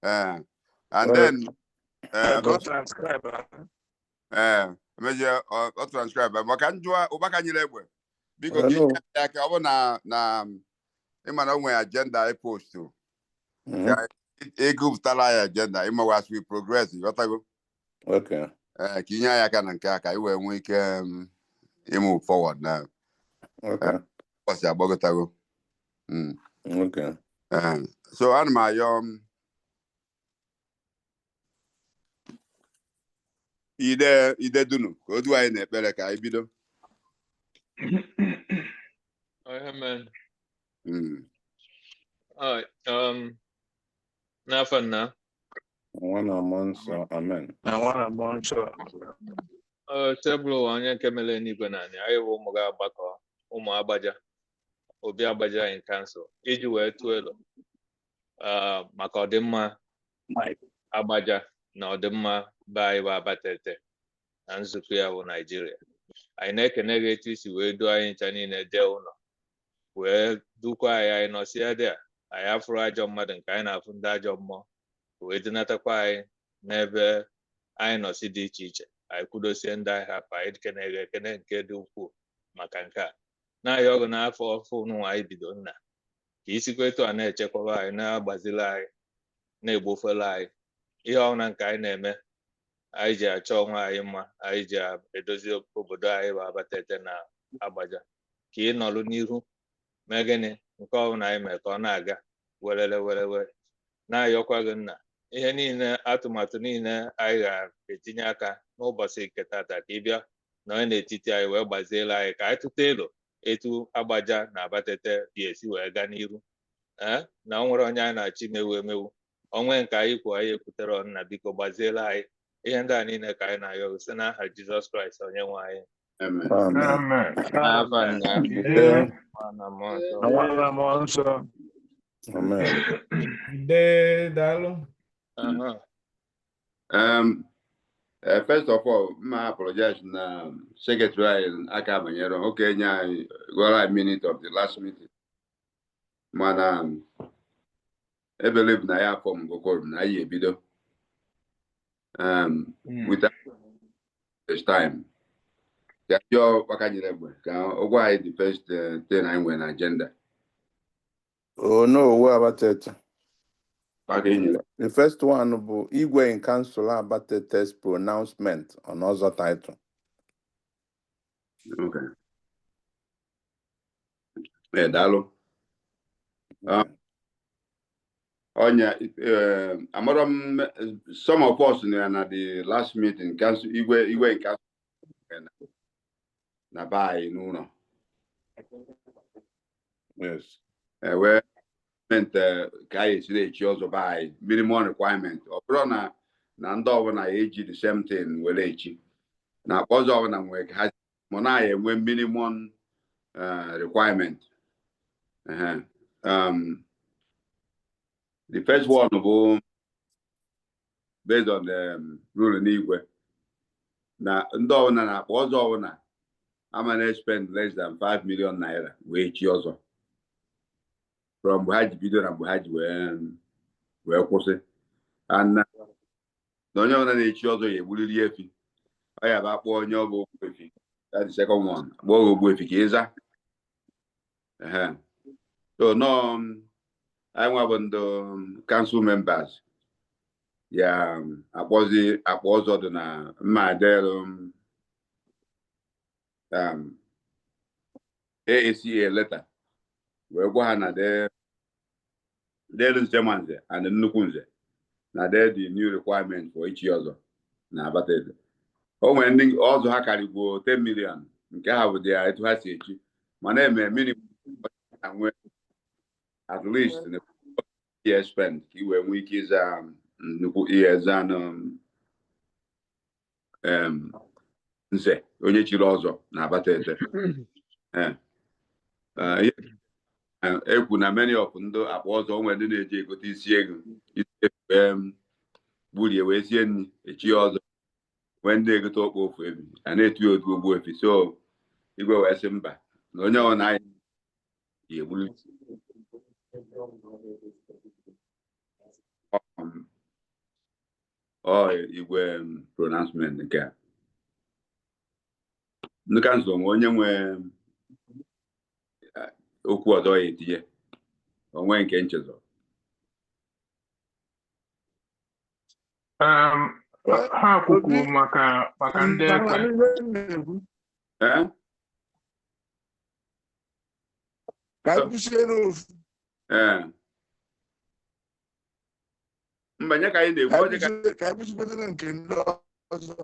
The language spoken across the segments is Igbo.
And then transcribe. Major or transcribe. But can you Obaka Nilegwe? Because I want na Imano agenda I post to. A group Talaya agenda, as we progress. What I go? Okay. Kinya Yakan and Kaka, when we can move forward now. Okay. What's your Bogotago? Okay. So, Anima, Ide Dunu, go do I in a Peleka, I bido. Amen. All right. Nothing now. One month, so amen. I want a month. Several onye kemele n'igwe naanị anyị bụ ụmụ ga-agbakọ ụmụ Agbaja Obi Agbaja in council iji wee tụọ elu maka ọdịmma Agbaja na ọdịmma be anyị bụ Abatete na nzukọ ya bụ Naijiria. Anyị na-ekene gị etu isi wee duo anyị ncha niile dee ụlọ wee dukwa anyị nọsịa dị a anyị afụrụ ajọ mmadụ nke anyị na-afụ ndị ajọ mmụọ wee dịnatakwa anyị n'ebe anyị nọsị dị iche iche. Anyị kwudosie ndị agha pa anyị ekene nke dị ukwuu maka nke a na-ahịa ọgụ n'afọ ọfụ n'ụwa anyị bido nna ka isikwa etu a na-echekwaba anyị na-agbazili anyị na-egbofela anyị ihe ọbụla nke anyị na-eme anyị ji achọ onwe anyị mma anyị ji edozi obodo anyị bụ Abatete na Agbaja ka ị nọrụ n'ihu mee gịnị nke ọbụla anyị mee ka ọ na-aga werere na-ayọkwa gị nna ihe niile atụmatụ niile anyị ga-etinye aka n'ụbọchị nke tata ka ị bịa nọ n'etiti anyị wee gbaziela anyị ka anyị tụta elu etu Agbaja na Abatete ga-esi wee gaa n'iru na o nwere onye anyị na-achị emewu onwe nke anyị kwuo anyị ekwutere nna biko gbaziela anyị ihe ndị a niile ka anyị na-ayọ site n'aha Jizọs Kraịst onye nwe anyị. First of all, I apologize na Secretary aka banyere okay nya go minute of the last meeting. Mana I believe na ya form go na ye bido. Without this time. That your wakanyere why the first thing I went agenda. Oh no, what about it? Okay. The first one bụ Igwe in Council Abatete's pronouncement on other title. Okay. Dalo. Some of us at the last meeting, Council Igwe in Council na buy no. Yes. Where guys echi ọzọ by minimum requirement ọ bụrụ na ndị ọbụla eji the same thing were echi na ọzọ ọbụla nwere ka ha ma na-enwe minimum requirement. The first one bụ based on the rule n'igwe na ndị ọbụla na-akpọ ọzọ ọbụla ama na-spend less than 5 million naira wee echi ọzọ from Buhaji bido na Buhaji wee kwụsị and na onye ọbụla na-echi ọzọ ya egburiri efi ọ ya bụ akpọ onye ọgụ Ogbuefi that the second one akpọ Ogbuefi ka ịza so no anyị nwa bụ ndị council members ya akpọ ọzọ dị na mma delu AACA letter wee gwa ha na delu nze and nnukwu nze na the new requirement for each ọzọ na Abatete. O nwere ndị ọzọ ha karịgbuo 10 million nke ha bụ dị etu ha si echi mana eme minimum at least in a year spend ka iwe nwee ike ịza nnukwu ihe za nze onye chiri ọzọ na Abatete. Ekwu na many of ndị akpa ọzọ onwe ndị na-eji egote isi ego gburie wee sie nri echi ọzọ wee ndị egote ọkpa ofu ebi a na-etu ya otu Ogbuefi so igwe wee sị mba na onye ọ na-anyị ga-egburu igwe pronouncement nke a ndị kansụl ma onye nwe okwu ọzọ ya etinye onwe nke nchezọ ha kwukwu maka ndị ekwe mbanye ka anyị na-ekwu ka anyị nke ndị ọzọ.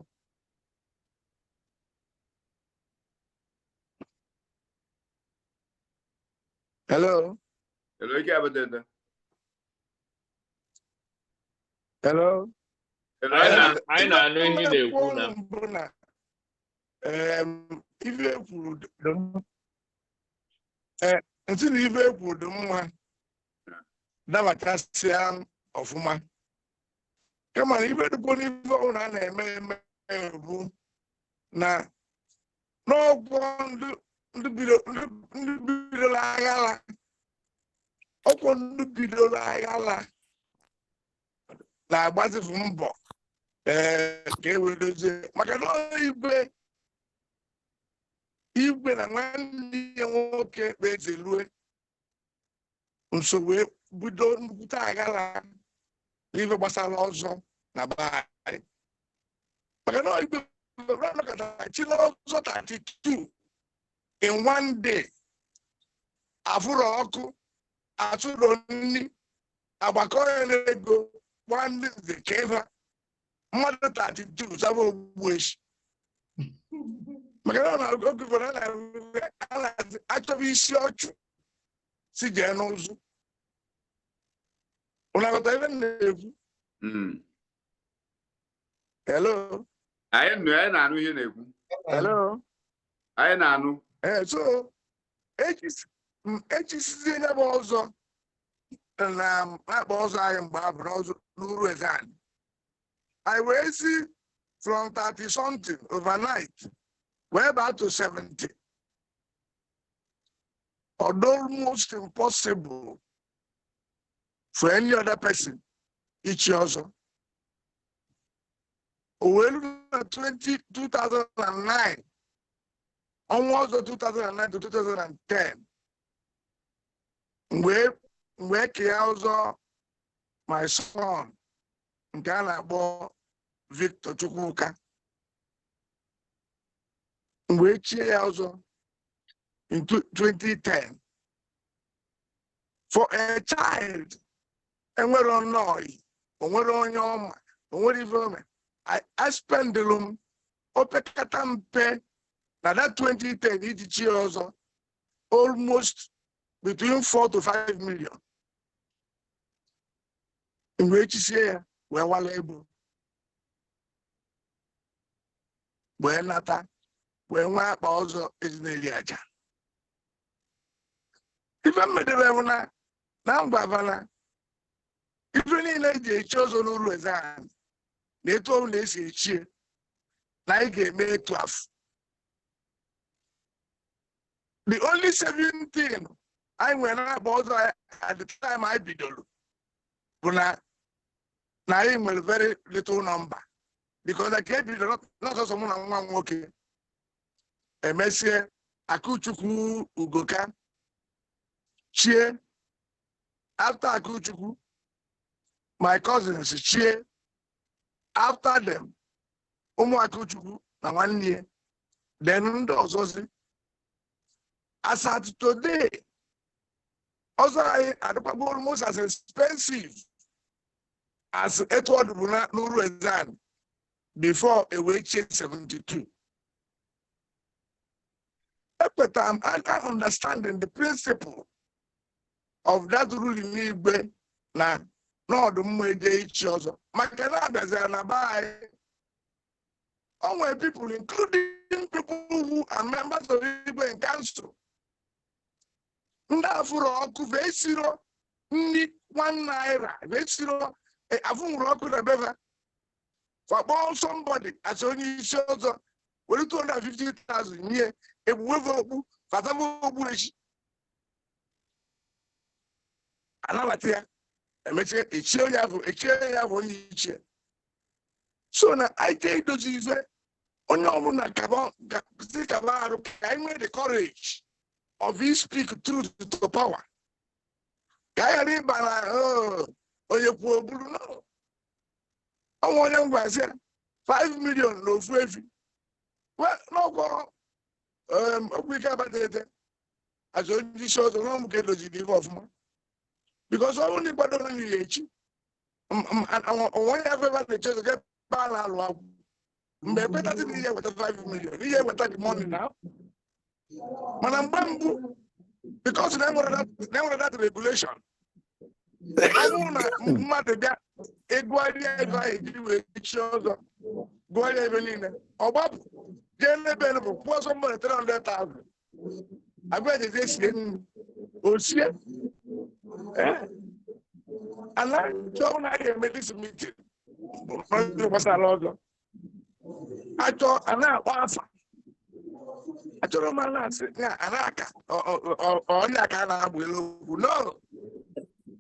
Hello. Hello, ike abụdede. Hello. Anyị na-anụ ihe na-ekwu na ife kwuru ntị na ife kwuru dị mma dabatasịa ọfụma kama na ife dịkwa n'ife ọhụrụ a na-eme bụ na n'ọgwọ ndị bidola aghala ọkwọ ndị bidola aghala na-agbazifu mbọ ka ewedozie maka na igwe na nwanne ya nwoke kpezelue nso wee bido nnukwute aghala n'ife gbasara ọzọ na baarị maka na igwe chila ọzọ 32 in one day afụrụ ọkụ atụrụ nri agbakọ ya n'ego nwanne keva mmadụ 32 saba ogbu echi maka na ogụgoro achọba isi ọchụ si jee n'ụzụ ụnagọta ebe na-ekwu hello anyị na-anụ ihe na-ekwu hello anyị na-anụ so echisizie nye bụ ọzọ na-akpa ọzọ anyị mgbe a bụrụ ọzọ n'uru ezan I will see from 30 something overnight we're about to 70 although almost impossible for any other person each year also. Well, 2009 almost 2009 to 2010 where also my son Ghana born Victor Chukwuka which also in 2010 for a child and we're on noise and we're on your I spend the room opekatampe now that 2010 each year also almost between 4 to 5 million in which year we're able we're not when we also is nearly a jam. Even Medevana, now Bavana, even in a chosen always on, they told us each year, like a May 12. The only 17 I went up also at the time I did, but now I'm a very little number because I can't be not someone I'm one working. A Messiah, Akuchuku, Ugoka, Chie. After Akuchuku, my cousins, Chie. After them, Umu Akuchuku, and 1 year. Then also, as at today, also I almost as expensive as Edward Nuru before a wage 72. But I'm understanding the principle of that rule in Igbe now. No, the way they each other. All people, including people who are members of Igbe in council. Ndafuro kuvesiro ni 1 naira. Vesiro avun roku na beva. For somebody as only shows up. Well, 250,000 year. A wave of Fatamo Bush. anabata ya emechie echie onye ahụ onye ichie. So na anyị ga-edozi ife onye ọbụla kaba arụ ka anyị nwee the courage of his speak truth to power. Ka anyị ghara ịba na onye kwuo buru no. Ọnwa onye ngwazi 5 million n'ofu efi. N'ọgwọ okwu ike abatete as onye isi ọzọ n'ọmụ ka edoziri ife ọfụma. Because ọ bụrụ na ịgbadoro n'ihi echi onwe ya feva na-eche ọzọ ga ba na alụ agwụ. Mgbe ekwetazi na ihe weta 5 million, ihe weta the money now. Mana mgbe mbụ, because na enwere that regulation, ọ bụrụ na mmadụ bịa ịgụgharịa ego ahụ ejiri wee chi ọzọ gụgharịa ebe niile, ọ gbapụ jee n'ebe bụ kwụọ sọmbọdụ 300,000 abịa ejezi esie nri osie ala chọọ na a ga-eme dis meeting gbasara ọzọ achọ a na-akpọ afa achọrọ m na-asị anaka onye aka a na-agba elu okwu no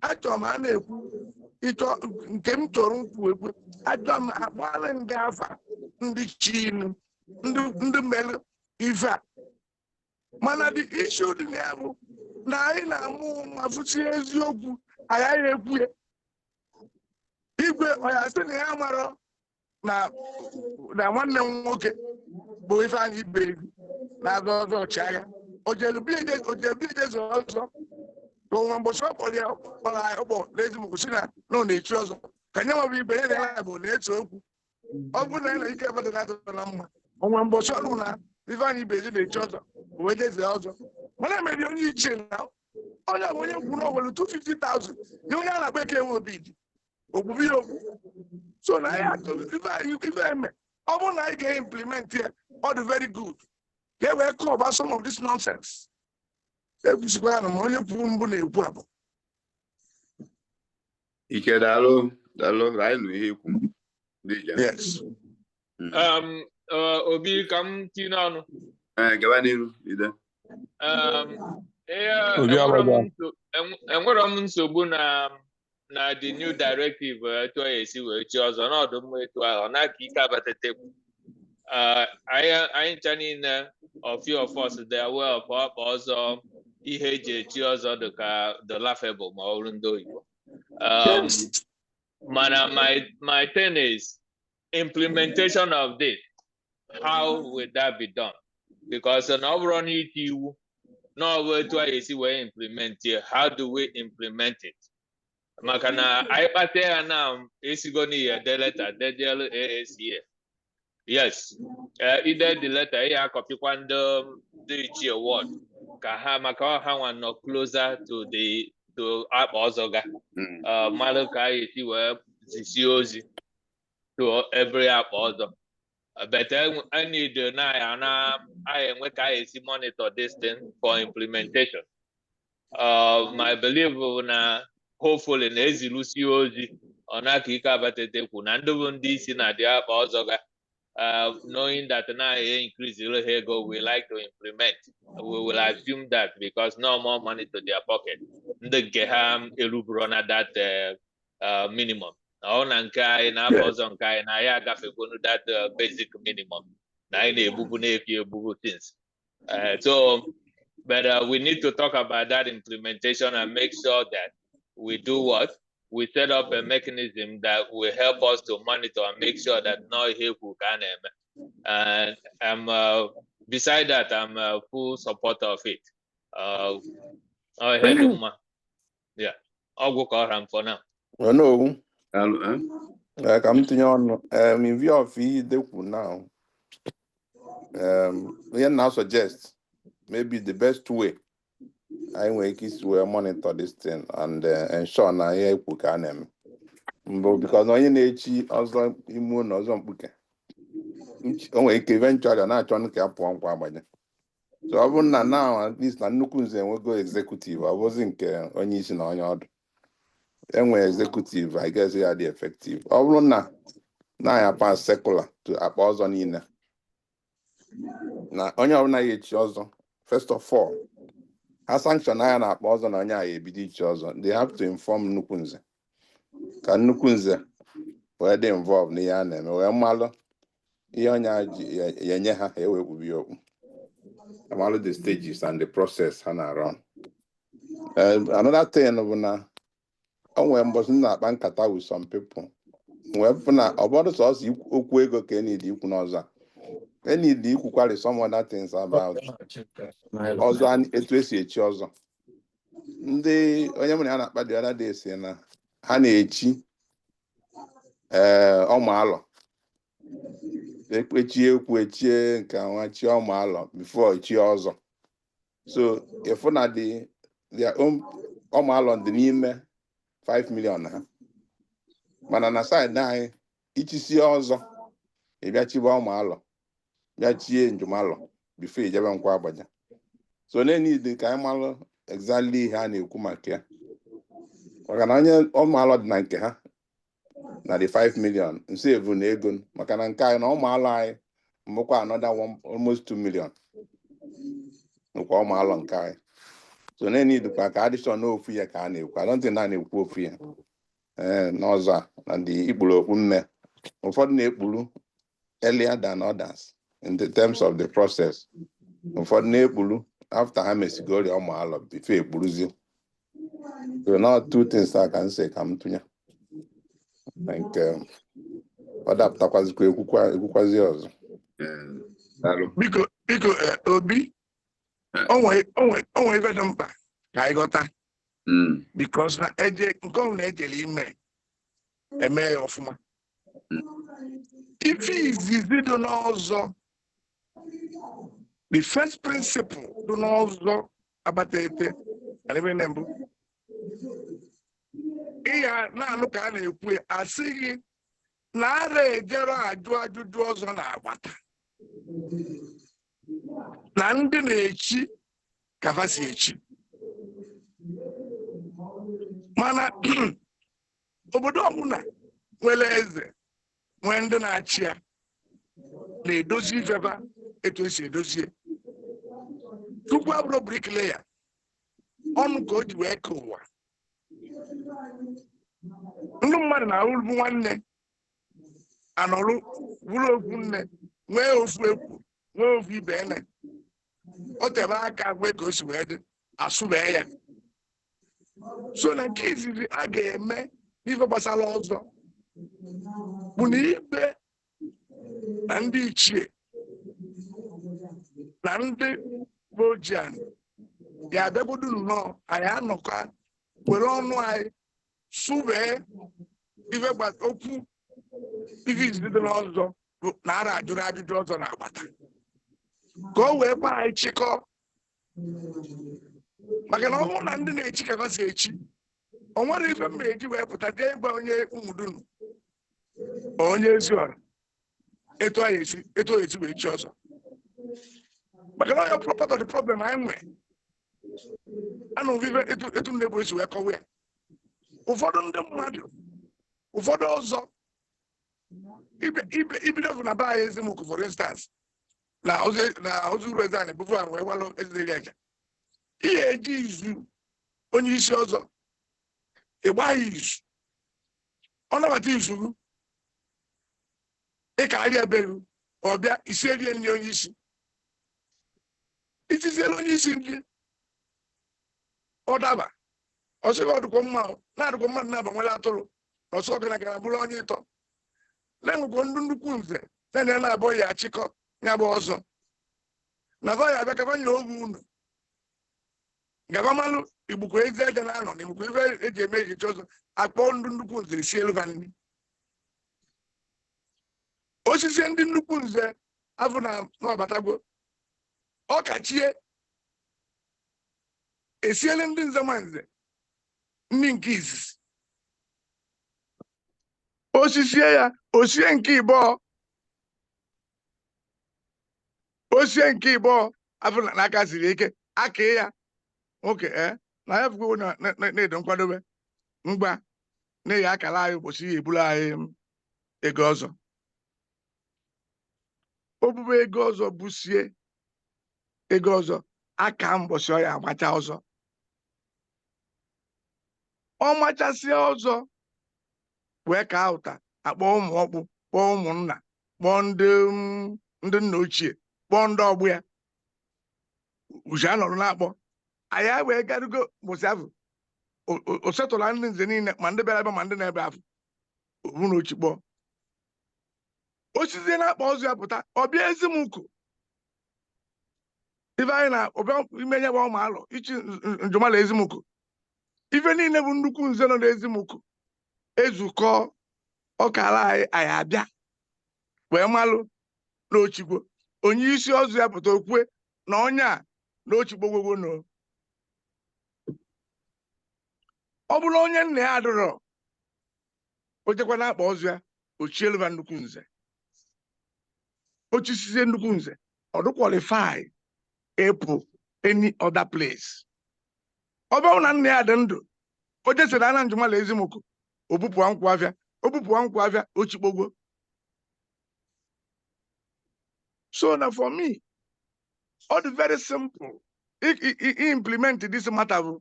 achọrọ m a na-ekwu ịchọ nke m chọrọ nkwu ekwu achọrọ m akpọala ndị afa ndị chinu ndị mere ife a mana the issue dị na ya bụ na anyị na-amụ ma fụsi eziokwu agaghị ekwu ya igwe ọya sị na ya mara na nwanne m nwoke bụ ife anyị ibe na-azọ ọzọ ọchịagha ojebijezo ọzọ onwe mbọchị ọkpọrọ ya kpọrọ anyị ụgbọ n'ezimokwu si na nọ na-echi ọzọ ka nye nwabụ ibe ya na ya bụ na-etu okwu ọ bụrụ na ya na ike mmadụ na-atọ na mma onwe mbọchị ọrụ na ife anyị ibe na-echi ọzọ wee jezie ọzọ mana emeri onye ichie na onye bụ onye kwuru ọwere 250,000 nye onye a na-akpa eke enwe obi dị ogbugbu ya okwu so na ya ife eme ọ bụrụ na anyị ga-implement ya ọ dị very good ka e wee cover some of this nonsense ekwusikwara na ma onye kwuru mbụ na-ekwu abụ Ike daalụ anyị nụ ihe ikwu yes Obi ka m tinye ọnụ gaba n'iru ide enwere m nsogbu na the new directive etu ya esi wee chi ọzọ n'ọdụ mma etu ahụ na ka ike abatetekwu anyị ncha niile of us dị aware of ọkpa ọzọ ihe eji echi ọzọ dị ka the laughable ma ọ bụrụ ndị oyibo mana my thing is implementation of this. How will that be done? Because na ọ bụrụ na iti iwu na ọ bụ etu anyị esi wee implement it, how do we implement it? Maka na anyị kpata ya na esigo n'ihe de leta dedel AACA. Yes, ide the letter ya akọpịkwa ndị ichie ward ka ha maka ha nwa nọ closer to akpa ọzọ ga mmadụ ka anyị esi wee zisie ozi to every akpa ọzọ. But I need I enwe ka esi monitor this thing for implementation. My belief na hopefully na ezilusi ozi ona ka ike abatetekwu na ndị bụ ndị isi na dị akpa ọzọ ga knowing that na increase ego we like to implement. We will assume that because no more money to their pocket. Ndị nke ha eruburu na that minimum. Ọ na nke anyị na-akpa ọzọ nke anyị na ya agafekwunu that basic minimum na anyị na-ebubu things. But we need to talk about that implementation and make sure that we do what? We set up a mechanism that will help us to monitor and make sure that no people can. And beside that, I'm a full supporter of it. Yeah, I'll go call him for now. No. Ka m tinye ọnụ in view of ihe dekwu now ihe na suggest maybe the best way anyị nwere ike isi wee monitor this thing and ensure na ihe ekwu ka a na-eme mbụ because onye na-echi ọzọ ime na ọzọ mkpuke o nwere ike eventually na-achọ ka a pụọ nkwa agbaje so ọ bụrụ na now at least na nnukwu nze enwego executive ọ bụzi nke onye isi na onye ọdụ enwe executive I guess ya dị effective ọ bụrụ na ya pass secular to akpa ọzọ niile na onye ọbụla ya echi ọzọ first of all ha sanction anya na-akpa ọzọ na onye a ebido iche ọzọ, they have to inform nnukwu nze ka nnukwu nze wee dị involve n'ihe a na-eme wee mmalụ ihe onye a ji enye ha ewe kwubi okwu amalụ the stages and the process ha na-arun. Another thing bụ na o nwere mbọsị na-akpa nkata with some people wee fụ na ọ bụrụ sọsọ okwu ego ka enidi ikwu n'ọzọ enidi ikwukwari some other things about ọzọ etu esi echi ọzọ. Ndị onye mụrụ ha na-akpa the other day si na ha na-echi ọmaalọ ekpechie ekwu echie nke nwa chi ọmaalọ before echi ọzọ. So ịfụ na their own ọmaalọ dị n'ime 5 million ha, mana na side anyị ichisi ọzọ ịbịa chiba ọmaalọ bịa chie njumalọ before ijebe Nkwa Agbaja. So na-enidi ka anyị malụ exactly ihe a na-ekwu maka ya, maka na onye ọmaalọ dị na nke ha na the 5 million nsevu na ego, maka na nke anyị na ọmaalọ anyị mbụkwa another almost 2 million nkwa ọmaalọ nke anyị. So na-enidikwa ka addition n'ofu ya ka a na-ekwu. I don't think na na-ekwu ofu ya n'ọzọ a na ndị ikpuru okpu mme ụfọdụ na-ekpuru earlier than others in the terms of the process. Ụfọdụ na-ekpuru after ha mesigori ọmaalọ before ekpuruzie. So now two things I can say ka m tụnye like ọ dapụtakwazikwa ekwukwazi ọzọ. Biko Obi onwe ife dị mkpa ka anyị ghọta because na eje nke ọbụla ejere ime eme ya ọfụma. Ife izizi dị n'ọzọ, the first principle dị n'ọzọ agbata ete ebe na mbụ ihe na-anụ ka a na-ekwu asịghị na ara ejere ajụ ajụjụ ọzọ na-agbata na ndị na-echi ka ha si echi, mana obodo ọbụla nwere eze nwee ndị na-achị ya na-edozi ifeba etu esi edozie. Chukwu abụrụ bricklayer, ọnụ ka o ji wee ka ụwa. Ndị mmadụ na-arụbu nwanne anọrụ bụrụ okwu nne nwee ofu ekwu nwee ofu ibe ene o tebe aka gwe ka o si wee dị asụbee ya. So na nke izizi a ga-eme n'ife gbasara ọzọ bụ na ibe na ndị ichie na ndị bojian ga-abịagodu nnọọ anyị anọkọ were ọnụ anyị sụbee ife okwu ife izizi dị n'ọzọ na ara ajụrụ ajụjụ ọzọ na-agbata ka o wee gba anyị chịkọ. Maka na ọ bụrụ na ndị na-echi ka ha si echi, o nwere ife m eji wee pụta jee ịgba onye ụmụdunu onye Eziọra etu o esi wee chi ọzọ. Maka na onye part of the problem anyị nwee anụ vive etu nnebu esi wee kọwa ya. Ụfọdụ ndị mmadụ ụfọdụ ọzọ ibido bụ na be anyị Ezimụkụ for instance na ozu uru eze anyị bụfu ahụ wee walụ ezeri aja ihe eji izu onye isi ọzọ ịgba ya izu ọ nabata izu ịkarịa beru ọbịa isi erie nri onye isi itiziela onye isi nri ọ daba ọsịghị ọdụkọ mma na-adụkọ mmadụ na-abanwere atụrụ na ọsọ ọgana gara bụrụ onye ịtọ na-enwekwa ndị nnukwu nze na na-abụọ ya achịkọ ya bụ ọzọ na va ya abịa kaba nye oge unu gaba malụ igbukwa ezi eje na-anọ na igbukwa ife eji eme echiche ọzọ akpọ ndị nnukwu nze si elu ha nri. Osisi ndị nnukwu nze afọ na ọbatagbo ọ kachie esiele ndị nze ma nze ndị nke izizi osisi ya osie nke ịbụọ afọ n'aka siri ike aka ya nwoke na ya fụgo na-edo nkwadobe mgba na-eyi akara anyị ụbọchị ya eburu anyị ego ọzọ obube ego ọzọ busie ego ọzọ aka mbọsị ọ ya amacha ọzọ ọ machasịa ọzọ wee ka ụta akpọ ụmụ ọkpụ kpọọ ụmụnna kpọọ ndị nna ochie kpọọ ndị ọgbụ ya uche anọrụ na-akpọ anyị wee garugo mbọsị afọ o setụla ndị nze niile ma ndị bịara ebe ma ndị na-ebe afọ obu na ochi kpọọ osizie na-akpa ọzọ ya pụta ọbịa ezimụkụ ife anyị na ọbịa imenye bụ ụmụ alụ ichi njụmala ezimụkụ ife niile bụ nnukwu nze nọ n'ezimụkụ ezukọ ọkara anyị abịa wee malụ n'ochigbo onye isi ọzọ ya pụta okwue na onye a n'ochigbo gwogwo no ọ bụrụ onye nna ya adịrọ o jekwa na-akpa ọzọ ya ochieluba nnukwu nze ochisizie nnukwu nze ọ dị qualify ịpụ any other place ọ bụrụ na nna ya dị ndụ o jesiri ana njụmala ezimụkụ obupụwa nkwụ afịa ochikpogwo so na for me ọ dị very simple implement this matter bụ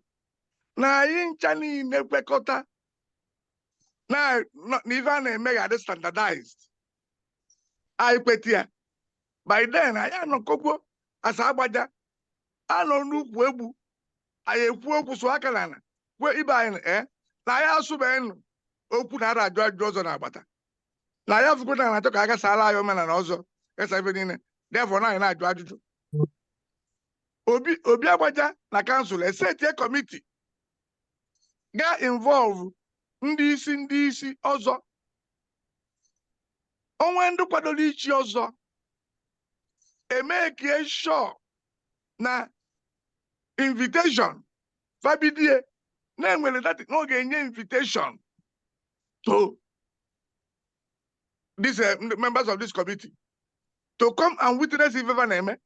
na anyị ncha niile kwekọta na ife a na-eme ga adị standardized anyị kweta ya by then anyị anọkọkwo asa Agbaja anọ n'ukwu egbu anyị ekwu okwu so aka na ana kwe ibe anyị na anyị asụbeghị okwu na ara ajụ ajụ ọzọ na-agbata na ya fụkọta na achọ ka a gasala anyị omenala ọzọ gasa ife niile therefore na anyị na-ajụ ajụjụ Obi Agbaja na kansụl esetie kọmiti ga involve ndị isi ọzọ onwe ndị kwadoro ichi ọzọ emekie sure na invitation fabidie na-enwere dati na ọ ga-enye invitation to these members of this committee to come and witness if ever na-eme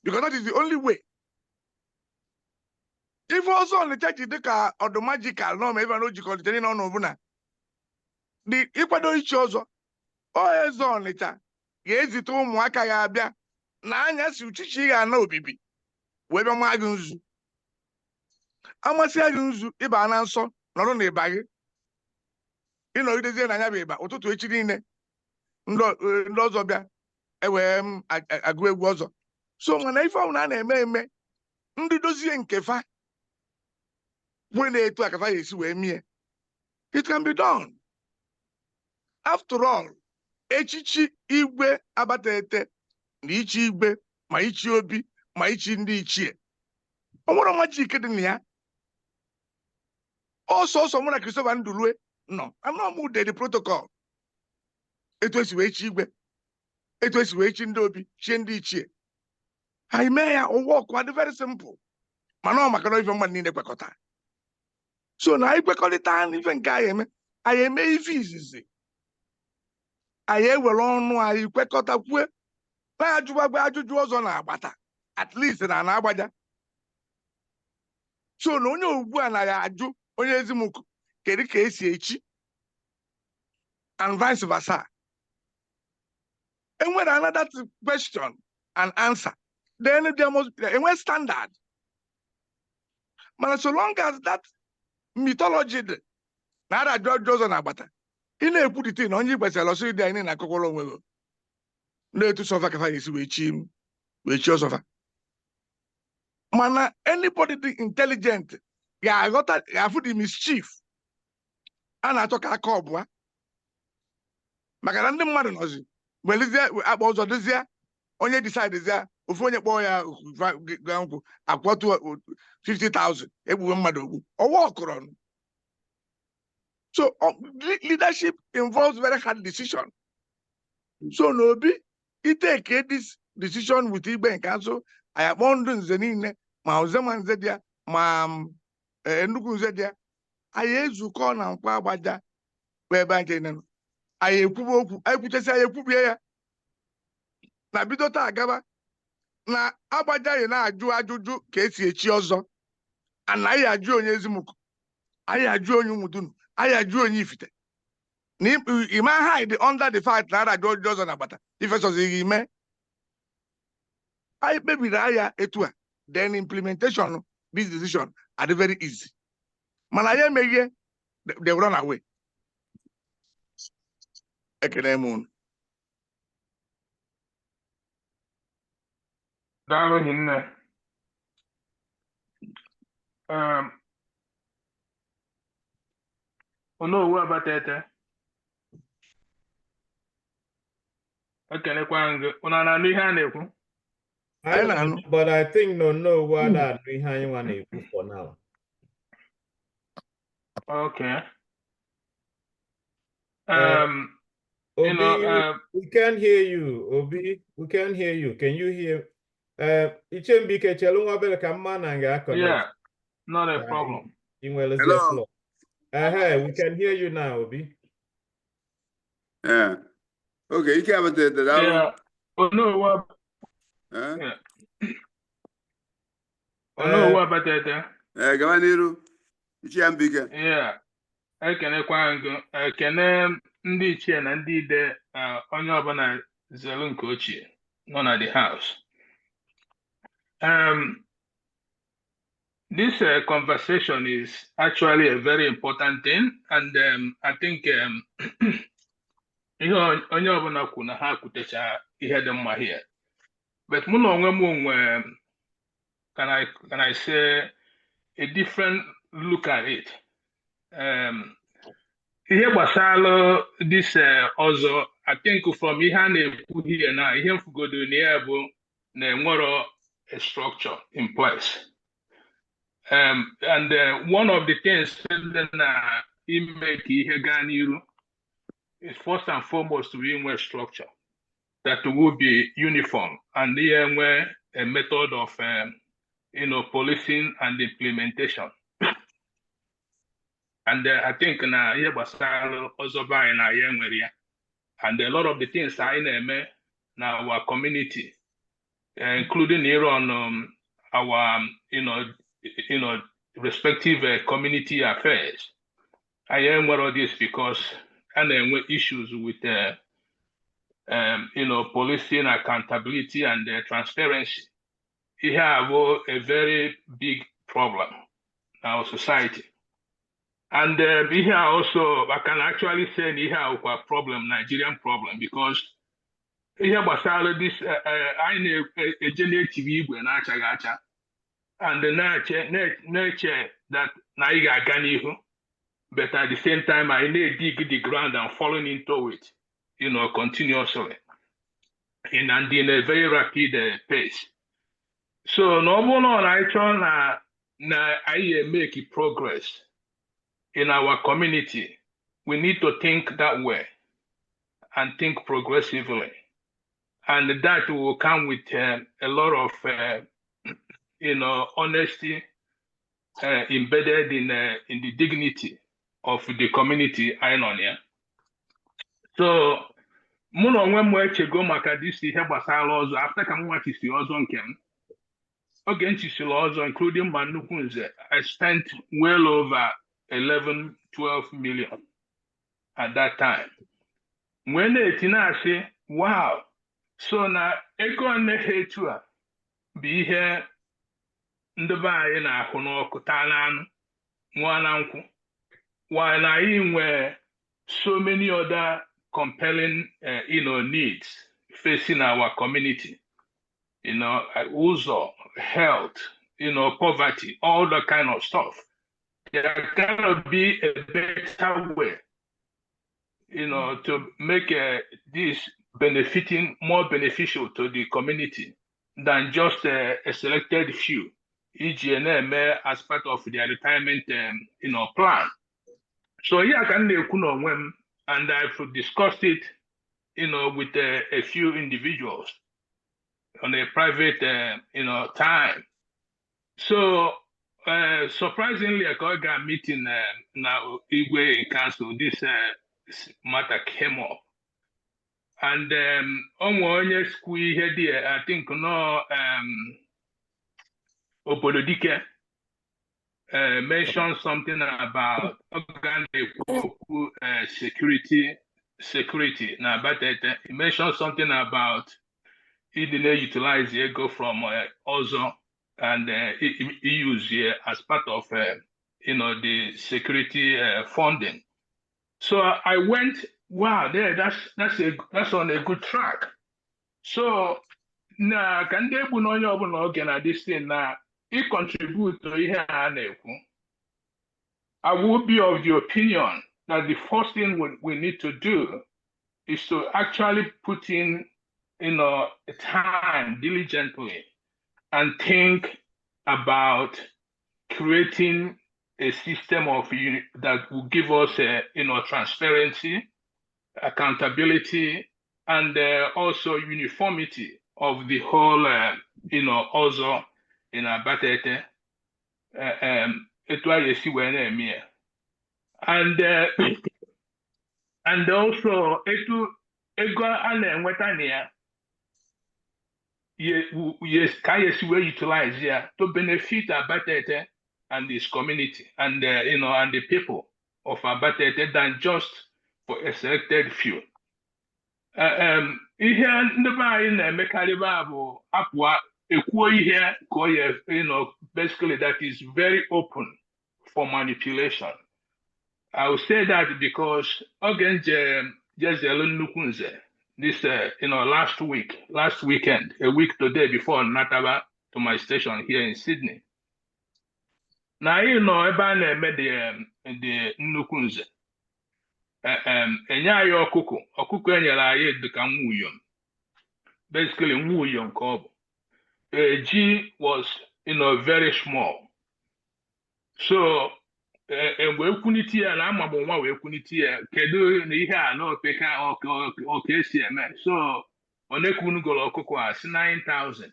because that is the only way. If also on the church dị ka ọdụ magical no ma ebe na ojikọlitere n'ọnụ ọbụla dị ịkwado ichi ọzọ o eze Ọnịcha ga-ezite ụmụaka ya abịa na anya si uchichi ga-ana obibi wee bịa maa gị nzu amasị gị nzu ịba na nsọ nọrọ na ịba gị ịnọgidezie na anya bụ ịba ụtụtụ echi niile ndị ọzọ bịa ewee agụ egwu ọzọ so mana ife ọbụla a na-eme eme ndị dozie nke fa when na-etu akafa ya esi wee mie it can be done. After all, echichi igwe Abata Ete na ichi igwe ma ichi obi ma ichi ndị ichie ọ nwere majik dị na ya ọsọsọ mụ na Christopher Ndulue nọ anọ m de the protocol etu esi wee chi igwe etu esi wee chi ndị obi chie ndị ichie anyị mee ya ụwa ọkụ adị very simple mana ọ maka na ife mmadụ niile kwekọta so na anyị kwekọrịta n'ife nke anyị eme ife izizi anyị ewere ọnụ anyị kwekọta kwue na-ajụbagba ajụjụ ọzọ na-agbata at least na Agbaja so na onye ugbu a na ya ajụ onye ezimụkụ kedu ka esi echi and vice versa enwere another question and answer then there must be enwe standard mana so long as that mythology dị na ara ajụ ajụjụ ọzọ na-agbata ị na-ekwudite na onye ikwesịrị ọsọ ịdị anyị na-akọkwara onwe gị na-etu sọfa kafa esi wee chi ọsọfa mana anybody dị intelligent ga-aghọta ga-afụ the mischief a na-achọ ka aka ọbụa maka na ndị mmadụ nọzi welizie akpa ọzọ dozie onye decide ofu onye kpọọ ya nkwụ akwọtụ 50,000 egbuwe mmadụ ogbu ọwa ọkụrụ ọnụ so leadership involves very hard decision so na Obi iteke this decision with igbe nke azụ anyị akpọ ndụ nze niile ma ozema nze dị ya ma nnukwu nze dị ya anyị ezukọ na Nkwa Agbaja bụ ebe anyị nọ anyị ekwuba okwu anyị kwuchasị anyị ekwubie ya na bido taa gaba na Agbaja anyị na-ajụ ajụjụ ka esi echi ọzọ ana anyị ajụ onye ezimụkụ anyị ajụ onye ụmụdunu anyị ajụ onye Ifite na ime hide under the fact na ajụ ọzọ na-agbata ifesọzi gị ime anyị kpebiri agha etu a then implementation, this decision are very easy. Malaya Meye, they run away. Ekenemun. Daalụ hinne. Onowu abatete. Ekenekwa gị. Unu na-anụ ihe a na-ekwu? But I think no what that behind one for now. Okay. Obi, we can't hear you. Obi, we can't hear you. Can you hear? Ichembike chelunga bele kama nanga connect. Yeah, not a problem. Hello. We can hear you now, Obi. Yeah. Okay, you can't say that. Yeah. Onowu. Yeah. Onowu abatete. Gavaniru. Ichembike. Yeah. Ekenekwa gị. Ekene ndị ichie na ndị ide onye ọbụla zelu nke ochie nọ na the house. This conversation is actually a very important thing, and I think ihe onye ọbụla kwu na ha kwutecha ihe dị mma here. But mụ na onwe m nwe can I say a different look at it. Ihe gbasara this ọzọ, I think from ihe a na-ekwu here na ihe mfugodo na ya bụ na enwero a structure in place. And one of the things that make ihe gaa n'iru is first and foremost to be a structure that will be uniform and nwee a method of policing and implementation. And I think na ihe gbasara ọzọ be anyị na ya nwere ya, and a lot of the things anyị na-eme na our community, including here on our respective community affairs. I am aware of this because I know issues with policing, accountability, and transparency. We have a very big problem in our society. And here also, I can actually say we have a problem, Nigerian problem, because here basala this I know a generative Igbo na achagacha, and the nature that naiga ganihu, but at the same time I need dig the ground and falling into it, continuously, in a very rapid pace. So no more I try na I make progress in our community. We need to think that way and think progressively, and that will come with a lot of honesty embedded in the dignity of the community Inonia. So muno onwe echego maka this ihe gbasara ọzọ after ka m nwachisi ọzọ nke m. Oge nchisiri ọzọ including ma nnukwu nze, I spent well over 11-12 million at that time. When I say, wow, so na ego nehe etu a bụ ihe ndị be anyị na-ahụ n'ọkụ taa n'anụ nwa na nkwụ, while anyị nwere so many other compelling needs facing our community, ụzọ, health, poverty, all that kind of stuff. There cannot be a better way, to make this more beneficial to the community than just a selected few, EGNM as part of their retirement, plan. So here I can know and I've discussed it, with a few individuals on a private, time. So surprisingly, I got a meeting now Igwe in council. This matter came up, and on one school here, I think no Obododike mentioned something about security. Now, but he mentioned something about he didn't utilize the ego from Ozo and used as part of the security funding. So I went, wow, that's on a good track. So na ka ndị egbu na onye ọbụla oge na this thing na contribute to ihe a na-ekwu. I would be of the opinion that the first thing we need to do is to actually put in, time diligently and think about creating a system of that will give us, transparency, accountability, and also uniformity of the whole, also in Abatete. And also ego a na-enweta na ya ka esi wee utilize ya to benefit Abatete and its community and and the people of Abatete than just for a selected few. Ihe ndị be anyị na-emekarị bụ apụa ekwuo ihe ka o ye, basically that is very open for manipulation. I will say that because again, this last weekend, a week today before Nataba to my station here in Sydney. Now ebe a na-eme the nnukwu nze. Enye anyị ọkụkọ enyere anyị dịka nwuyom. Basically nwuyom ka ọ bụ. Ji was very small. So mgbe ekwuniti ya na amagbo nwa wee kwuniti ya kedu na ihe a na opeka oka esi eme. So onekunu golo ọkụkọ a si 9,000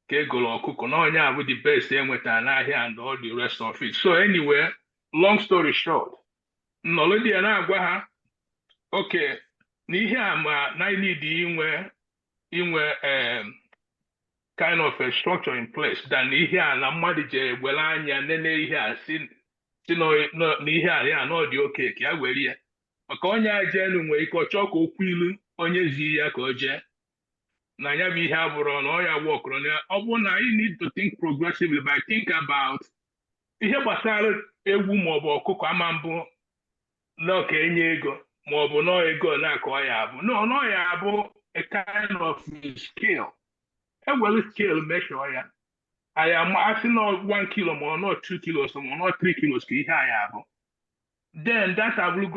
ka egolo ọkụkọ na onye a bụ the best enweta n'ahịa and all the rest of it. So anyway, long story short, nnọlụdị ya na-agwa ha okay na ihe a ma na need inwe kind of a structure in place than ihe a na mmadụ je were anya nene ihe a si n'ihe a ya na ọ dị oke ka ya were ya maka onye a jenu nwere ike ọ chọọ ka okwu ilu onye zi ya ka o jee na ya bụ ihe abụrụ na ọ ya wọkụrụ na ọ bụrụ na you need to think progressively by think about ihe gbasara egwu maọbụ ọkụkọ ama mbụ n'ọka enye ego maọbụ nọọ ego na-akọ ya abụ nọọ ya abụ a kind of scale. Well, scale measure ya. I am asking not 1 kilo more, not 2 kilos more, not 3 kilos. Then that I will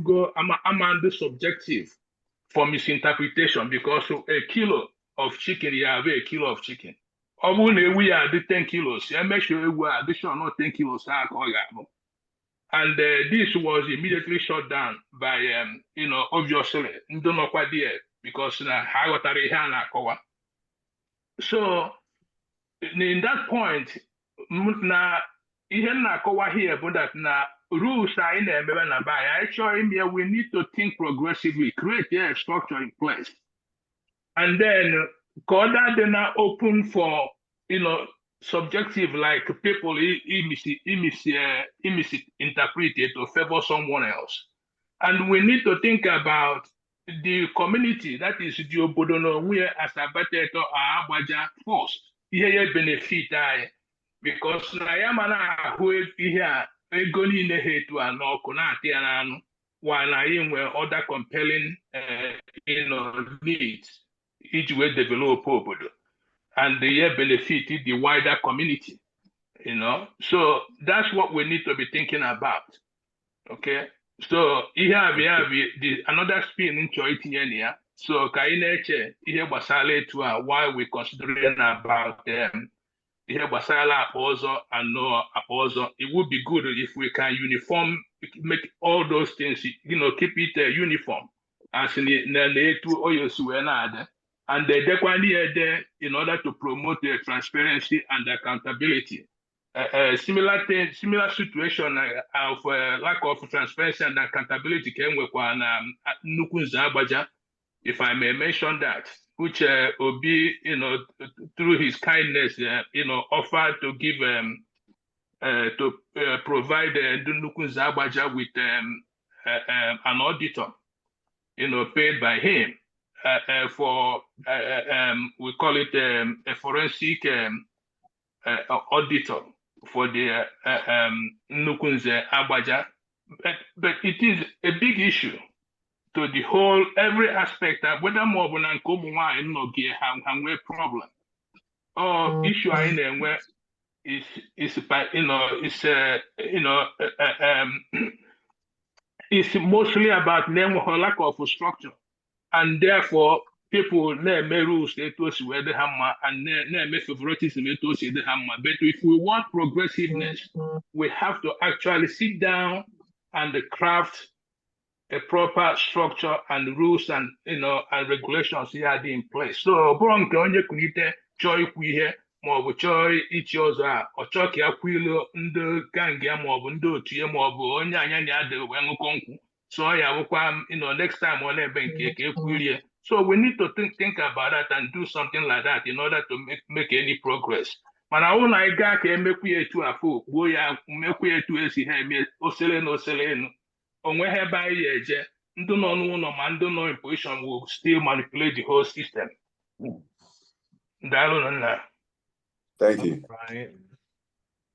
go I'm under subjective for misinterpretation because a kilo of chicken, you have a kilo of chicken. We are the 10 kilos. I make sure we are additional not 10 kilos. And this was immediately shut down by obviously don't know quite there. Because I got a na-akọwa. So in that point, na ihe na-akọwa here bụ that na rules anyị na-emebe na by actually we need to think progressively, create a structure in place, and then that they na open for subjective like people misinterpret it to favor someone else, and we need to think about the community, that is the obodo where as Abatete or Agbaja first, here benefit because na ya mana who here egoni ne hetu ano konati ananu while I were other compelling needs each way develop obodo and the year benefit the wider community, so that's what we need to be thinking about. Okay. So ihe the another spin into it here. So kaineche ihe gbasara etu a why we considering about ihe gbasara akpozo and no akpozo. It would be good if we can make all those things, keep it uniform as in the etu oyosuenade and the dekwani there in order to promote the transparency and accountability. Similar situation of lack of transparency and accountability came with nnukwu nze Agbaja, if I may mention that, which Obi, through his kindness, offered to give provide nnukwu nze Agbaja with an auditor, paid by him, for we call it a forensic auditor for the Nnukwunze Agbaja, but it is a big issue to the whole every aspect that whether more than no problem or issue I is by it's mostly about name or lack of structure, and therefore people make rules they told where the hammer and make favoritism they told the hammer. But if we want progressiveness, we have to actually sit down and craft a proper structure and rules and and regulations here in place. So bronk onye kunite chọọ ikwu ihe maọbụ chọọ ichi ọzọ a ọ chọọ ka ya kwuilu ndị gang ya maọbụ ndị otu ya maọbụ onye anya na ya dị wee ṅụkọ nkwụ so ya bụkwa next time ọ na-ebe nke ka ekwuilie. So we need to think about that and do something like that in order to make any progress. Mana ọ na anyị gaa ka emekwu ya etu afọ gbuo ya mmekwu ya etu esi ha eme osele na osele enu onwe ha ebe anyị eje ndị nọ n'ụlọ ma ndị nọ in position will still manipulate the whole system. Daalụ nna. Thank you. Right.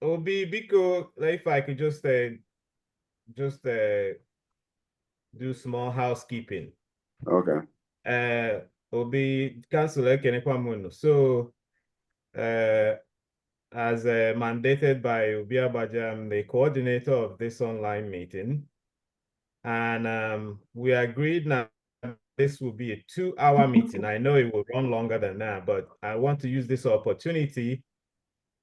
Obi, Biko, if I could just do small housekeeping. Okay. Obi, Councillor Kenekwamuno. So, as mandated by Obi Agbaja, I'm the coordinator of this online meeting. And we agreed now this will be a 2-hour meeting. I know it will run longer than that, but I want to use this opportunity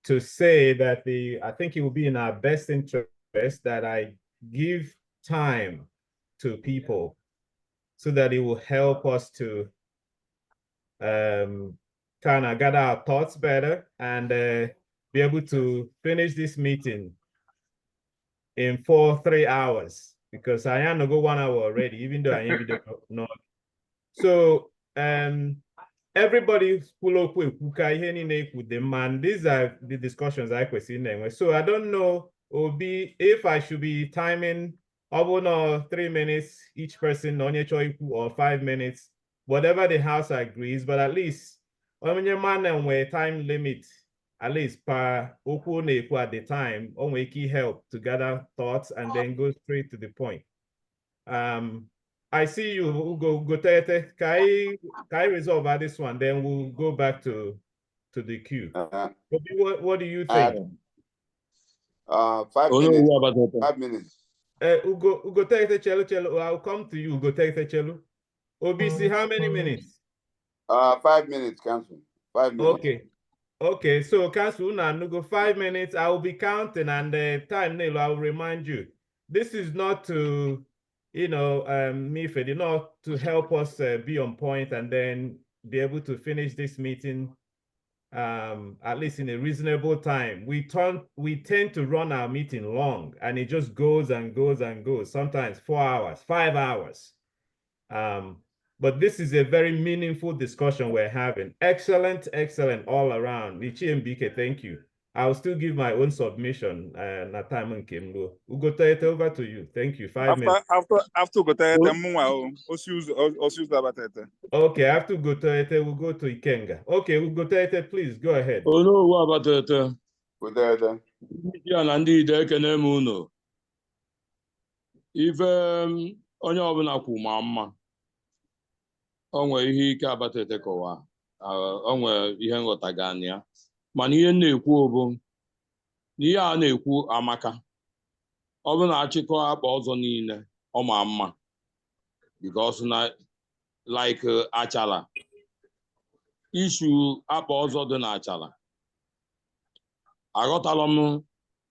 to say that I think it will be in our best interest that I give time to people so that it will help us to kind of gather our thoughts better and be able to finish this meeting in 3 hours, because I am to go 1 hour already, even though I am not. So everybody pull up with them, and these are the discussions I was in anyway. So I don't know, Obi, if I should be timing 3 minutes each person on your choice or 5 minutes, whatever the house agrees, but at least on your man and where time limit, at least per oku at the time, on wiki help to gather thoughts and then go straight to the point. I see you, Ugo Tete. Can I resolve this one? Then we'll go back to the queue. What do you think? 5 minutes. 5 minutes. Ugo Tete Chelo, I'll come to you, Ugo Tete Chelo. OBC, how many minutes? 5 minutes, Council. 5 minutes. Okay, so Council, now go 5 minutes. I will be counting, and the time, I'll remind you. This is not to, Mifed, not to help us be on point and then be able to finish this meeting at least in a reasonable time. We tend to run our meeting long, and it just goes and goes and goes, sometimes 4 hours, 5 hours. But this is a very meaningful discussion we're having. Excellent, excellent all around. Ichi Mbike, thank you. I'll still give my own submission. Nataman Kimbo. Ugotaete, over to you. Thank you. 5 minutes. After Ugotaete, okay, after Ugotaete, we'll go to Ikenga. Okay, Ugotaete, please go ahead. Oh no, what about that? Ugotaete. Yeah, indeed, I can know. If onye ọbụla kwu ma mma, o nwere ihe ike abatete kọwa, o nwere ihe nghọtaga anya ya. Mana ihe na-ekwu bụ na ihe a na-ekwu amaka. Ọ bụ na achịkọ akpa ọzọ niile ọ ma mma, because na like achala issue akpa ọzọ dị na achala. Aghọtala m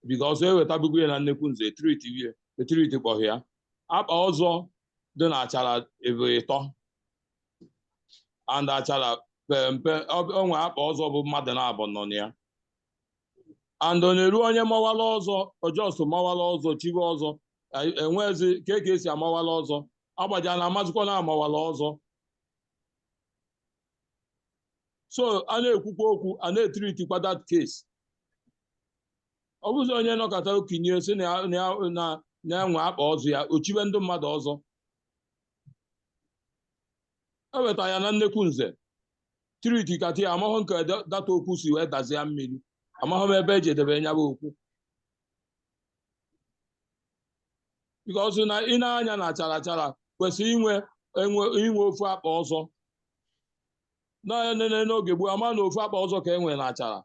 because ewetabugo ya na Nnekwunze treat kpọghị ya. Akpa ọzọ dị na achala ebe ịtọ, and achala mpe onwe akpa ọzọ bụ mmadụ na-abụ nọ na ya, and onye ruo onye mawala ọzọ ojoso mawala ọzọ chiwe ọzọ enwezi ka esi amawala ọzọ. Agbaja na amazikwa na amawala ọzọ. So a na-ekwukwa okwu, a na-etiritikwa that case. Ọ bụzi onye nọkọta okenye si na-enwe akpa ọzọ ya ochiwe ndị mmadụ ọzọ. eweta ya na nnekwu nze triti kata ya amahụ nke data okwu si wee dazie mmiri amahụ m ebe eji edebe nya bụ okwu because na ị na-anya na achara kwesịrị inwe ofu akpa ọzọ n'oge gboo ama na ofu akpa ọzọ ka enwe na achara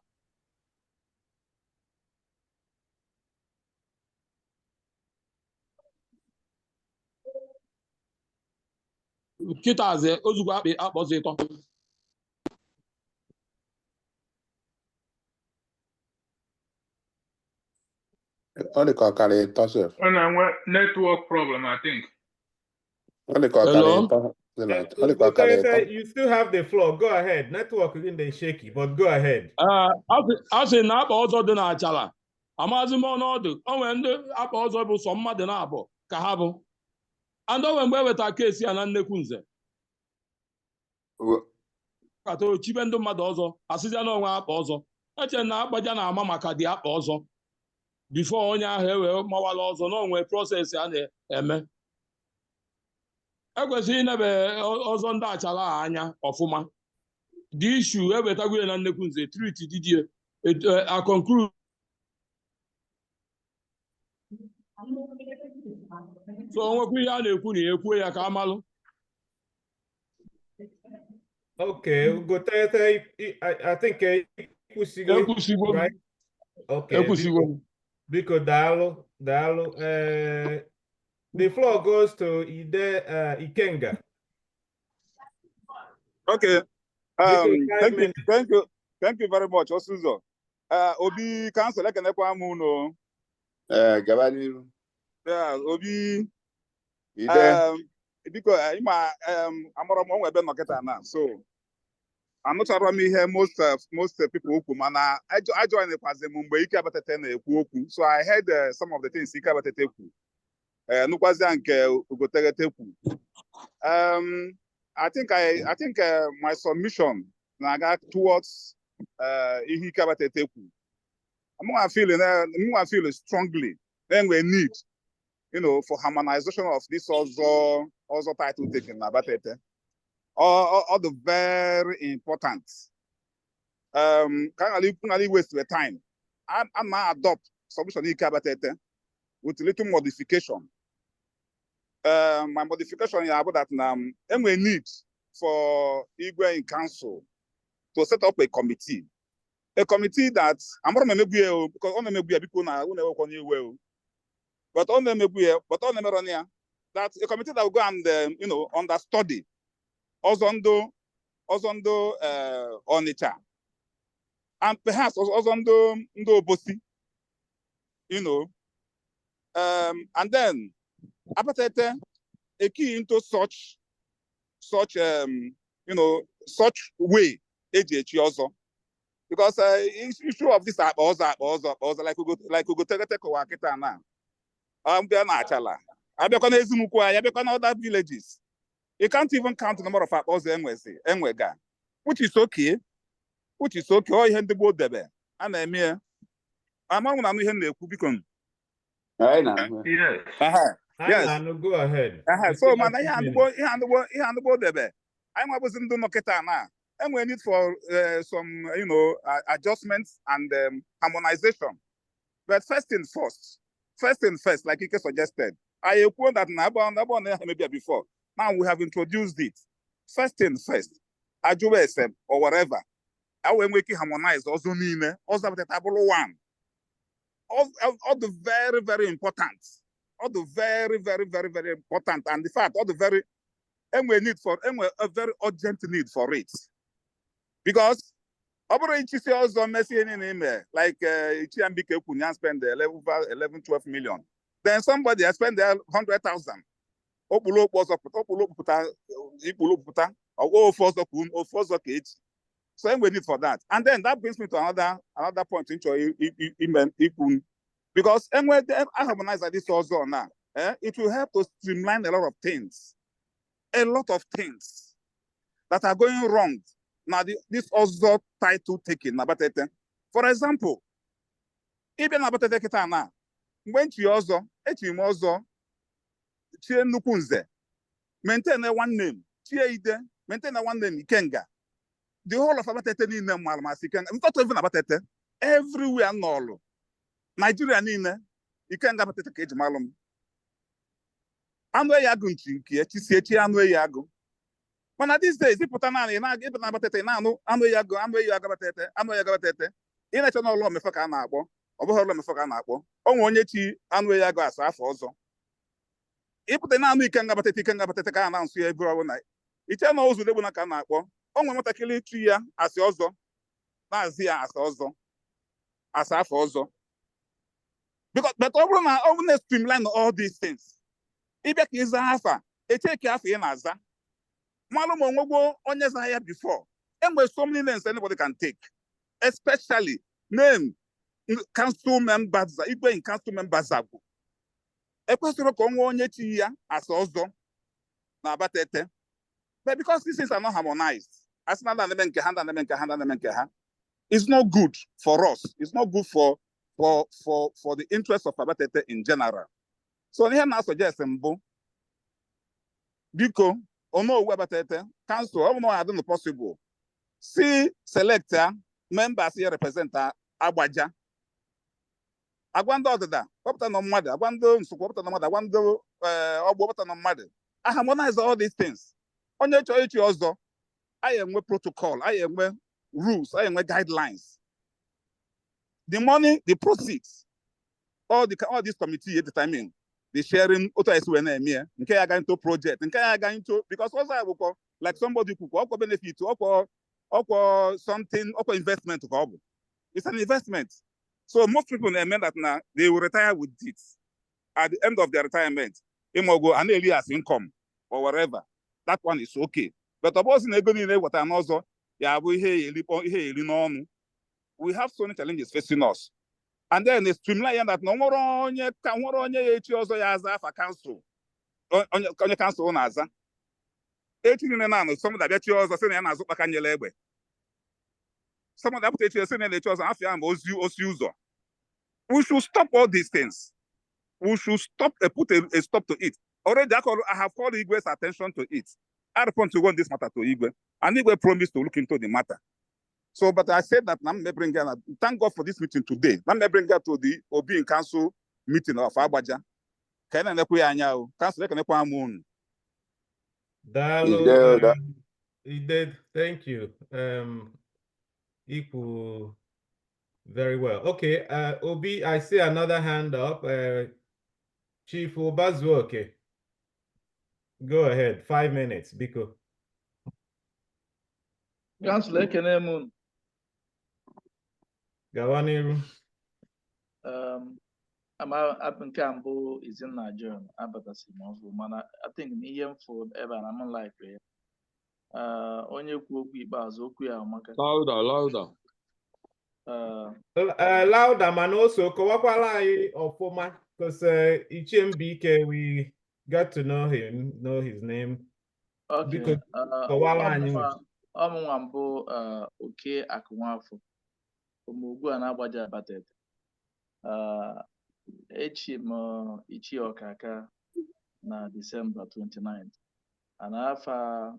kịtazi ozugbo akpọzi ịtọ Ọ dị ka ọ karịrị ịtọ sef. Ọ na-enwe network problem, I think. Ọ dị ka ọ karịrị ịtọ. Ọ dị ka ọ karịrị ịtọ. You still have the floor. Go ahead. Network is in the shaky, but go ahead. A sị na akpa ọzọ dị na achara amazi m ọnọdụ o nwere ndị akpa ọzọ bụ sọ mmadụ na-abụ ka ha bụ and o nwere mgbe eweta keesi ya na nnekwu nze kata ochibe ndị mmadụ ọzọ asịzia na onwe akpa ọzọ eche na Agbaja na-ama maka dị akpa ọzọ bifo onye ahụ ewee mawala ọzọ na onwe prọsesị a na-eme ekwesịrị inebe ọzọ ndị achara anya ọfụma the issue ewetagwuye na nnekwu nze triti didie a conclude so onwekwa ihe a na-ekwu na ekwuo ya ka amalụ. Okay, go I think ekwusigo right? Okay. ekwusigo Biko daalụ. The floor goes to Ide Ikenga. Okay. Thank you very much, Osuzo. Obi Council, I can no. Gabani. Obi. Because I'm now. So I'm not sure here most people who come and I joined the Pazem Mumbai Kabatete. So I heard some of the things he Kabatete. I think my submission towards Ihi Kabateteku. I'm gonna feel strongly. Then we need, for harmonization of this also title taking Nabatete. All the very important. Can't really waste the time. I'm gonna adopt submission Ihi Kabatete with a little modification. My modification is about that now. And we need for Igwe in council to set up a committee that I'm not maybe because on the people now who never can well, but on the that a committee that will go and understudy Ozondo Onitsha and perhaps Ozondo Bosi, and then Apatete a key into such way AGH also because issue of this also like we go take a now. Other villages. You can't even count the number of Enwega, which is okay. Oh, you had the board there. And I'm here. I'm on the Kubicon. Yes. Yes. Go ahead. So man, he hand the board there. I wasn't doing no now. And we need for some adjustments and harmonization. But first, like Ike suggested, I quote that maybe before. Now we have introduced it. First, Ajuba or whatever. I will make it harmonized. Also, also the table one. All the very, very important. All the very, very, very, very important. And the fact, all the very, and we need for, and we a very urgent need for it. Because, also messy in like Chiambike Kunyan spend 11, 12 million. Then somebody has spent 100,000. Opulo so we need for that. And then that brings me to another point into because I harmonize this also now. It will help to streamline a lot of things. A lot of things that are going wrong. Now this also title taking. For example, even now, when you also maintain one name. maintain na one name Ikenga. The whole of Abatete niile malmas Ikenga. Not even Abatete. Everywhere n'ọlụ. Nigeria niile Ikenga Abatete ka eji malụ. Anụ eyi agụ nke chisi echi anụ eyi agụ. Mana these days ịpụta naanị ịpụta na Abatete na-anụ anụ eyi agụ Abatete anụ eyi Abatete. Ị na-eche na ọlụ omefe ka a na-akpọ. Ọ bụghị ọlụ omefe ka a na-akpọ. Onwe onye chi anụ eyi agụ asa afọ ọzọ. Ịpụta na anụ Ikenga Abatete ka a na-asụ ya ebe ọbụla. Iche na ụzọ degbu na ka a na-akpọ. Onwe nwatakịrị chi ya asị ọzọ. Na-azị ya asa ọzọ. Asa afọ ọzọ. Because but ọ bụrụ na ọ na-streamline all these things. Ịbịa ka ịza afa, eche ka afọ ị na-aza. Malụ ma onwegwo onye za ya before. Enwere so many names anybody can take. Especially name council members, igwe in council members agwụ. Ekwesịrị ka onwe onye chi ya asa ọzọ na Abatete. But because these things are not harmonized, as na na nke ha, it's not good for us. It's not good for the interest of Abatete in general. So here now suggest mbụ biko ono Abatete council ọ bụrụ na ọ possible si select members here represent Agbaja agwa ndị ọdịda kpọpụta na mmadụ agwa ndị Nsukka kpọpụta na mmadụ agwa ndị ọgbọ kpọpụta na mmadụ harmonize all these things. Onye chọrọ ichi ọzọ anyị enwe protocol anyị enwe rules anyị enwe guidelines. The money, the proceeds, all this committee determine the sharing auto SWNM nke ya ga into project nke ya ga into because also I will like somebody who ọkọ benefit ọkọ something ọkọ investment ka ọ bụ. It's an investment. So most people admit that now they will retire with it. At the end of their retirement, imogo an as income or whatever. That one is okay. But about in ego niile what another ya bụ ihe eri n'ọnụ. We have so many challenges facing us. And then the streamline that no nwere onye ya echi ọzọ ya aza afa council. Onye council na-aza. Echi niile na some that bịa chi ọzọ sị na ya na-azụ kpaka nyele egbe. Some of the applications say they chose after osi ụzọ. We should stop all these things. We should stop put a stop to it. Already I have called Igwe's attention to it. I want to go on this matter to Igwe, and Igwe promised to look into the matter. So, but I said that I'm bring her. Thank God for this meeting today. I'm bring her to the Obi in Council meeting of Agbaja. Can I nekwe anyao? Council can nekwe amun. He did. Thank you. Equal. Very well. Okay. Obi, I see another hand up. Chief Obazu, okay. Go ahead. 5 minutes, Biko. Councilor Kenemun. Gawaniru. I'm Cambo is in Nigeria. I think me for ever I'm like onye kwu okwu ikpeazụ okwu ya amaka. Louder. Louder, man, also kowakwala anyị ọfụma because Ichembike, we got to know him, know his name. Okay. Kowala anyị. Ọmụnwa mbụ Oke Akụnwafọ. Ugbu a na-Agbaja Abatete. Echi m Ichi Ọkaka na December 29th. And after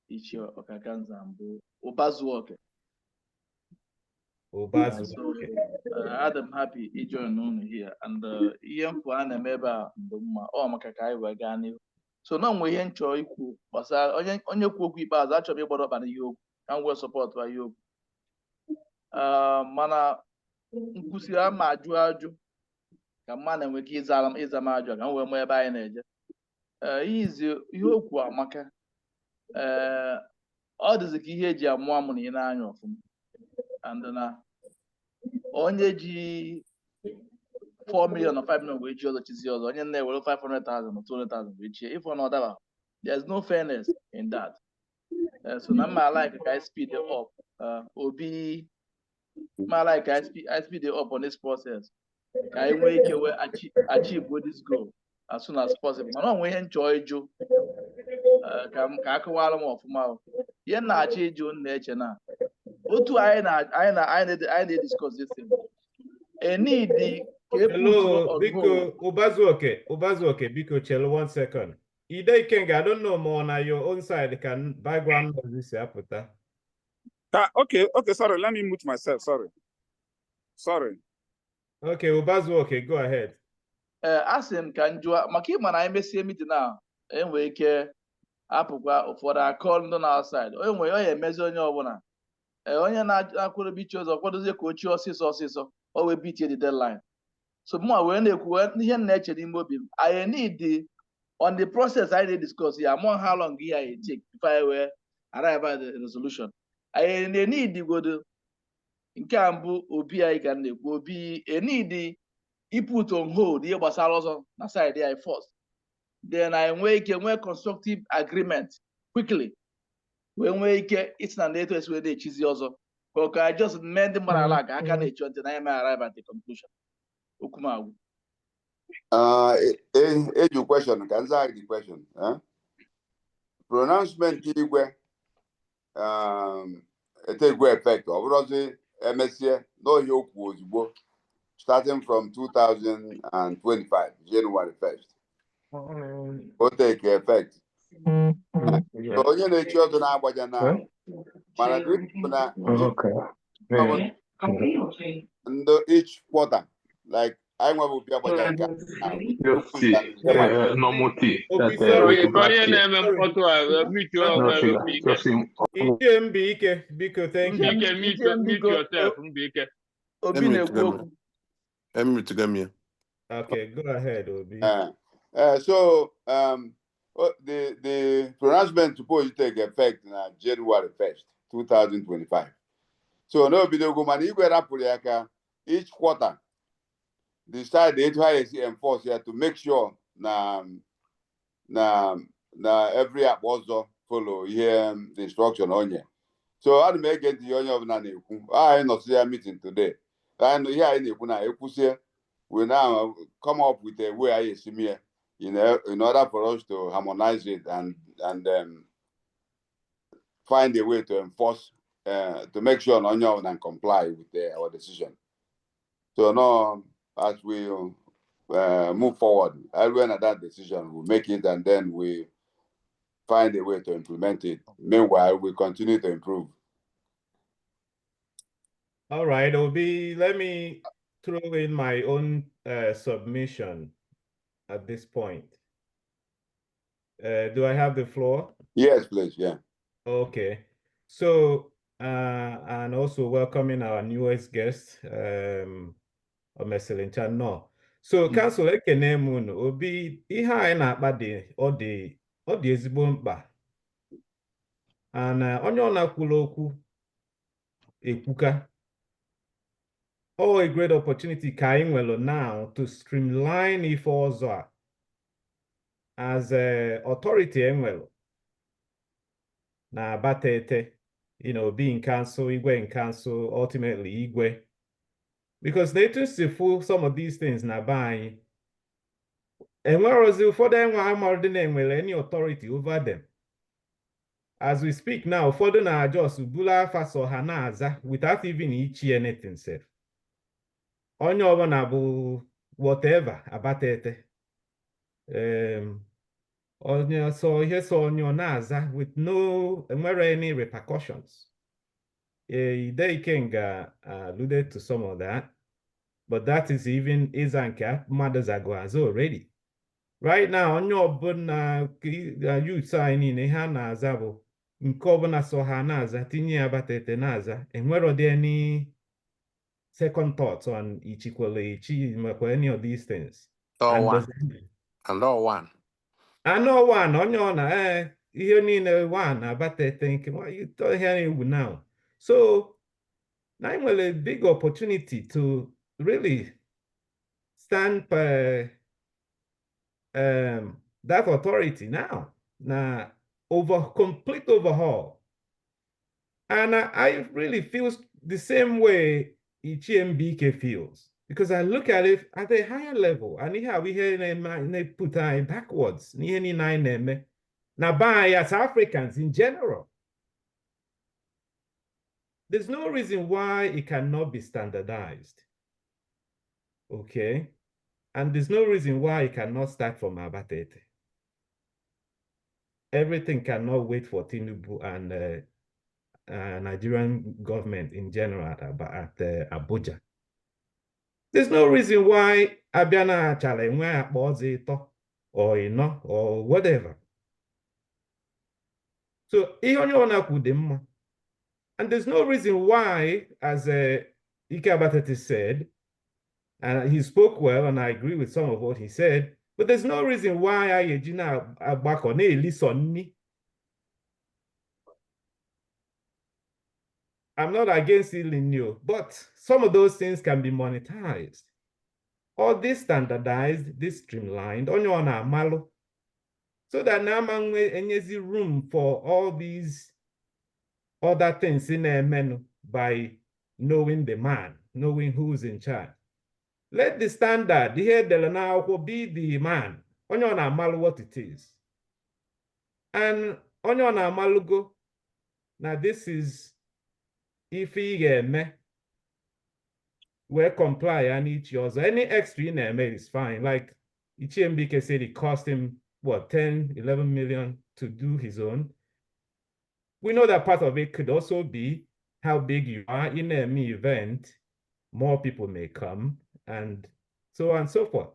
Ichi Ọkaka Nzambu Obazuoke. So I'm happy to join here. And EM for an member or Makakai Wagani. So no way in Choi Ku was on your cookie bars actually brought up and you and well support by you. Mana Kusia Majuaju. Man and we give Zalam is a major and we're more by an age. Easy you Maka. All the Kiheja more money in annual from. And then onye ji 4 million or 5 million wage other chizi other onye na ewere 500,000 or 200,000 wage if one other there's no fairness in that. So now I like I speed it up. Obi I like I speed it up on this process. I make it achieve this goal as soon as possible. I don't enjoy you. Ka akọwara m ọfụma. Ihe na-achọ iju na-eche na otu anyị discuss this thing. Hello, Biko Obazuoke, Biko, chill 1 second. Ide Kenga, I don't know more on your own side. Can background noise happen? Okay, sorry, let me mute myself. Sorry. Okay, Ubazu, okay, go ahead. Asị m ka m jụọ maka ịma na anyị mesie mitin a enwee ike apụkwa ụfọdụ akọl ndị na outside onye ya emezi onye ọbụla onye na-akwụrụ bichi ụzọ kwadozie ka ochie ọsịsọ o wee bitie the deadline. So mụ wee na-ekwu ihe m na-eche n'ime obi m I need on the process I dey discuss here among how long here I take before I were arrive at the resolution. I need godo nke a mbụ Obi anyị ka m na-ekwu Obi need put on hold ihe gbasara ọzọ na side I first. Then I nwee ike nwee constructive agreement quickly. Wee nwee ike isi na etu esi wee na-echizi ọzọ. Ka I just mee ndị mmadụ ala ka aka na-echi ntị na ya may arrive at the conclusion. Okwu m agwụ. Eju question, can I the question? Pronouncement Igwe take effect. Obviously, MSC no yoke was starting from 2025, January 1st. Will take effect. So you need to Obi Agbaja now. And each quarter, like I want Obi Agbaja normal tea. Onye na-eme mkpọtụ a mute Mbike, Biko, thank you. Mute yourself, Mbike. Obi na-ekwu okwu. Okay, go ahead, Obi. So the pronouncement supposed to take effect on January 1st, 2025. So no video go man each quarter decide the highest enforce here to make sure na every app also follow here the instruction on you. So how to make it the onion of Naneku? I not see a meeting today. And here in the we now come up with a way I see me, in order for us to harmonize it and find a way to enforce to make sure Onion and comply with our decision. So now as we move forward, everyone at that decision will make it and then we find a way to implement it. Meanwhile, we continue to improve. All right, Obi, let me throw in my own submission at this point. Do I have the floor? Yes, please, yeah. Okay. So, and also welcoming our newest guest, Omeselincha no. So, Council ekene munu, Obi, ihe anyị na-akpa dị ọ dị ezigbo mkpa. And onye ọ na-akwụla okwu ekwuka. Oh, a great opportunity ka anyị nwere now to streamline ife ọzọ a as authority enwere na Abatete, being council, Igwe in council, ultimately Igwe. Because they just full some of these things na buying. And whereas for them, I'm already any authority over them. As we speak now, for them are just Bula Faso Hanaza without even ichi anything said. Onye ọbụla bụ whatever Abatete. Onye so ihe so onye na-aza with no any repercussions. They can alluded to some of that, but that is even Izanka Madazago already. Right now, onye ọbụla youth signing ha na-aza bụ nke ọbụla so ha na-aza tinye Abatete na-aza enwero dị any second thoughts on Ichikwele Ichi makwa any of these things. And all one. I know one, onye ọ na ihe niile one Abatete nke what you hearing now. So now I'm a big opportunity to really stand by that authority now complete overhaul. And I really feel the same way Ichimbike feels, because I look at it at a higher level and here we put backwards. Now by as Africans in general, there's no reason why it cannot be standardized. Okay? And there's no reason why it cannot start from Abatete. everything cannot wait for Tinubu and Nigerian government in general at Abuja. There's no reason why Abiana Chale or Ino or whatever. So and there's no reason why, as Ike Abatete said, and he spoke well, and I agree with some of what he said, but there's no reason why Ayejina Agbakone Lisonni. I'm not against Ilinio, but some of those things can be monetized. Or this standardized, this streamlined, on a malo. So that now man enyezi room for all these other things in a menu by knowing the man, knowing who's in charge. Let the standard, the head now will be the man. On a malo what it is. And on a malugo. Now this is if he me. Where comply and each yours. Any extra in there is fine. Like Ichiembike said it cost him what 10, 11 million to do his own. We know that part of it could also be how big you are in an event, more people may come, and so on and so forth.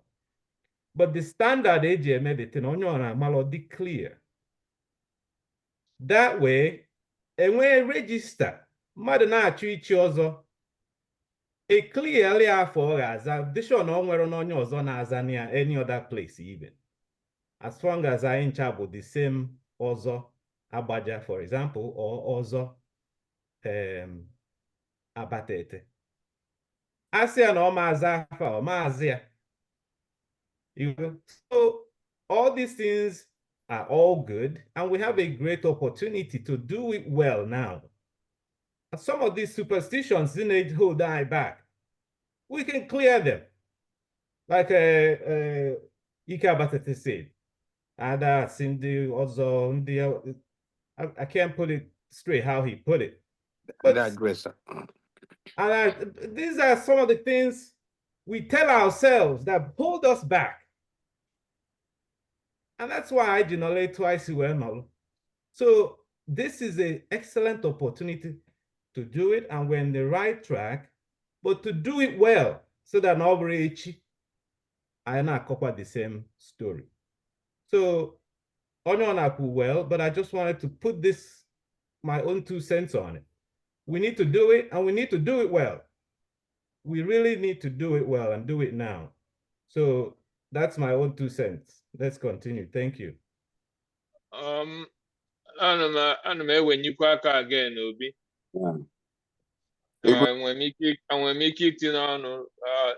But the standard AGM editing on your malody clear. That way, and when register, Madana treat also. It clearly for us this show no where on your zona as any other place even. As long as I in charge with the same Ozo Agbaja, for example, or Ozo Abatete. Asia no Mazafa or Mazia. So all these things are all good, and we have a great opportunity to do it well now. Some of these superstitions didn't hold die back. We can clear them. Like Ike Abatete said. And Cindy also, I can't put it straight how he put it. But these are some of the things we tell ourselves that hold us back. And that's why I generate twice well. So this is an excellent opportunity to do it, and we're in the right track, but to do it well so that nobody I not cover the same story. So Onyonaku well, but I just wanted to put this my own 2 cents on it. We need to do it, and we need to do it well. We really need to do it well and do it now. So that's my own 2 cents. Let's continue. Thank you. Ana m ewenyekwa aka again Obi. Enwere m ike itinye ọnụ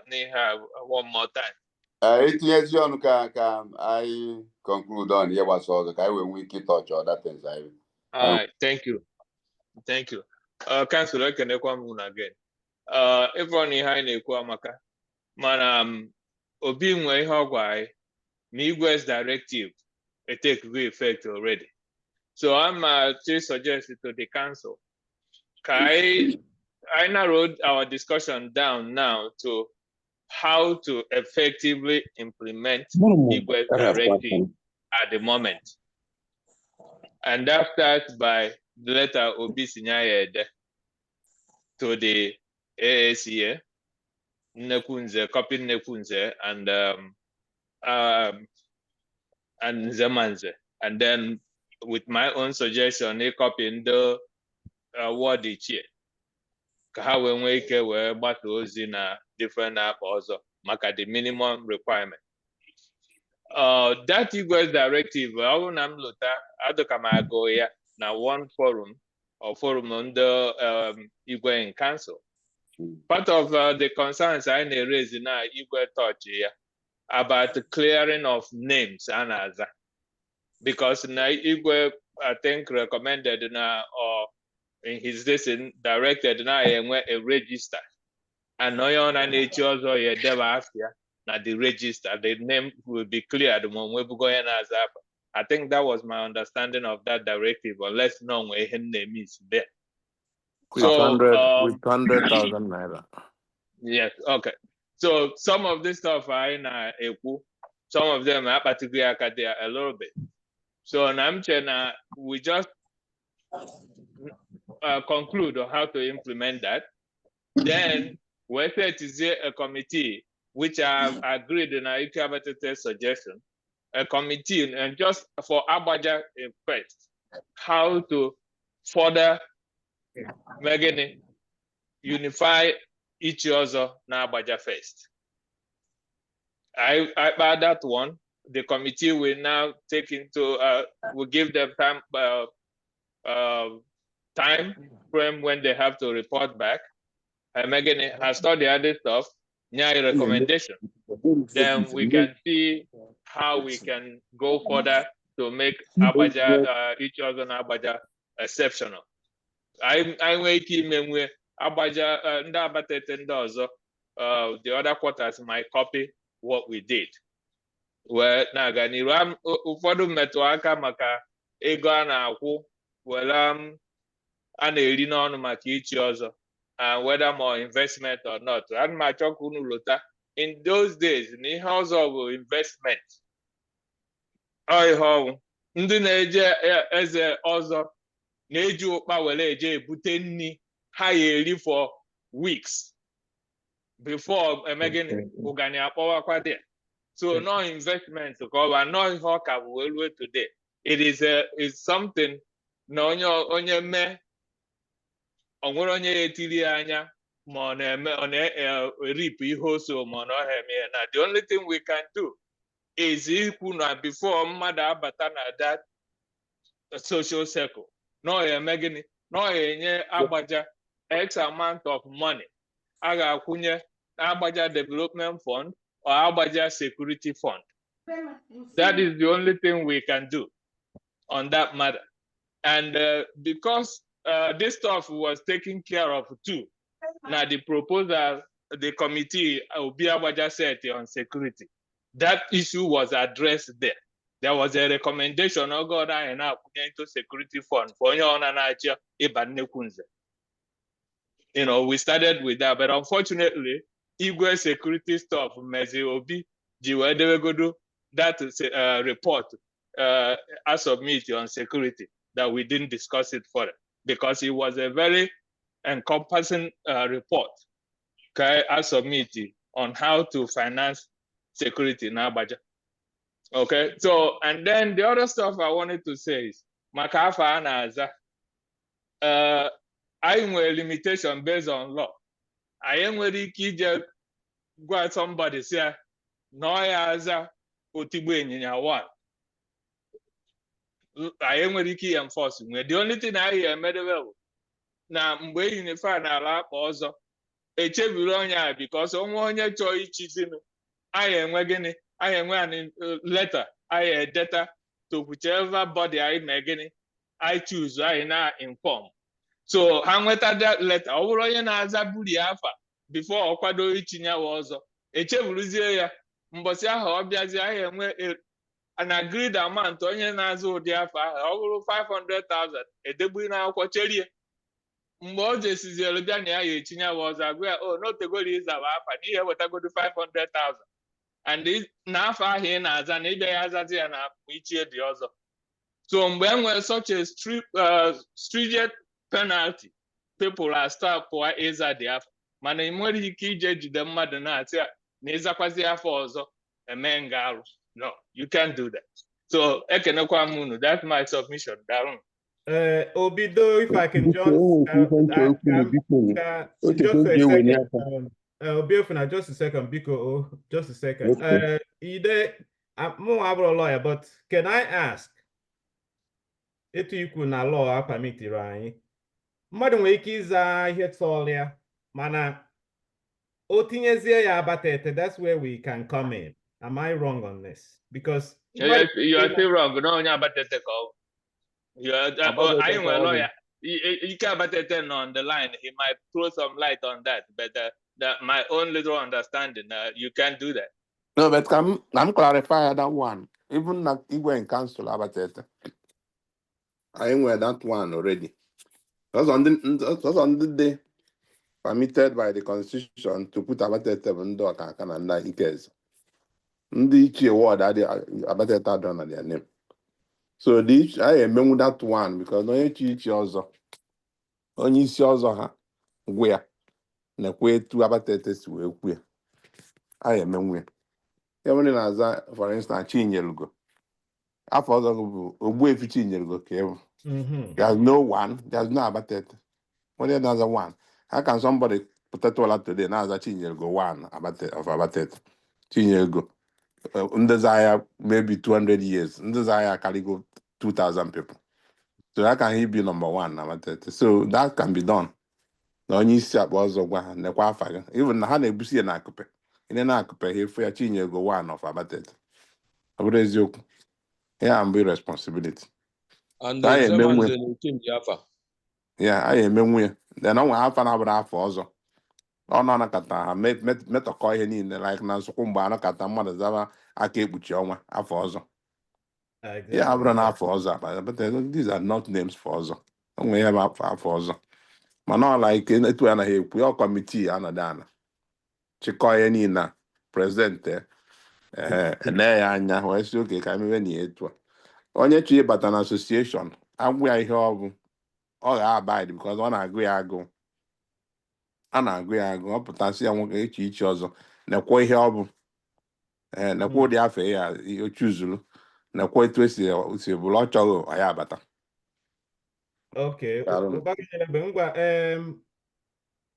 n'ihe a one more time. Itinyezi ọnụ ka anyị conclude on ihe gbasara ọzọ ka anyị wee nwee ike touch other things. All right, thank you. Thank you. Council ekenekwa m again. Everyone ihe anyị na-ekwu amaka. Mana Obi nwere ihe ọ gwara anyị na Igwe's directive it take effect already. So I'm to suggest to the council. I narrowed our discussion down now to how to effectively implement Igwe's directive at the moment. And that starts by the letter Obi Sinyayede to the AACA, Nekunze, copy Nekunze, and Zemanze. And then with my own suggestion, they copy in the word each year. How we make we but those in a different app also, make the minimum requirement. That Igwe's directive, I will not look at the Kamago here now one forum or forum on the Igwe in council. Part of the concerns I raise in our Igwe touch here about the clearing of names and other. Because now Igwe, I think, recommended now or in his lesson directed now a register. And no one and also a devastia now the register, the name will be cleared when we go in as up. I think that was my understanding of that directive, unless no way his name is there. With 100,000 naira. Yes, okay. So some of this stuff are in some of them are particularly a little bit. So Namchena, we just conclude on how to implement that. Then we set a committee which have agreed in our Ikabatete suggestion, a committee and just for Agbaja first, how to further unify each other na Agbaja first. I about that one, the committee will now take into will give them time frame when they have to report back. And Megan has done the other stuff, a recommendation. Then we can see how we can go further to make Agbaja each other in Agbaja exceptional. I wait when Agbaja and the other quarters might copy what we did. Well, na-aga n'iru ụfọdụ mmetụ aka maka ego a na-akwụ were a na-eri n'ọnụ maka ichi ọzọ, and whether more investment or not. Ana m achọ ka unu lụta in those days na ihe ọzọ bụ investment. Ọ ihe ọnwụ ndị na-eje eze ọzọ na-eji ụkpa were eje ebute nri ha ya eri for weeks before emegini ụgani akpọwakwa dị. So no investment to cover, no hawker will today. It is something no onye me onwere onye etiri anya ma on reap ihe so ma no heme. Now the only thing we can do is ikwu before mmadụ abata na that social circle. No emegini, no enye Agbaja X amount of money. Aga akwụnye Agbaja Development Fund or Agbaja Security Fund. That is the only thing we can do on that matter. And because this stuff was taken care of too, now the proposal, the committee, Obi Agbaja said on security, that issue was addressed there. There was a recommendation, oh God, I am now into security fund for your you know, we started with that, but unfortunately, Igwe security stuff, Mezi Obi, Jiwedewegodo, that report I submit on security, that we didn't discuss it further, because it was a very encompassing report. Okay, I submit on how to finance security in Agbaja. Okay, so, and then the other stuff I wanted to say is, Makafa Anaza, I am a limitation based on law. I am ready to go somebody say, no, as a Otibwe one. I am ready to enforce. The only thing I am medieval now, mgbe unify na ala ọzọ echebiri onye because onye chọọ ichizinu I enwe gịnị I enwe an letter I data to whichever body I megini I choose I na inform. So ha nweta that letter ọ bụrụ onye na-aza buri afa before ọ kwado itinye ọzọ echeburuzie ya mbọsị ahụ ọ bịazie I enwe an agreed amount onye na-aza ụdị afa ahụ ọ bụrụ 500,000 edegbu na akwụkwọ cherie mgbe o jesizielu bịa na ya etinye ọzọ agwa ya o n'otegoro ịzaba afa n'ihe wetagodo 500,000 and na afa ahụ ị na-aza na ịbịa ya azazi ya na ichie dị ọzọ. So mgbe enwere such a stringent penalty, people are start for ịza dị afa mana ị nwere ike ije jide mmadụ na-atị ya na ịzakwazi afa ọzọ eme nga arụ. No, you can't do that. So ekenekwa m unu, that's my submission. Darun. Obido, if I can just just a second, Biko, just a second. I'm more a lawyer, but can I ask? Etu ikwu na law permitted anyị. Mmadụ nwere ike ịza ihe tọọlịa, mana o tinyezie ya abatete, that's where we can come in. Am I wrong on this? Because you are still wrong. No, you abatete call. I am a lawyer. You can't abatete on the line. He might throw some light on that, but my own little understanding, you can't do that. No, but I'm clarify that one. Even like you were in council abatete. I am with that one already. That's on the day permitted by the constitution to put abatete on door can under ikes. Ndị ichie ward adị abatete done na their name. So this I emenwu that one because onye chichi ọzọ onye isi ọzọ ha gwe ya na-ekwe etu abatete si wee kwu ya I emenwu ya enwere na-aza for instance Chinyelugo afọ ọzọ bụ Ogbuefi Chinyelugo ka ewu there's no one there's no abatete only another one how can somebody potato ala today na-aza Chinyelugo one abatete Chinyelugo ndezi ahịa maybe 200 years ndezi ahịa karigo 2,000 people. So how can he be number one? So that can be done. Na onye isi akpa ọzọ gwa ha nekwa afa gị. Even na ha na-ebusi ya na akụpe. Ine na akụpe ha efu ya Chinyego one of Abatete. Ọ bụrụ eziokwu. Ya mbụ responsibility. And So anyị emenwu ya. the change afa. Ya anyị emenwu ya. Then ọ nwe afa na-abụrụ afọ ọzọ. Ọ nọ anakọta ha metọkọ ihe niile like na nsukwu mgbe anakọta mmadụ zaba aka ekpuchi ọnwa afọ ọzọ. Yeah, I run out for us, but these are not names for us. Only have for us. But not like in it when I we all committee another. Chikoye ni na president and anya why so okay can even near to. Only chi but an association. And we are here all abide because one agree I go. An agree I go up and see I want each other. Na kwa ihe ọbụ na kwa ụdị afọ ya o chuzuru na kwa etu esi bụrụ ọ chọrọ anyị abata. Okay,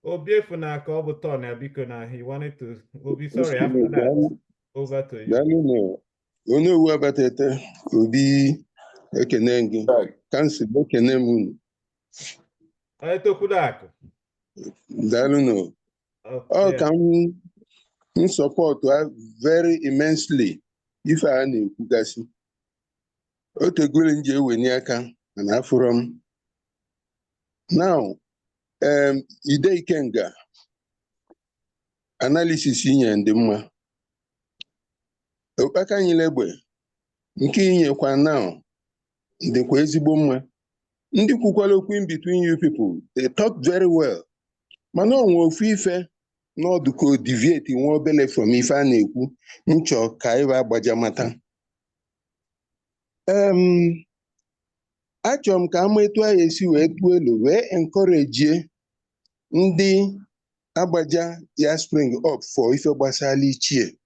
Obiefu na ka ọ bụ turn ya biko na he wanted to Obi sorry after that over to you. Onye uwe abatete Obi ekene gị kansụl ekene m unu. Tokwudakụ. Daalụ nụ. Ọ ka m support very immensely ife a na-ekwugasị. O tegoro nje ewenye aka na afụrọ m. Now, ide ikenga analysis inye ndị mma. Okpaka nyile egbe nke inyekwa now dịkwa ezigbo mma. Ndị kwukwala okwu in between you people, they talk very well. Mana onwe ofu ife n'ọdụ ka deviate nwa obele from ife a na-ekwu nchọ ka Obi Agbaja mata. Achọrọ m ka ama etu anyị esi wee tuo elu wee encourage ndị Agbaja ya spring up for ife gbasara ichie.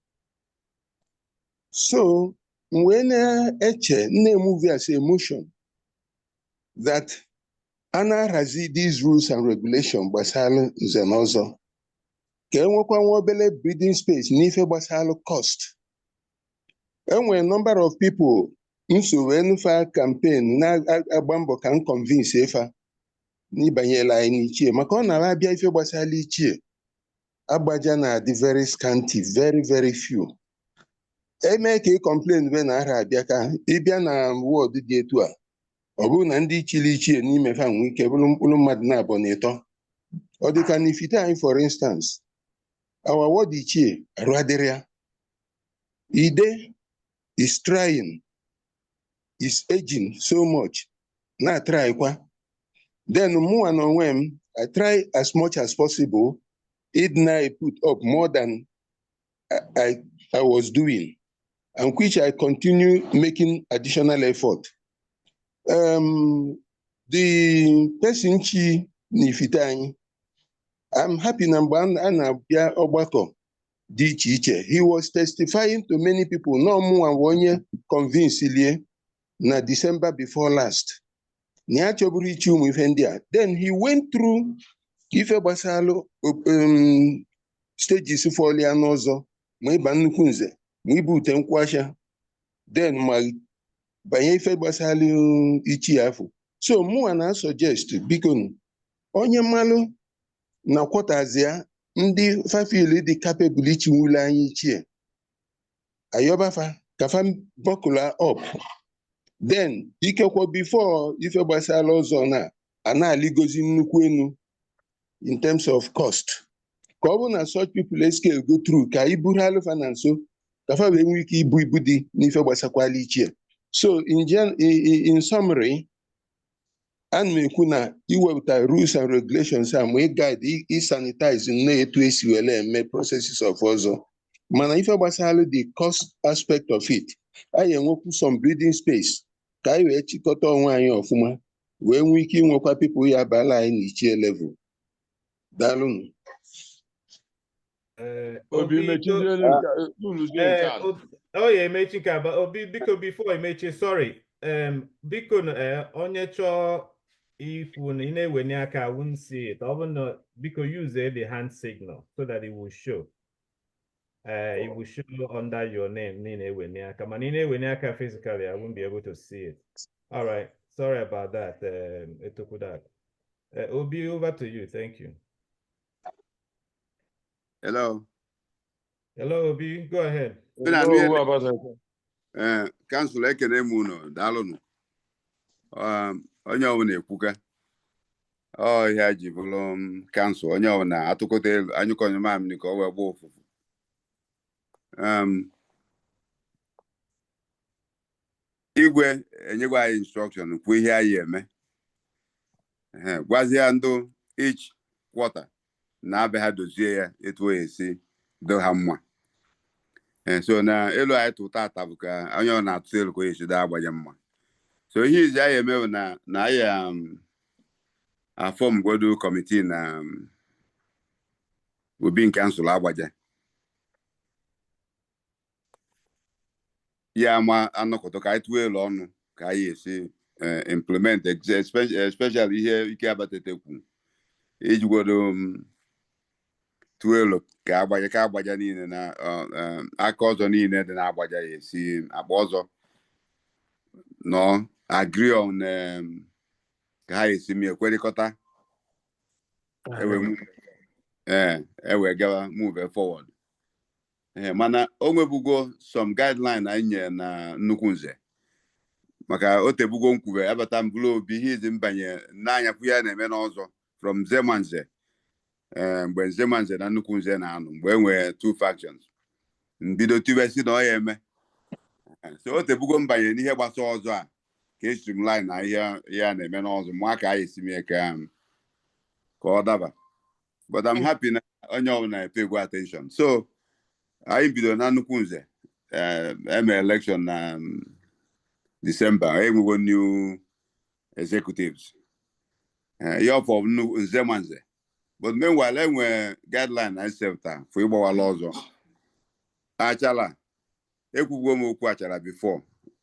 So wee na-eche na-emove as emotion that a na-ahazi these rules and regulations gbasara nze na ọzọ ka enwekwa nwa obele breathing space n'ife gbasara cost. Enwere number of people nso wee nufa campaign na-agba mbọ ka m convince efa n'ibanyela anyị n'ichie maka ọ na-abịa ife gbasara ichie Agbaja na-adị very scanty, very very few. Eme ka ị complain be na ara abịa ka ịbịa na ward dị etu a ọ bụrụ na ndị chili ichie n'ime fa nwee ike bụrụ mkpụrụ mmadụ na-abụ na ịtọ. Ọ dịka n'Ifite anyị for instance, our ward ichie arụ adịrị ya. Ide is trying, is aging so much, na-try kwa. Then mụnwa na onwe m, I try as much as possible, it na put up more than I was doing, and which I continue making additional effort. The person chi n'Ifite anyị, I'm happy na mgbe a na-abịa ọgbakọ dị iche iche. He was testifying to many people, no mụnwa onye convince lie na December before last. Ni achọburu ichi ụmụ ife ndị a. Then he went through ife gbasara stages fọlia n'ọzọ ma ịba nnukwu nze ma ibu ute nkwasha then ma banye ife gbasara ichi afọ. So mụnwa na suggest biko onye mmalụ na kwọtazia ndị fafili dị capable ichi nwule anyị ichie ayọbafa kafa bọkụla up. Then ikekwa before ife gbasara ọzọ na ana-aligozi nnukwu enu in terms of cost. Ka ọ bụ na such people scale go through ka iburu alụfa na nso kafa wee nwee ike ibu ibu dị n'ife gbasakwala ichie. So in summary, ana m ekwu na iwepụta rules and regulations a ma guide sanitize na etu esi wele eme processes of ọzọ. Mana ife gbasara the cost aspect of it, anyị enwekwu some breathing space ka anyị wee chịkọta onwe anyị ọfụma wee nwee ike inwekwa pipụl ya bala anyị n'ichie level. Daalụnụ. Obi mechizie nke a. Oh yeah, emechi nke a, Obi biko before emechi, sorry. Biko onye chọọ ifu na ị na-ewenye aka, I wouldn't see it. Ọ bụ na biko use the hand signal so that it will show. It will show under your name, Nina Weniaka. Manina Weniaka physically, I won't be able to see it. All right. Sorry about that. Obi, over to you. Thank you. Hello. Hello, Obi. Go ahead. Council ekene muno dalụnụ. Onye ọbụla ekwuka. Ihe ji bụrụ council onye ọbụla atụkọta elu anyụkọnye mamịrị ka ọ wee gba ofufu. Igwe enyegwa anyị instruction kwu ihe anyị eme. Gwazie ndụ each quarter na abịa ha dozie ya etu o esi do ha mma. So na elu anyị tụ tata bụ ka onye ọ na-atụ elu ka o esi daa agbaja mma. So ihe izi anyị eme bụ na anyị afọm godu kọmitii na Obi nke Council Agbaja. Ya ma anọkọta ka anyị tụọ elu ọnụ ka anyị esi implement especially ihe ike abatetekwu iji godo tụọ elu ka agbaja niile na aka ọzọ niile dị na agbaja ya esi akpa ọzọ nọ agree on ka ha esi mi ekwerịkọta ewe gawa move forward. Mana o nwebugo some guideline anyị nye na nnukwu nze maka o tebugo nkwube abata mbụlụ Obi ihe izi mbanye n'anyapụ ya na-eme n'ọzọ from Nzemanze mgbe Nzemanze na nnukwu nze na-anụ mgbe e nwere two factions mbido tiwesi na ọ ya eme. So o tebugo mbanye n'ihe gbasa ọzọ a ka e streamline na ihe ya na-eme n'ọzọ ma ka anyị esimie ka ọ daba. But I'm happy na onye ọbụla epego attention. So anyị bido na nnukwu nze eme election na December enwego new executives ya for Nzemanze. But meanwhile enwe guideline na septa for ịgbawala ọzọ achala ekwugo m okwu achala before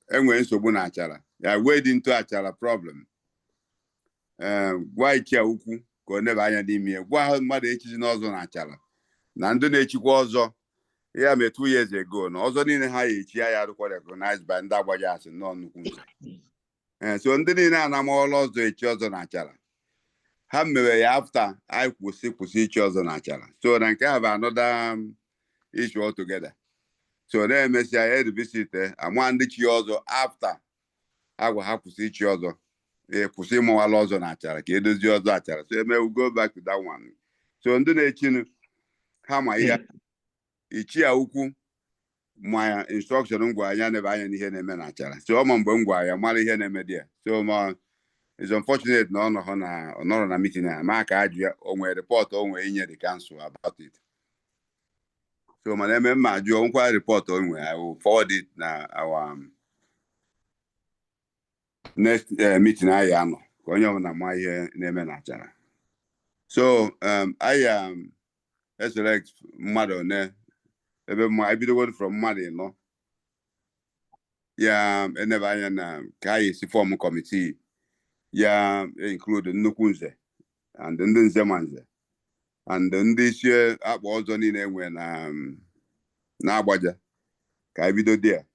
enwe nsogbu na achala ya wade into achala problem gwa ichia ukwu ka ọ nebe anya n'ime gwa mmadụ echizi n'ọzọ na achala na ndị na-echikwa ọzọ ya mee 2 years ago na ọzọ niile ha echi ya arụkwa recognized by ndị Agbaja asị nọ nnukwu nze. So ndị niile anamọla ọzọ echi ọzọ na achala ha mere ya after anyị kwụsị ichi ọzọ na achala. So na nke ha bụ another issue altogether. So na-emesịa ya revisit ama ndị chi ọzọ after agwa ha kwụsị ichi ọzọ kwụsị ịmụwala ọzọ na achala ka edozie ọzọ achala. So we go back to that one. So ndị na-echinu ha ma ihe ichi ya ukwu ma instruction ngwa anya nebe anya n'ihe na-eme na achala. So ọma mgbe m gwa ya mara ihe na-eme dị ya. So ma it's unfortunate na ọ nọrọ na meeting a ma ka ajụ ya o nwere report o nwere inye the council about it. So mana eme mma ajụ nkwa report o nwere I will forward it na our next meeting anyị anọ ka onye ọbụla ma ihe na-eme na achala. So I select mmadụ one ebe ma ebidogo from mmadụ ịnọ ya enebe anya na ka anyị esi form committee ya include nnukwu nze and ndị Nzemanze and ndị isi akpa ọzọ niile enwe na Agbaja ka anyị bido dị ya.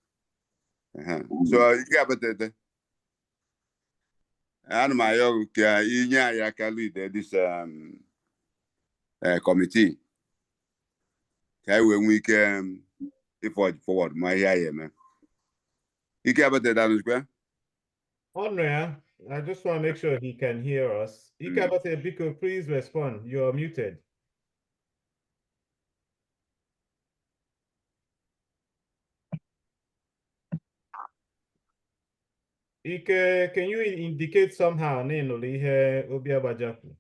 So ike abatete ana m ayọ ka inye anyị aka lead this committee ka anyị wee nwee ike forward forward ma ihe anyị eme. Ike abatete anụzikwa? Honor, I just want to make sure he can hear us. Ike abatete, Biko, please respond. You are muted. Ike, can you indicate somehow n'ịnụrụ ihe Obi Agbaja kwuru?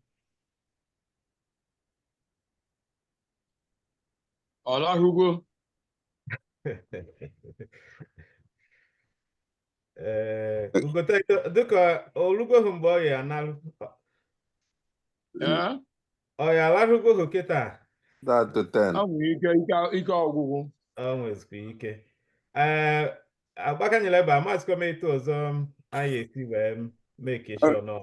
Ugote dịka olugohu mgbe ọ ya analụ ọ ya alarụgohu kịta That to 10. Ọ nwere ike ọgwụgwụ. ọ nwezikwa ike agbakanyela ebe a masịkwa m etu ọzọ anyị esi wee make sure na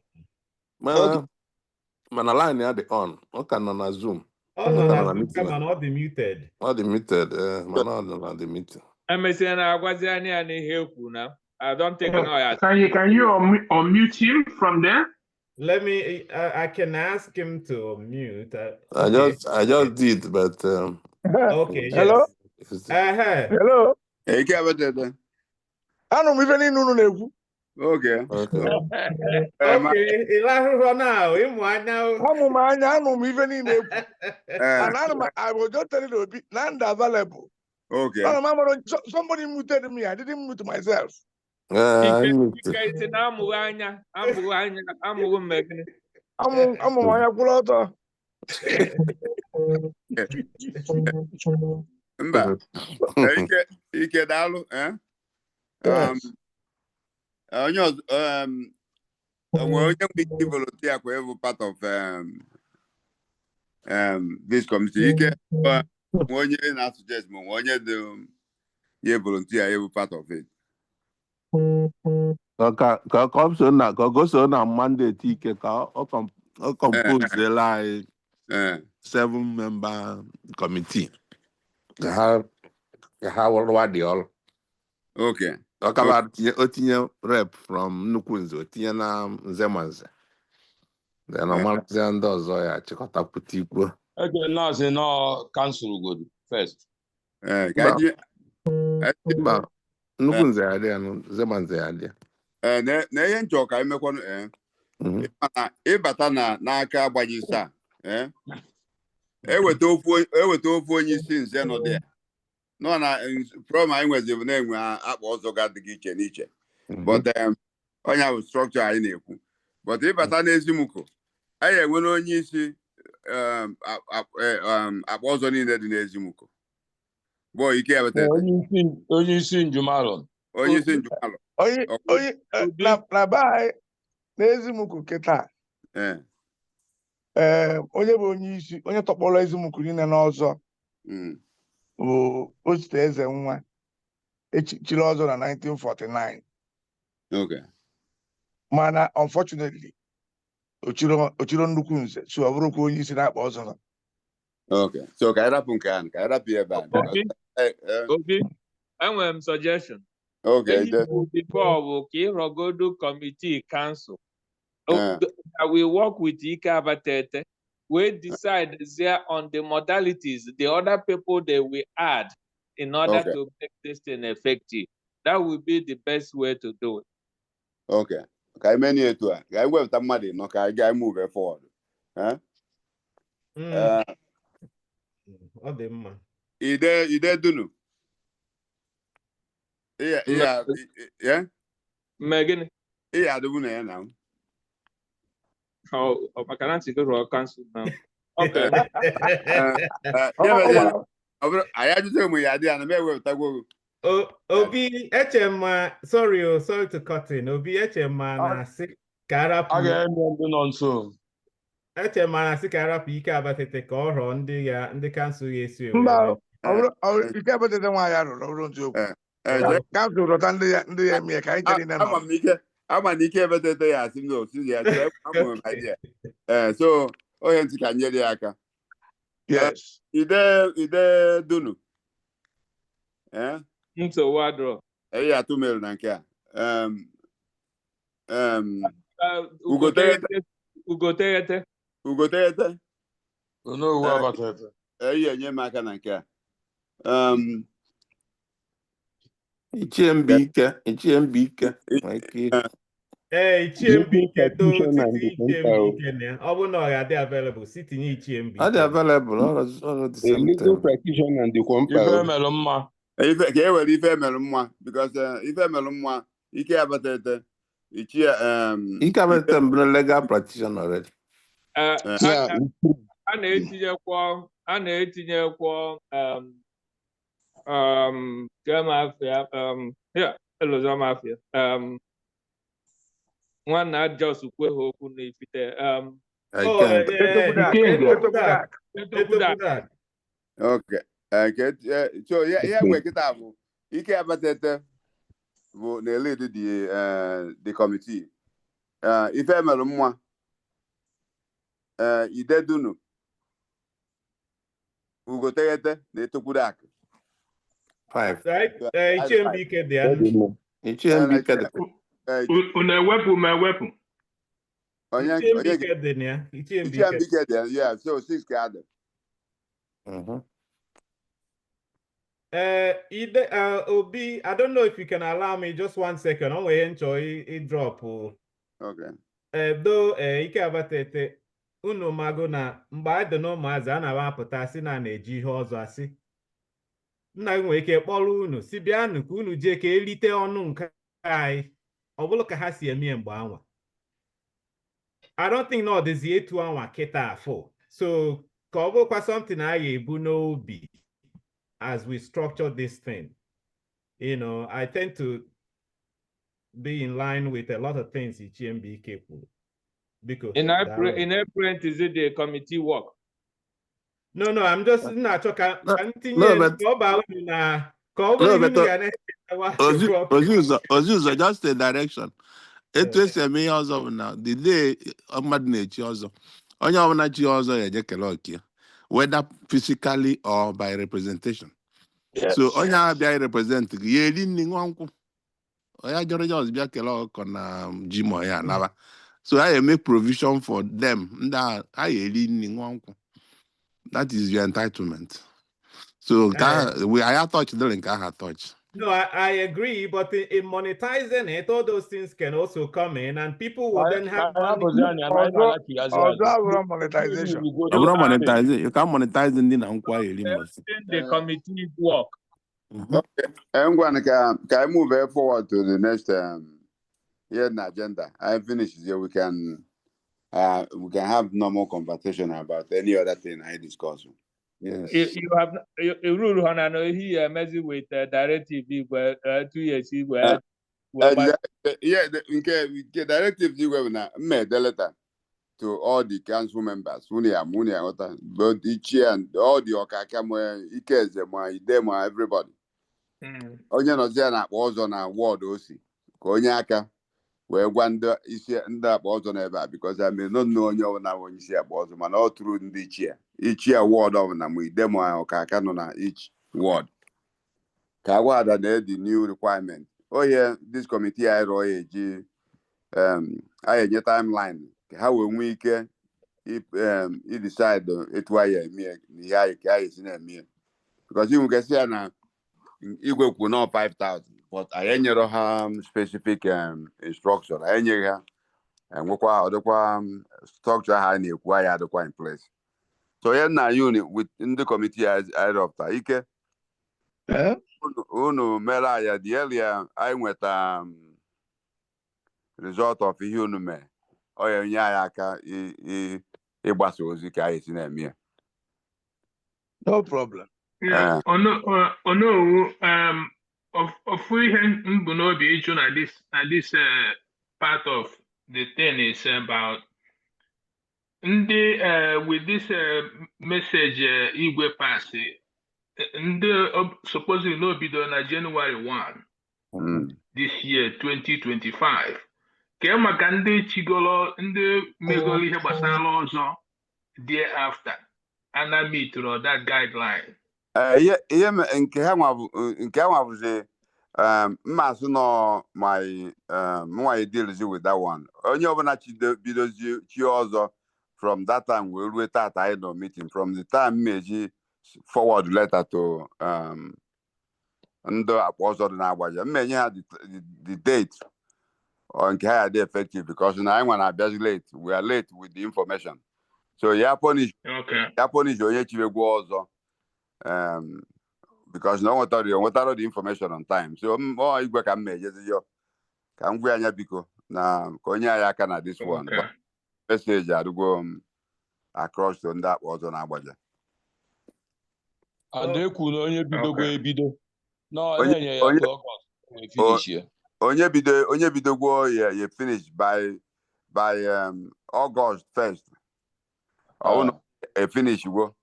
Mana line ya dị on. Ọ ka nọ na Zoom. ọ nọ na Zoom kama na ọ dị muted. Ọ dị muted, mana ọ nọ na the meeting. Emesịa na-agwazi anyị ya n'ihe ekwu na I don't think no ya. Can you unmute him from there? Let me I can ask him to mute. I just did, but okay, Hello? yes. Hello? Ike abetete. Anụ m ife niile unu na-ekwu. Okay. Okay, ịlahụhụ na ịmụ anya. Amụ m anya, anụ m ife niile ekwu. And I was just telling Obi, land available. Okay. Somebody muted me. I didn't mute myself. Ike na amụghị anya, amụghị mmegide. Amụ m anya kwụrụ ọtọ. Mba. Ike daalụ, onye ọzọ onwe onye mgbe ike volunteer kwa evu part of this committee. Ike onye na-suggest ma onye dị ye volunteer evu part of it. Ka ọ so na mandate Ike ka ọ compose anyị 7-member committee. Ka ha rụwa dị ọrụ. Okay. O tinye rep from nnukwu nze, o tinye na nze ma nze. Then ọmarazie ndị ọzọ ya chịkọtapụta ikwu. Ege na-asị nọ kansụl godu first. Mba, nnukwu nze ya dị ya, nze ma nze ya dị ya. Na ihe nchọ ka emekwanụ ịbata n'aka agbajisi a eweta ofu onye isi nze nọ dị ya nọ na problem anyị nwezi bụ na-enwe akpa ọzọ ga-adịghị iche n'iche but onye bụ structure anyị na-ekwu but ịbata n'Ezimuko anyị enwere onye isi akpa ọzọ niile dị n'Ezimuko bụ Ike Abetete, onye isi Njumalụ Onye na be anyị n'Ezimuko kịta onye bụ onye isi onye tọkpọrọ Ezimuko niile n'ọzọ bụ osote eze nwa echiri ọzọ na 1949. Okay. Mana unfortunately ochiro nnukwu nze so ọ bụrụkwa onye isi na-akpa ọzọ na. Okay, so ka anyị rapụ nke ahụ, ka anyị rapụ ebe a. Obi, enwere m suggestion. Okay. Before bụ ka ịrọgodo committee council. We work with Ike Abetete. We decide there on the modalities, the other people that we add in order to make this thing effective. That will be the best way to do it. Okay. Ka anyị mee etu a, ka anyị wepụta mmadụ nọ ka anyị gaa move forward. Ọ dị mma. Ide dunu. Megini. Iya adịbụ na ya na. Maka na ntị gụrụ kansụl na. Okay. Anyị ajụjụ ụmụ ya dị ya na m ewepụtagwo. Obi echema, sorry to cut in. Obi echema na sị ka arapụ. A ga-eme ndị nọ nso. Echema na sị ka arapụ Ike Abetete ka ọ rọọ ndị kansụl ya esi Mba, Ike Abetete nwaanyị arụrụ ọrụ nziokwu. Kansụl rọta ndị ya eme ka anyị chere na nọ. Ama na Ike Abetete ya asị na osi ya amụrụ m idea. So onye ntị ka nyere ya aka. Yes. Ide dunu. Nso wadro. Eyi atụmerụ na nke a. Ugotegete. Onowu Abatete. Eyi enye m aka na nke a. Ichie Mbike. Ichie Mbike too, Ichie Mbike na ọ bụ na ọ ga-adị available si tinye Ichie Mbike. Ọ dị available ọrụ the same thing. Practitioner and the Ife melụ mma. Ka e were ife emelụ mma because ife emelụ mma Ike Abetete Ichie Ike Abetete mbụ legal practitioner already. A na-etinyekwa Mafia nwanna just kwe ha okwu n'ifite Oh, okay. So yeah, we get up. Ike abatete bụ na lead the committee. Ife mere mwa idedunu ugotegete na etokwuru akụ. 5. Ichembike dị ya. Ichembike dị. Unu ewepụ ma ewepụ. Ichembike dị na ya. Ichembike dị ya. Yeah, so 6 ka adị. Obi, I don't know if you can allow me just 1 second. I'm going to drop. Okay. Though Ike Abatete, unu mago na mgbe anyị dị n'ụmụazị a na-apụta sị na na-eji ihe ọzọ asị. Nna gị nwere ike kpọrọ unu si bịanụ ka unu jee ka elite ọnụ nke anyị. Ọ bụrụ ka ha si eme mgbe anwa. I don't think no dịzi etu anwa kịta afọ. So ka ọ bụrụkwa something anyị ebu n'obi as we structure this thing. You know, I tend to be in line with a lot of things Ichembi capable. Because in April, is it the committee work? No, I'm just not talking. Ozuzo, just a direction. It was a me also now. The day of madness also. On your nature also a jekalokia, whether physically or by representation. Yes. So on your by representing, ye didn't want. I just be a kelok on Jimo ya never. So I make provision for them. That I didn't want. That is your entitlement. So I touch the link. I have touch. No, I agree, but in monetizing it, all those things can also come in, and people will then have money. Monetization. You can't monetize in the committee work. Okay. I'm going to move forward to the next agenda. I finish here. We can have normal conversation about any other thing I discuss. Yes. You have a rule on an here messing with directive 2 years. Yeah, the directive made the letter to all the council members, but each year and all the Okakamo, Ikeze, Idemo, everybody. Onye nọzi na-akpọ ọzọ na ward osi ka onye aka wee gwa ndị akpa ọzọ n'ebe a because I may not know onye ọbụla onye isi akpa ọzọ mana ọ tụrụ ndị ichie ward ọbụla ma idemo ahụ ka aka nọ na each ward ka agwa ada na the new requirement oye this committee anyị rụọ ya eji anyị enye timeline ka ha wee nwee ike decide etu anyị eme ihe anyị ka anyị si na-eme because iwu gasị ya na igwe kwu na 5,000 but anyị nyere ha specific instruction anyị nyere ha enwekwa ọdịkwa structure ha na-ekwu anyị adịkwa in place so ya na unit with ndị committee anyị rọpụta ike unu mere anyị the earlier anyị nweta result of ihe unu mee ọ ya nye anyị aka ịgbasa ozi ka anyị si na-eme no problem. Yeah. Ono of we n'obi ịjụ na this part of the thing is about ndị with this message igwe pass ndị supposedly no bido na January 1 this year 2025 ka maka ndị chigolo ndị megolo ihe gbasara ọzọ thereafter ana meetro that guideline. Ihe nke ha nwa bụzi mmasị nọ my deals with that one onye ọbụla bidozi chi ọzọ from that time wee rue tata anyị nọ meeting from the time meji forward letter to ndị akpa ọzọ dị na-agbaja mmenye ha the date nke ha dị effective because na anyị nwa na-abịazi late we are late with the information so ya punish onye chiwegwu ọzọ because no nwetara the information on time so igwe ka m ejezi yo ka m gwa anya biko na ka onye anyị aka na this one message adịgo across to ndị akpa ọzọ na-agbaja adekwu na onye bidogo ebido na enye ya ka August finish ya onye bidogwo you finish by August 1st. Ọ na finish go.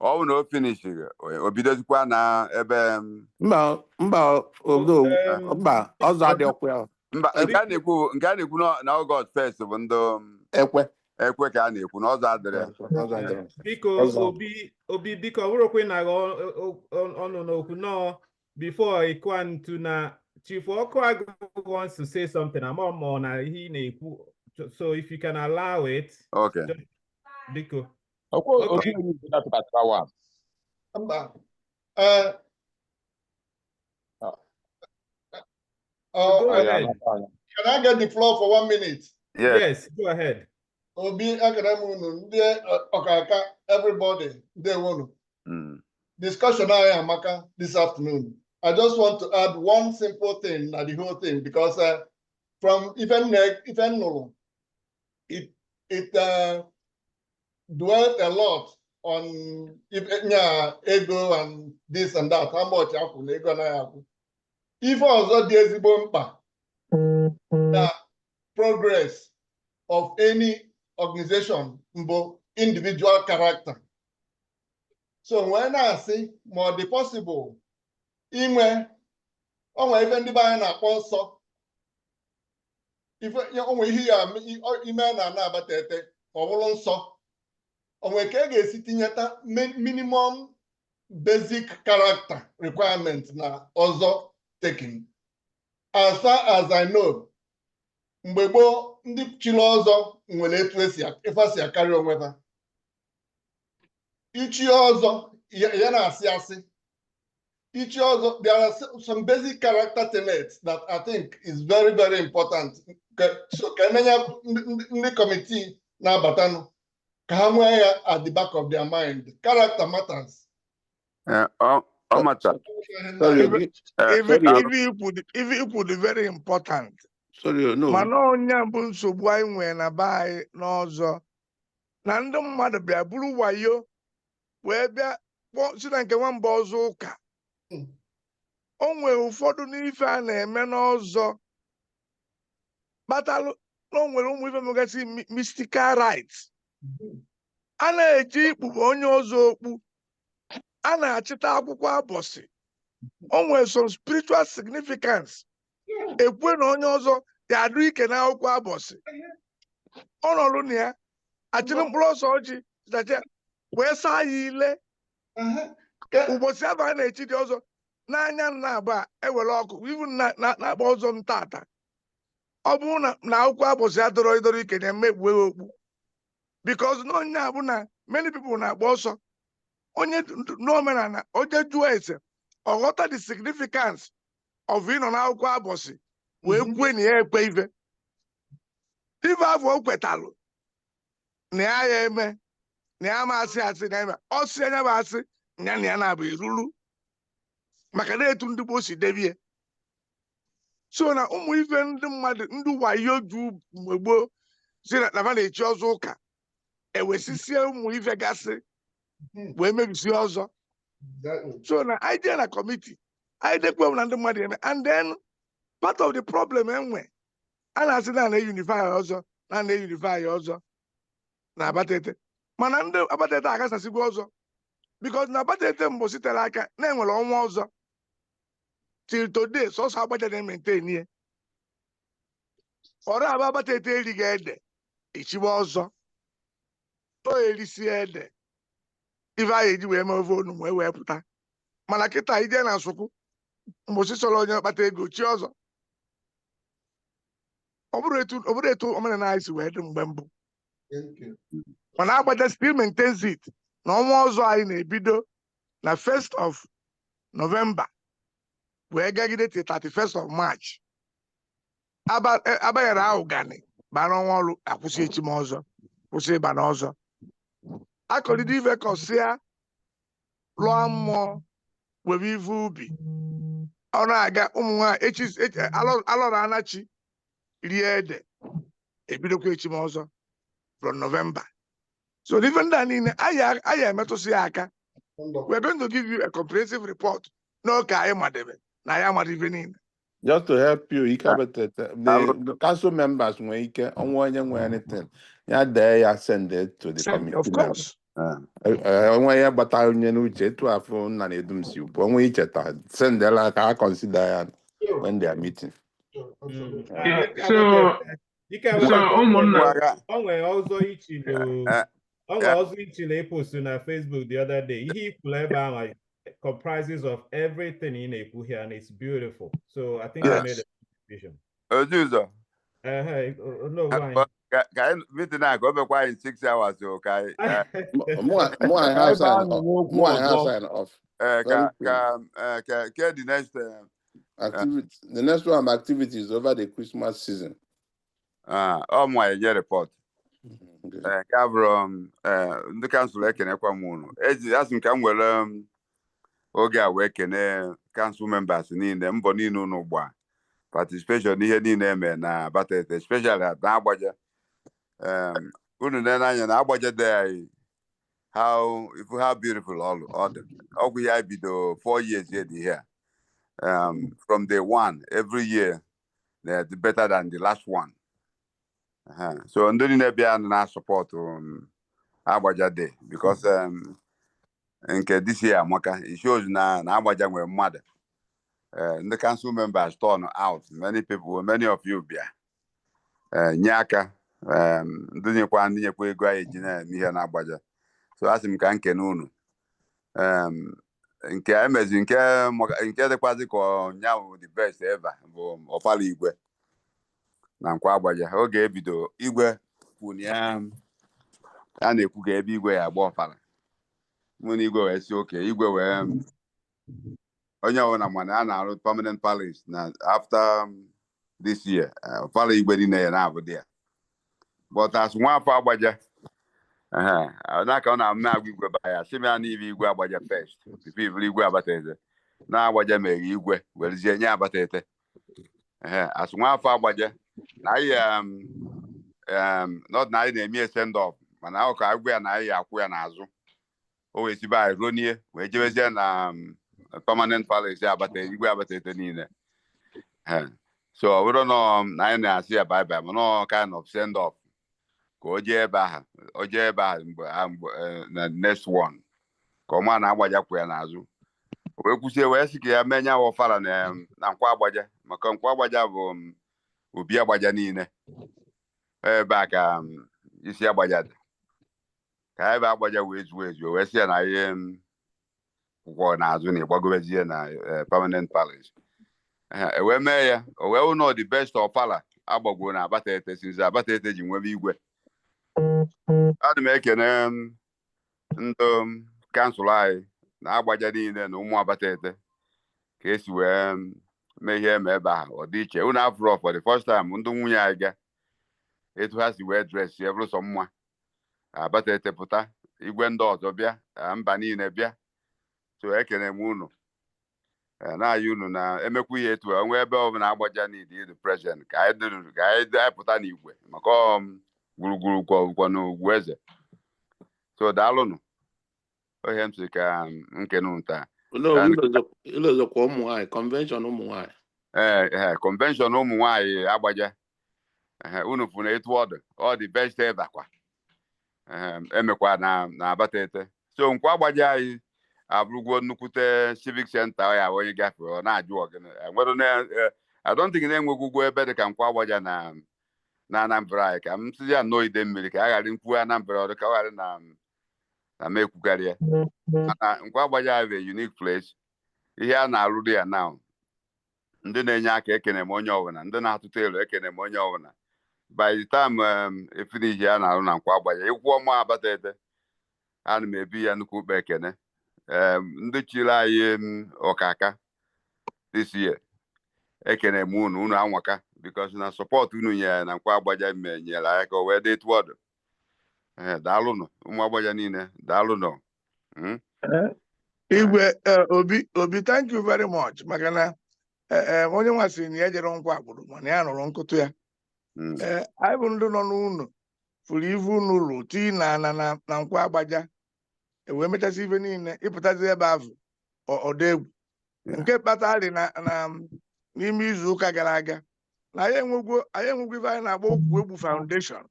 Ọ na finish o bidozikwa na ebe mba ọzọ adịọkwa ya. Mba nke a na-ekwu na August 1st bụ ndị ekwe ka a na-ekwu na ọzọ adịrị. Biko Obi biko ọbụrụkwa na ọnụ n'okwu nọ before Ikwantu na Chief Okuagu wants to say something. I'm on na ihe na-ekwu. So if you can allow it. Okay. Biko. Okay. Go ahead. Can I get the floor for 1 minute? Yes, go ahead. Obi Agbaja, everybody, they want discussion I am this afternoon. I just want to add one simple thing at the whole thing because from even it dwelt a lot on ego and this and that. How much ego na if also the progress of any organization, individual character. So when I say more the possible, even the buying a sponsor, if you hear email and about or so, or we can get sitting at minimum basic character requirements now also taken. As far as I know, Mbebo ndị chịrị ọzọ nwere etu esi akarị onwe ha. Ichi ọzọ ya na-asị asị. Ichi ọzọ, there are some basic character tenets that I think is very, very important. So ka emenya ndị committee na-abatanụ ka ha nwee ya at the back of their mind. Character matters. Matter. If you put it very important. Sorry, no. Mana onye bụ nsogbu anyị nwere na be anyị n'ọzọ na ndị mmadụ bịa buru wayo wee bịa si na nke nwamba ọzọ ụka. O nwere ụfọdụ n'ife a na-eme n'ọzọ kpatalụ na o nwere ụmụ ife megasị mystical rites. A na-eji ikpughe onye ọzọ okpu, a na-achịta akwụkwọ abọsị. O nwere some spiritual significance. Ekwe na onye ọzọ ya adụ ike na akwụkwọ abọsị. Ọ nọrụ na ya achịrị mkpụrụ ọsọ ọjị wee saa ya ile. Ụbọchị abụ a na-echi dị ọzọ n'anya nna abụọ ewere ọkụ iwu na-akpọ ọzọ ntata. Ọ bụrụ na akwụkwọ abọsị adọrọ ịdọrọ ike na mmegbuo okpu because na onye abụ na many people na-agba ọsọ onye n'omenala onye jụọ ese ọ ghọta the significance of ịnọ n'akwụkwọ abọsị wee kwue na ya ekwe ife afọ o kwetalụ na ya eme na ya masị asị na eme ọ sị anya bụ asị ya na ya na-abụ iruru maka na etu ndị gboo si debie. So na ụmụ ife ndị mmadụ ndị wayo ju mgbe gboo si na ha na-echi ọzọ ụka ewesisie ụmụ ife gasị wee mebisie ọzọ. So na anyị jee na kọmiti anyị dekwe na ndị mmadụ eme and then part of the problem enwe a na-asị na unify ọzọ na unify ọzọ na Abatete mana ndị Abatete agasasịgwa ọzọ because na Abatete mbụ sitere aka na-enwere ọnwa ọzọ till today sọsọ Agbaja na-maintain ihe ọrụ abụ Abatete erighị ede echiwa ọzọ o erisi ede ife anyị eji wee mee ofe onu wee pụta mana kịta ije na Nsụkwụ mgbochi sọrọ onye kpata ego chi ọzọ. Ọ bụrụ etu omenala anyị si wee dị mgbe mbụ mana Agbaja still maintains it na ọnwa ọzọ anyị na-ebido na 1st of November wee gagide till 31st of March. Abaghara ahụ gani bara ọnwa ọrụ akwụsị echi m ọzọ kwụsị ịba n'ọzọ akọlido ife kọsịa lụọ mmụọ webe ife ubi ọ na-aga ụmụ nwaanyị alọrọ anachi rie ede ebidokwa echi m ọzọ from November. So ife ndị a niile anyị emetụsị ya aka. We're going to give you a comprehensive report n'oge anyị madebe na ya amara ife niile Just to help you, the council members when you can anything. Yeah, there send it to the committee. Of course. When you battalion to have phone and edum si when we send them like I consider when they are meeting. So also post on Facebook the other day. He clever comprises of everything in a here, and it's beautiful. So I think I made a decision. No, meeting I go back in 6 hours. Okay. More sign off. The next activity. The next one activities over the Christmas season. My report. Gabron, the council ekenekwa munu. As in come well oge awekene council members niile mbọ niile unu gba participation n'ihe niile eme na Abatete, especially na Agbaja. Unu na-anya na Agbaja day how beautiful all the ọgwụ ya bido 4 years here. From day one, every year they're better than the last one. So ndị niile bịa na support Agbaja day because nke this year amaka, it shows na Agbaja nwere mmadụ. The council members turn out, many of you bịa nye aka ndị nyekwa ego anyị ji n'ihe na Agbaja. So asị m ka nkene unu nke emezi nke dịkwazi ka ọnyanwụ the best ever bụ Ọfala Igwe na Nkwa Agbaja. Oge ebido Igwe kwuru ya a na-ekwu ka ebe Igwe ya agba ọfala mụ na Igwe wee si oke Igwe wee onye ọbụla mana a na-arụ permanent palace na after this year Ọfala Igwe niile ya na-abụ dị ya but as nwafọ Agbaja n'aka ọ na-ama agwa Igwe ba ya sị m ya na Igwe Agbaja first before Igwe Abatete na Agbaja mere Igwe werezie nye Abatete as nwafọ Agbaja na anyị not na anyị na-eme send off mana ọ ka agwa ya na anyị akwụ ya n'azụ o wee sibe anyị ronie wee jebezie na permanent palace Igwe Abatete niile. So ọ bụrụ na anyị na-asị ya bye bye mana kind of send off ka o jee ebe ahụ mgbe na next one ka ọma na Agbaja kwụ ya n'azụ wee kwụsie wee sị ka ya menye Ọfala na Nkwa Agbaja maka Nkwa Agbaja bụ Obi Agbaja niile ebe a ka isi Agbaja dị ka ebe Agbaja wee zuo ezuo wee sị ya na ihe kwụkwọ n'azụ na ịgbagobezie na permanent palace wee mee ya o wee ụnọ the best Ọfala agbagwo na Abatete since Abatete ji nwebe Igwe. Ana m ekene ndị kansụl anyị na Agbaja niile na ụmụ Abatete ka esi wee mee ihe eme ebe ahụ ọ dị iche unu afro for the first time ndị nwunye anyị ga etu ha si wee dres ya bụrụ sọ mma Abatete pụta Igwe ndị ọzọ bịa mba niile bịa so ekene m unu na-ayị unu na emekwu ihe etu onwe ebe ọbụla Agbaja n'idi the president ka anyị pụta n'Igwe maka gburugburu kwa n'ugwu eze. So daalụnụ ohe m si ka nkenu taa ụlọzọkwa ụmụ nwanyị convention ụmụ nwanyị convention ụmụ nwanyị Agbaja unu fụ na etu ọ dị best ever kwa emekwa na Abatete. So Nkwa Agbaja anyị abụrụgwo nnukwute civic center ya onye gafe ọ na-ajụ ọgịnị I don't think na-enwegwugwo ebe dị ka Nkwa Agbaja na Anambra anyị ka m sizi ya nnọọ ide mmiri ka a ghara mkpu Anambra ọdụ ka ọ ghara na m ekwukarị ya mana Nkwa Agbaja have a unique place ihe a na-arụ dị ya now ndị na-enye aka ekene m onye ọbụla ndị na-atụta elu ekene m onye ọbụla by the time efinihi a na-arụ na Nkwa Agbaja ịkwụ ọma Abatete ana m ebi ya nnukwu ukpe ekene ndị chiri anyị ọkaka this year ekene m unu anwaka because na support unu nyere na Nkwa Agbaja nyere anyị ka o wee dị etu ọdụ daalụnụ ụmụ Agbaja niile daalụnụ. Igwe Obi thank you very much maka na onye nwa sịrị na ya jere nkwa agbụrụ mana ya nụrụ nkụtụ ya anyị bụ ndị nọ n'ụlọ fụrụ ivu n'ụlọ tii na Nkwa Agbaja wee mechasị ife niile ịpụtazi ebe ahụ ọ dị egwu nke kpatara dị na n'ime izu ụka gara aga na anyị enwegwo ife anyị na-agba Ukwu Egbu Foundation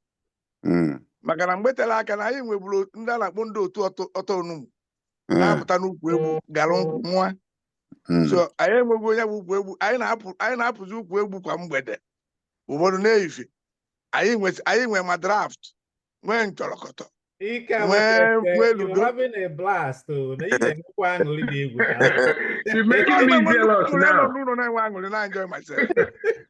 maka na mgbe tere aka na anyị nweburu ndị a na-akpọ ndị otu ọtọ onugbu na-apụta n'Ukwu Egbu gara nkwụ nwa so anyị enwegwo onye bụ Ukwu Egbu anyị na-apụzi Ukwu Egbu kwa mgbede ụfọdụ na-eyife anyị nwe ma draft nwee nchọrọkọtọ Ike Abatete, you're having a blast. You're making me jealous now. I enjoy myself.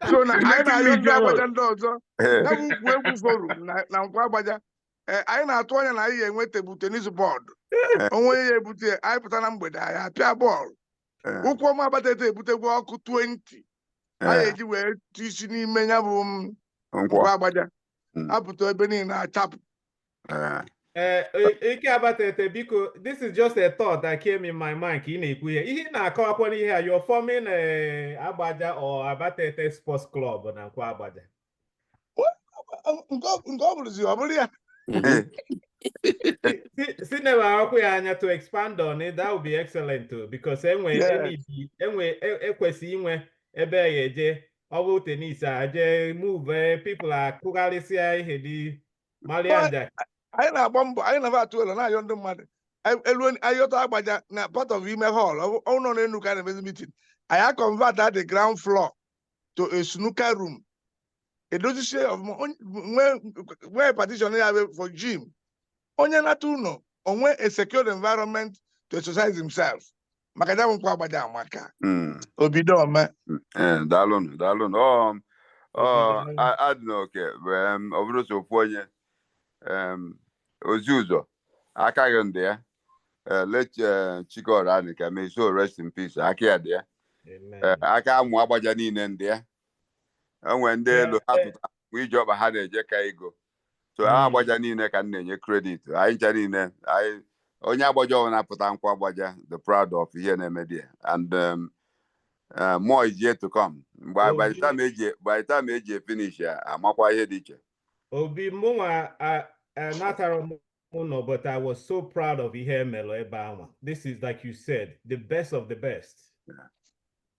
So now I na-ayọ ndị Agbaja ndị ọzọ ya bụ Ukwu Egbu forum na Nkwa Agbaja anyị na-atụ anya na anyị ga-enwe tebụl tenis bọọdụ onwe ya ebute anyị pụta na mgbede anyị apịa bọọlụ Ukwu Ọma Abatete ebutegwu ọkụ 20 anyị eji wee isi n'ime ya bụ Nkwa Agbaja apụta ebe niile achapụ. Ike Abatete, biko, this is just a thought that came in my mind. You're forming a Agbaja or Abatete Sports Club na Nkwa Agbaja. To expand on it, that would be excellent too, because move people are anyị na-agba mbọ anyị na atụ elo na-ayọ ndị mmadụ elu ayọta Agbaja na part of ime hall ọnụ n'enu ka na-emezi meeting anyị convert the ground floor to a snooker room edozisie nwee partition ya for gym onye nata ụlọ onwe a secured environment to exercise himself maka ya bụ Nkwa Agbaja amaka Obidoma daalụnụ adị n'oke ọ bụrụ so ofu onye ozi ụzọ akaghị ndị ya leche Chikora anyị ka may so rest in peace aka ya dị ya aka amụ Agbaja niile ndị ya enwe ndị elu ha tụta iji ọkpa ha na-eje ka ego so ha Agbaja niile ka m na-enye kredit anyị ncha niile onye Agbaja ọbụla na-apụta Nkwa Agbaja the proud of ihe na-eme dị ya and more is yet to come by the time eji finish ya amakwa ihe dị iche. Obi Mwa no, but I was so proud of Ihemelo Ebawa. This is, like you said, the best of the best. Yeah.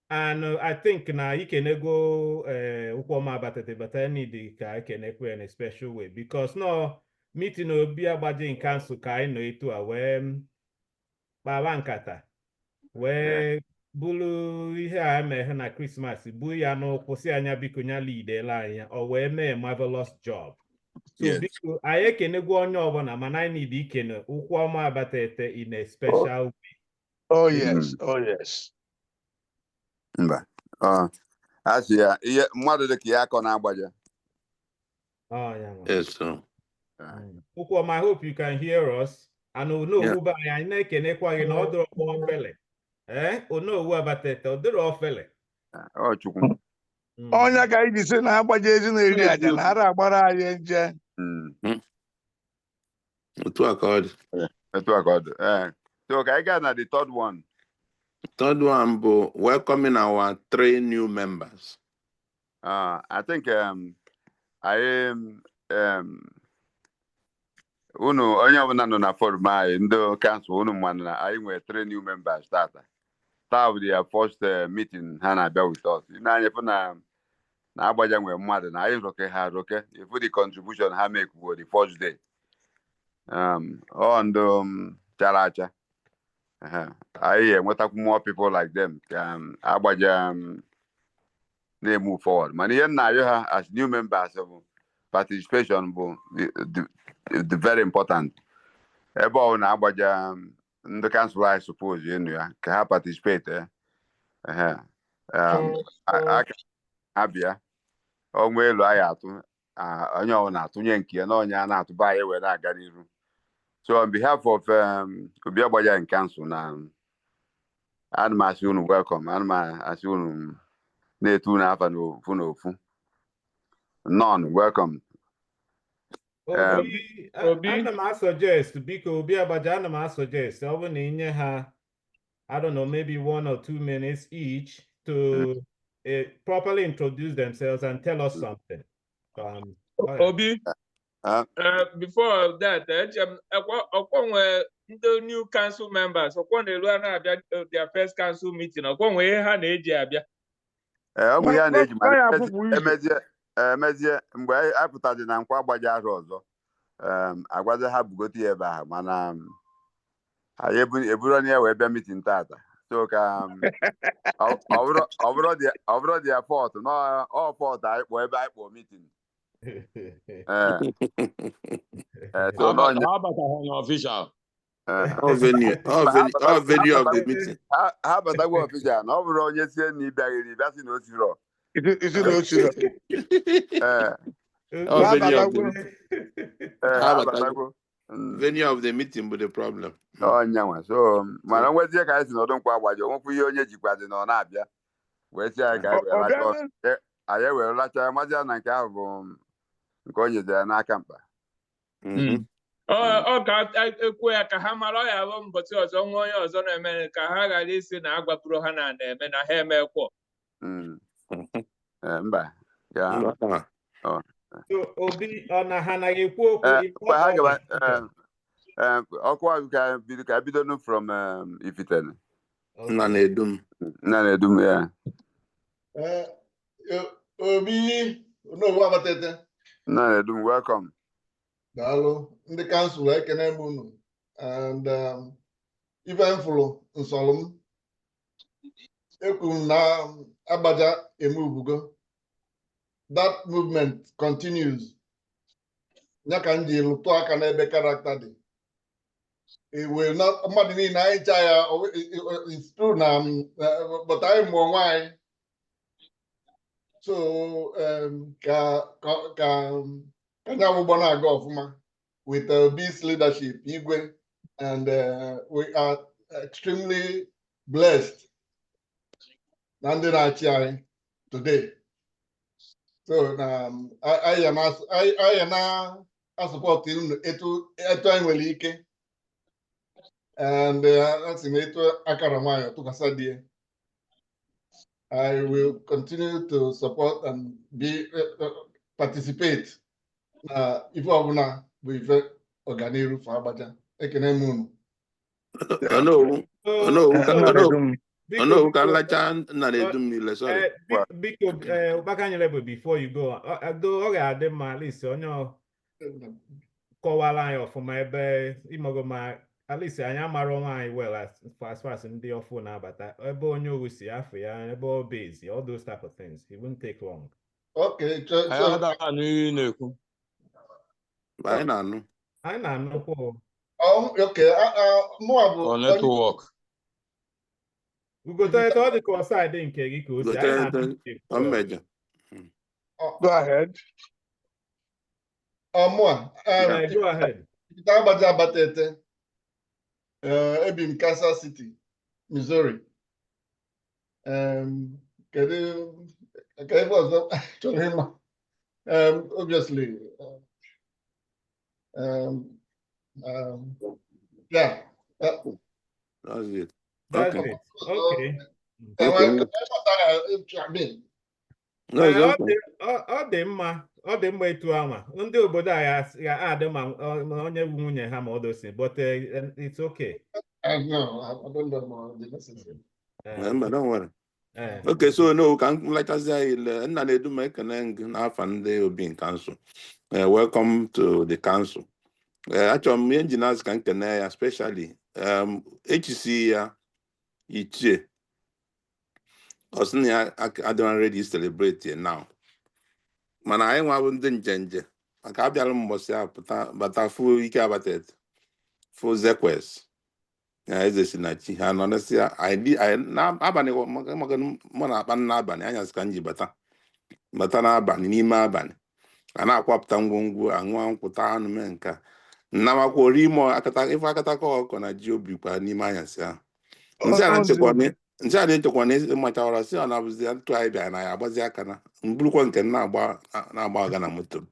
And I think now you can go Ukwu Ọma Abatete, but I need the can in a special way because no meeting Obi Agbaja in council kai no itu awe Bawankata where bulu ihe a emeghe na Christmas bu ya no kwụsị anya biko nya lead anya o wee mee marvelous job. So biko anyị ekenegwu onye ọbụla mana anyị need ikene Ukwu Ọma Abatete in a special way. Oh yes, oh yes. Mba. Asị ya ihe mmadụ dị ka ya akọ na Agbaja. Oh yeah. Yes, sir. Ukwu Ọma, I hope you can hear us. And no ba anyị na-ekenekwa gị na ọ dịrọ kpọọ fele. Onowu Abatete, ọ dịrọ ofele. Ọ Chukwu. Onye ka anyị ji sị na Agbaja ezi na-eri aja na ara agbara anyị nje. Otu aka ọ dị. So ka anyị gaa na the third one. Third one bụ welcoming our 3 new members. I think unu onye ọbụla nọ na forum anyị ndị kansụl unu mmanụ na anyị nwere 3 new members tata. Taa bụ their first meeting ha na-abịa with us. N'anya fụ na Agbaja nwere mmadụ na anyị roke ha roke ifu the contribution ha make for the first day. Ndị chara acha. I enwetakwu more people like them can Agbaja they move forward. Mana ihe na ayọ ha as new members of participation bụ the very important. Ebe ọ na Agbaja ndị council I suppose you ya ka ha participate abịa onwe elu anyị atụ onye ọ na-atụnye nke ya na onye a na-atụba anyị were aga n'iru. So on behalf of Obi Agbaja in council now, I'm asking you welcome. I'm asking you netu na afa no fu. None welcome. Obi, I suggest because Obi Agbaja I suggest I don't know, maybe 1 or 2 minutes each to properly introduce themselves and tell us something. Obi. Before that, the new council members, their first council meeting, ha na-eji abịa. ọ bụ ya na-eji Nọ ya afụfụ iche. emezie mgbe apụtazi na Nkwa Agbaja ahụ ọzọ agwazi ha bugote ya ebe ahụ mana anyị eburu ya wee bịa mitin tata so ka ọ bụrụ dị ya fọt ọ fọt anyị kpọọ ebe anyị kpọọ mitin official. Venue of the meeting. Ha batagwa official na ọ bụrụ onye sie na ịbịaghịrị bịa si na o siro Isi na ochiro. Venue of the meeting bụ the problem. Ọnyanwa so mana nwezie ka anyị si n'ọdụ Nkwa Agbaja onwekwu ihe onye jikwazi na ọ na-abịa wee si anyị ka anyị were lacha ya mazia na nke ahụ bụ nke o nyeziri ya n'aka mkpa ọ ga-ekwu ya ka ha mara ọ ya bụ mbọchị ọzọ nwa onye ọzọ na-eme ka ha ghara isi na agwapụrụ ha na-eme na ha emekwọ mba Obi ọ na ha anaghị ekwu okwu ha gaba ọkwa ka bido from Ifitene nna na-edum ya Obi Onowu Abatete nna na-edum welcome daalụ ndị kansụl ekene m unu and ife m fụrụ nsọlụ m ekwu m na Agbaja emubugo that movement continues ya ka m ji lụtụ aka n'ebe karakta dị mmadụ niile anyị cha ya it's true na but anyị mụọ nwaanyị so ka anya ụgbọ na-aga ọfụma with Obi's leadership Igwe and we are extremely blessed na ndị na-achị anyị today so anyị na-asọpọtụ unu etu anyị nwere ike and asị m etu akara nwanyị tụkwasị dị I will continue to support and participate na ife ọbụla bụ ife ọganiru for Agbaja ekene m unu Onowu ka nlacha nna na-edum niile sorry biko Ụkpakanyere bụ before you go ọ ga-adị mma at least onye kọwara anyị ọfụma ebe ịmọgo ma at least anyị amara onwe anyị well as far as ndị ọfụ na-abata ebe onye owu si afọ ya ebe ọ base all those type of things it won't take long. Okay, anyị na-ekwu anyị na-anụ okay mụa bụ network ugotoeta ọ dị ka ọsaịdị nke gị ka o si mmejọ Go ahead. Mụa go ahead. Agbaja Abatete ebi m Kansas City, Missouri. Kedu ebe ọzọ chọrọ ịma obviously yeah That's it. Okay. Ọ dị mma etu anwa ndị obodo a ga-adị ma onye bụ nwunye ha ma ọ dosi but it's okay. I don't know the necessary. Don't worry. Okay, so no, ka m letazi anyị nna na-edu m ekene gị n'afa ndị Obi Council. Welcome to the council. Achọrọ m ihe njinaz ka nkene ya especially HC ya Ichie Osini adịrọ ready to celebrate now. Mana anyị nwa bụ ndị njenje maka abịara mbọsị a bata full Ike Abatete full Zekwes eze si na chi ha nọ nesi n'abalị mụ na-akpa n'abalị anyasị ka m ji bata n'abalị n'ime abalị a na-akwapụta ngwongwo aṅụọ nkwụta anụ mee nka nnamakwa ori ime ife akataka ọkọ na ji obi kwa n'ime anyasị ahụ nsị a na-echekwa na ịmachawara si ọ na-abụzi ntụ anyị bịara na ya agbazi aka na mburukwa nke na-agba aga na moto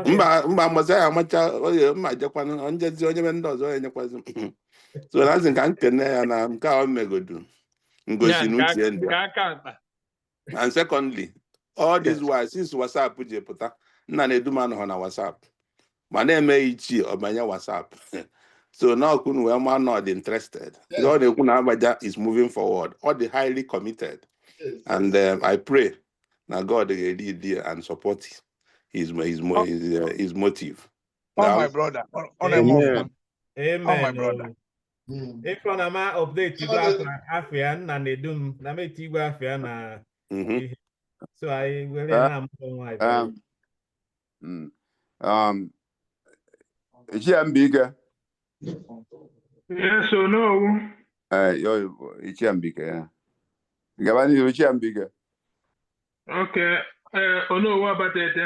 mba mgbazi ya amacha oye mma jekwana njezi onye be ndị ọzọ ya enyekwazi so nazi ka nkene ya na nke a o megodu ngosi n'uche ndị and secondly all this while since WhatsApp ji pụta nna na-edum anọghọ na WhatsApp ma na-eme ichie ọbanye WhatsApp So now we are not interested. Yes. All the Agbaja is moving forward. All the highly committed. Yes. And I pray now God will lead there and support his motive. Oh, Now, my brother. On a Amen. move. Oh, my brother. If on a ma update you go Afian and they do na me tigwa Afian na so I will am Ichiambika. Yes or no? Yo, Ichiambika, yeah. Gabani, Ichiambika. Okay. Ono what about it?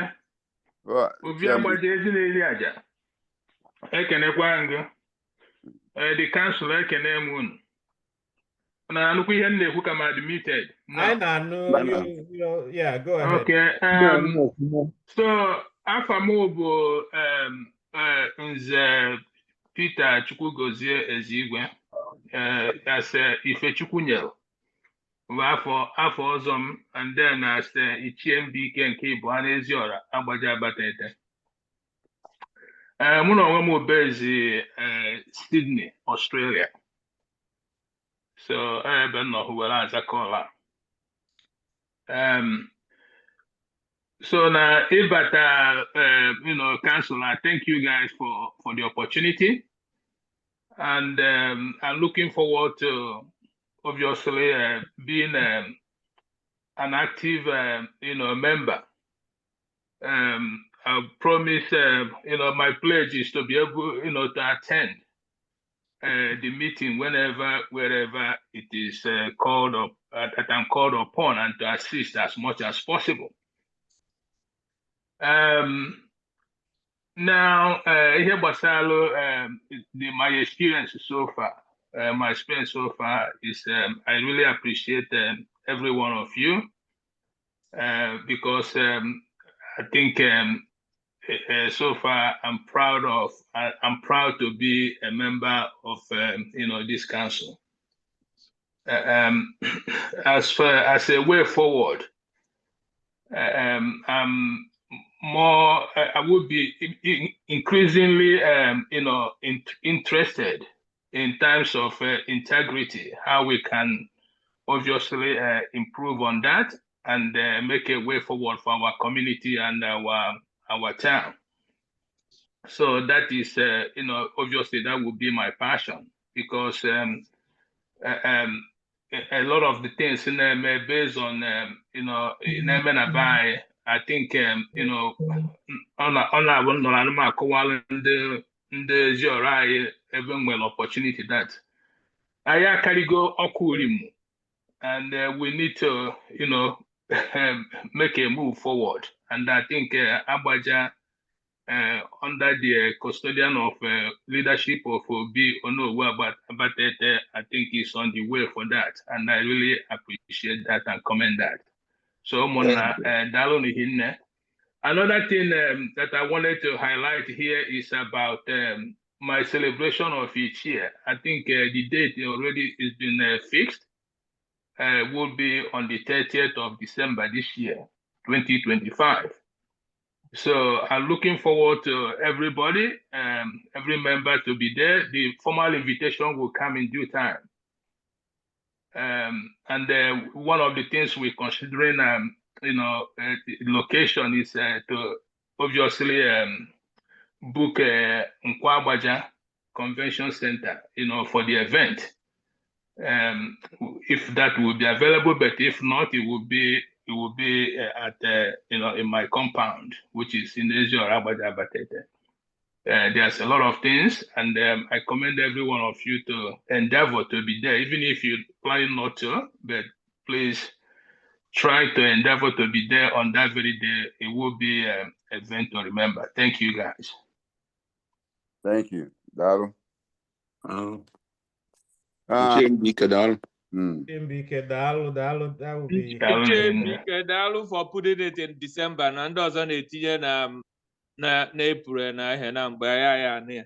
Obi Agbaja ezi aja. Ekenekwa ngo. The council ekene mu. Na nnukwu ihe na-ekwu ka m admitted. I know you yeah, go ahead. Okay. So afamo bụ Nze Peter Chukwugozie Ezigwe as Ifechukwu nyere bụ afọ ọzọ m, and then as Ichie Mbike nke Ibuana Eziora Agbaja Abatete. Mụ na onwe m obezi Sydney, Australia. So ebe m nọ were azakọla. So now, Ibata, Council, I thank you guys for the opportunity, and I'm looking forward to obviously being an active, member. I promise, my pledge is to be able, to attend the meeting wherever it is called up, that I'm called upon, and to assist as much as possible. Now, here Basalo, my experience so far, is I really appreciate every one of you because I think so far I'm proud to be a member of this council. As a way forward, I would be increasingly, interested in terms of integrity, how we can obviously improve on that and make a way forward for our community and our town. So that is, obviously that would be my passion because a lot of the things based on, I think, the Ziora even well opportunity that I carry go Okurim, and we need to, make a move forward. And I think Agbaja, under the custodian of leadership of Obi Agbaja, I think is on the way for that, and I really appreciate that and commend that. So, another thing that I wanted to highlight here is about my celebration of each year. I think the date already has been fixed. Will be on the 30th of December this year, 2025. So I'm looking forward to everybody, every member to be there. The formal invitation will come in due time. And one of the things we're considering, location is to obviously book Nkwa Agbaja Convention Center, for the event. If that will be available, but if not, it will be at in my compound, which is in Eziora Agbaja Abatete. There's a lot of things, and I commend every one of you to endeavor to be there, even if you plan not to, but please try to endeavor to be there on that very day. It will be an event to remember. Thank you, guys. Thank you, Daru. That would be Dalu for putting it in December and doesn't it na April na ihe na mgbe ya na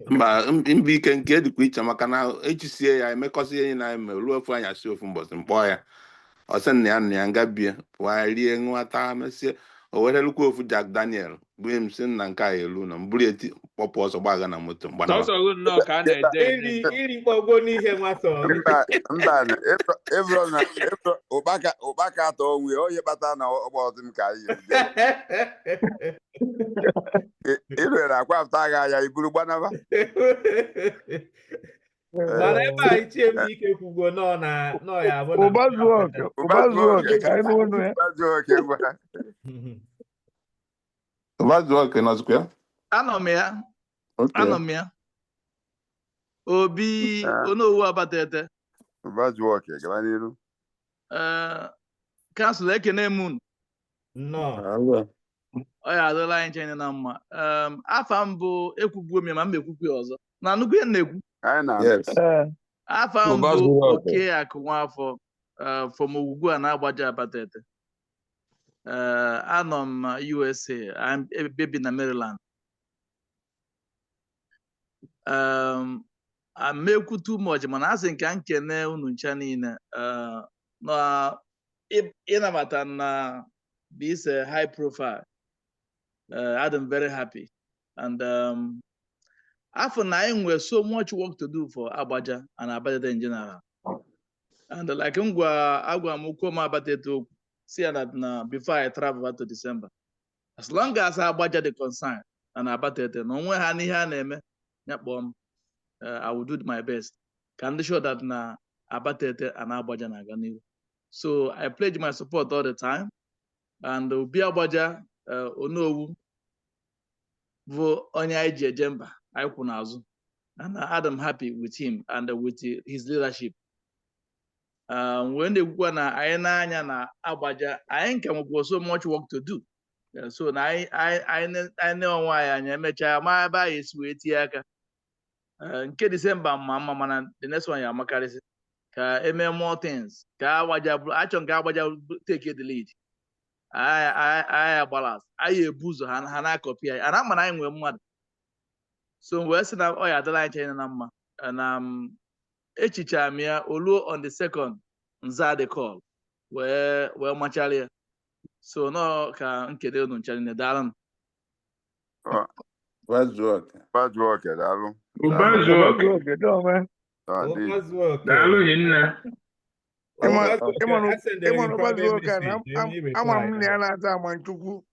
mba mbike nke dịkwa iche maka na echisie ya emekọsi ihe na eme ruo ofu anyasị ofu mbọsị mkpọ ya ọsị nna ya ngabie pụọ rie nwata mesie o were lukwu ofu Jack Daniel bụ m si na nke a elu na mbụrụ eti kpọpụ ọsọ gbaga na moto mgbanawa sọsọ gị nnọọ ka a na-ede iri kpọgbo n'ihe nwata mba ebro na ụkpaka atọ onwe onye kpata na ọgba ọzọ m ka anyị irere akwapụta agha ya iburu gbanaba mana ebe a ichie m ike kwugo nọ ya abụ na ụbazuoke ka anyị n'ụlọ ya Ụbazuoke nọzikwa ya anọ m ya Obi Onowu Abatete Ụbazuoke gaba n'iru kansụl ekene m unu nnọọ ọ ya adịla anyị nche na mma afa m bụ ekwugbuo m ma m ekwukwu ya ọzọ na nnukwu ihe na-ekwu afa m bụ Oke Akụ Nwafọ from Ugwu a na-Agbaja Abatete anọ m USA ebi na Maryland amekwu too much mana asị nke nkene unu ncha niile na ịnabata na this high profile I'm very happy and after na we so much work to do for Agbaja and Abatete in general and like agwa m ukwu ma Abatete okwu see that na before I travel to December as long as Agbaja the concern and Abatete na onwe ha n'ihe a na-eme ya kpọọ m I will do my best. Can they show that na Abatete and Agbaja na-aga n'ihu? So I pledge my support all the time. And Obi Agbaja Onowu bụ onye anyị ji eje mba anyị kwụ n'azụ. And I'm happy with him and with his leadership. When they go na anyị na-anya na Agbaja, anyị nke nwekwa so much work to do. So na anyị na-onwe anyị anya emechaa ma ebe anyị esi wee tie aka. Nke December mma mana the next one ya makarịsị ka eme more things ka Agbaja achọ nke Agbaja take the lead anyị agbalas anyị ebu ụzọ ha na-akọpi anyị ana mana anyị nwee mmadụ so wee sị na ọ ya adịla anyị chanye na mma na echicha m ya oluo on the 2nd nza the call wee machara ya so nọ ka nkede unu nchara na daalụ Ụbazuoke daalụ Ụbazuoke daalụ hinne Ụbazuoke ama m na ya na-aza Amanchukwu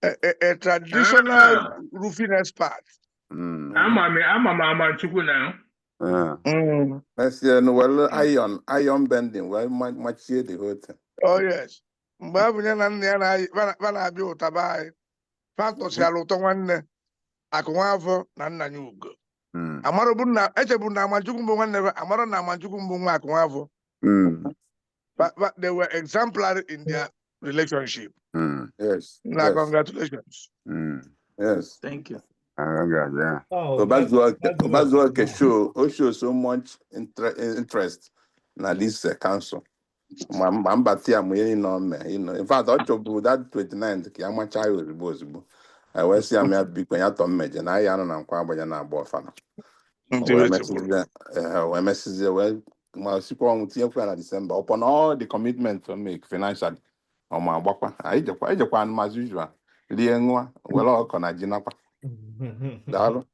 a traditional roofing expert. ama m Amanchukwu na iron bending well machie the whole thing. Oh yes. Mgbe abụ ya na nna ya na-abịa ụtaba anyị fatọsiala ụtọ nwanne Akụ Nwafọ na nna ya Ugo echebu na Amanchukwu mbụ nwanne amara na Amanchukwu mbụ nwa Akụ Nwafọ but they were exemplary in their relationship. Yes. Congratulations. Yes. Thank you. Obazuoke show so much interest na this council. Mbatia in fact, I chose that 29th ka amacha ya ozugbo. I will see am bikwe ya to mmeje na ya na nkwa Agbaja na agba ọfana. We message well ma sikwa on tie na December upon all the commitments to make financially. O ma agbakwa. Ejekwa as usual. Lie nwa wele ọkọ na jinakwa. Daalụ.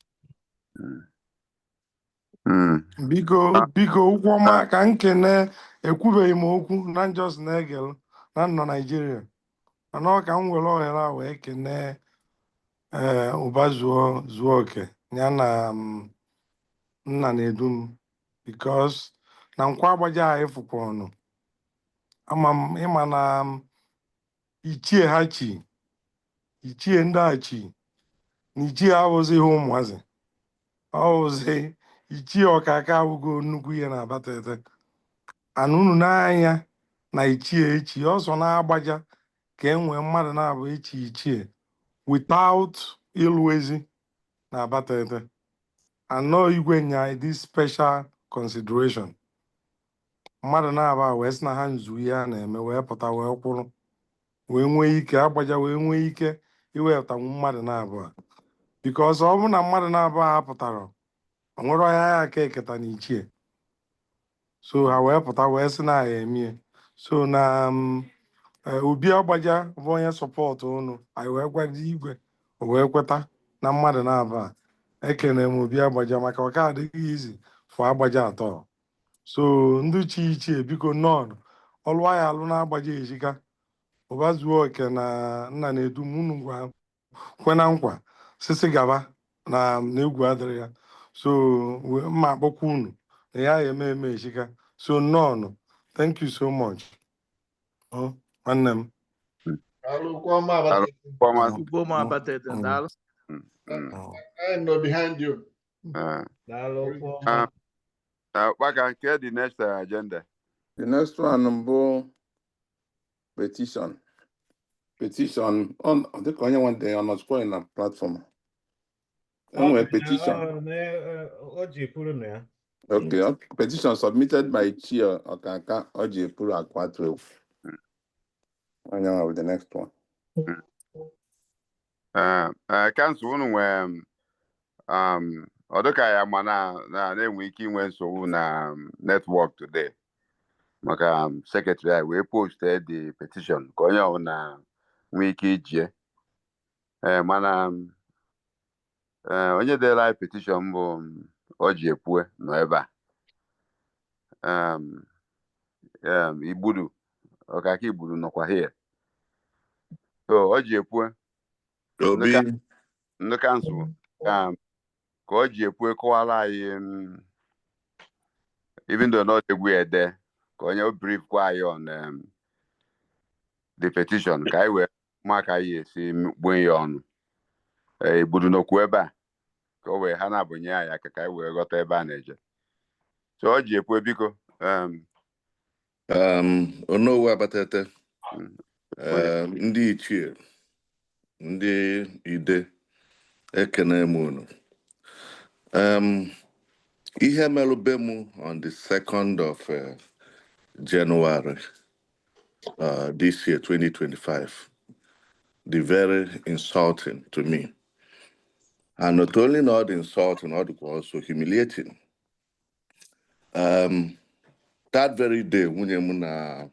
Biko ụkwụ ọma ka nkene ekwubeghị m okwu na njọs na-egel na nọ Naijiria mana ọ ka m were ohere a wee kene Ụbazuoke ya na nna na-edum because na nkwa Agbaja anyị fụkwa ọnụ ama m ịma na ichie ha chi ichie ndị a chi na ichie abụzighị ụmụazị ọwụzi ichie ọkaka abụgo nnukwu ihe na Abatete ana unu n'anya na ichie echi ọsọ na Agbaja ka enwee mmadụ na-abụ echi ichie without ịlụ ezi na Abatete anọ igwe nya this special consideration mmadụ na-aba wee sị na ha nzu ihe a na-eme wee pụta wee kwụrụ wee nwee ike Agbaja wee nwee ike iwetanwu mmadụ na-abụọ because ọ bụrụ na mmadụ na-abụọ ha pụtara o nwere ọhịa ya aka eketa na ichie so ha wee pụta wee sị na ya emie so na Obi Agbaja bụ onye sọpọtụ unu anyị wee gwa igwe o wee kweta na mmadụ na-aba ekene m Obi Agbaja maka ọka adịghị izi fụ Agbaja atọ so ndị chi ichie biko nọn ọlụ anyị alụ na Agbaja ejika ụba zuo oke na nna na-edu m unu gwa kwena nkwa sisi gaba na egwu adịrị ya so mma akpọkwa unu na ya eme ejika so nọn thank you so much nwanne m Ugbo Abatete, daalụ. I know behind you. Waka, get the next agenda. The next one bụ petition. Petition on the onye one day on spoil na platform. Enwere petition. Okay, petition submitted by Chair Okaka Ojepuru Akwatu. With the next one. Council nwe ọdụka ya ma na-enwe ike inwe nsogbu na network today maka secretary anyị wee post the petition ka onye ọbụla nwee ike ijie mana onye dere anyị petition bụ Ojiepue nọ ebe a Igburu Ọkaka Igburu nọkwa here so Ojiepue ndị kansụl ka Ojiepue kọwara anyị even though not egwu ede ka onye brief kwa anyị on the petition ka anyị wee maka anyị esi gbuo ya ọnụ Igburu n'okwu ebe a ka o wee ha na-abụnye anyị aka ka anyị wee ghọta ebe a na-eje so Ojiepue biko Onowu Abatete ndị ichie ndị ide ekene m unu ihe melube m on the 2nd of January this year 2025 the very insulting to me, and not only not insulting, but also humiliating. That very day nwunye m na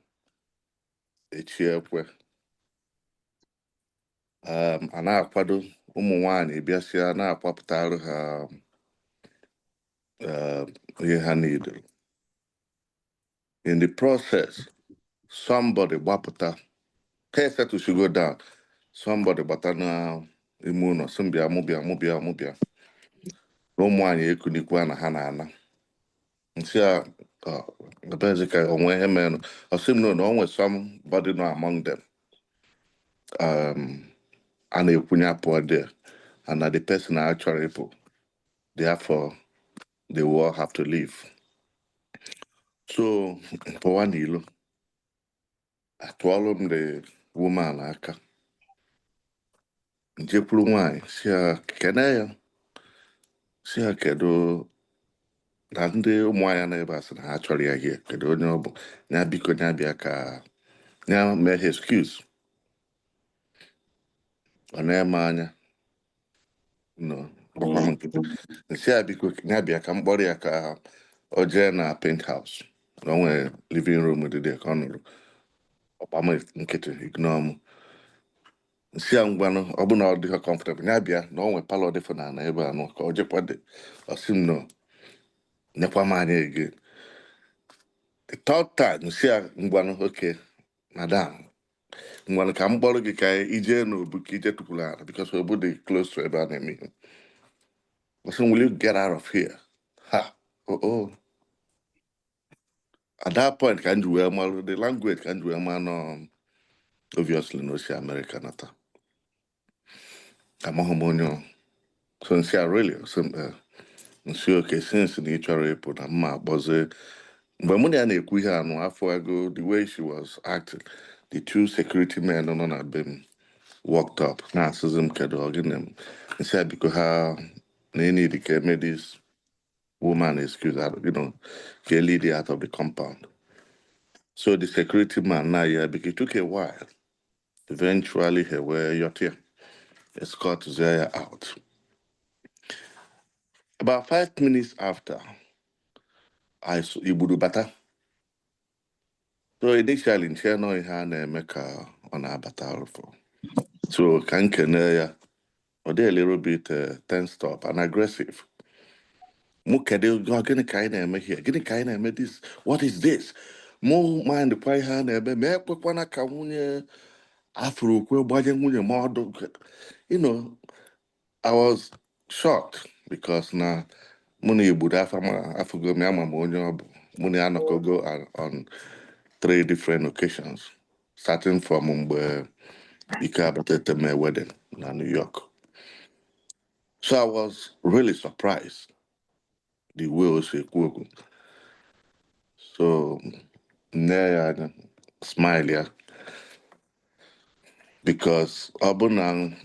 Echiekwe a na-akwado ụmụ nwanyị bịasịa na-akwapụtarụ ha ihe ha niile. In the process, somebody gbapụta set to go down. Somebody gbata na ime ụlọ sị m bịa mụ bịa ụmụ nwanyị ekunikwa na ha na-ana nsị a ebezika onwe ihe mere ọsị m na onwe somebody no among them a na-ekwunye apụọ there and na the person actually people, therefore they will all have to leave. So pụwa n'ilo atụọlụ m the woman aka njekwuru nwanyị si ya kene ya si ya kedu na ndị ụmụanya na-ebe asị na ha chọrọ ya hie kedu onye ọ bụ ya biko ya bịa ka ya mee ha excuse ọ na-eme anya gbakwa m nkịtị nsi ya biko ya bịa ka m kpọrọ ya ka o jee na penthouse na o nwere living room dị ka ọ nụrụ ọkpama nkịtị ignore m nsi ya ngwanụ ọ bụ na ọ dịghị comfortable ya bịa na o nwere palọ dị fụna na ebe anụ ka o jekwade ọsị m nọ nyekwa m anya again. The third time nsi ya ngwanụ okay madam ngwanụ ka m kpọrọ gị ka ije n'obu ka ije tụpụrụ ala because obu dị close to ebe a na-eme ihe. Ọsị will you get out of here? Ha oh at that point ka m ji wee malụ the language ka m ji wee malụ obviously no si America nata amaghị m onye so nsi ya really nsi okay since na ị chọrọ ịpụ na mma akpọzie mgbe mụ na ya na-ekwu ihe anụ afọ ago the way she was acting the two security men nọ na be m walked up na-asịzi m kedu ọgịnị m nsi ya biko ha na ị need ka eme this woman excuse her, ka lead her out of the compound. So the security man now yeah, because it took a while. Eventually he were your escort there out. About 5 minutes after, I saw Iburu Bata. So initially, nche no ihe a na-eme ka ọ na-abata arụfọ. So ka nkene ya, ọ dị a little bit tensed up and aggressive. Mụ kedu gịnị ka anyị na-eme here? Gịnị ka anyị na-eme this? What is this? Mụ mind kwa ihe a na-eme ma ekwekwana ka nwunye afro ukwe gbanye nwunye m ọdụ. You know, I was shocked because na mụ na igbudo afụgo m ama m onye ọ bụ. Mụ na ya anọkọgo on 3 different occasions, starting from mgbe Ike Abatete my wedding in New York. So I was really surprised the way o si ekwu okwu. So nne ya smile ya because ọ bụ na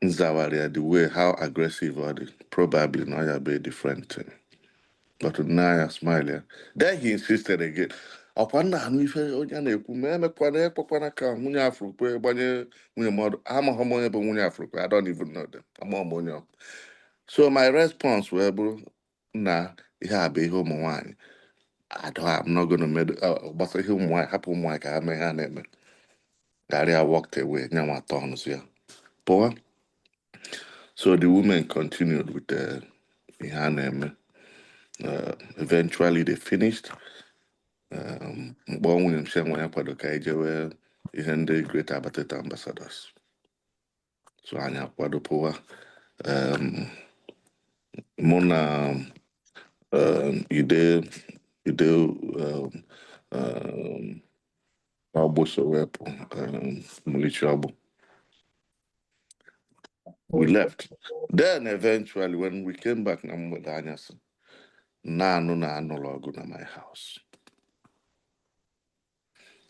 nzawara ya the way how aggressive ọ dị, probably na ya be a different thing. But nne ya smile ya. Then he insisted again. Ọkwa nna anụ ife onye na-ekwu ma ekpekwana ka nwunye afrokwe gbanye nwunye mmadụ. Amaghị m onye bụ nwunye afrokwe. I don't even know them. Amaghị m onye ọ. So my response wee bụrụ na ihe a bụ ihe ụmụ nwaanyị. I'm not going to make gbasa ihe ụmụ nwaanyị hapụ ụmụ nwaanyị ka ha mee ha na-eme. Gary walked away. Nyanwa turns ya. Pụọ. So the women continued with ihe ha na-eme. Eventually they finished. Mgbe ọ nwunye m si enwe ya kwado ka anyị jewe ihe ndị Great Abateta Ambassadors. So anyị akwado pụwa. Mụ na ide Ọgbụ so wepụ military Ọgbụ. We left. Then eventually when we came back na mgbede anyasị na anụrụ ọgụ na my house.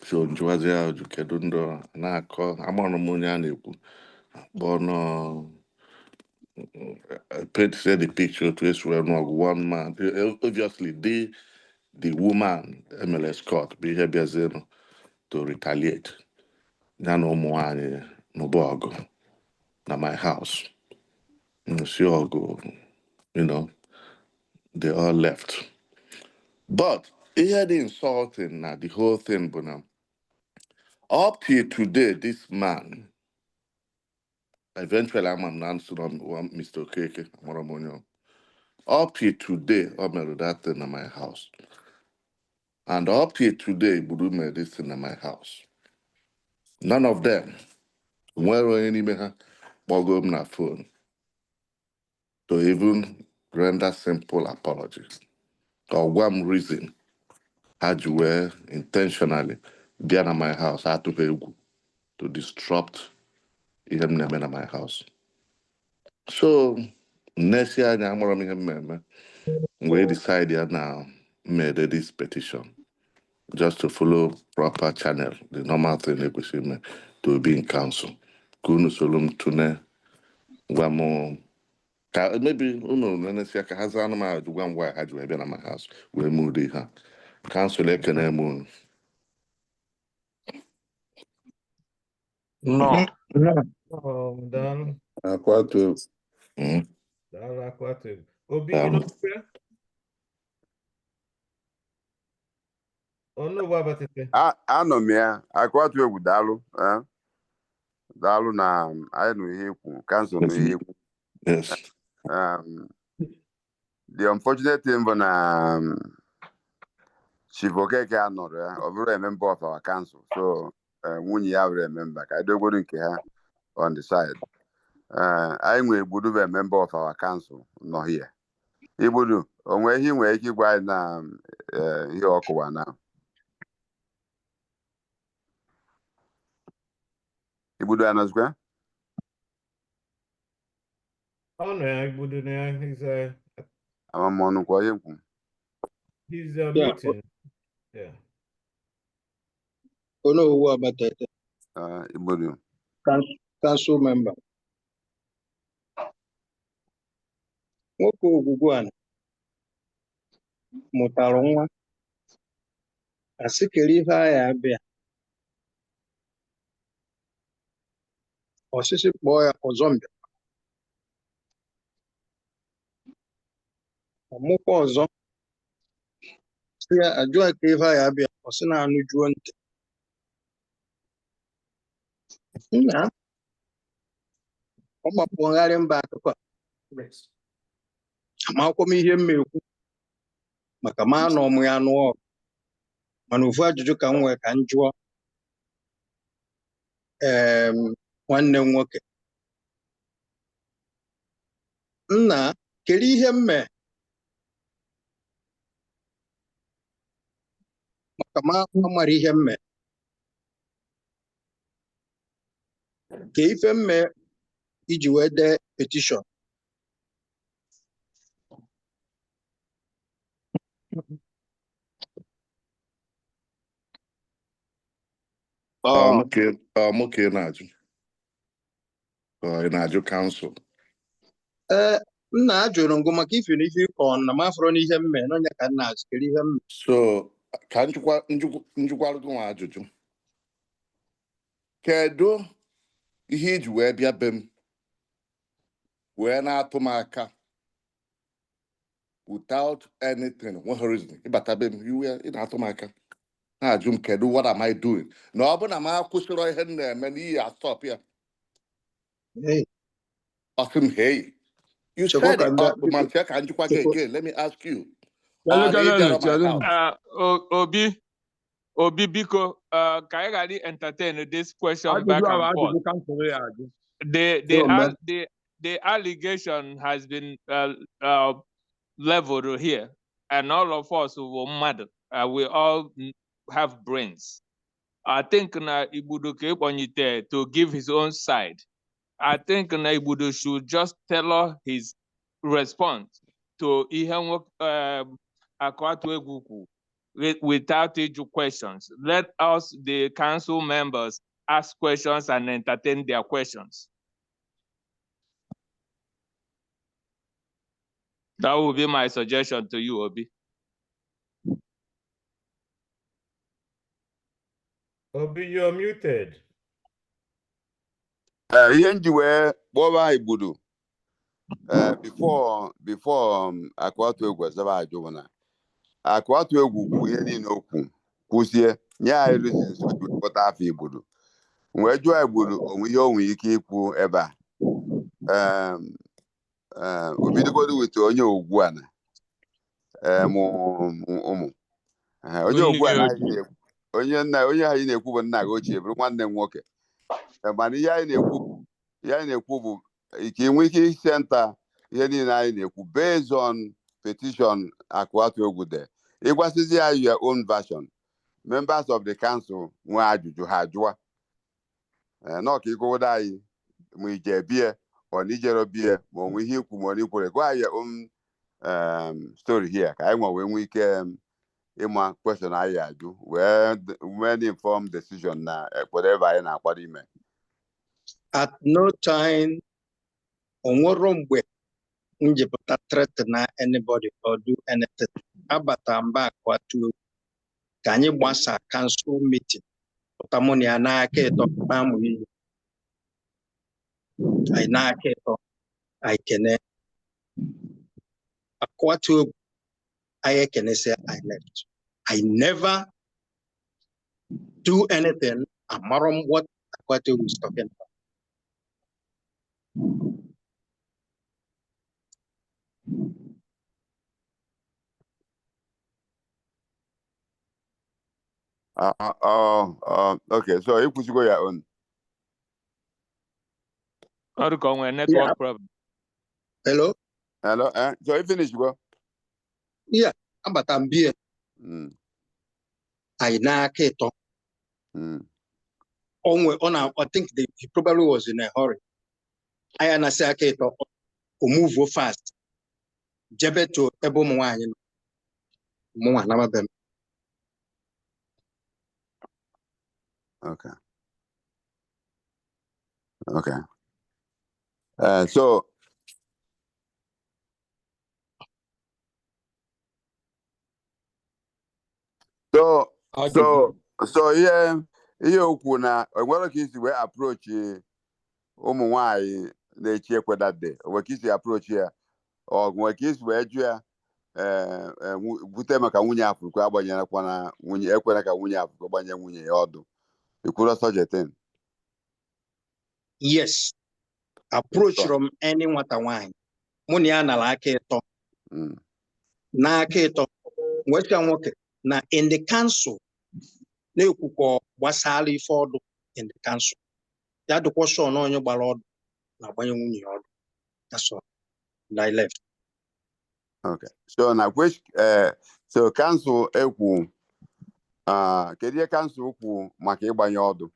So njụwazi ya ajụ kedu ndị na-akọ amarọ m onye a na-ekwu but no painted the picture to one man. Obviously the woman MLS Scott be here to retaliate. Ya na ụmụ nwanyị n'ụba ọgụ na my house. Si ọgụ, you know, they all left. But here the insulting now, the whole thing, but now, up till today, this man, eventually I'm an answer on Mr. Okeke, Moromonyo. Up till today, I made that thing in my house. And up till today, Budu made this thing in my house. None of them were any meha go na phone to even render simple apologies. Or one reason had you were intentionally be at my house, I had to disrupt even in my house. So next year we decided now made this petition just to follow proper channel, the normal thing to be in council. Kunu solum tune wamo maybe next year has animal to one why had you been at my house. We moved her. Council moon. No. Done. Aquato. Obi, you know where? Oh no, what about it? Anọ m ya, akwatu egwu daalụ. Daalụ na anyị nụ ihe ikwu, kansụl nụ ihe ikwu. Yes. The unfortunate thing bụ na Chief Okeke anọrọ ya, ọ bụrụ a member of our council. So nwunye ya bụrụ a member, ka edogoro nke ha on the side. Anyị nwere Igbudu bụ a member of our council nọ here. Igbudu, o nwere ihe ị nwere ike ịgwa anyị na ihe ọkụwa na Igbudu anọzikwa? Oh no, Igbudu, Amamọnụ kwa ihe nkwu. He's meeting. Yeah. Obi Agbaja. Igbudu. Council member. Nwoke ogwugwu a mụtara nwa asị kere ihe agha abịa osisi kpọọ ya ọzọ mbịa ọmụkwa ọzọ si ya ajụọ ka ihe agha abịa ọ sị na anụ juo ntị. Nna ọ gbapụgharị mba akụkọ a. Amakwụkwọ m ihe m ekwu maka ma anọ m ya anụ ọgụ, mana ofu ajụjụ ka m nwee ka m jụọ nwanne m nwoke. Nna, kedu ihe m mee maka ma amara ihe m mee? Ka ife m mee iji wee dee petishọn? Nwoke na-ajụ ị na-ajụ kansụl? Nna ajụrụ ngụ maka ife na ife ịkọ na m afọrọ n'ihe m mee n'ọnya ka nna ajụ kedu ihe m mee. So ka njụkwarụ gị nwa ajụjụ, kedu ihe iji wee bịa be m wee na-atụ m aka without anything, nweghị reason ịbata be m ị na-atụ m aka na-ajụ m kedu what am I doing? Na ọ bụ na m akwụsịrị ihe m na-eme n'ihi astọp ya, ọsị m hey, you said it, man, ka njikwa gị again. Let me ask you. Obi biko, ka I ghara entertain this question back and forth. The allegation has been leveled here, and all of us were mad. We all have brains. I think na Ibudo Kebonyite to give his own side. I think na Ibudo should just tell his response to Ihenwo Akwatu Eguku without questions. Let us, the council members, ask questions and entertain their questions. That will be my suggestion to you, Obi. Obi, you're muted. Ihe nji wee kpọba Ibudo before Akwatu Egwu zaba ajụ na Akwatu Egwu kwu ihe niile okwu kwụsie nye anyị reasons o ji kpọta afọ Ibudo. Wee jụọ Ibudo onwe ihe o nwere ike ikwu ebe a. O bidogodo wete onye ogwu ana ụmụ onye ogwu ana onye anyị na-ekwu bụ nna gị ochie bụrụ nwanne m nwoke. Mana ihe anyị na-ekwu bụ ike inwe ike isenta ihe niile anyị na-ekwu based on petition Akwatu Egwu de. Ịgwasịzi ya your own version, members of the council nwe ajụjụ ha ajụwa n'ọka ịkụwodo anyị ma ije bie ọ na ijero bie ma onwe ihe ikwu ma ọ na ikwere gwa your own story here ka anyị wee nwee ike ịma question anyị ajụ wee informed decision na whatever anyị na-akwado ime. At no time onwero mgbe njipụta threat na anybody or do anything. Abata mba Akwatu Egwu ka anyị gbasa council meeting pụta mụ na ya n'aka ịtọ amụ ihe anyị n'aka ịtọ anyị kene Akwatu Egwu anyị ekenesi I left. I never do anything. Amarom what Akwatu Egwu is talking about. Okay, so you push go your own. Network problem. Hello? So you finish, go? Yeah, abata mbie. I na keto. I think he probably was in a hurry. I na say keto move fast. Jebe to ebo mwanyi. Mwa na mabem. Okay. So ihe okwu na enwere ka isi wee approach ụmụ nwanyị na-echi ekwe that day. Onwe ka isi approach ya ọ nwere ka isi wee jụ ya bute maka nwunye Afrịka agbanyekwa na nwunye ekwere ka nwunye Afrịka gbanye nwunye ya ọdụ. Ikwuru such a thing? Yes. Approach from any nwata nwanyị. Mụ na ya nara aka ịtọ. N'aka ịtọ. Nweta nwoke na in the council na-ekwukọ gbasara ife ọdụ in the council. Ya dịkwa sọ na onye gbara ọdụ na-agbanye nwunye ya ọdụ. That's all. And I left. Okay. So na which so council ekwu kedu ihe council kwu maka ịgbanye ọdụ?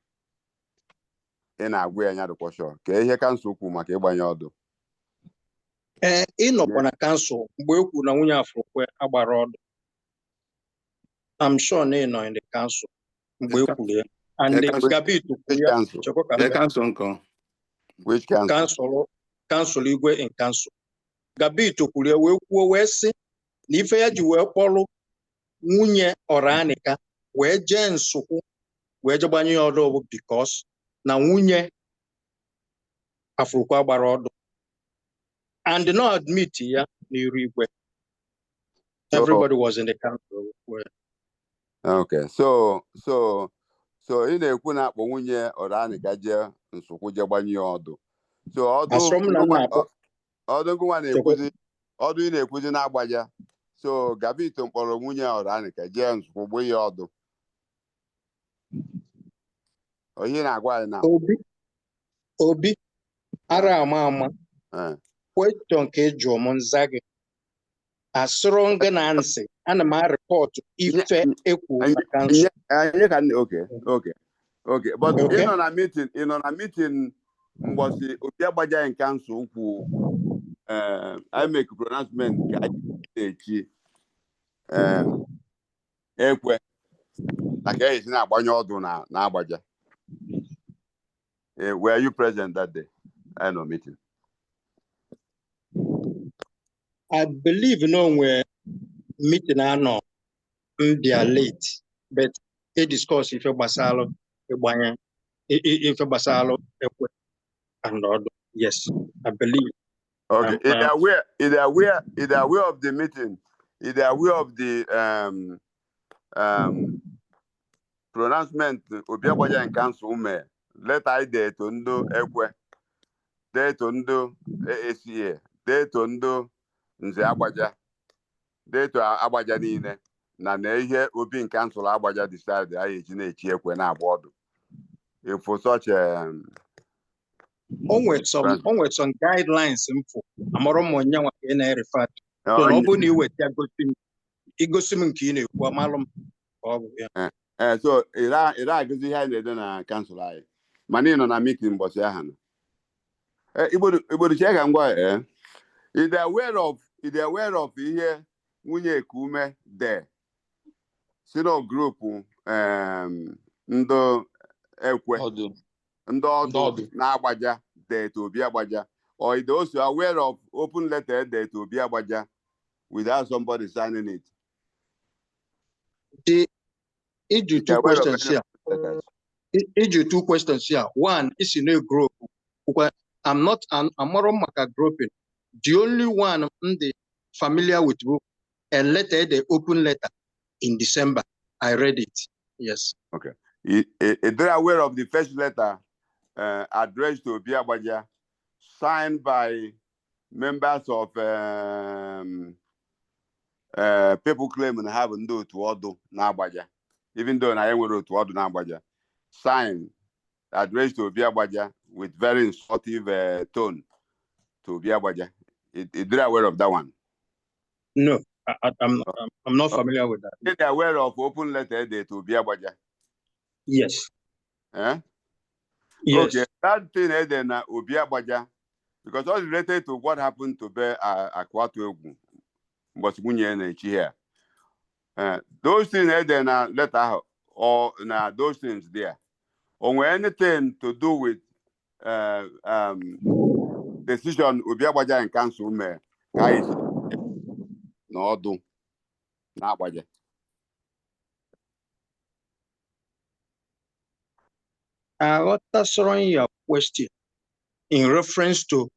Ị na-agwa ya nya dịkwa sọ. Kedu ihe council kwu maka ịgbanye ọdụ? Ị nọkwa na council mgbe e kwuru na nwunye Afrịka agbara ọdụ. I'm sure na ị nọ in the council mgbe e kwuru ya. And Gabit kwuru ya. Which council? Council Igwe in council. Gabit kwuru ya wee kwuo wee sị na ife ya ji wee kpọrọ nwunye Oranika wee jee Nsukwu wee je gbanye ya ọdụ bụ because na nwunye Afrịka gbara ọdụ. And no admit ya n'iru Igwe. Everybody was in the council. Okay. So ị na-ekwu na akpọ nwunye Oranika jee Nsukwu je gbanye ya ọdụ. So ọdụ ngwa na-ekwuzi ọdụ ị na-ekwuzi na-agbaja. So Gabit mkpọrọ nwunye Oranika jee Nsukwu gbe ya ọdụ. Ohi na-agwa anyị na Obi ara ama question ka ị jụọ m nza gị asụrụ ngị na nsị ana m report ife ekwu na council. Okay. But ị nọ na meeting mgbọsị Obi Agbaja in council ukwu I make pronouncement ka echi ekwe like I esi na-agbanye ọdụ na Agbaja. Were you present that day? I know meeting. I believe we're meeting anọ they are late, but they discuss ife gbasara ịgbanye ife gbasara ekwe and ọdụ. Yes, I believe. Okay. Is they aware of the meeting? Is they aware of the pronouncement Obi Agbaja in council me? Let I dare to ndo ekwe, dare to ndo AACA, dare to ndo Nze Agbaja, dare to Agbaja niile na ihe Obi in council Agbaja decide I eji na-echi ekwe na agba ọdụ. If for such onwere some guidelines mfo amara m onye nwa ka ị na-refer to. So na ọ bụ na iweta igosi m nke ị na-ekwu amalụ m ka ọ bụ ya. So ira agụzi ihe anyị na-ede na kansụl anyị mana ị nọ na meeting mbọsị aha nọ. Igbo chee ka ngwa is they aware of ihe nwunye Ekume de si na grupu ndo ekwe ndị ọdụ na-agbaja deet Obi Agbaja, or is also aware of open letter deet Obi Agbaja without somebody signing it? Iju two questions here. One is in a group. I'm maka grouping. The only one familiar with group a letter, the open letter in December. I read it. Yes. Okay. They're aware of the first letter addressed to Obi Agbaja, signed by members of people claiming have no to Odo Nagbaja, even though I wrote to Odo Nagbaja, signed, addressed to Obi Agbaja with very insultive tone to Obi Agbaja. They're aware of that one? No, I'm not familiar with that. They're aware of open letter to Obi Agbaja? Yes. Eh? Yes. Okay, that thing then Obi Agbaja, because all related to what happened to Be Akwatu Egwu, but here. Those things then letter or those things there. Or anything to do with decision Obi Agbaja and council me, guys, no do not Agbaja. Answering your question in reference to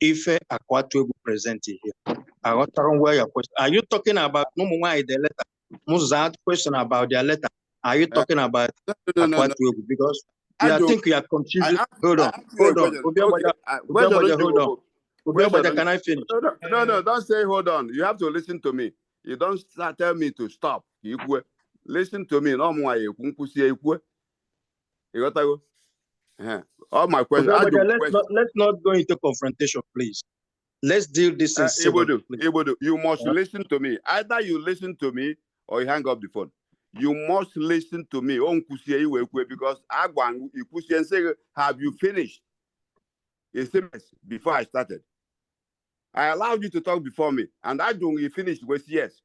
Ife Akwatu presented here. I got where your question. Are you talking about no why the letter? Muzad question about their letter. Are you talking about No. because I think you are confusing. Hold on. Obi Okay. Agbaja, hold on. Obi Agbaja, can I finish? No, don't say hold on. You have to listen to me. You don't tell me to stop. Listen to me. No more. You got to go. All my questions. Obi Agbaja, let's not go into confrontation, please. Let's deal this in civil. Ibodu, you must listen to me. Either you listen to me or you hang up the phone. You must listen to me. Because have you finished? Before I started. I allowed you to talk before me, and I don't you finished with yes.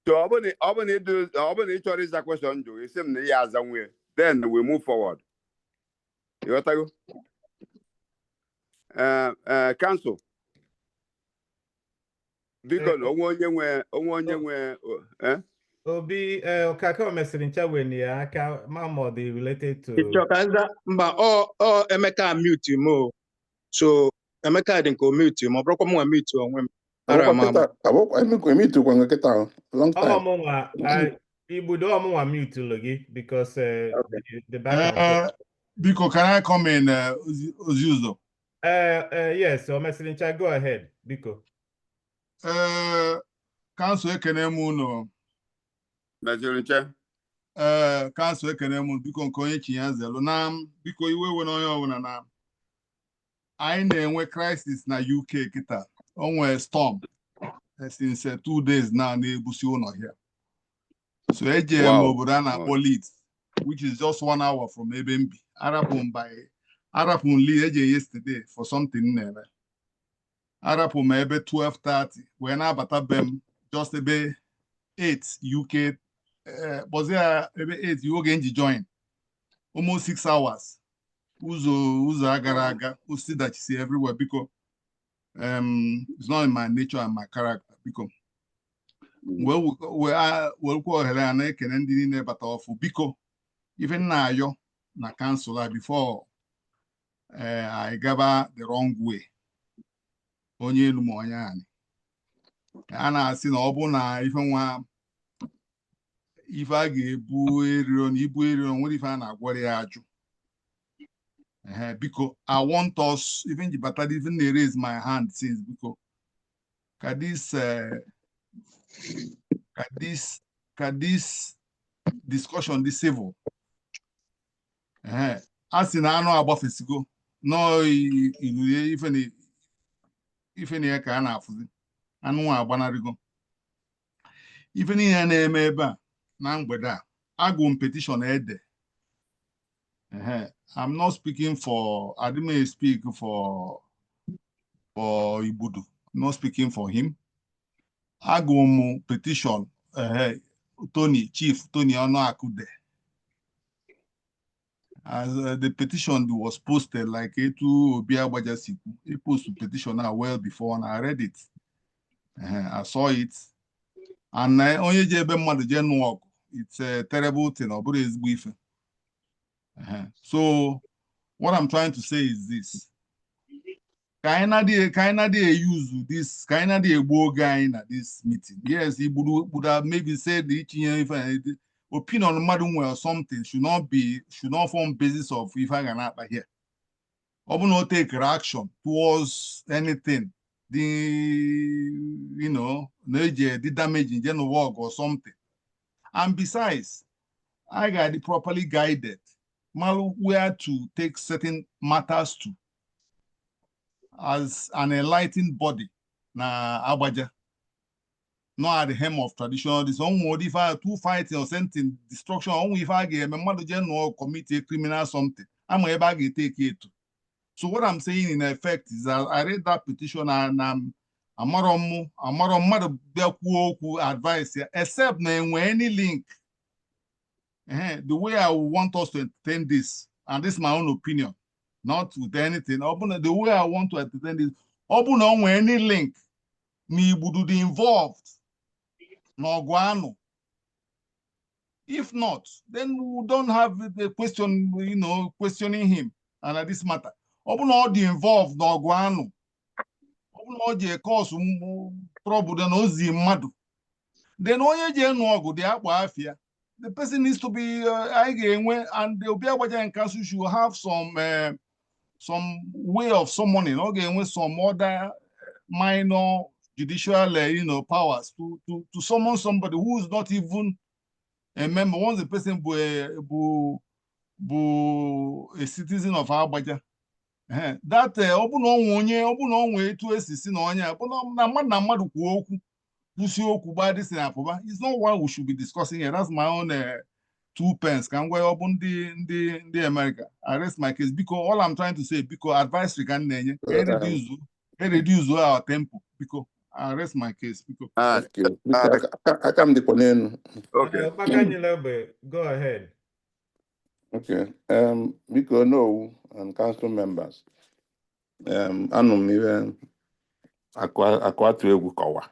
So Albany is a question. Then we move forward. You got to go. Council. Because Obi Okaka message when ya aka mamo the related to Emeka mute mo. So Emeka didn't go mute mo. Broko mo mute on when long time. I mute logi because the back and forth. Biko, can I come in Ozuzo? Yes, so message go ahead, Biko. Council Ekenemu no. Council Ekenemu biko nkonye chiyanzelo na biko iwe we no yo na anyị na-enwe crisis na UK kita onwe storm since 2 days now na-ebusi ụlọ here. So eje obodo a na-akpọ Leeds, which is just 1 hour from ebe m bi. Arapụ Lee eje yesterday for something neme. Arapụ m ebe 12:30 wee na-abata be m just ebe 8 UK bozia ebe 8 you oge nji join almost 6 hours ụzọ agara aga osidachisi everywhere because it's not in my nature and my character because we'll ohere a na-ekene ndị niile bata ọfụ biko even na ayọ na kansụl before I gaba the wrong way onye elu ma onye anyị a na-asị na ọ bụ na ife a ga-ebu eriro na ibu eriro nwere ife a na-agwọrọ ya ajụ because I want us even Jibatadi even raise my hand since because this discussion this civil as in anụ agbafesigo no ife na ka a na-afụzi anụ agbanarịgo ife niile na-eme ebe a na mgbede a agụ petition ede I'm not speaking for, I didn't speak for Ibudu. I'm not speaking for him. Agum petition, Chief Tony Onoakude. As the petition was posted, like to Obi Agbaja Siku, he posted petition now well before, and I read it. I saw it. And I only work. It's a terrible thing. So what I'm trying to say is this. Kind of use this kind of guy in this meeting. Yes, he would have maybe said the opinion on Madam or something should not form basis of if I can happen here. Or not take action towards anything. The damage in general work or something. And besides, I got it properly guided. Where to take certain matters to as an enlightened body na Agbaja, not at the hem of traditional this one modify two fighting or something destruction only if I get a commit a criminal something I'm able to take it. So what I'm saying in effect is that I read that petition and amarom advice except when any link. The way I want us to entertain this, and this is my own opinion, not with anything. The way I want to entertain this, open on any link, me would be involved. No guano. If not, then we don't have the question, questioning him and this matter. Open all the involved no guano. Open all the cause trouble than ozi madu. Then onye je no go the afia. The person needs to be and the Obi Agbaja and council should have some way of summoning, with some other minor judicial powers to summon somebody who is not even a member. Once the person be a citizen of Agbaja, that it's not what we should be discussing here. That's my own 2 pence. Can we open the America? I rest my case because all I'm trying to say, because advisory can reduce our tempo. Because I rest my case. Because I come the Ponenu. Okay. Go ahead. Okay. Because no, and council members. Anum even akwa tu egwu kọwa.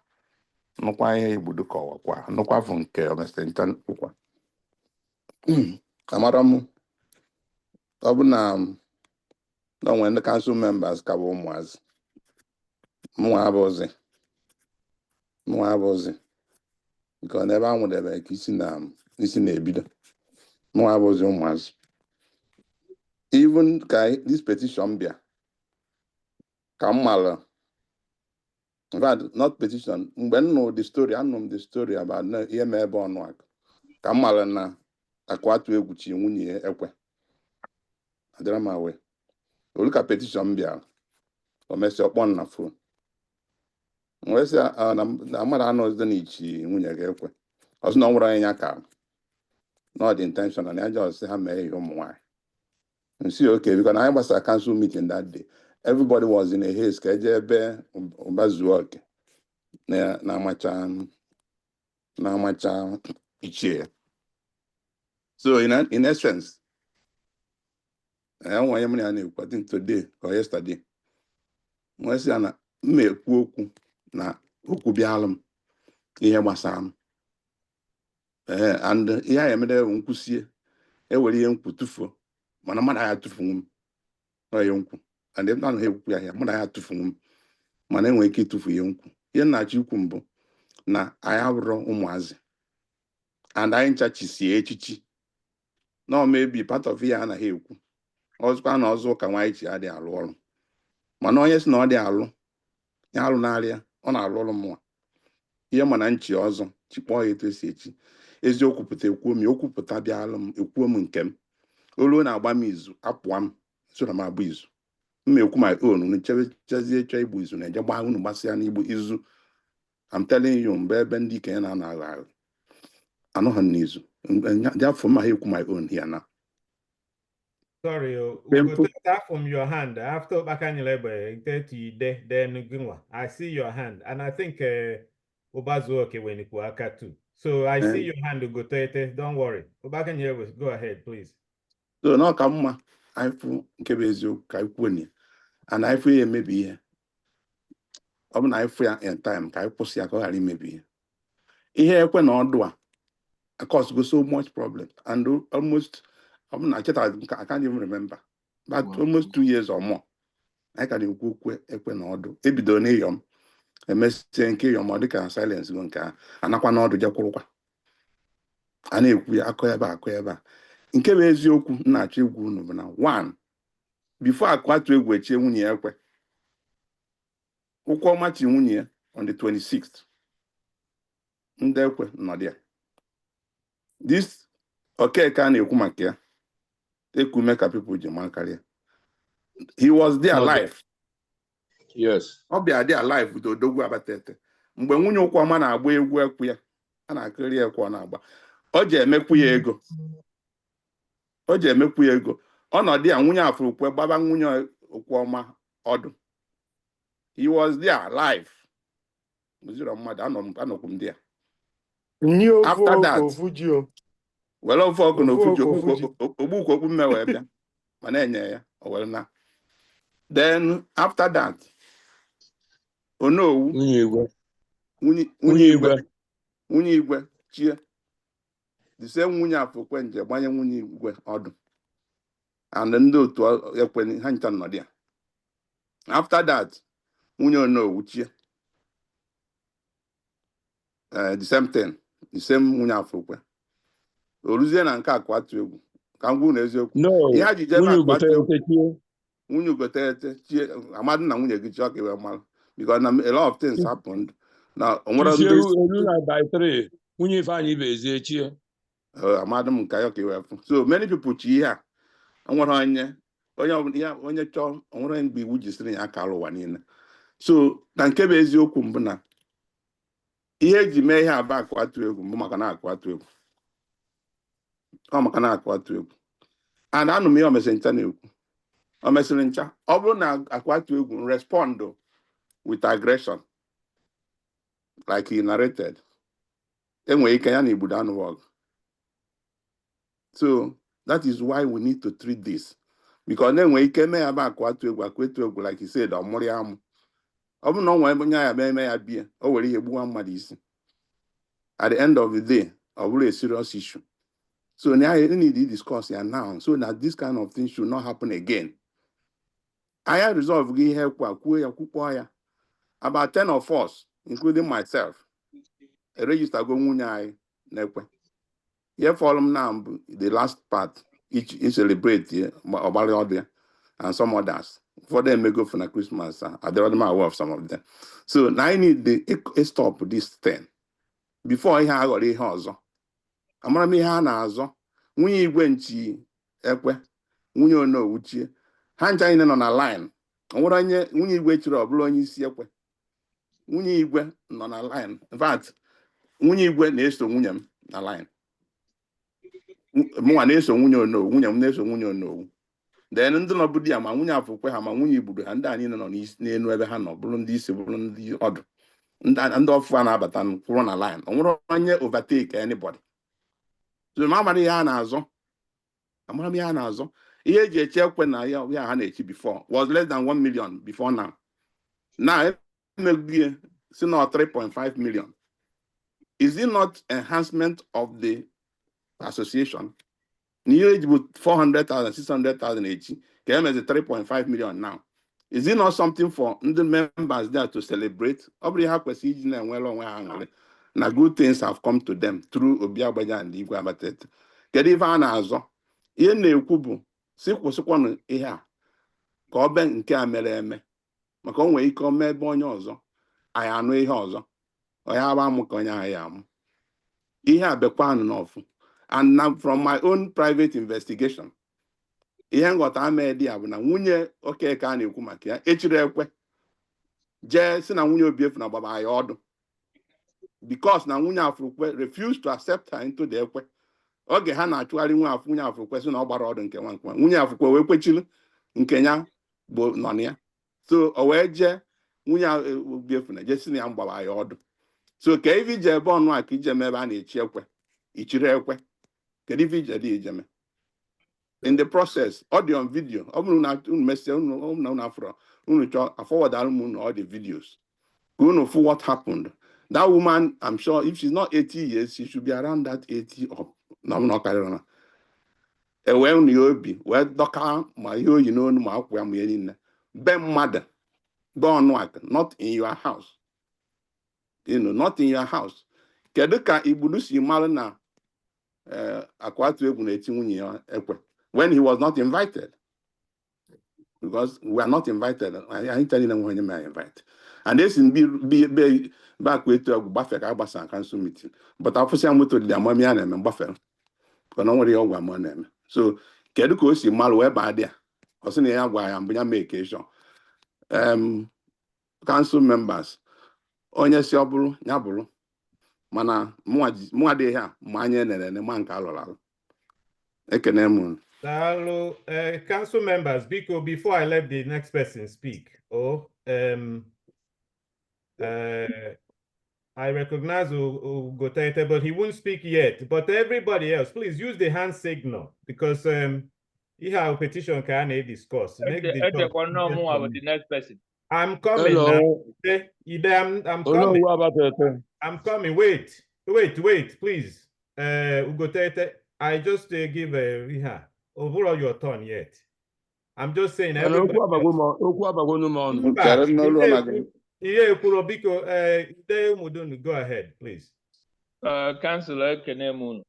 Nukwa ihe igbudu kọwa kwa. Nukwa fun nke omestentan kwa. Amara m ọ bụ na when the council members ka bụ ụmụazị mụnwa abụzi nke ọ n'ebe anwụ debe ka isi na-ebido mụnwa abụzi ụmụazị even ka this petition bịa ka m mara in fact not petition mgbe m nụ the story about ihe ma ebe ọnụ aka ka m mara na akwatu egwuchi nwunye ekwe adịra m awe olu ka petition bịa o mesi ọkpọ na fon wee sị na mmadụ anọzide n'ichi nwunye gị ekwe ọsị na ọ nwere onye ya ka not intentional na ya just ha mee ihe ụmụ nwaanyị nsi okay because na anyị gbasara council meeting that day everybody was in a haste ka eje ebe ụba zuo oke na-amacha ichie so in essence onye m na na-ekwu I think today or yesterday nwee sị ya na m ekwu okwu na okwu bịalụ m ihe gbasara m and ihe a emede nkwusie ewere ihe nkwu tufuo mana mmadụ agha tufunwu m onye nkwu and ebe na ekwu ya mmadụ agha tufunwu m mana enwere ike ịtụfu ihe nkwu ihe nnachi ikwu mbụ na anyị abụrụ ụmụazị and anyị nchachisie echichi na maybe part of ihe anaghị ekwu ọzụkwa na ọzọ ka nwaanyị chi adịghị alụ ọrụ mana onye si na ọ dị alụ ya alụ narịa ọ na-alụ ọrụ mụnwa ihe mana nchi ọzọ chikpọọ ya etu esi echi eziokwu pụta ekwuo m okwu pụta bịa alụ m ekwuo m nke m olu na-agba m izu apụa m so na m agba izu m ekwu my own unu chezie chọọ igbu izu na-eje gbaa unu gbasịa n'igbu izu I'm telling you mgbe ebe ndị ikenye na-anọ agha anọghị n'izu afọ m ha ekwu my own here now. Sorry, we will take that from your hand. After Bakanyelebe, then I see your hand, and I think Obazuoke when it too. So I see your hand, Ugotoete. Don't worry. Obakanyelebe, go ahead, please. So now come I feel Kebezo Kaikuni, and I feel maybe here. I feel in time, Kaikosiako, maybe here when all do. Of course, go so much problem, and almost I can't even remember, but almost 2 years or more. I can go ekwe ebido yom emesịa nke yom ọ dịka silence go nke anakwa n'ọdụ jekwurukwa a na-ekwu ya akọ ebe a nke bụ eziokwu na-achọ egwu unu bụ na 1 before akwatu egwu echie nwunye ya ekwe ụkwụ ọma chi nwunye ya on the 26th ndị ekwe nọ there this Okeke a na-ekwu maka ya ekume ka people ji ma karịa he was there alive. Yes. Ọ bịa dị alive with odogwu abatete mgbe nwunye ụkwụ ọma na-agba egwu ekwu ya a na-akịrị ekwu ọ na-agba o ji emekwu ya ego ọnọdụ ya nwunye afọ ukwe gbaba nwunye ụkwụ ọma ọdụ he was there alive mụziri mmadụ anọkwu m dị ya after that were ofe ọkụ na ofuji ogbukwu okwu mme wee bịa ma na-enye ya o were na then after that Onowu nwunye igwe chie the same nwunye afọkwe nje gbanye nwunye igwe ọdụ and ndị otu ekwe ha ncha nọ dị ya. After that nwunye Onowu chie the same thing, the same nwunye afọkwe oruzie na nke akwatu egwu ka m gwụ na eziokwu ihe ha ji jebe akwatu egwu nwunye Ugotete chie amadị na nwunye gị chọọ ka iwe mara because na a lot of things happened na onwere ndị by 3 nwunye Ifeanyị Ibezie chie amadị m ka ya ka iwe fụ. So many people chi ihe a onwere onye chọọ onwere mgbe iwu jisiri ya aka ụwa niile. So na nke bụ eziokwu mbụ na ihe eji mee ihe aba akwatu egwu mbụ maka na akwatu egwu ọ maka na akwatu egwu and anụ m ihe omesịrị ncha na-ekwu o mesịrị ncha ọ bụrụ na akwatu egwu respond with aggression like he narrated enwere ike ya na igbudo anụ ọgụ. So that is why we need to treat this because na-enwere ike mee ya bụ akwatu egwu like he said ọmụrụ ya amụ ọ bụrụ na ọ nwere onye ya eme ya bie o were ihe gbuwa mmadụ isi at the end of the day ọ bụrụ a serious issue. So now you need to discuss it now so that this kind of thing should not happen again. I resolve here about 10 of us, including myself, a register go nwunye nekwe. Here follow now the last part each celebrate and some others. For them may go for the Christmas. I don't know aware of some of them. So now I need to stop this thing before I have already house. Amara m ihe a na-azọ nwunye igwe nchi ekwe nwunye Onowu chie ha ncha niile nọ na line. Onwere onye nwunye igwe chiri ọbụla onye isi ekwe nwunye igwe nọ na line. In fact nwunye igwe na-eso nwunye m na line mụnwa na-eso nwunye Onowu nwunye m na-eso nwunye Onowu then ndị nọbụ di ya ma nwunye afọkwe ha ma nwunye igbudo ha ndị a niile nọ n'elu ebe ha nọ bụrụ ndị isi bụrụ ndị ọdụ ndị ọfụ a na-abata kwụrụ na line. Onwere onye overtake anybody. So amara ihe a na-azọ amara m ihe a na-azọ ihe eji eche ekwe na ya ha na-echi before was less than 1 million before now. Now emegbuye si na 3.5 million. Is it not enhancement of the association? Ihe eji bụ 400,000 600,000 echi ka emezi 3.5 million now. Is it not something for the members there to celebrate? Ọ bụrụ ha kwesịrị iji na-enwere onwe ha aṅụrị na good things have come to them through Obi Agbaja and Igwe Abatete. Kedu ife a na-azọ? Ihe na-ekwu bụ si kwụsịkwanụ ihe a ka ọ be nke a mere eme maka o nwere ike o mee ebe onye ọzọ anyị anụ ihe ọzọ onye agba amụ ka onye ahụ ya amụ ihe a bekwanụ n'ọfụ. And now from my own private investigation ihe nghọta ama dị ya bụ na nwunye Okeke a na-ekwu maka ya echiri ekwe jee si na nwunye Obiefu na gbaba ya ọdụ because na nwunye Afọkwe refused to accept her into the ekwe. Oge ha na-achụgharị nwunye Afọkwe si na ọ gbara ọdụ nke nwa nwunye Afọkwe wee kwechiri nke ya bụ nọ na ya. So o wee jee nwunye Obiefu na jee si na ya mgbaba ya ọdụ. So ka ife ije ebe ọnụ a ka ije ebe a na-echi ekwe ichiri ekwe kedu ife ije dị ijeme in the process audio and video ọ bụrụ na unu mesie unu afro unu chọọ afọwọdara m unu all the videos ka unu fụ what happened. That woman, I'm sure if she's not 80 years, she should be around that 80 or no, I'm not carrying on. And when you be, where Doka, my you know, my mother, born work, not in your house. You know, not in your house. Keduka Ibulusi Malana when he was not invited. Because we are not invited. I ain't telling them when you may invite. And this in be back with to Buffett Abasan council meeting. But I for some to the mommy and Buffett. But nobody all one name. So Keduko si malware by there. Or send a why I'm being vacation. Council members. Onye sioburu, nyaburu. Mana mwa de ha, manye nene man kalolal. Ekenemun. Council members, before I let the next person speak, I recognize Ugotete, but he won't speak yet. But everybody else, please use the hand signal because you have a petition can discuss. The next person. I'm coming. Hello. I'm coming. I'm coming. Wait, please. Ugotete, I just give overall your turn yet. I'm just saying And everybody. Go ahead, please. Councilor Kenemun.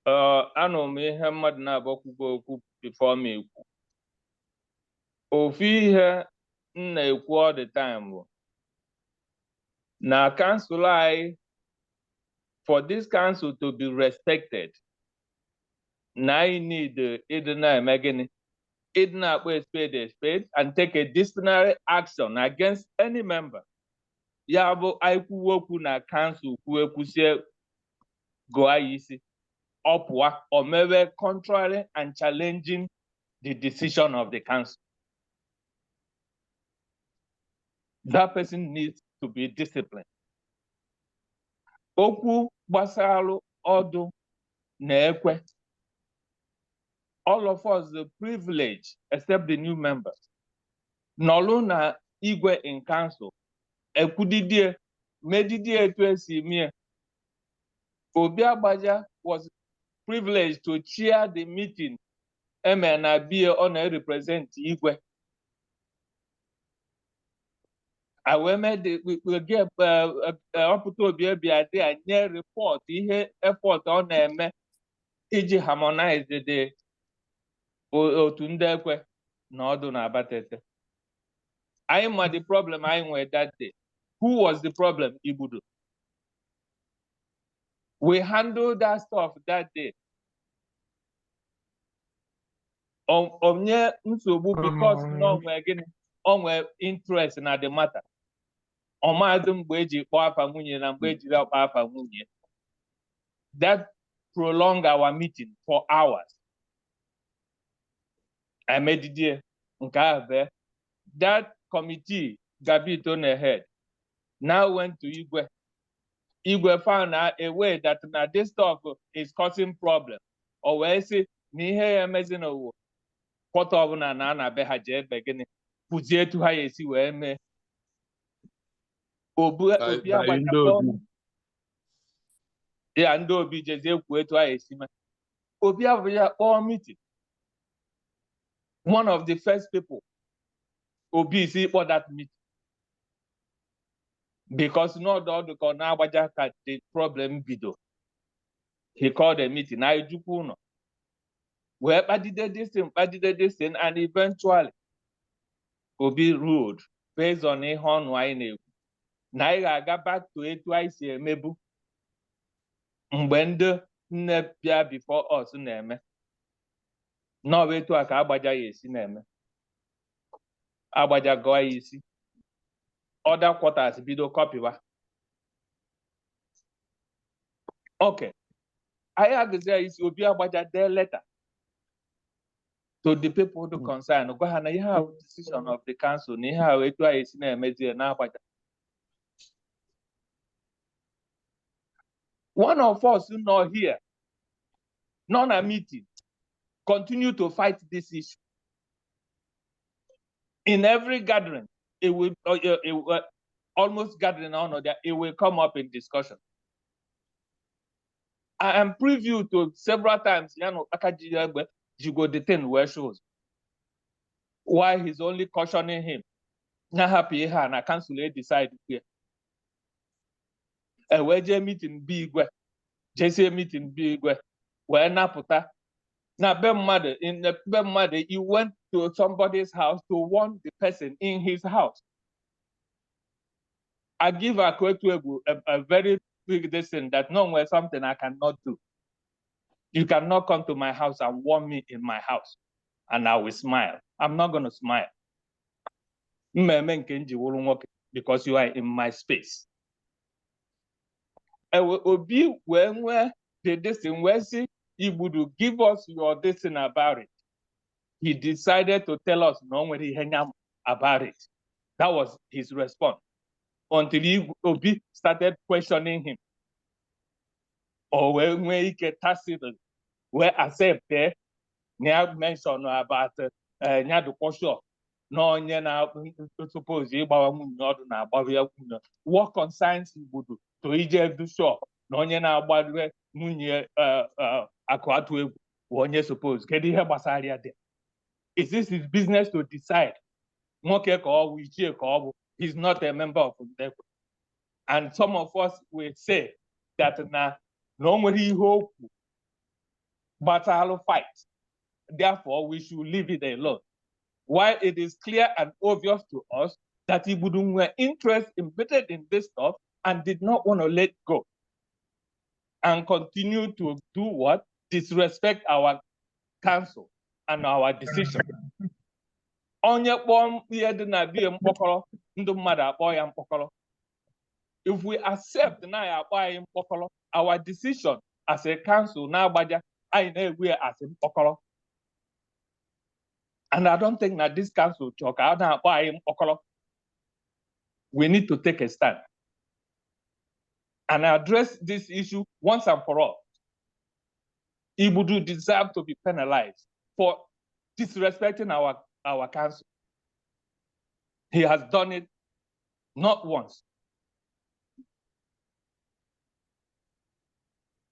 Anọ m ihe mmadụ na-agbakwugo okwu before me ekwu. Ofu ihe m na-ekwu all the time bụ na council anyị, for this council to be respected, na I need ịdị na-eme gịnị? Ịdị na-akpọ a spade and take a disciplinary action against any member. Ya bụ anyị kwuo okwu na council kwusie go anyị isi. Upward or maybe contrary and challenging the decision of the council. That person needs to be disciplined. Okwu gbasalu ọdụ na-ekwe. All of us the privilege, except the new members. Nọlụ na igwe in council. Ekwudidie, medidie etu esi mie. Obi Agbaja was privileged to chair the meeting. Na be on a represent Igwe. I will get up to be a near report. He effort on a iji harmonize the Otundekwe Noduna Batete. I am the problem I went that day. Who was the problem, Ibudu? We handled that stuff that day. Onye nsogbu because no again onwe interest na the matter. Ọmadụ mgbe eji kpọọ afa nwunye na mgbe ejiri akpọ afa nwunye. That prolonged our meeting for hours. I made the deal. That committee, Gabito ahead, now went to Igwe. Igwe found out a way that now this stuff is causing problem. Or where say, Nihe amazing over. What of na na be haje begini. Puzie tu ha yesi we me. Obi Agbaja. Yeah, and Obi jeze ku etu ha yesi me. Obi Agbaja all meeting. One of the first people Obi see for that meeting. Because no the corner Agbaja had the problem video. He called a meeting. I do no. Well, I did this thing, and eventually Obi ruled based on a horn wine. Now I got back to it twice a mebu. Mbende nepia before us name. No way to Agbaja yes name. Agbaja go easy. Other quarters bido copy wa. Okay. I have to say is Obi Agbaja their letter to the people who concern. Go ahead, you have decision of the council. You have it twice in a measure now. One of us who not here, none a meeting, continue to fight this issue. In every gathering, it will almost gathering on that it will come up in discussion. I am preview to several times, Akaji you go detain where shows. Why he's only cautioning him. Not happy here and I cancel decide here. A wedge meeting big way. JC meeting big way. Where Naputa. Now mother in the mother, you went to somebody's house to warn the person in his house. I give a very big lesson that no something I cannot do. You cannot come to my house and warn me in my house. And I will smile. I'm not going to smile. Because you are in my space. Obi, when the destiny, where see, he would give us your destiny about it. He decided to tell us no when he hang out about it. That was his response. Until Obi started questioning him. Or when he get tacit, where I said there, near mention about near the question. No, suppose what concerns you would do to Egypt do sure. No, nwunye Akụatụ Egwu onye suppose kedu ihe gbasara ya dị. Is this his business to decide? Nwoke ka ọ bụ ichie ka ọ bụ, he's not a member of Ndekwe. And some of us will say that na o nwere ihe okwu gbasara fight. Therefore, we should leave it alone. While it is clear and obvious to us that Ibudun were interested embedded in this stuff and did not want to let go and continue to do what? Disrespect our council and our decision. Onye kpọọ ihe dị na bie mkpọkọrọ, ndị mmadụ akpọ ya mkpọkọrọ. If we accept na ya akpọ anyị mkpọkọrọ, our decision as a council na Agbaja, anyị na-egwu ya as mkpọkọrọ. And I don't think that this council talk about we need to take a stand and address this issue once and for all. Ibudu deserve to be penalized for disrespecting our council. He has done it not once.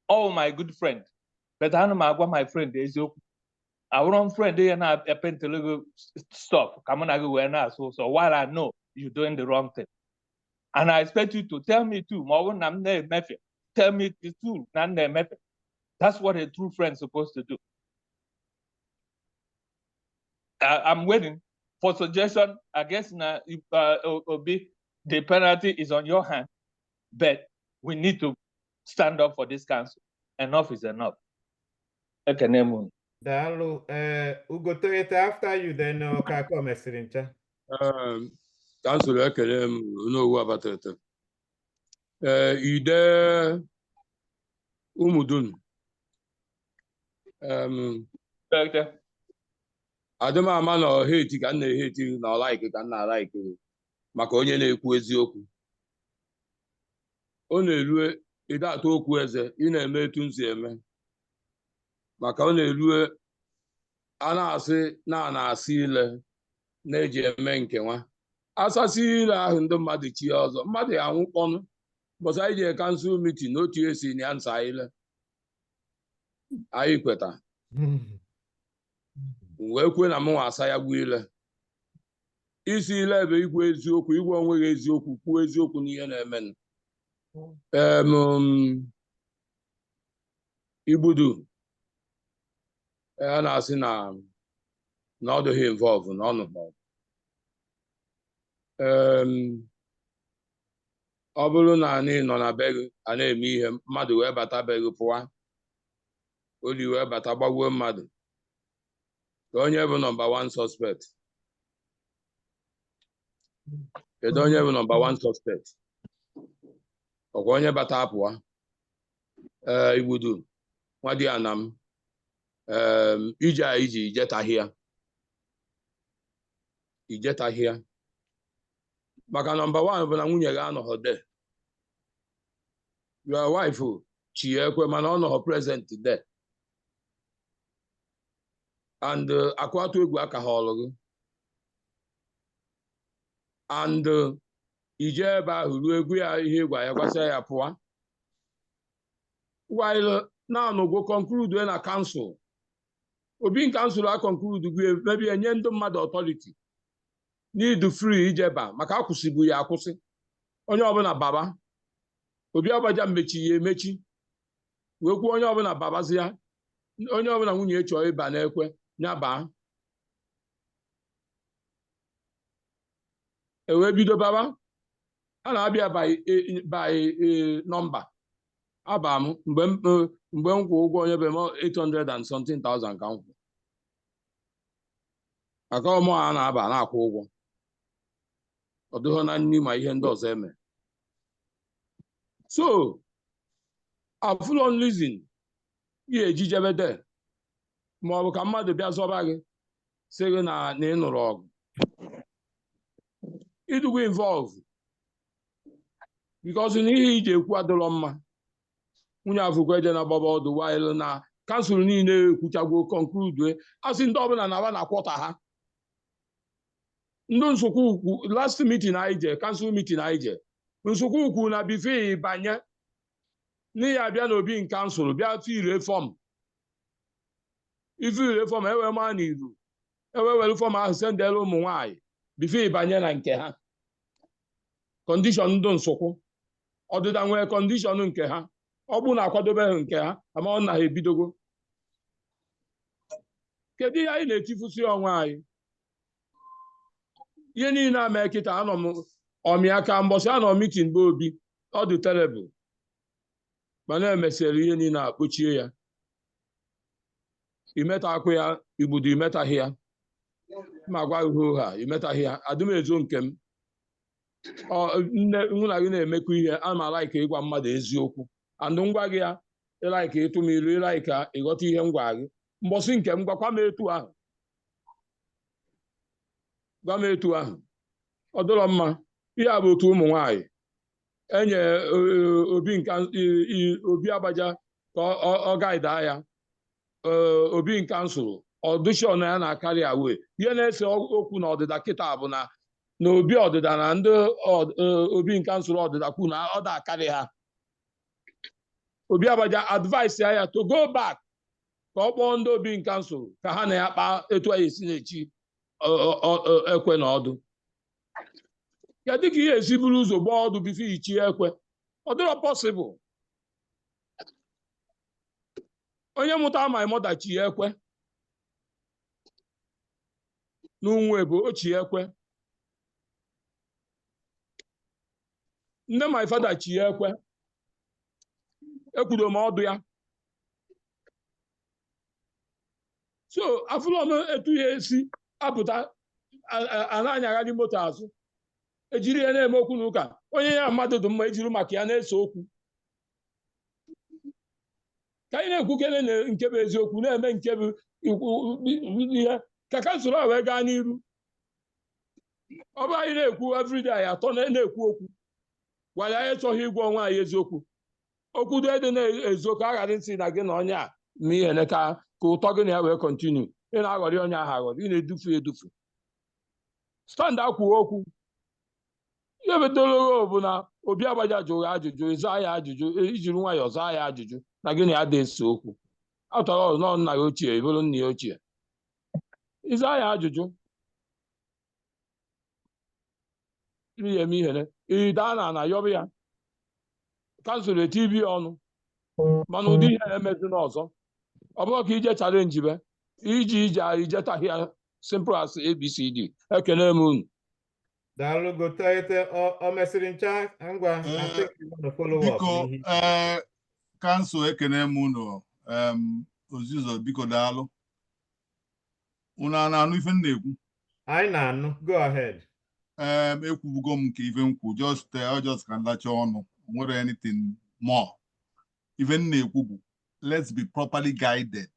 Oh, my good friend, but I know my friend is our own friend, they are not a pentalogo stuff. Come on, I go and ask. So while I know you're doing the wrong thing, and I expect you to tell me too. Tell me the truth. That's what a true friend is supposed to do. I'm waiting for suggestion. I guess now, Obi, the penalty is on your hand, but we need to stand up for this council. Enough is enough. Okay, name. Daalụ. Ugo Toyota, after you, then Okako mesịrị ncha. Kansụl ekele m n'owu abatata. Ide Umudun. Adịmama na hate ka na-eheti na like ka na-like maka onye na-ekwu eziokwu. Ọ na-erue ịda atụ okwu eze, ị na-eme etu nsi eme. Maka ọ na-erue a na-asị na-asị ile na-eji eme nke nwa. Asasị ile ahụ ndị mmadụ chi ọzọ. Mmadụ ya anwụkpọnụ. Bọsa anyị je kansụl mitin n'otu esi na ya nsa ile. Anyị kweta. Wee kwe na mụ asa ya gbuo ile. Isi ile ebe ikwu eziokwu, igwe onwe gị eziokwu, kwuo eziokwu n'ihe na-eme. Ibudu a na-asị na ọ dịghị involve n'ọnụ. Ọ bụrụ na anyị nọ na be gị a na-eme ihe mmadụ wee bata be gị pụwa, oli wee bata gbagbuo mmadụ, ka onye bụ nọmba 1 suspect. Kedu onye bụ nọmba 1 suspect? Ọkwa onye bata apụwa. Ibudu nwadi anam iji ijetahịa maka nọmba 1 bụ na nwunye gị anọghọ de. Your wife chi ekwe mana ọ nọghọ present de. And Akụatụ Egwu aka ha ọlụ gị. And ije ebe ahụ ruo egwu ya ihe gwa ya gwasịa ya pụọ. While now go conclude na council. Obi council a conclude gị maybe enye ndị mmadụ authority. Need free ijeba maka akwụsịbụ ya akwụsị. Onye ọbụla baba. Obi Agbaja mechi ya emechi. Wee kwuo onye ọbụla babazi ya. Onye ọbụla nwunye chọọ ịba n'ekwe nya baa. Ewe bido baba. A na-abịa by number. Abam mgbe m kwụ ụgwọ onye be m 800 and something thousand ka m kwụ. Aka ọmụ a na-aba na-akwụ ụgwọ. Ọ dịghọ na nni ma ihe ndị ọzọ eme. So, a full on reason ihe ejijebede ma ọ bụ ka mmadụ bịa zọba gị sị gị na ị nụrụ ọgụ. Idugo involve because n'ihe iji ekwu adịrọ mma. Nwunye Afụkweje na gbaba ọdụ while na kansụl niile ekwuchagwo conclude asị ndị ọbụla na-aba na kwọta ha. Ndị Nsukka Ukwu last meeting anyị je kansụl meeting anyị je Nsukka Ukwu na bife banye n'ihi abịa n'obi nke kansụl bịa fire fọm ifire fọm ewe maa n'iru ewewere fọm ahụ sendere ụmụ nwaanyị bifo ịbanye na nke ha kọndishọn ndụ nsụkwụ ọdịda nwere kọndishọn nke ha ọ bụ na akwadobeghị nke ha ama ọ na ha ebidogo kedu ihe anyị na-etifusi onwe anyị ihe niile ama kịta anọ m ọmịaka mbọsị anọ mitin bụ Obi ọ dị terebụl mana emesịrị ihe niile akpochie ya imetakwa ya igbudu imetaghị ya ma gwa gị ha imetaghị ya adụmezo nke m nne nwụ na gị na-emekwa ihe a ma laika ịgwa mmadụ eziokwu andụ ngwa gị ya ịlaika ịtụ m ilu ịlaika ịghọta ihe m gwa gị mbọsị nke m gwakwa m etu ahụ gwa m etu ahụ ọ dịrọ mma ihe a bụ otu ụmụ nwaanyị enye Obi Agbaja ka ọ gaida ya Obi nke kansụl ọdishọn ya na-akarị awe ihe na-ese okwu na ọdịda kịta bụ na Obi ọdịda na ndị Obi nke kansụl ọdịda kwu na ọ da-akarị ha Obi Agbaja advice ya to go back ka ọ kpọọ ndị Obi nke kansụl ka ha na ya kpaa etu anyị esi na-echi ekwe na ọdụ kedu ka ihe esi buru ụzọ gbaa ọdụ bifo ichi ekwe ọ dịrọ pọsịbụl onye mụta ma ịmọdachi ekwe n'ụmụ ebo ochi ekwe nne ma ifada chi ekwe ekwudo m ọdụ ya so afụlọ m etu ya esi apụta ana-anyagharị moto azụ ejiri ya na-eme okwu na ụka onye ya mmadụ dị mma ejiri maka ya na-ese okwu ka anyị na-ekwukere na nke bụ eziokwu na-eme nke bụ ihe ka kansụl a wee gaa n'iru ọ bụ anyị na-ekwu everyday anyị atọ na-ekwu okwu gwara anyị chọghị ịgwa onwe anyị eziokwu okwu dị na-eziokwu aghara ntị na gị na onye a ma ihe ka ụtọ gị na ya wee kọntinu ị na-aghọrị onye ahụ aghọrị ị na-edufu edufu stand akwuo okwu ihe bedoro bụ na Obi Agbaja jụrụ ajụjụ ịza ya ajụjụ ijiri nwayọọ zaa ya ajụjụ na gị na ya dị ese okwu atọrọ nọ nna ya ochie ebụrụ nna ya ochie ịza ya ajụjụ iri ya eme ihere daa na yọbụ ya kansụl etibi ọnụ mana ụdị ihe na-emezi n'ọzọ ọ bụrụ ka ije chalenji be ije ijetaghị ya simple as ABCD ekene m unu daalụ gote o mesịrị ncha ngwa biko kansụl ekene m unu ozuzo biko daalụ unu a na-anụ ife m na-ekwu anyị na-anụ go ahead ekwubugo m nke ife m kwu just ka ndacha ọnụ nwere anything more ife m na-ekwu bụ let's be properly guided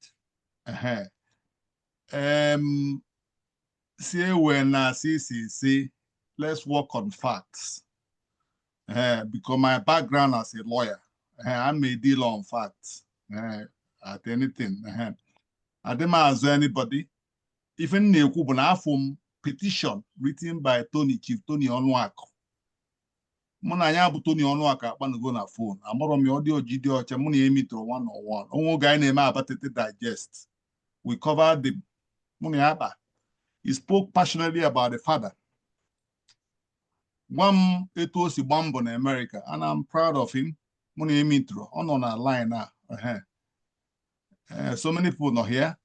si ewe na si let's work on facts because my background as a lawyer I may deal on facts at anything I didn't ask anybody even na-ekwu bụ na afọ m petition written by Chief Tony Ọnụakụ mụ na ya bụ Tony Ọnụakụ akpanago na phone amụrụ m ya ọ dị oji dị ọcha mụ na ya emitụrụ one-on-one onwe oge anyị na-eme Abatete digest we covered them mụ na ya akpa he spoke passionately about the father gwa m etu o si gba mbọ na America and I'm proud of him mụ na ya emitụrụ ọ nọ na line a so many people nọ here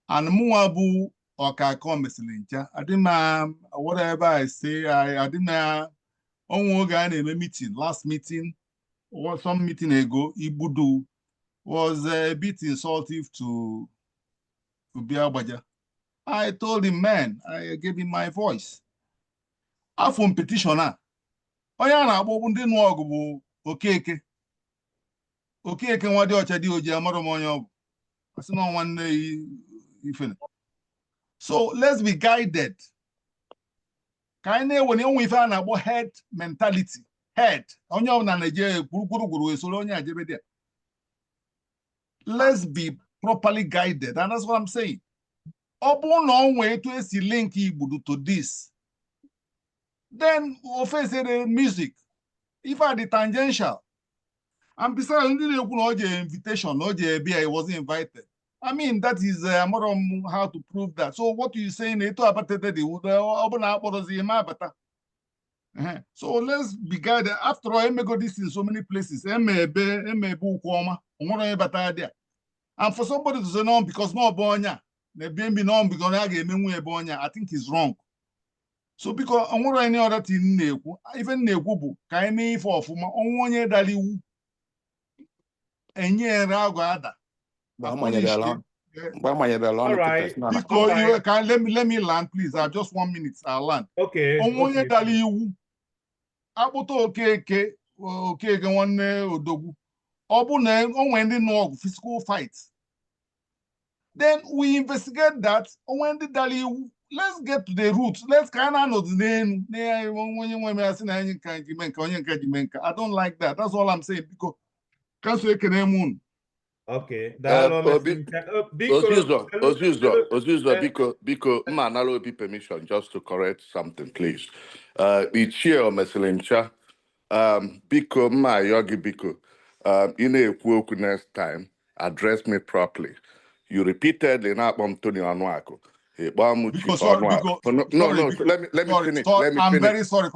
and mụnwa bụ ọkaka mesịrị ncha whatever I say onwe oge a na-eme meeting last meeting or some meeting ago Igbudu was a bit insultive to Obi Agbaja. I told him, man, I gave him my voice. Afọ petition a onye a na-agba ndị nụ ọgụ bụ Okeke nwa dị ọcha dị oji amarụ m onye ọ bụ asị na nwanne ifene. So let's be guided. Ka when you with an about head mentality, head on your Nigeria, let's be properly guided, and that's what I'm saying. Upon no way to see link to this. Then we face the music. If I the tangential, And besides, invitation, he wasn't invited. I mean, that is how to prove that. So what you saying? So let's be guided. After all, I may go this in so many places. And for somebody to say no because no bonya, maybe no because I think is wrong. So because I want any other thing, even Negubu, can I for one year dali enye rago ada. All right. Because you can let me land, please. I have just 1 minute. I'll land. Okay. Onye dali iwu. Abuto okeke nwanne odogwu. Obu na onwe ndị no physical fights. Then we investigate that. Onwe ndị dali iwu. Let's get to the roots. Let's kind of know the name. I don't like that. That's all I'm saying. Because okay. Biko, ma nalo Obi permission just to correct something, please. It's here, Meselincha. Biko, ma yogi Biko. In a work next time, address me properly. You repeatedly na Tony Anwako. Because sorry, because no, let me finish. I'm very sorry.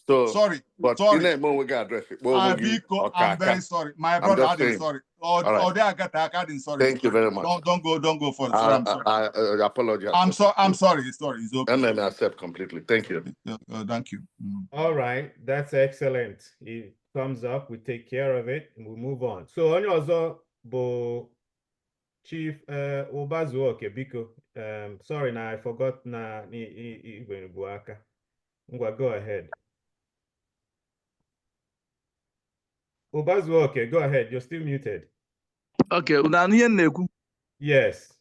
Sorry, but in a moment we got address it. I'm very sorry. My brother, I'm sorry. Sorry. Thank you very much. Don't go for it. Sorry, I apologize. I'm sorry. It's okay. And then I accept completely. Thank you. Thank you. All right, that's excellent. It comes up, we take care of it, and we move on. So on your Chief Obazuoke, Biko. Sorry, now I forgot na Buaka. Go ahead. Obazuoke, go ahead. You're still muted. Okay, yes.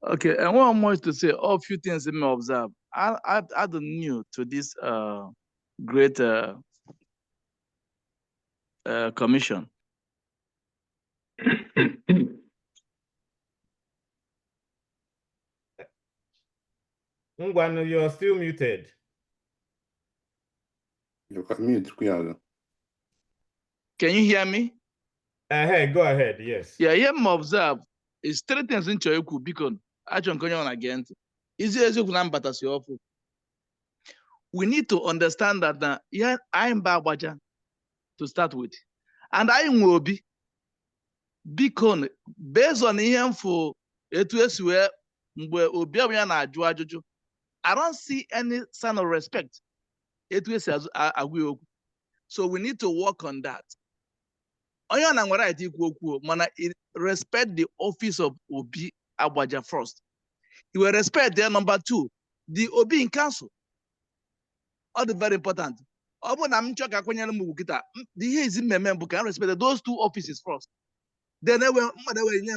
Okay, and one more to say, a few things I may observe. I don't new to this great commission. Ngwanu, you're still muted. You can mute. Can you hear me? Hey, go ahead. Yes. Yeah, here I observe is 3 things in Choyoku Beacon. I don't go on again. We need to understand that yeah, I'm Agbaja to start with, and I will be Beacon based on him for where Obi Agbaja na ajụ ajụjụ. I don't see any sign of respect. So we need to work on that. Respect the office of Obi Agbaja first. You will respect their number 2, the Obi in council. All the very important. The is in member can respect those 2 offices first. Then they will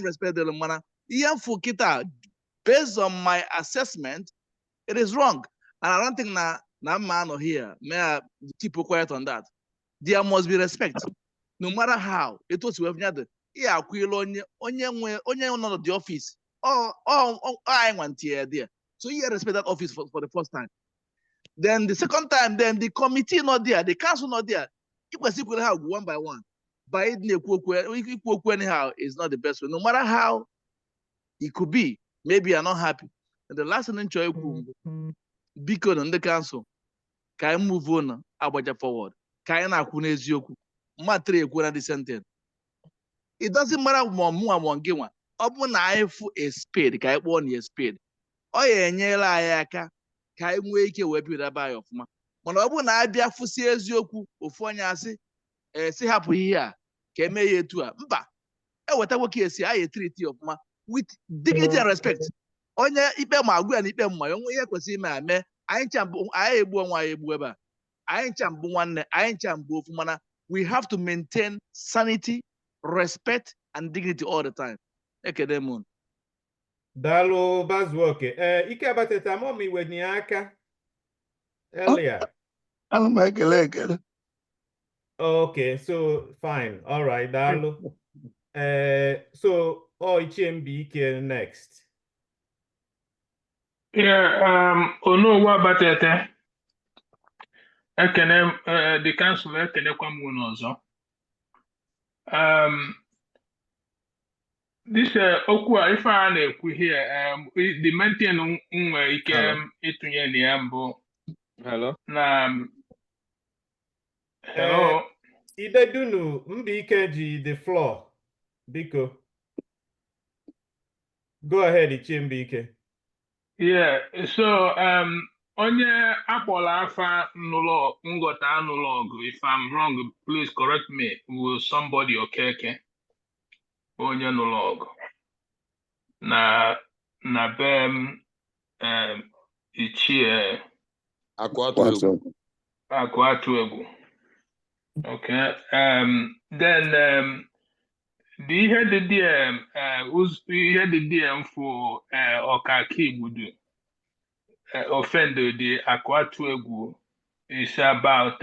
respect the based on my assessment, it is wrong. And I don't think that man here may keep quiet on that. There must be respect. No matter how it was with the office. I want here there. So you respect that office for the first time. Then the second time, then the committee not there, the council not there. You can see how one by one. By anyhow is not the best way. No matter how it could be, maybe you're not happy. And the last thing enjoy because on the council, can I move on Agbaja forward? Can I Kunezioku? Matre Kuna dissented. It doesn't matter one game one. Open a spade, can I want a spade? Oh, yeah, Nyela can I wake a web with a buy of ma. When open I be a Fusiezioku, or Fonyasi, say happy here, can may ye to a mba. Whatever case, I treaty of ma with dignity and respect. Onya ipe magwe and ipe my own way kwesi ma me I ebu nwa ebu eba I chambu nwanne I chambu ofu mana we have to maintain sanity, respect and dignity all the time. Ekedemon. Dalo Bazuoke. Ike abateta momi weni aka earlier. Okay, so fine. All right, Dalo. So Ichembi next. Yeah, Ono Wabatete. The council ekene kwa mwonozo. This okwu a ife a na-ekwu here, the main thing nwere ike ịtụnye na ya mbụ na hello. Idedunu Mbike ji the floor. Biko. Go ahead, Ichimbike. Yeah, so onye akpọrọ afa ngọta anụlọ ọgụ, if I'm wrong, please correct me, will somebody Okeke onye nụlọ ọgụ na be Ichie Akụatụ Egwu. Okay. Then the ihe dị dị for Ọkaka Igbudu offended the Akụatụ Egwu is about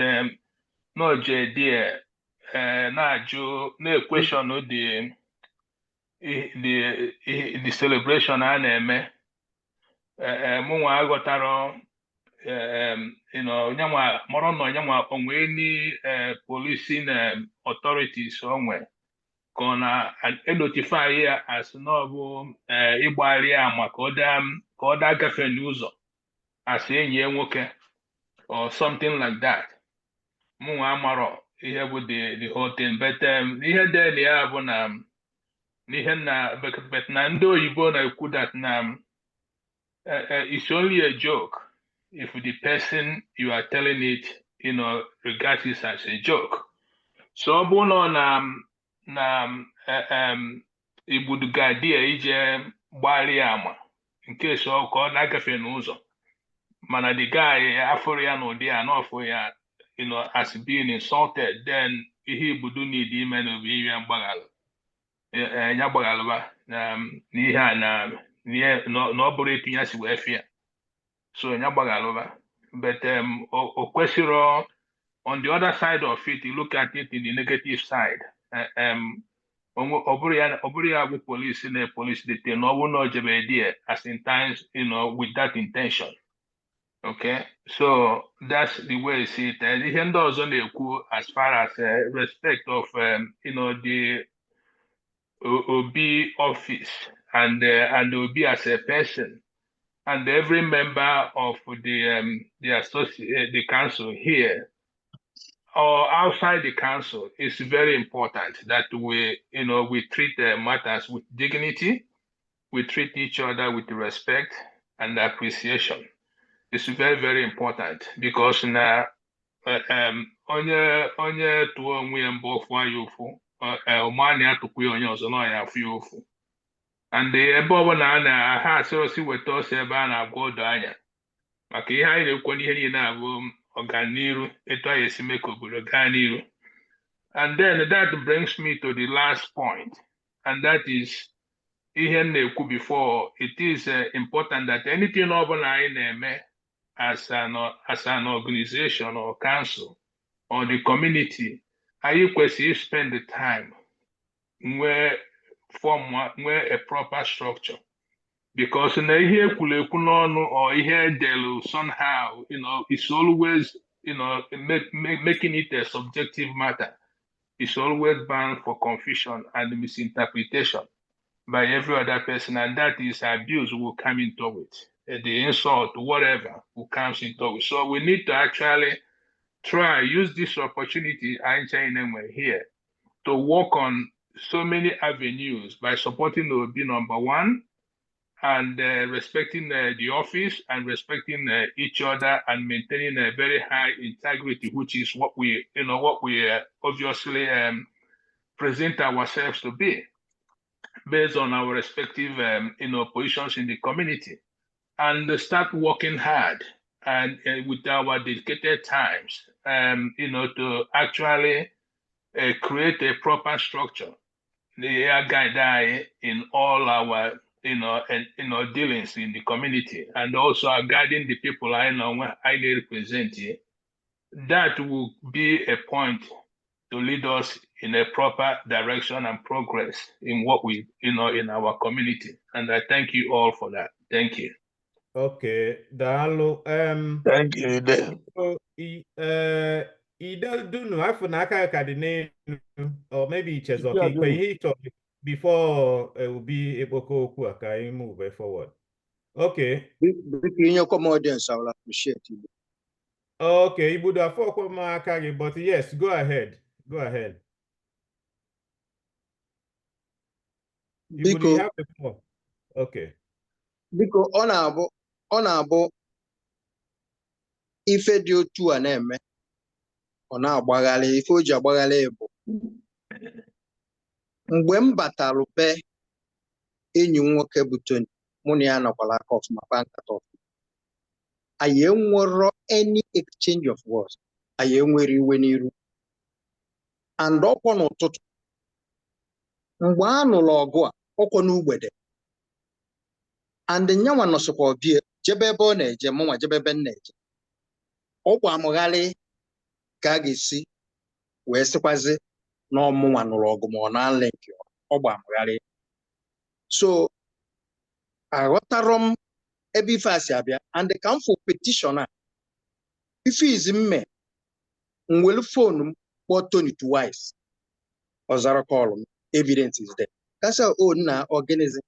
no JD na question the celebration a na-eme mụnwa aghọtara nyanwa mọrọ nọ nyanwa onwe ni policing authorities onwe ka ọ na-notify ya as na ọ bụ ịgbagharị ama ka ọ daa gafe n'ụzọ as enyi ya nwoke or something like that. Mụnwa amarọ ihe bụ the whole thing, but ihe dị na ya bụ na n'ihe na ndị oyibo na-ekwu that na it's only a joke if the person you are telling it, regards it as a joke. So ọ bụ na igbuduga di ije gbagharịa ama nke so ka ọ na-agafe n'ụzọ mana the guy afọrọ ya n'ụdị a n'ọfọ ya as being insulted, then ihe igbudu need ime na obi ihe mgbaghalụ ya gbaghalụba n'ihe a na ọ bụrụ etu ya si wee fịa, so ya gbaghalụba. But o kwesịrị on the other side of it, you look at it in the negative side. Ọ bụrụ ya bụ police na police detain ọ bụrụ na o jebe there as in times with that intention. Okay, so that's the way I see it. Ihe ndị ọzọ na-ekwu as far as respect of the Obi office and Obi as a person and every member of the council here or outside the council, it's very important that we treat matters with dignity, we treat each other with respect and appreciation. It's very, very important because now onye tụọ onwe ya mbụ ọfụ anya ụfụ ọmani atụkwu ya onye ọzọ na ya afụ ya ụfụ, and ebe ọbụla a ha asịrọsi weta ọsọ ebe a na-agwa ọdụ anya maka ihe anyị na-ekwu n'ihe niile abụ ọganiru etu anyị esi mee ka obodo gaa n'iru. And then that brings me to the last point, and that is ihe m na-ekwu before. It is important that anything ọbụla anyị na-eme as an organization or council or the community, anyị kwesịrị spend the time nwee a proper structure, because na ihe ekwulekwu n'ọnụ or ihe delu somehow it's always making it a subjective matter. It's always bound for confusion and misinterpretation by every other person, and that is abuse will come into it. The insult, whatever, will come into it. So we need to actually use this opportunity here to work on so many avenues by supporting Obi, number one, and respecting the office and respecting each other and maintaining a very high integrity, which is what we obviously present ourselves to be based on our respective positions in the community, and start working hard and with our dedicated times, to actually create a proper structure, the guide in all our dealings in the community, and also guiding the people I represent here. That will be a point to lead us in a proper direction and progress in what we, in our community. And I thank you all for that. Thank you. Okay, Dalo. Thank you. Idunu afọ na aka ka dị n'elu, or maybe Chezo Yeah, ka ihe ịchọ before Obi ekpoko okwu a ka anyị move forward. Okay. In your audience, I will appreciate it. Okay, Ibudu afọ ọkwa m aka gị, but yes, go ahead. Go ahead. Ibudu, you have the floor. Okay. Because ọ na-abụ ife dị otu a na-eme, ọ na-agbagharị ife o ji agbagharị bụ mgbe m batalụ be enyi m nwoke bụ Tony, mụ na ya nọkwara aka ọfụma kpaa nkata ọfụma. Anyị enwero any exchange of words, anyị enwere iwe n'iru. And ọkwọ n'ụtụtụ mgbe a nụrụ ọgụ a, ọkwọ n'ugbede, and nyanwa nọsịkwa bie jebe ebe ọ na-eje, mụnwa jebe ebe m na-eje. Ọkwa amụgharị ka a ga-esi wee sịkwazi na ọmụnwa nụrụ ọgụ ma ọ na-alị nke ọgba amụgharị. So aghọtarọ m ebe ife a si abịa, and ka m fụ petishọn a, ife izi mme m were fonu m kpọọ Tony twice, ọ zara kọlụ m, evidence is there. Kasa o nna organize.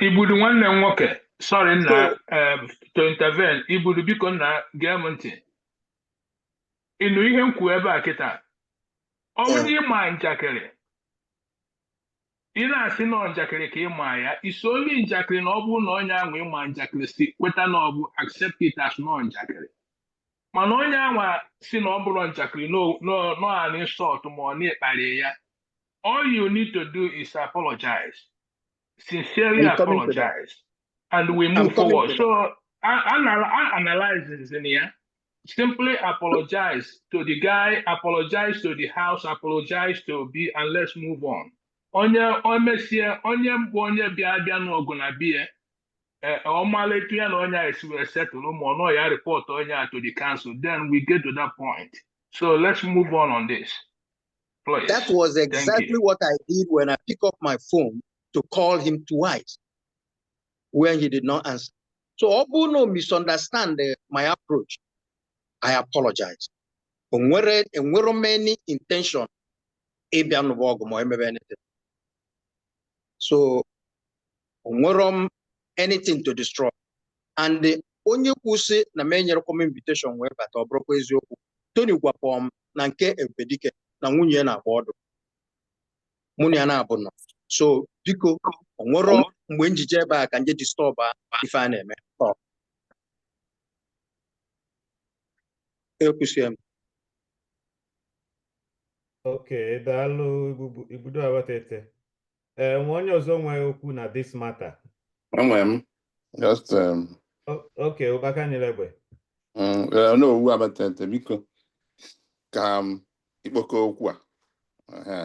Ibudu nwanne m nwoke, sorry nna to intervene. Ibudu biko nna gee m ntị. Ịnụ ihe m kwuo ebe a kịta, ọ bụrụ na ịma njakịrị, ị na-asị na njakịrị ka ịma ya, isi onye njakịrị na ọ bụrụ na onye ahụ ịma njakịrị si kweta na ọ bụ accept it as no njakịrị. Mana onye ahụ si na ọ bụrụ njakịrị no an insult ma ọ na-ekparị ya, all you need to do is apologize. Sincerely apologize, and we move forward. So I analyze this in here. Simply apologize to the guy, apologize to the house, apologize to Obi, and let's move on. Onye bịa n'ọgụ na bie, ọmaletu ya na onye esi wee settle ma ọ nọ ya report onye to the council. Then we get to that point. So let's move on this. Please. That was exactly what I did when I picked up my phone to call him twice when he did not answer. So Obuno misunderstand my approach. I apologize. Enwere many intention so enwere anything to destroy. And the onye kwusi na menyere come invitation wee bata obrokwa eziokwu. Tony gwapom na nke Ebedike na nwunye na agba ọdụ. Mụ na ya na-abụ nọ. So biko onwere mgbe njije ebe a ka nje disturb ife a na-eme. Okay, daalụ Ibudu Abatete. Nwe onye ọzọ nwere okwu na this matter. Enwere m just Okay, Ụbaka Nyilebe. No, Obi Abatete, biko ka ikpoko okwu a.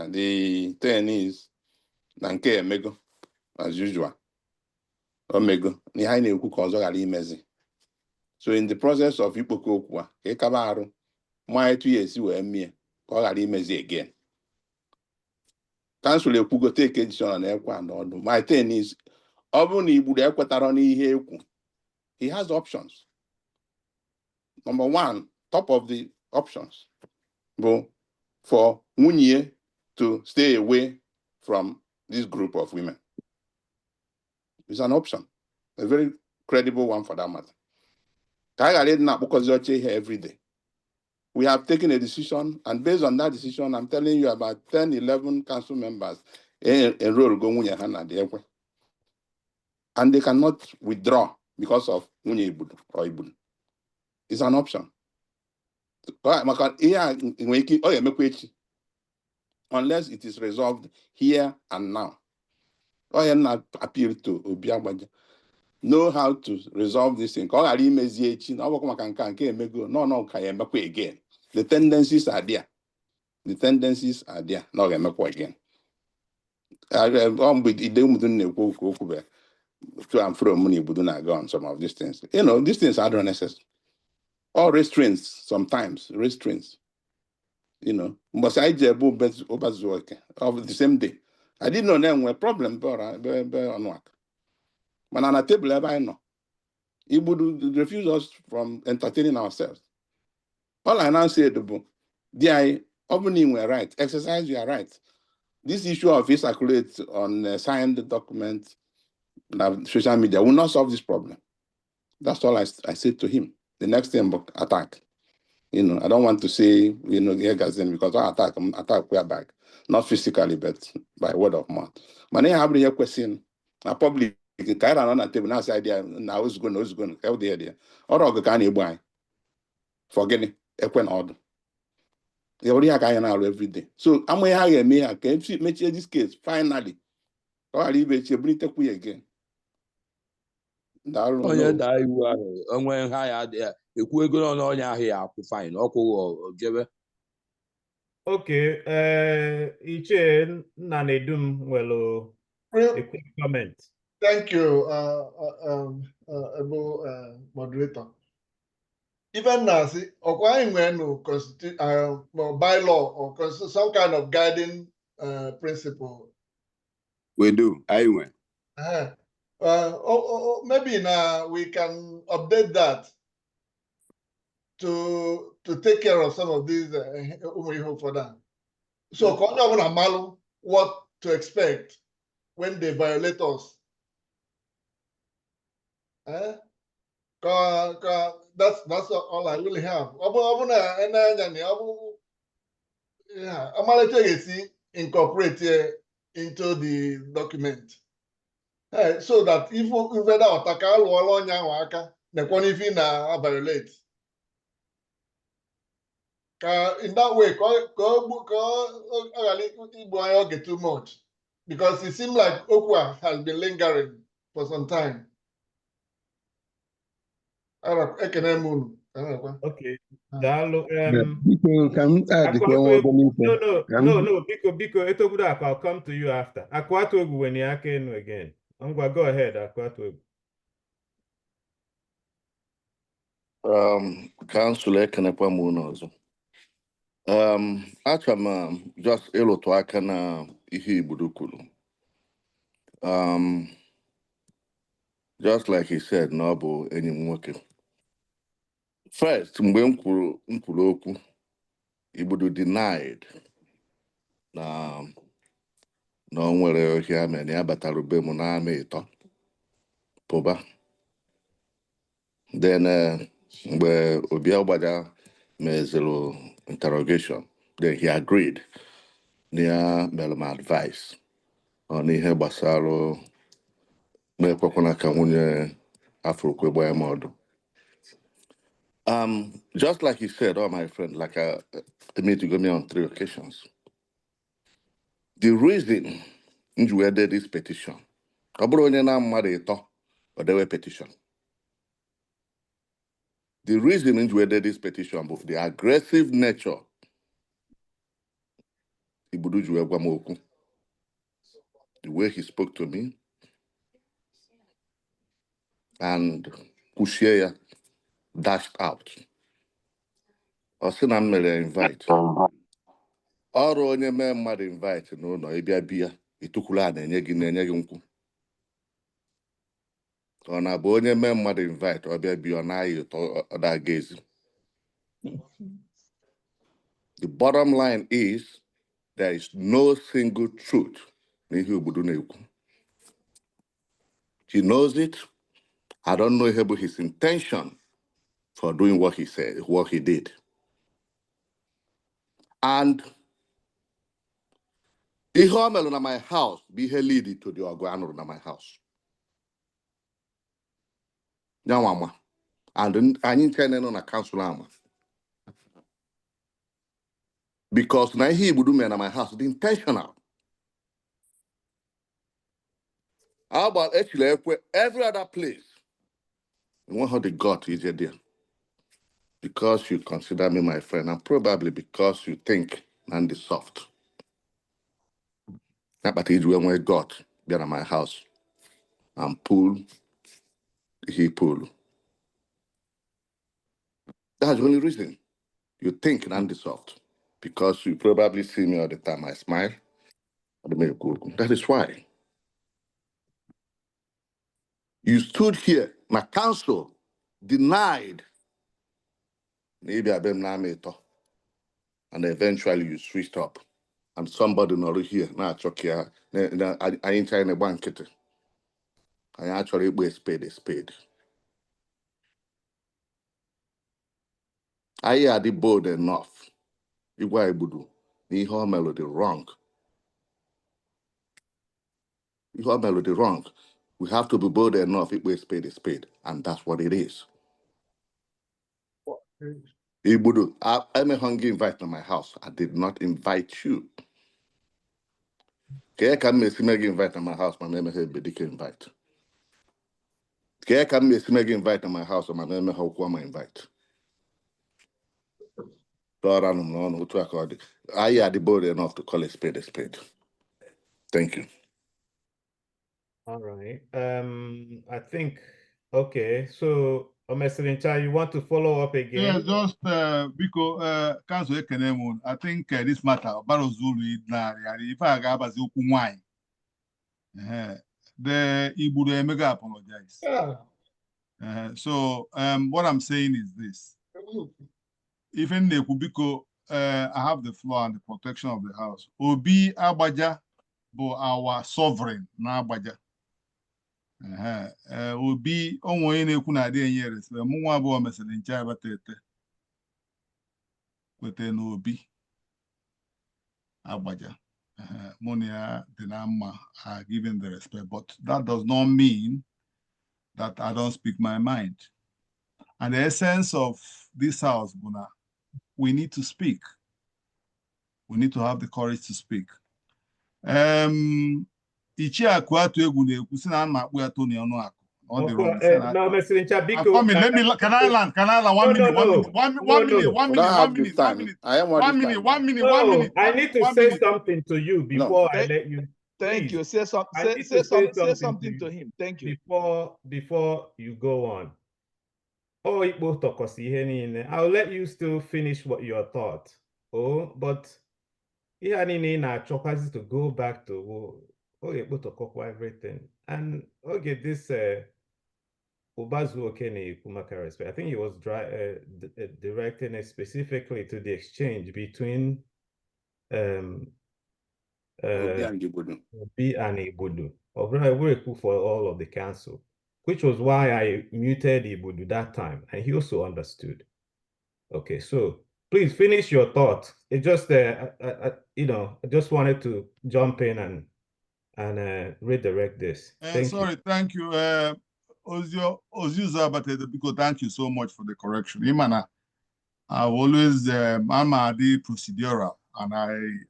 The thing is na nke emego as usual. Omego ihe anyị na-ekwu ka ọzọ ghara imezi. So in the process of ikpoko okwu a, ka ịkaba arụ ma etu ya esi wee mie ka ọ ghara imezi again. Council ekwugo take edition na ekwe n'ọdụ. My thing is, ọ bụrụ na Ibudu ekwetara n'ihe ekwu, he has options. Number one, top of the options, bụ for nwunye to stay away from this group of women. It's an option, a very credible one for that matter. Every day. We have taken a decision, and based on that decision, I'm telling you about 10, 11 council members enroll go Nwunye ha na the Ekwe. And they cannot withdraw because of Nwunye Ibudu or Ibudu. It's an option. Unless it is resolved here and now. I am not appeal to Obi Agbaja. Know how to resolve this thing. No, again. The tendencies are there. The tendencies are there. No, again. To and from money, but do not go on some of these things. You know, these things are unnecessary. Or restraints, sometimes restraints. You know, but I did of the same day. I didn't know them were problem, but on work. But on a table, I know. He would refuse us from entertaining ourselves. All I now said, the opening were right, exercise you are right. This issue of it circulate on signed document, social media will not solve this problem. That's all I said to him. The next thing, attack. I don't want to say, because I attack back, not physically, but by word of mouth. But then I have a question. I public carry on the table now say idea now who's going, how the idea. Or I can buy. Forgetting equen order. They already have every day. So I'm going to me I can make this case finally. Or I leave it bring it again. Onye daa iwu ahụ onwe nha ya dị ekwu ego na onye ahụ ya akwụ fine ọkwụ jebe. Okay, Iche Nanedum will a quick comment. Thank you, moderator. Even now, see, no bylaw or some kind of guiding principle. We do. I went. Maybe now we can update that to take care of some of these for that. So, what to expect when they violate us. That's all I really have. Yeah, I'm incorporate into the document. So that if whether Otaka or Waka, the quality na violate. In that way, get too much. Because it seems like Okwa has been lingering for some time. Okay. Biko No, Biko, I'll come to you after. Akwatu when you again. Go ahead, Akwatu. Council ekenekwa m unu ọzọ. Achọrọ m just ịlụtụ aka na ihe Igbodo kwuru. Just like he said, na ọ bụ enyi m nwoke. First, mgbe m kwuru okwu, Igbodo denied na o nwere ohi ame na ya batara be m n'ama ịtọ pụba. Then mgbe Obi Agbaja mezuru interrogation, then he agreed na ya mere m advice on ihe gbasara na-ekwekwana ka nwunye Afrokwe gbaa m ọdụ. Just like he said, my friend, like I made to go me on 3 occasions. The reason you did this petition, ọ bụrụ onye na mmadụ ịtọ ọ dewe petition. The reason you did this petition was the aggressive nature Igbodo ji gwa m okwu. The way he spoke to me and Kushia dashed out. Ọ sị na m mere invite. Ọrụ onye mee mmadụ invite n'ụlọ ịbịa bịa ịtụkwula na-enye gị nkwụ. Ọ na-abụ onye mee mmadụ invite ọ bịa bịa ọ naghị ụtọ ọ daga ezi. The bottom line is there is no single truth n'ihe Igbodo na-ekwu. He knows it. I don't know his intention for doing what he said, what he did. And ihe o melụ na my house bụ ihe lead to the ọgụ anụrụ na my house. Nyanwama. And anyị nchene nọ na council ama. Because na ihe Igbodo mere na my house dị intentional. How about actually every other place? You want how they got easier there. Because you consider me my friend, and probably because you think I'm the soft. But it's when we got there at my house and pull, he pull. That's the only reason you think I'm the soft. Because you probably see me all the time. I smile. That is why. You stood here, my council denied maybe I've been and eventually you switched up. And somebody not here, not here. I ain't trying to bank it. I actually a spade. I had the bold enough. Igwa Ibudu, the whole melody wrong. The whole melody wrong. We have to be bold enough if we spade, and that's what it is. Ibudu, I'm a hungry invite to my house. I did not invite you. Can I invite to my house? My name is Bedike invite. Can I invite to my house? My name is Hokwa invite. I had the bold enough to call a spade. Thank you. All right. I think, okay, so Omeselincha, you want to follow up again? Yes, just because Council Ekenemu, I think this matter, Barozulu, if I got as you wine, the Ibudo Emega apologize. So what I'm saying is this. Even the Kubiko, I have the floor and the protection of the house. Obi Agbaja, but our sovereign, na Agbaja. Obi onwe na-ekwu na adị enye respe mụ nwa abụọ mesịrị nche abatete kwete na Obi Agbaja mụ na ya dị na mma are given the respect, but that does not mean that I don't speak my mind. And the essence of this house, Buna, we need to speak. We need to have the courage to speak. Ichi akụ atụ egwu na-ekwu si na a na-akpụ ya Tony Ọnụakụ. No, Mr. Biko. Can I land? 1 minute? 1 minute? 1 minute? 1 minute? 1 minute? 1 minute? 1 minute? 1 minute? 1 minute? I need to say something to you before I let you. Thank you. Say something to him. Thank you. Before you go on. Oh, I'll let you still finish what your thought. Oh, but I need to go back to everything. And okay, this Ubazu Okene Kumaka respect. I think he was directing it specifically to the exchange between Obi and Ibudu. Very cool for all of the council, which was why I muted Ibudu that time, and he also understood. Okay, so please finish your thought. It just I just wanted to jump in and redirect this. Thank you. Oziuza because thank you so much for the correction. Imana, I've always I'm the procedural and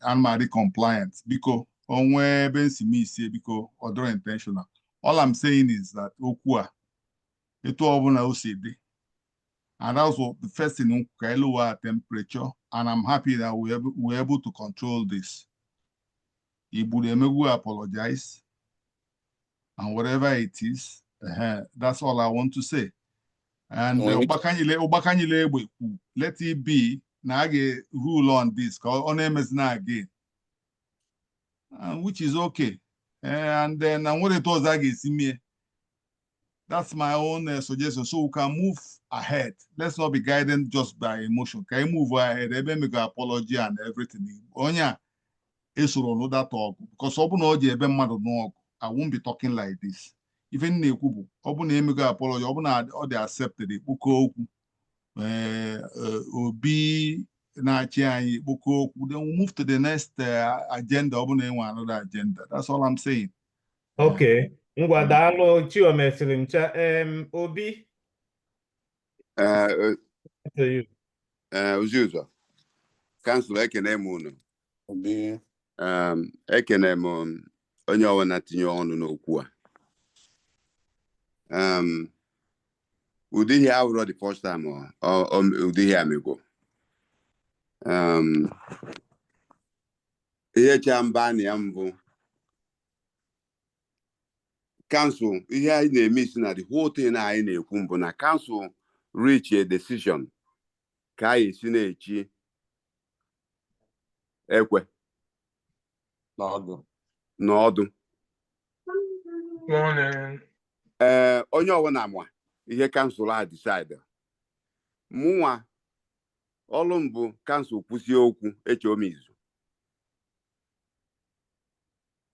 I'm the compliant because onwe bensi say because other intentional. All I'm saying is that okua eto obuna osede. And that's what the first thing lower temperature, and I'm happy that we're able to control this. Ibudemegu apologize, and whatever it is, that's all I want to say. And let it be. Now I rule on this because on is not again, which is okay. And then what it was again, that's my own suggestion. So we can move ahead. Let's not be guided just by emotion. Can you move ahead? Make an apology and everything. Onya, that talk because I won't be talking like this. Even Nekubu, make an apology. They accepted it. Obi then we'll move to the next agenda. Another agenda. That's all I'm saying. Okay. Ngwadalo Chiomesilincha. Obi. To you. Uzuzo. Council Ekenemu. Obi. Ekenemu onye ọwụna tinye ọnụ n'okwu a. Ụdị ihe awụrụ the first time ụdị ihe amego. Ihe chamba na ya mbụ. Council, ihe anyị na-eme isi na the whole thing anyị na-ekwu mbụ na council reach a decision ka anyị si na-echi ekwe n'ọdụ. Onye ọbụla ma ihe council a decide. Mụnwa ọlụ mbụ kansụl kwụsie okwu eche omizu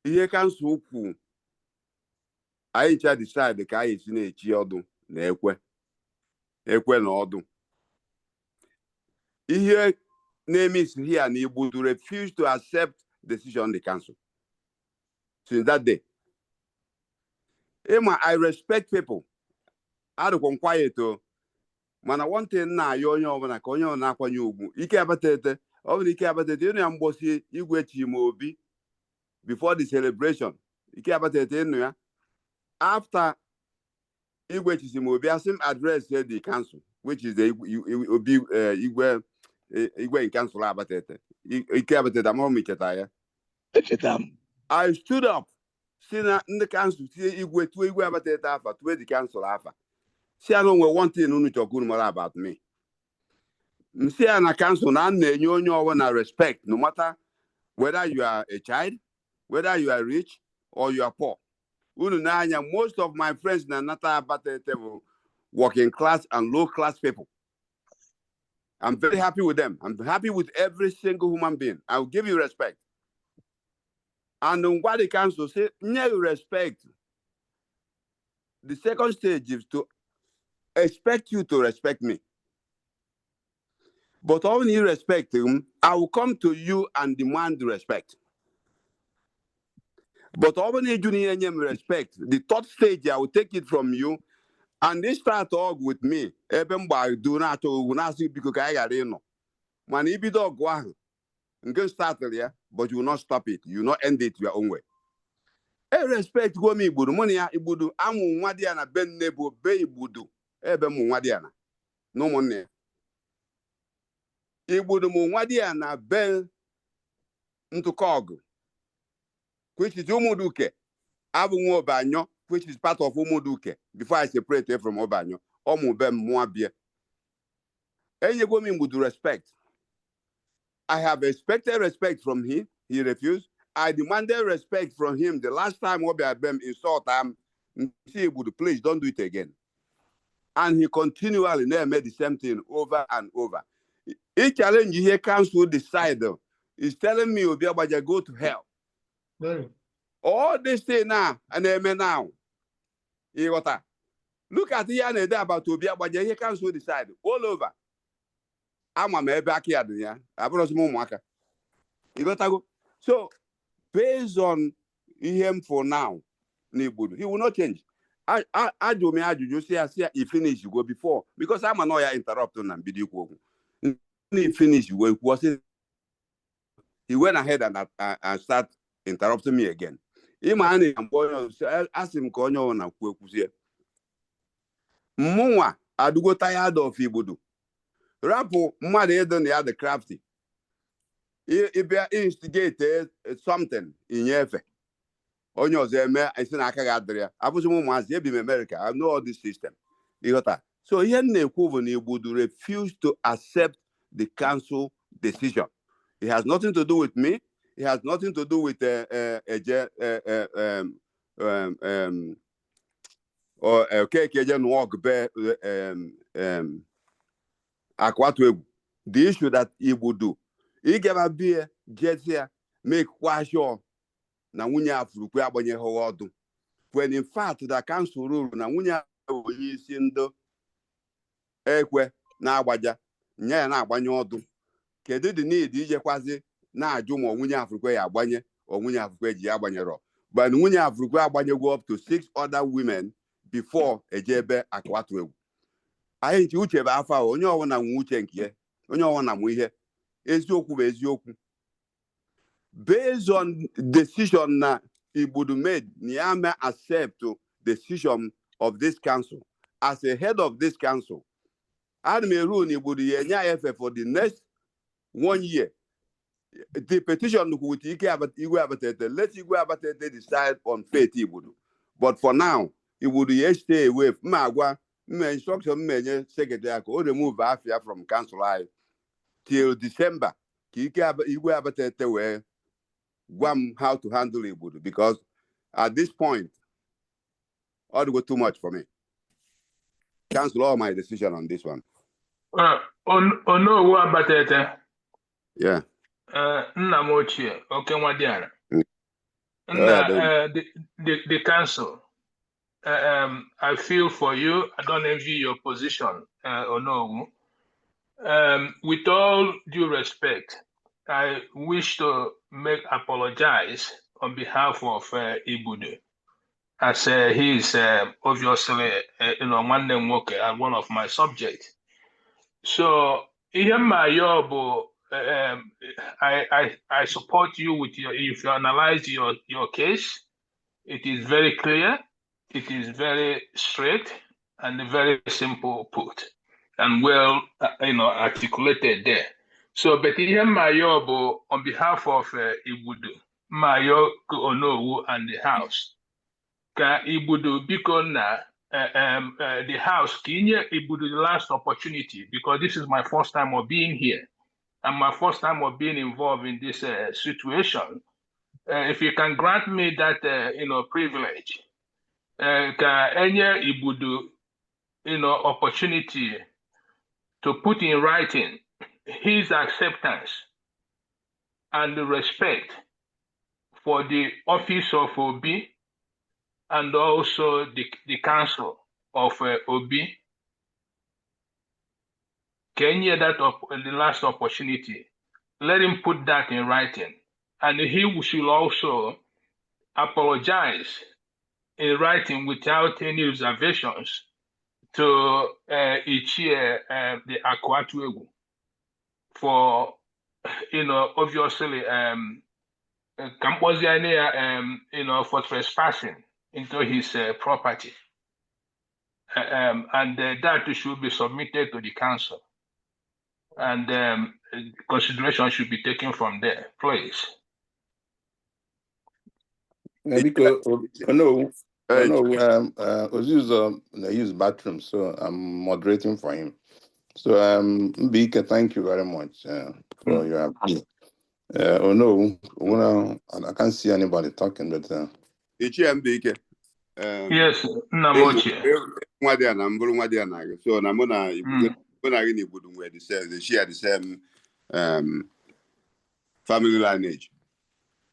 ihe kansụl kwu anyị ncha decide ka anyị si na-echi ọdụ na ekwe na ọdụ ihe na-eme isi here na Igbo to refuse to accept decision the council since that day. I respect people. Adịkwa quiet o mana one thing na-ayọ onye ọbụla ka onye ọ na-akwanye ugwu ike abatete ọ bụrụ ike abatete ịnụ ya mgbosi igwe Chima Obi before the celebration ike abatete ịnụ ya after igwe Chima Obi asim address the council which is the Obi igwe in council abatete ike abatete amụrụ m icheta ya I stood up si na ndị council tie igwe tuo igwe abatete afa tuo the council afa si I don't want one thing unu chọkuru mara about me. See na council na na-enye onye ọbụla respect no matter whether you are a child, whether you are rich or you are poor. Unu na-anya most of my friends na nata abatete working class and low class people. I'm very happy with them. I'm happy with every single human being. I will give you respect. And what the council say, you respect. The second stage is to expect you to respect me. But only you respect him, I will come to you and demand respect. But only you need respect. The third stage, I will take it from you, and they start talk with me. Do not because I got in. Man, if you don't go on, you can start there, but you will not stop it. You will not end it your own way. I respect go me ibudu money ya ibudu amu nwadia na ben nebo be ibudu ebe mu nwadia na no money ibudu mu nwadia na ben ntukog which is umuduke abu nwobanyo which is part of umuduke before I separate from obanyo omu bem muabie enye go me ibudu respect. I have expected respect from him. He refused. I demanded respect from him the last time Obi Agbaja insult him. Please don't do it again. And he continually made the same thing over and over. Each challenge here council decide is telling me Obi Agbaja go to hell. All this thing now and amen now. Look at the end about Obi Agbaja here council decide all over. I'm a backyard, yeah. I brought some more. So based on him for now, he will not change. I do me you say he finish you go before because I'm a lawyer interrupting and video. He finished you he went ahead and start interrupting me again. Imani ask him konyo na kwekuzie. Mwa adugo tired of ibudu. Rapo mmadụ edo na ya the crafty. Ịbịa instigate something inyefe. Onye ọzọ eme isi na aka ga-adịrị ya. Abụzi m ụmụazị ebi m America. I know all this system. Ịghọta. So ihe m na-ekwu bụ na Igbo refuse to accept the council decision. It has nothing to do with me. It has nothing to do with or the issue that he would do. He gave a beer, get here, make quite sure. Now, when you have to when in fact, the council rule, now when you have to ekwe na agbaja, nya na agbanye ọdụ. Kedu the need ije kwazi na ajụ ma nwunye Africa ya agbanye or nwunye Africa ji agbanyero. But nwunye Africa agbanye go up to 6 other women before ejebe akwatu egwu. Anyị nchi uche bụ afa onye ọwụna nwe uche nke ya onye ọwụna nwe ihe eziokwu bụ eziokwu based on decision na Igbodu made Niame accept decision of this council as a head of this council Admiral Igbodu yenye IFF for the next 1 year the petition with Igwe Abatete let Igwe Abatete decide on fate Igbodu but for now Igbodu stay away magwa instruction secretary ko remove Afia from council till December. Igwe Abatete were guam how to handle Igbodu because at this point, all go too much for me. Cancel all my decision on this one. Onowu Abatete. Yeah. Nna m ochie, oke Nwadiara. Oh, yeah, The council. I feel for you. I don't envy your position, Onowu. With all due respect, I wish to apologize on behalf of Ibudu, as he is obviously, one name worker and one of my subjects. So, ihe mma ya bụ, I support you with if you analyze your case, it is very clear, it is very straight, and very simple put, and well, articulated there. So, but ihe mma ya bụ on behalf of Ibudu, Mayo Onowu and the house, ka Ibudu biko na the house, Kenya Ibudu the last opportunity, because this is my first time of being here and my first time of being involved in this situation. If you can grant me that, privilege, ka enye Ibudu, opportunity to put in writing his acceptance and respect for the office of Obi and also the council of Obi. Can you that the last opportunity? Let him put that in writing, and he should also apologize in writing without any reservations to Ichie the Akwatuegu for, obviously, for trespassing into his property. And that should be submitted to the council. And consideration should be taken from there, please. Because Ozuzo use bathroom, so I'm moderating for him. So Mbike, thank you very much for your appeal. I can't see anybody talking, but Mbike. Yes, Namoche. So Namona Ibudu were they share the same family lineage.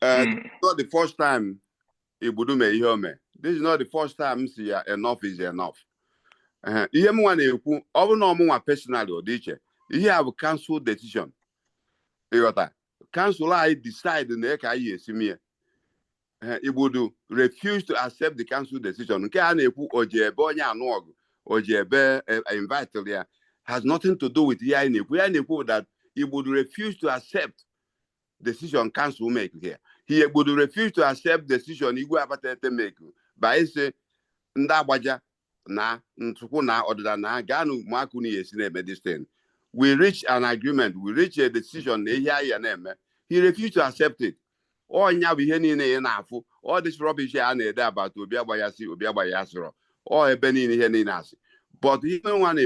Not the first time Ibudu may hear me. This is not the first time see enough is enough. Personally or teacher. You have a council decision. Council I decide in the Ibudu refuse to accept the council decision. Invite there has nothing to do with that Ibudu refuse to accept decision council make here. He would refuse to accept decision Igwe Abatete make by say Ndabaja na Ntukuna or na Ganu Makuni Yesine this thing. We reach an agreement, we reach a decision, he refused to accept it. All this rubbish about Obi Agbaja or a Benin Heninasi. But even one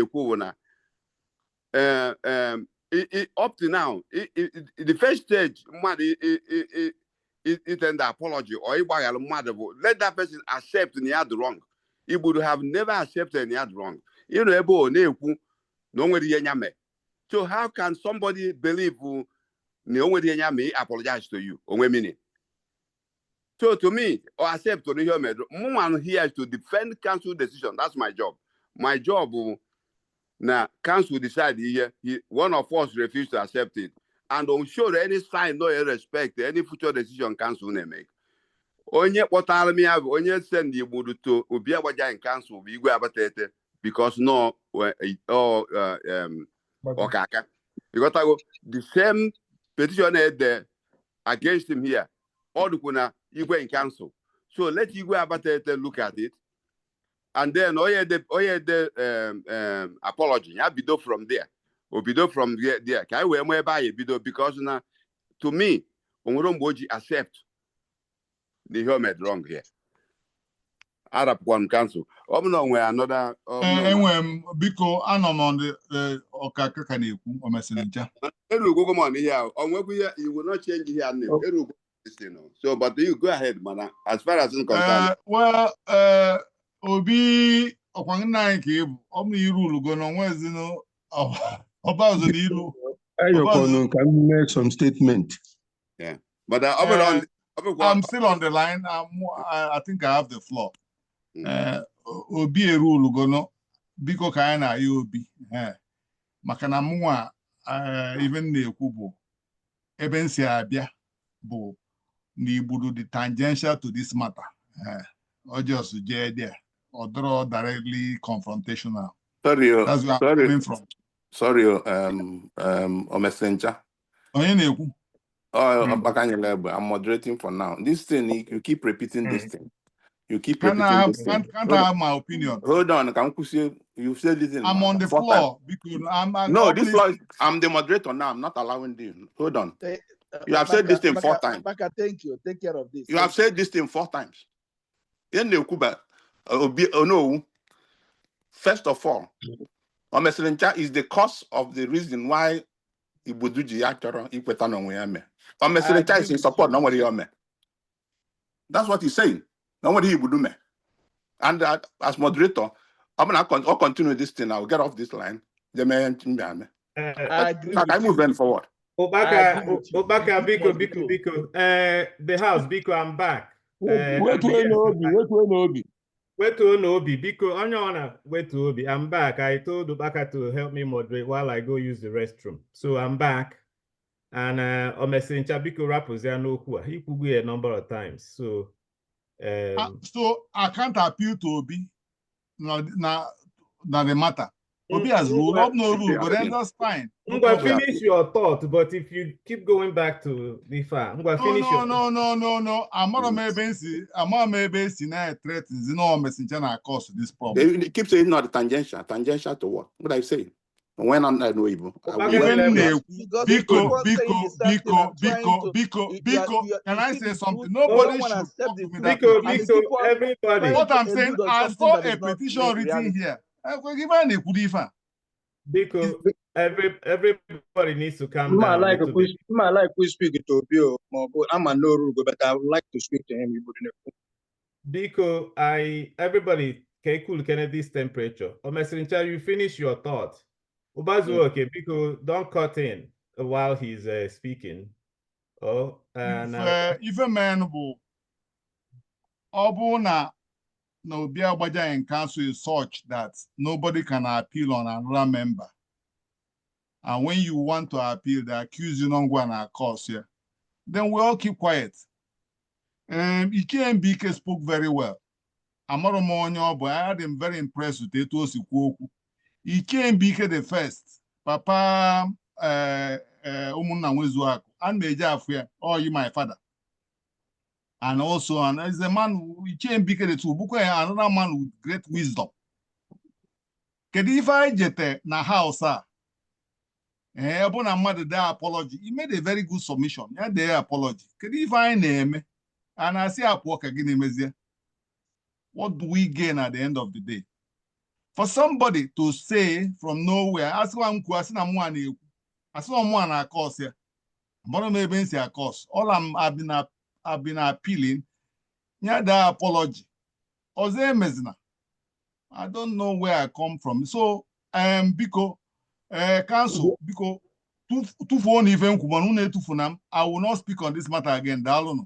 up to now, the first stage, it an apology or let that person accept any other wrong. He would have never accepted any other wrong. So how can somebody believe apologize to you? So to me, or accept to the here to defend council decision. That's my job. My job now council decide here, one of us refused to accept it. And don't show any sign, no respect, any future decision council may make. Onye what me have onye send the Ibudu to Obi Agbaja in council, we go Abatete because no Okaka. Because I go the same petition there against him here. All the kuna Igwe in council. So let Igwe Abatete look at it. And then the apology. I bido from there. Obido from there. Can we buy a bido because now to me, Omoromboji accept the helmet wrong here. Arab one council. Another Biko anom on the Okaka Kaneku or messenger. You will not change here name. So, but you go ahead, man. As far as I'm concerned. Obi Okwangna Cave, Omni rule go on Wednesday, Oba Zonilu. Can make some statement. Yeah. But I'm still on the line. I think I have the floor. Obi Eru Lugono, Biko Kaina Obi. Makana mwa even Nekubo. Ebensi Abia Bo Nibudu the tangential to this matter. Or just there. Or draw directly confrontational. Sorry, That's where I'm coming from. Sorry, Messenger. I'm moderating for now. This thing, you keep repeating this thing. You keep Can't repeating I this thing. have my opinion? Hold on, you said this in I'm on the floor because no, this floor. I'm the moderator now. I'm not allowing you. Hold on. You have said this thing 4 times. Baka, thank you. Take care of this. You have said this thing 4 times. No. First of all, Omeselencha is the cause of the reason why Ibuduji Yakoro Ikwetano Weyame. Omeselencha is in support, nobody Yome. That's what he's saying. Nobody Ibudume. And as moderator, I'll continue this thing. I'll get off this line. I agree I move then forward. Obaka, Biko. The house, Biko, I'm back. Wait to Obi, Biko, wait to Obi. I'm back. I told Obaka to help me moderate while I go use the restroom. So I'm back. And Omesencha Biko rappers there no kwa. He could be a number of times. So so I can't appeal to Obi. No, the matter. Obi has ruled up no rule, but then that's fine. I'm going to finish your thought, but if you keep going back to the far, I'm going to finish your No. I'm not maybe threatens no messenger na cause this problem. They keep saying not tangential to what? What I say? When I'm not able. Biko. Can I say something? Nobody should talk to me that Biko, everybody. What I'm saying, I saw a petition written here. Because everybody needs to calm down. I like we speak to Obi, I'm a no rule, but I would like to speak to him. Because everybody can cool Kennedy's temperature. Omeselincha, you finish your thought. Ubazu, okay, because don't cut in while he's speaking. If a man will Obuna no Obi Agbaja in council is such that nobody can appeal on another member. And when you want to appeal, they accuse you not going to cause here. Then we all keep quiet. Ikembe spoke very well. Amaro but I had him very impressed with it. Ikembe the first. Papa Umunna Wezuaku and Major Afia, oh, you my father. And also, and as a man who became the two, another man with great wisdom. Kedifa jete na house upon a mother their apology. He made a very good submission. Yeah, their apology. Kedifa name and I see up work again in what do we gain at the end of the day? For somebody to say from nowhere, as one question, I'm one, as someone I cause here, but maybe say a cause. All I've been appealing. Yeah, the apology. Ozemezna. I don't know where I come from. So, Biko, council, Biko, two phone even kumanune two phone. I will not speak on this matter again. Dalono.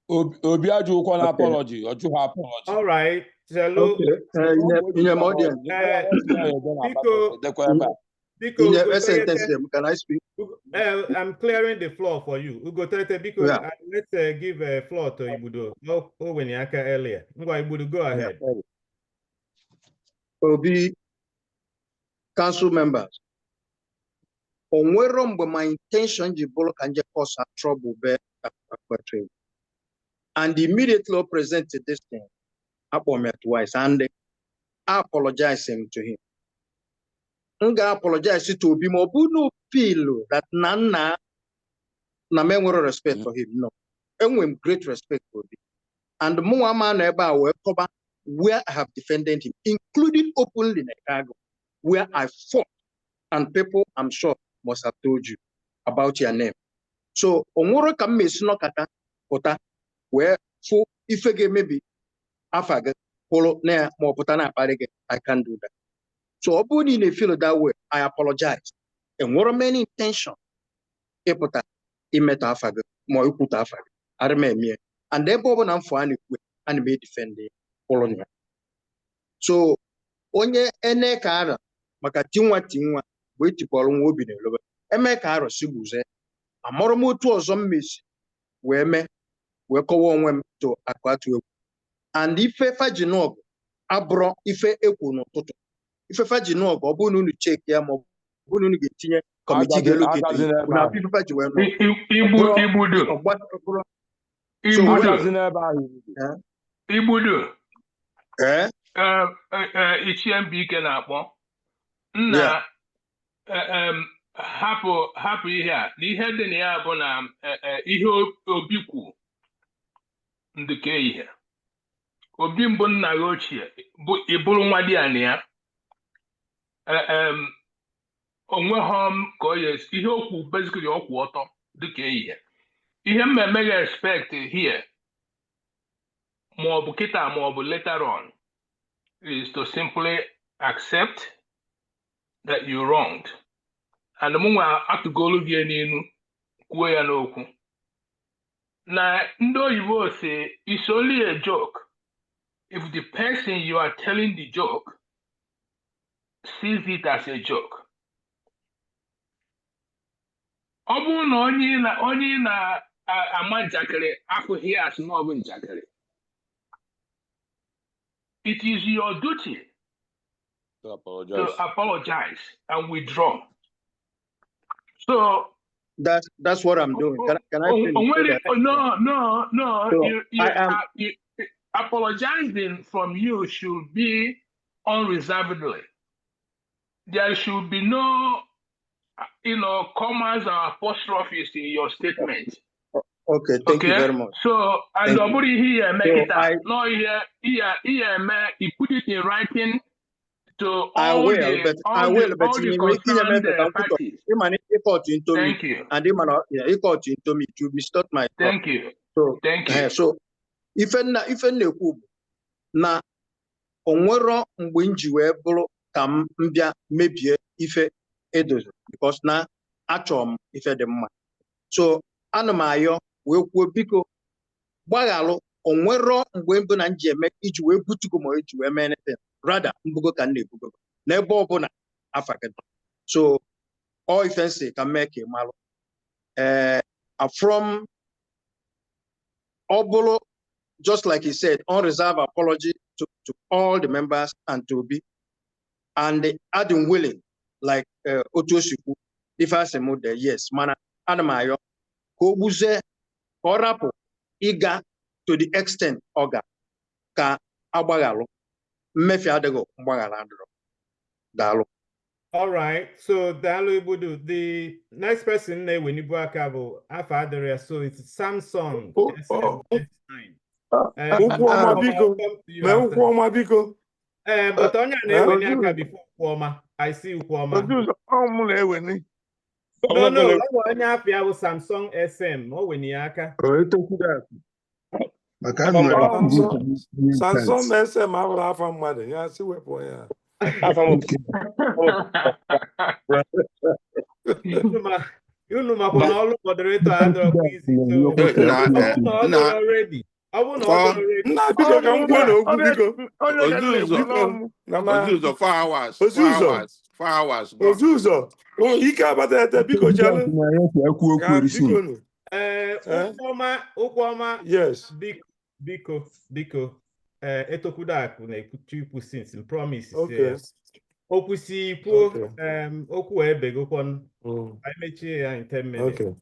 Obi Agbaja apology. Or you apology. All right. Hello. In your audience. Biko, can I speak? I'm clearing the floor for you. Ugo Terete, because let's give a floor to Ibudo. When you earlier. Ibudo, go ahead. Obi, council members. On where my intention the bolo can just cause a trouble and immediately presented this thing upon me twice and I apologizing to him. I apologize to Obi no feel that Nana na me respect for him. No. And with great respect for him. And the more man ever where I have defended him, including openly in Chicago, where I fought, and people I'm sure must have told you about your name. So Omoro come no kata pota where for if maybe afaga polo ne mo potana parege, I can't do that. So ọ bụrụ na ị feel that way, I apologize. Enwere m any intention ịpụta imetọ afa gị ma ikwutọ afa gị. Ara m eme. And ebe ọ bụla m fụ a na-ekwu, ana m edefend ụlọ ya. So onye ene ka ara maka tinwa bụ etikpọrọ nwa obi na-elobe. Eme ka arọ si gbuze. Amụrụ m otu ọzọ mmesi wee kọwa onwe m to Akụatụ Egwu. And ife fajinọgụ abụrụ ife ekwu n'ụtụtụ. Ife fajinọgụ ọ bụrụ na unu chek ya ma ọ bụrụ na unu ga-etinye kọmitii ga-elokete na ife faji wee nọ. Igbudu. Ichie Mbike na-akpọ nna hapụ ihe a na ihe dị na ya bụ na ihe Obi kwu ndịka ihe Obi mbụ nna ya ochie bụ ịbụrụ nwa dị ya na ya onweghị ka ọ ya ihe okwu basically ọkwụ ọtọ dịka ihe mmemme ga expect here ma ọ bụ kịta ma ọ bụ later on is to simply accept that you wronged. And mụnwa atụgolu gị n'elu kwuo ya n'okwu. Na ndị oyibo say it's only a joke if the person you are telling the joke sees it as a joke. Ọ bụrụ na onye na-ama njakịrị afụghị as na ọ bụ njakịrị. It is your duty to apologize and withdraw. So that's what I'm doing. Can I finish? No. So Apologizing from you should be unreservedly. There should be no, commas or apostrophes in your statement. Okay, thank you very much. So, and nobody here make it up. No, he put it in writing to all I will, but the concerned parties. Thank you. And he got into me to mistake my thought. Thank you. So, thank you. So, if na-ekwu na onwero mgbe nji wee bụrụ ka m mbịa mebie ife edozi because na achọrọ m ife dị mma. So, ana m ayọ wee kwuo biko gbaghalụ onwero mgbe mbụ na nji eme iji wee butugo ma iji wee mee anything rather mbugo ka m na-ebugo n'ebe ọbụla afa gị. So all ife ka mee ka ịmalụ from ọbụlụ just like he said unreserved apology to all the members and to be and adding willing like otu osikwu ife asị m de yes mana ana m ayọ ka o gbuzie ka ọ rapụ ịga to the extent ọ ga ka agbaghalụ mmefu adịghị mgbaghara adịrọ. Daalụ. All right, so Daalụ Igbudu. The next person na-ewenibu aka bụ afọ adịrị, so it's Samsung SM9. Ukwuọma biko, mee Ukwuọma biko. But onye na-eweni aka before Ukwuọma. I see Ukwuọma. Ọmụ na-eweni. No, onye afọ ya bụ Samsung SM, o weni ya aka. Samsung SM abụrụ afa mmadụ, ya si wepụ ya. Unu makwa na ọrụ moderator adọrọ easy. Already. Nna biko ka m kwuo n'okwu biko. Ozuzo 4 hours. 4 hours. Ozuzo. Ike abata ete biko chalụ. Ukwuọma. Yes. Biko. Etokwudakụ na-ekwuchi ikwu since promises. Okay. Okwu si kwuo okwu ebegokwan. I mechie ya in 10 minutes. Okay.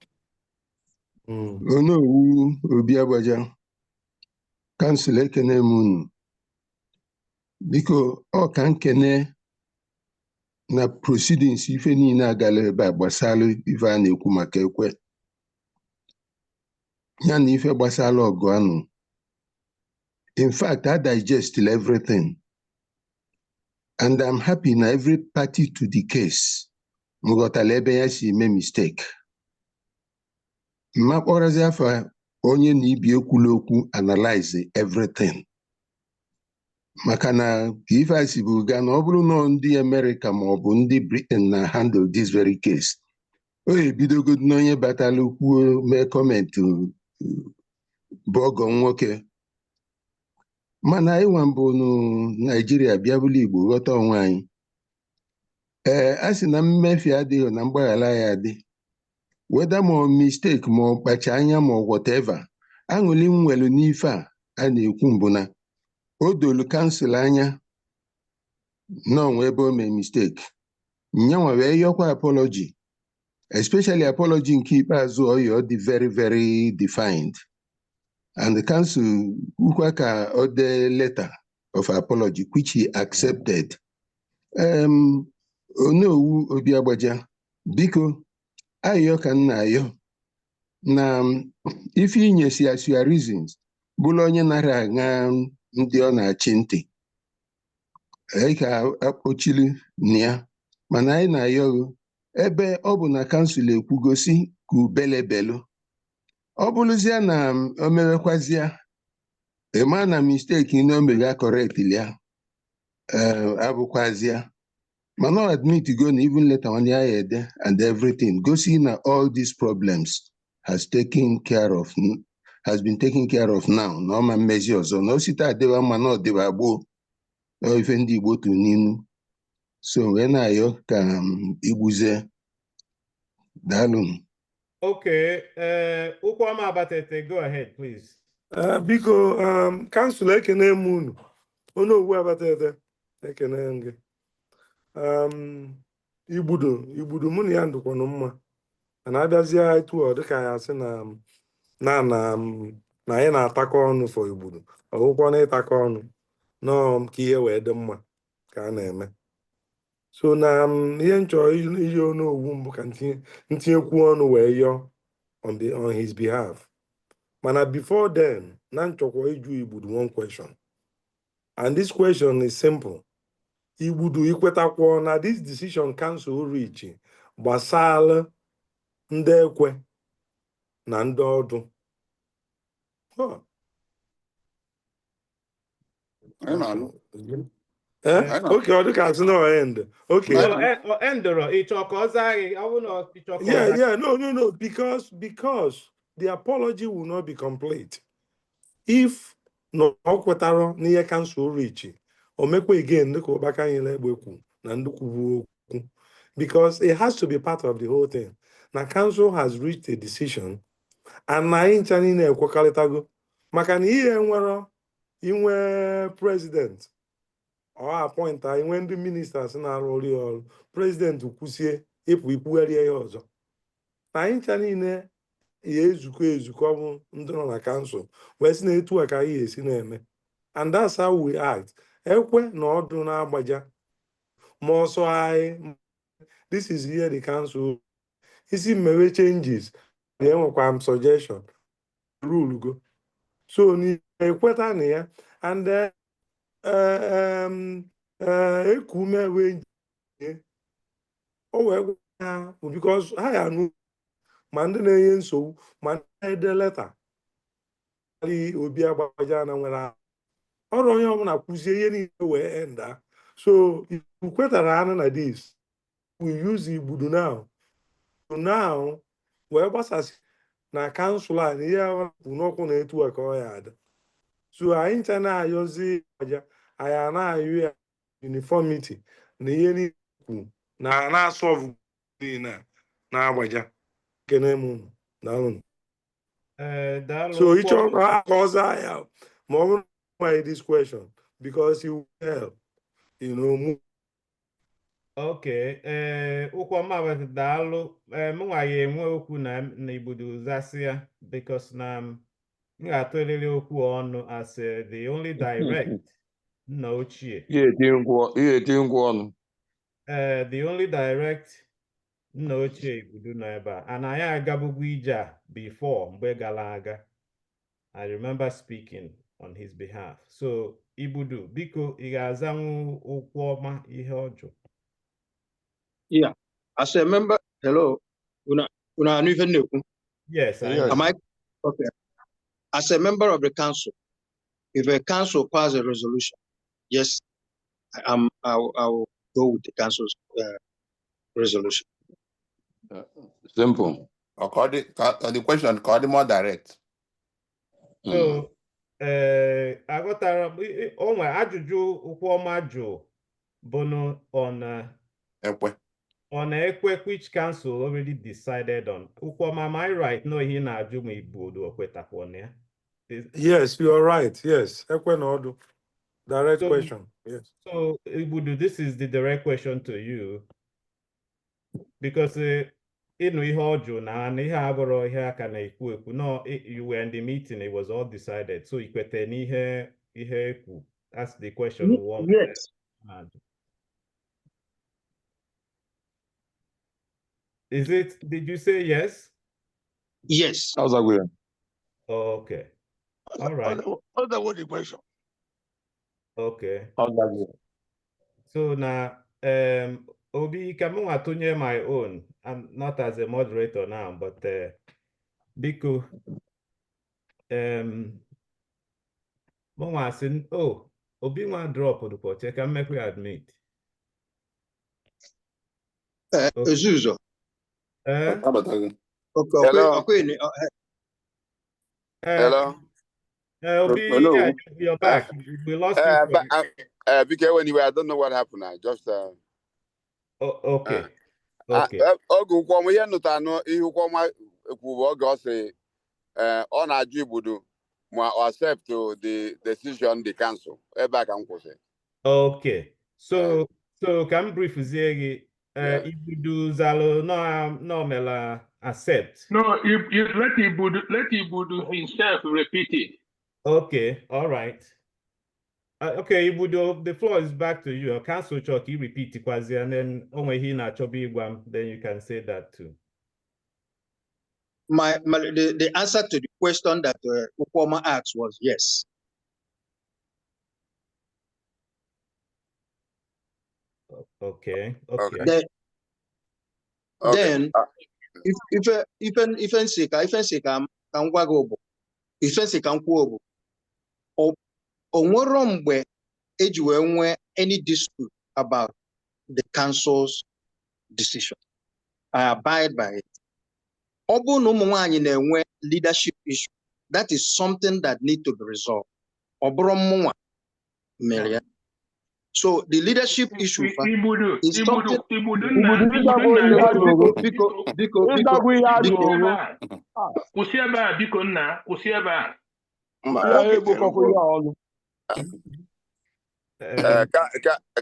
Onowu Obi Agbaja. Kansụl ekene m unu. Biko ọ ka nkene na proceedings ife niile agala ebe a gbasara ife a na-ekwu maka ekwe. Ya na ife gbasara ọgụ anụ. In fact, I digest everything. And I'm happy na every party to the case. Mugotala ebe ya si mee mistake. Mmakpọrọzi afa onye na ibi ekwula okwu analyze everything. maka na ife a si bụ ga na ọ bụrụ na ndị Amerịka ma ọ bụ ndị Britain na handle this very case o ebidogodu na onye batala kwuo mee kọmentị bụ ọgọ nwoke mana ịnwa mbụ Naijiria bịa bụla Igbo ghọta onwe anyị a sị na mmefu adịghị na mgbaghara ya adị weda ma mistake ma ọ kpacha anya ma whatever aṅụli m nwere n'ife a na-ekwu mbụ na o dolu kansụl anya n'onwe ebe o mee mistake nyanwa wee yọkwa apology especially apology nke ikpeazụ ọyọ dị very very defined and the council ukwa ka o dee letter of apology which he accepted. Onowu Obi Agbaja biko ayọ ka nna ayọ na ife inyesi as your reasons bụrụ onye nara aṅa ndị ọ na-achị ntị ka akpọchili na ya mana anyị na-ayọghị ebe ọ bụ na kansụl ekwugosi ka ubelebelu ọ bụrụzie na o mewekwazịa ịma na mistake na o mega correctly ya abụkwazịa mana ọ admit go na even later on ya ede and everything gosi na all these problems has been taken care of now na ọma mmezi ọzọ na o site adịba mma na ọdịba gboo ife ndị Igbo tụ n'inu so wee na-ayọ ka igbuze daalụ. Okay, Ukwama Abatete, go ahead, please. Biko, council ekene m unu. Onowu Abatete, ekene gị. Igbudu mụ na ya ndụkwanụ mma. Mana abịazie etu ọ dịka ya sị na anyị na-atakọ ọnụ for Igbudu. Ọgwụkwọ na ịtakọ ọnụ. Nọọ ka ihe wee dị mma ka a na-eme. So na ihe nchọrọ ihe Onowu mbụ ka ntinyekwu ọnụ wee yọọ on his behalf. Mana before then, na nchọkwa ịjụ Igbudu one question. And this question is simple. Igbudu ikwetakwa na this decision council reach gbasara ndị ekwe na ndị ọdụ. Okay, ọ dịka asị na end. Okay. Endoro, ịchọ ka ọ zaa gị, ọ bụ na ịchọ ka ọ Yeah, zaa. no, because the apology will not be complete. If no ọ kwetara n'ihe council reach, o mekwa again dịka ụkpaka anyị na-egbe kwu na ndị kwuru okwu. Because it has to be part of the whole thing. Na council has reached a decision and na anyị ncha niile ekwekọrịtago maka na ihe nwere inwe president or appoint inwe ndị ministers na-arụ ọrụ president kwusie ịpụ ikwugharị ihe ọzọ. Na anyị ncha niile ya ezukọ bụ ndị nọ na council wee sị na etu a ka anyị esi na-eme. And that's how we act. Ekwe na ọdụ na-agbaja ma ọsọ anyị this is here the council isi mmewe changes enwekwa m suggestion rule go so na-ekweta na ya and ekume wee o wee gwa ha because ha ya nụ ma ndị na-enye nsogbu ma ndị na-ede leta Obi Agbaja na nwere ọrụ onye ọbụla kwụzie ihe niile wee enda so if kwetara anụ na this we use Igbudu now wee gbasasị na kansụl a na ihe bụ n'ọkụ na etu a ka ọ ya ada so anyị ncha na-ayọzi aja anyị na-ayọ ya uniformity na ihe niile kwu na na-asọvụ niile na-agbaja kene m daalụ. So ịchọ ka ọzọ ya ma ọ bụrụ na this question because you help move. Okay, Ukwama Abatete daalụ. Mụnwa ya enwe okwu na Igbudu zasị ya because na m ga-atụlili okwu ọnụ as the only direct nna ochie. Ihe eti ngwa ọnụ. The only direct nna ochie Igbudu nọ ebe a. And anyị agabugwu ije a before mgbe gara aga. I remember speaking on his behalf. So Igbudu, biko ị ga-azanwu okwu ọma ihe ọjọọ. Yeah, as a member, hello, una even know. Yes, I am. Okay. As a member of the council, if a council passes a resolution yes, I'll go with the council's resolution. Simple. The question called more direct. So, aghọtara m o nwere ajụjụ Ụkwụọma jụ bụ on Ekwe, which council already decided on. Ụkwụọma, am I right? No, he na-ajụ ma Ibudu okwetakwa on ya. Yes, you are right. Yes, Ekwe Nodu. Direct question. Yes. So, Ibudu, this is the direct question to you. Because ịnụ ihe ọ jụ na ihe abụrụ ihe aka na-ekwu ekwu. No, you were in the meeting, it was all decided. So, ikwete n'ihe ekwu. That's the question we want. Yes. Is it, did you say yes? Yes. How's that going? Oh, okay. All right. That's the question. Okay. How's that going? So now, Obi, can I tune my own? I'm not as a moderator now, but Biko, Obi want drop on the pot. I can make we admit. Zuzo. Hello. Hello. Obi, Hello. yeah, you're back. We lost you. Because anyway, I don't know what happened. I just okay. Okay. Oge Ụkwụọma ihe nụta nụ ihe Ụkwụọma kwuru oge ọ sị ọ na-ajụ Ibudu ma accept the decision the council. Ebe a ka m kwụsị. Okay. So can I brief gị Ibudu zalo no mela accept. No, you let Ibudu himself repeat it. Okay, all right. Okay, Ibudu, the floor is back to you. Council Chuck, you repeat it, and then then you can say that too. The answer to the question that Ụkwụọma asked was yes. Okay. Then if onwero mgbe eji wee nwee any dispute about the council's decision. I abide by it. Ọ bụrụ na ụmụ nwaanyị na-enwe leadership issue, that is something that need to be resolved. Ọ bụrụ mụnwa mere ya. So the leadership issue is something. Kwụsị ebe a, biko nna, kwụsị ebe a.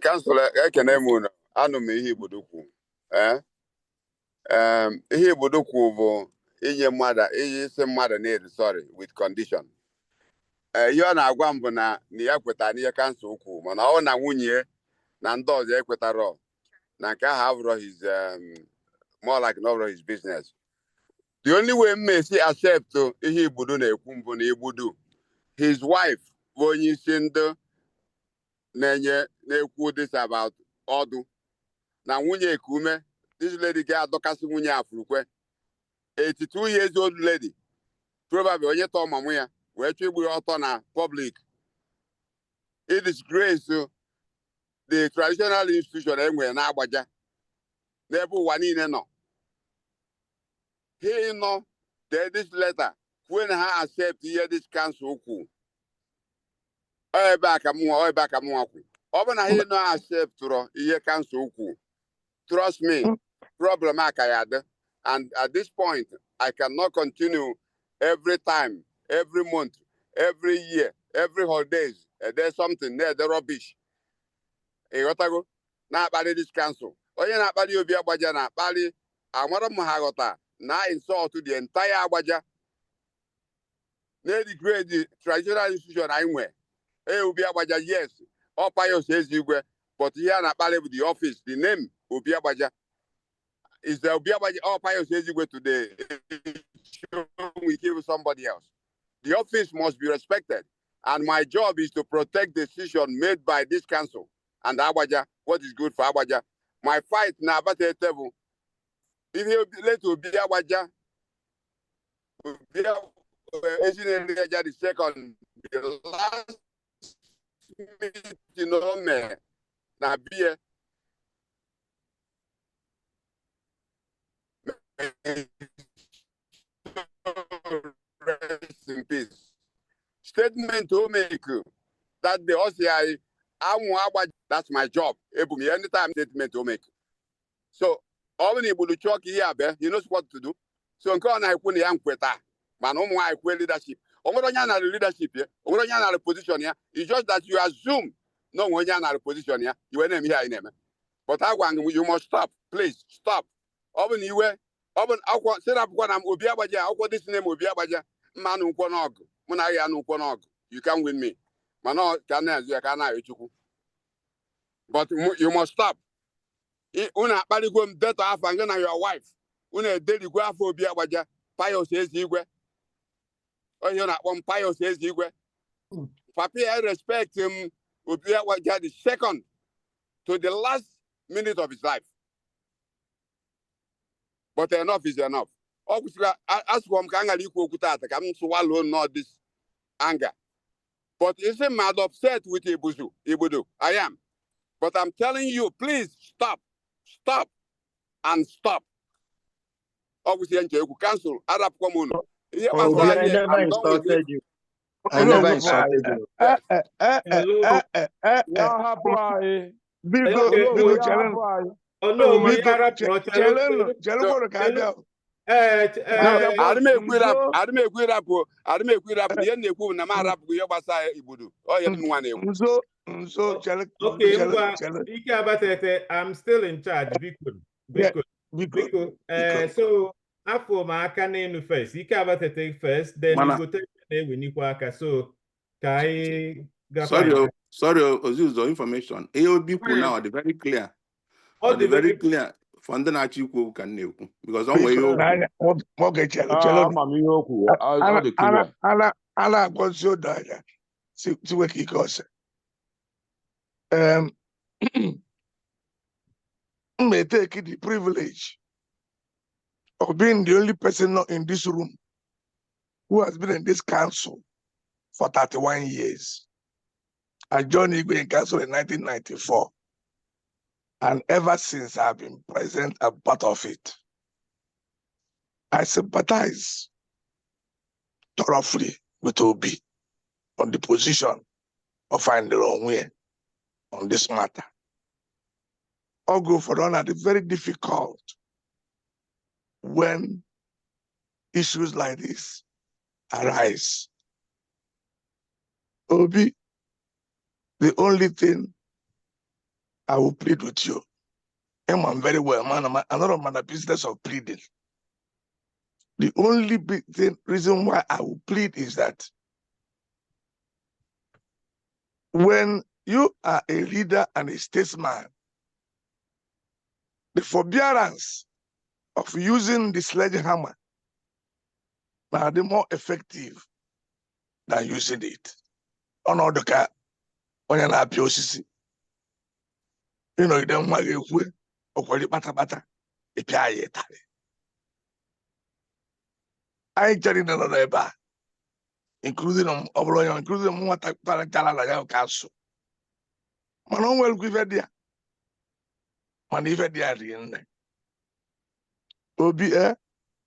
Kansụl ekene m unu, anụ m ihe Ibudu kwu. Ihe Ibudu kwu bụ inye mmadụ isi mmadụ na-eri sorry with condition. Ihe ọ na-agwa m bụ na ya kwetara n'ihe kansụl kwu, mana ọ na nwunye na ndị ọzọ ekwetara na nke ahụ abụrụ his more like not his business. The only way Messi accept ihe Ibudu na-ekwu mbụ na Ibudu his wife bụ onye isi ndị na-ekwu this about ọdụ na nwunye ekume. This lady ga-adọkasị nwunye afurukwe 82 years old lady, probably onye tọọ mamụ ya wee chọ igbu ya ọtọ na public. It disgrace the traditional institution enwere na Agbaja n'ebe ụwa niile nọ. He nọ this letter when ha accept ihe this council kwu. Ebe a ka mụnwa kwu. Ọ bụ na he no accept ihe council kwu. Trust me, problem aka ya dị. And at this point, I cannot continue every time, every month, every year, every holidays. There's something there, the rubbish. Ịghọtago na-akpali this council. Onye na-akpali Obi Agbaja na-akpali amara m ha ghọta na insult to the entire Agbaja. Na-degrade the traditional institution anyị nwe. Obi Agbaja, yes, all pious Ezigwe, but here na-akpali with the office, the name Obi Agbaja. Is the Obi Agbaja all pious Ezigwe today? We give somebody else. The office must be respected. And my job is to protect the decision made by this council and Agbaja, what is good for Agbaja. My fight now about the table. If you let Obi Agbaja, the second, the last meeting o mere na bie rest in peace. Statement to make that the OCI, that's my job. Anytime statement to make. So, all when you chalk here, he knows what to do. So, I put young queta, man, I quit leadership. Omoranya leadership here, Omoranya position here. It's just that you assume no one position here, you ain't here in them. But I want you must stop, please stop. Open you were, open, I set up what I'm Obi Agbaja, I got this name Obi Agbaja, man who konog, Munaya no konog. You can win me. Mano can you can but you must stop. Una bali go better half and your wife. Una daily go for Obi Agbaja, Pius says you go. Oh, you're not one Pius says you go. Papi, I respect him Obi Agbaja the second to the last minute of his life. But enough is enough. Obviously, as from Kangali Kutata, I'm swallow not this anger. But isn't mad upset with Ibudu? I am. But I'm telling you, please stop, stop, and stop. Obviously, you cancel Arab Commune. Obi, I never insulted you. I never insulted you. Bigo challenge. Oh no, Bigo challenge. challenge. I don't make rap. The end of na rap go yobasa Ibudu. Oh, you don't want to. So okay, Ike Abatete, I'm still in charge. Biko. So after my name first, Ike Abatete first, then you go take the name Winikwaka. So Kai sorry, Ozuzo information. AOB now are very clear. Are very clear. Funda na chikwu ka na-ekwu because on way ana agwọzi odo anya tiwe ka ike ọsọ may take the privilege of being the only person not in this room who has been in this council for 31 years. I joined Igwe in council in 1994. And ever since I've been present and part of it, I sympathize thoroughly with Obi on the position of finding the wrong way on this matter. I'll go for honor. It's very difficult when issues like this arise. Obi, the only thing I will plead with you, I'm very well, man. I'm not on the business of pleading. The only big reason why I will plead is that when you are a leader and a statesman, the forbearance of using the sledgehammer are the more effective than using it. On other car, when you're not POCC, you know, you don't want to go or bata, if you are yet. I ain't telling another bar, including Obloyo, including what I council. Man, well, give it there. Man, even there, Obi,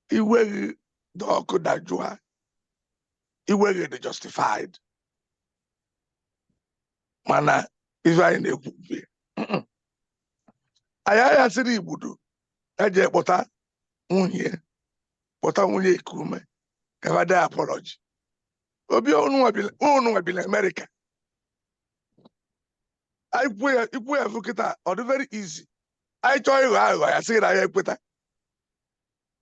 he will the Okudajua, he will get the justified. Mana, if I in the I said he would do. I just what unye kume. Have I apology? Obi onu be America. If we have look at that, or the very easy. I tell you how I say that I put that.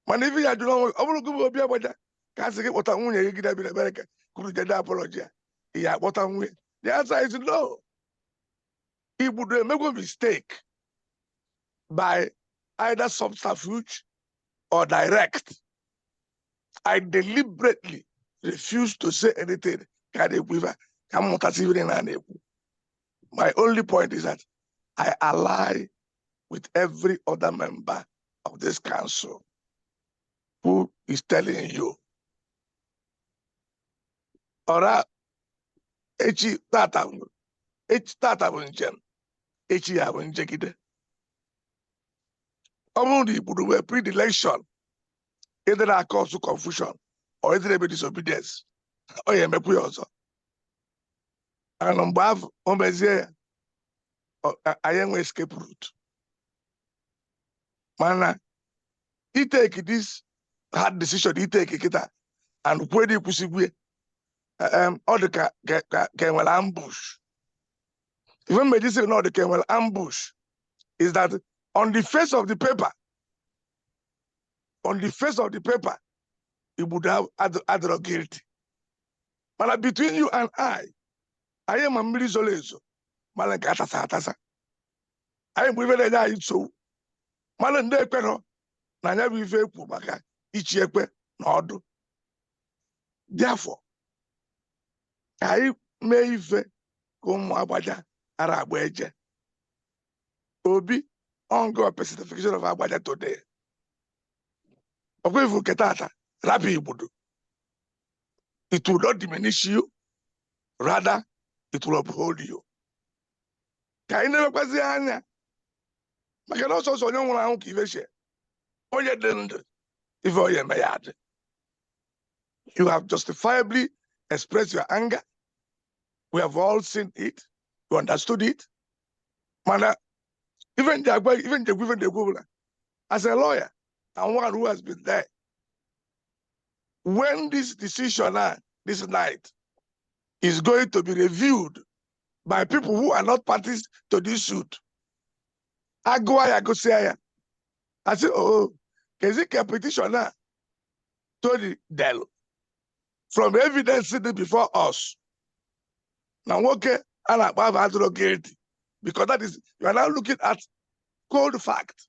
Man, if you do not, I will go Obi Agbaja. Can't say what I'm going to get in America. Could get that apology? Yeah, what I'm with. The answer is no. He would make a mistake by either subterfuge or direct. I deliberately refuse to say anything. My only point is that I ally with every other member of this council who is telling you, all right, tata bụ njem echi ya bụ njegide. Ọ bụrụ na Igbo were predilection either na cause confusion or either ebe disobedience, ọ ya emekwu ya ọzọ. Ana mgbe ahụ o mezie ya anyị enwe escape route. Mana take this hard decision take kịta and kwuo dị kwụsịgwe ọ dị ka enwere ambush. Even medicine ọ dị ka enwere ambush is that on the face of the paper, you would have other guilty. But between you and I am a milizolezo. Malakata satasa. I am moving a guy so. Malan de pero, Nanya vive Pumaka, Ichiepe, Nodo. Therefore, I may come Abaja, Arabweje. Obi, ongoing personification of Abaja today. Okwefu Ketata, Rabi Budu. It will not diminish you, rather, it will uphold you. Kaine Baziana. I can also so young one give a share. Oh, you didn't. If you may. You have justifiably expressed your anger. We have all seen it. You understood it. Man, even the governor, as a lawyer and one who has been there, when this decision this night is going to be reviewed by people who are not parties to this suit, I say, oh, is it a petition to the Dell from evidence sitting before us? Now, okay, and I have guilty because that is, you are now looking at cold fact,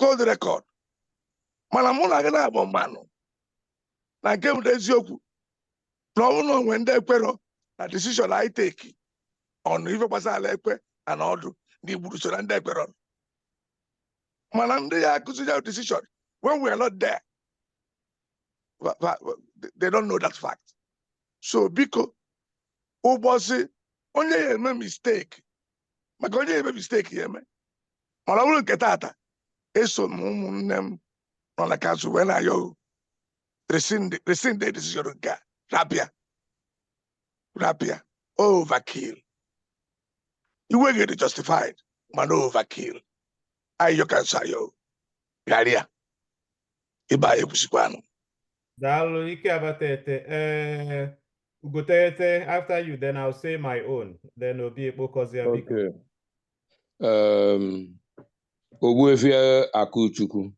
cold record. Manamuna gana abo mano. Na game de yoku. No when they pero na decision I take on even pasa lekwe and all the buruso and they pero. Manande ya kusuja decision when we are not there. They don't know that fact. So because Obosi only a mistake. Makonye a mistake here, man. Malawulu ketata. Eso mum on the council when I rescind the decision of God. Rapia. Overkill. You will get it justified, but overkill. You can say yo. Garia. Iba Ebusikwano. Dalo ike abatete. Ugotete, after you, then I'll say my own. Then Obi Agbaja. Okay. Ogbuefi Akuchukwu.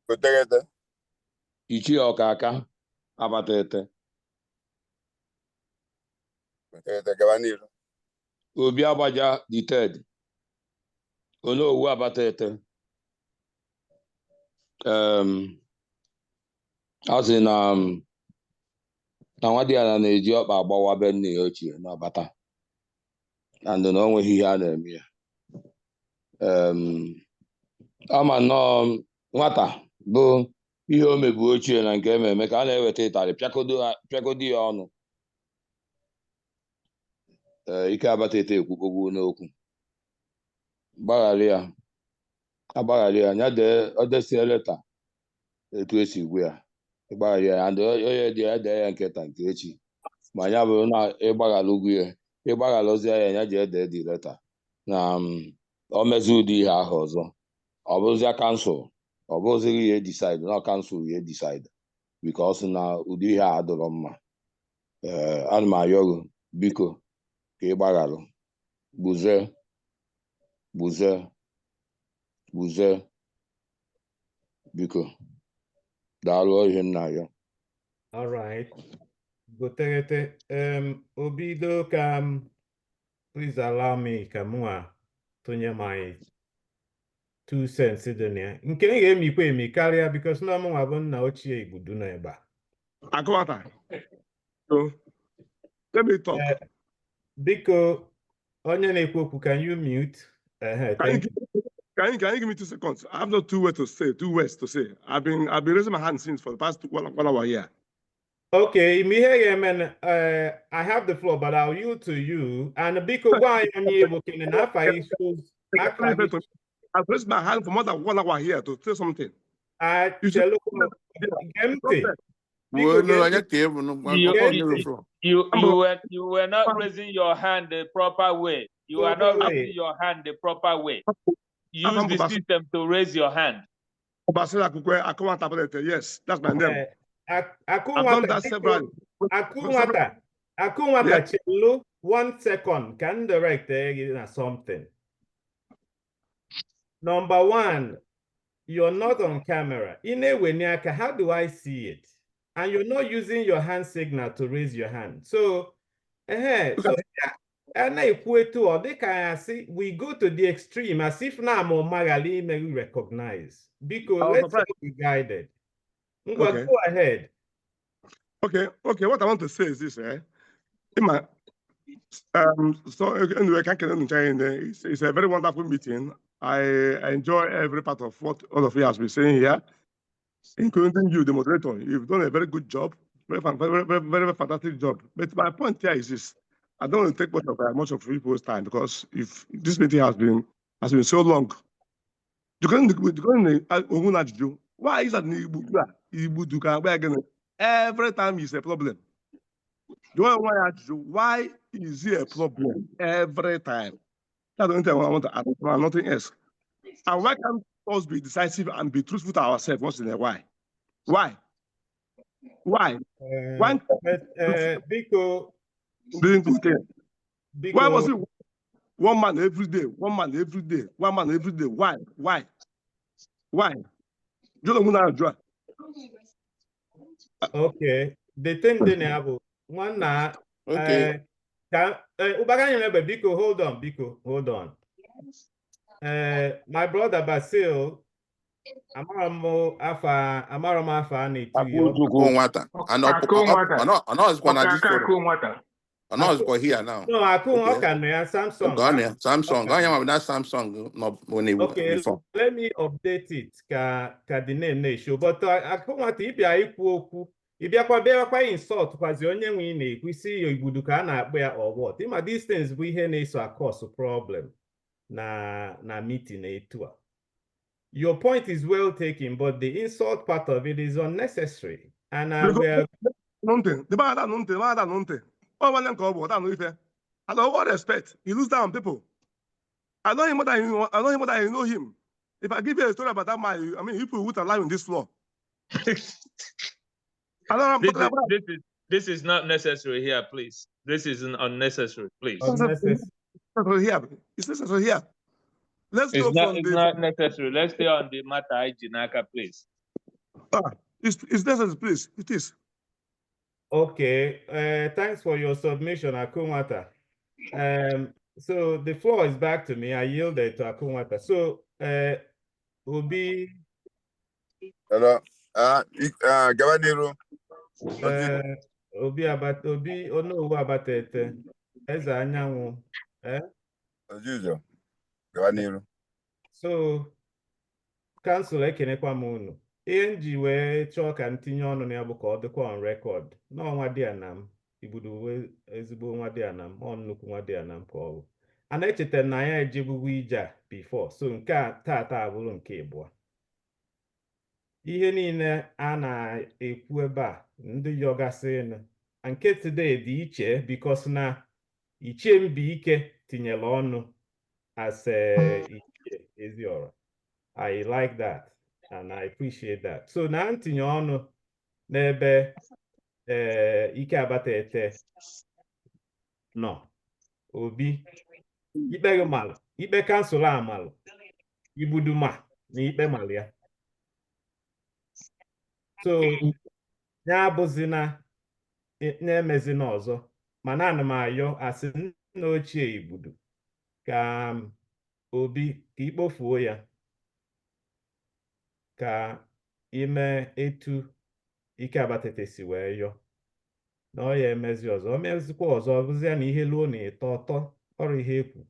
Gotegete. Ichie Okaka Abatete. Gotegete Gavanilo. Obi Agbaja the third. Onowu Abatete. Ọ sị na nwa di ya na-eji ọkpa agbawa be nne ya ochie n'ọbata na ndụ na o nweghị ihe a na-eme ya. Ọ ma nnọọ nwata bụ ihe o mebu ochie na nke ememe ka a na-eweta ịtarị pịakodo ya ọnụ. Ike Abatete ekwukogbu n'okwu agbaghara ya nya dee o desie leta etu esi gwu ya ịgbaghara ya ndị onye dị ya dee ya nketa nke echi ma ya bụrụ na ịgbaghara ugwu ya ịgbaghara ozi ya ya ji ede dị leta na o mezi ụdị ihe ahụ ọzọ ọ bụrụzia kansụl ọ bụrụzighị ihe decide na kansụl ihe decide because na ụdị ihe a adọrọ mma. Ana m ayọ gị biko ka ịgbaghara gbuze biko daalụ ihe nna ya. All right. Gotegete. Obido please allow me kamua tonye my 2 cents in there. Nke na ga-emikwa emi karịa because na mụ abụ nna ochie Igbudu na ebe a. Akọwata. So, let me talk. Biko, onye na-ekwu okwu, can you mute? Thank you. Can you give me 2 seconds? I have no 2 words to say. I've been raising my hand since for the past 1 hour here. Okay, I have the floor, but I'll yield to you. And because why am I able to issues? I raised my hand for more than 1 hour here to say something. You should. Well, no, I can't even. You were not raising your hand the proper way. You are not raising your hand the proper way. Use the system to raise your hand. Yes, that's my name. I've done that several. Akunwata Chelu, 1 second. Can direct something. Number one, you're not on camera. How do I see it? And you're not using your hand signal to raise your hand. So, we go to the extreme as if now Magali may recognize. Because let's be guided. Okay. Go ahead. Okay. What I want to say is this, so anyway, it's a very wonderful meeting. I enjoy every part of what all of you have been saying here, including you, the moderator. You've done a very good job, very fantastic job. But my point here is this: I don't want to take much of people's time, because if this meeting has been so long, why is that every time is a problem? Why is it a problem every time? That's the only thing I want to add, nothing else. And why can't us be decisive and be truthful to ourselves once in a while? Why? Biko, why was it one man every day? Why? Okay. The thing they have one now. Okay. Biko, hold on. My brother Basil, Amaramo Afa Ani to you. I know it's going to this photo. I know it's going here now. No, Samsung. Samsung. That Samsung. No, when they before. Let me update it. Ka the name show. But Akunwata ibia ikwu okwu. Ibiakwa beakwa insult kwazi onye nwe na-ekwu si igbudu ka na-akpọ ya or what. Ima these things bụ ihe na-eso cause problem na meeting etu a. Your point is well taken, but the insult part of it is unnecessary. And we are. And all respect, he lose down people. I know him more than you know him. If I give you a story about that man, I mean, people would alive on this floor. This is not necessary here, please. This is unnecessary, please. It's necessary here. It's not necessary. Let's stay on the matter, Jinaka, please. It's necessary, please. It is. Okay. Thanks for your submission, Akunwata. So the floor is back to me. I yielded to Akunwata. So Obi. Hello. Gavanero. Obi ono abatete. Eza anyanwụ. As usual. Gavanero. So council ekenekwa m unu. Ihe nji wee chọọ ka ntinye ọnụ na ya bụ ka ọ dịkwa on record. N'ọnwa dị anam. Igbudu ezigbo nwa dị anam. Ọ nnukwu nwa dị anam ka ọ bụ. A na-echeta na ya ejebugwu ije a before. So nke a tata abụrụ nke ịbụọ. Ihe niile a na-ekwu ebe a ndị yogasịnụ nke today dị iche because na Ichie Mbiike tinyere ọnụ as Ichie Eziora. I like that and I appreciate that. So na ntinye ọnụ n'ebe Ike Abatete nọ Obi ikpe gị malụ ikpe kansụl amalụ Igbuduma na ikpe malụ ya. So ya abụzi na-emezi n'ọzọ mana ana m ayọ asị nna ochie Igbudu ka Obi ka ikpofuo ya ka ime etu Ike Abatete si wee yọ na ọ ya emezi ọzọ o mezikwa ọzọ ọ bụzi ya na ihe luo na ịtọ ọtọ ọrụ ihe ekwu.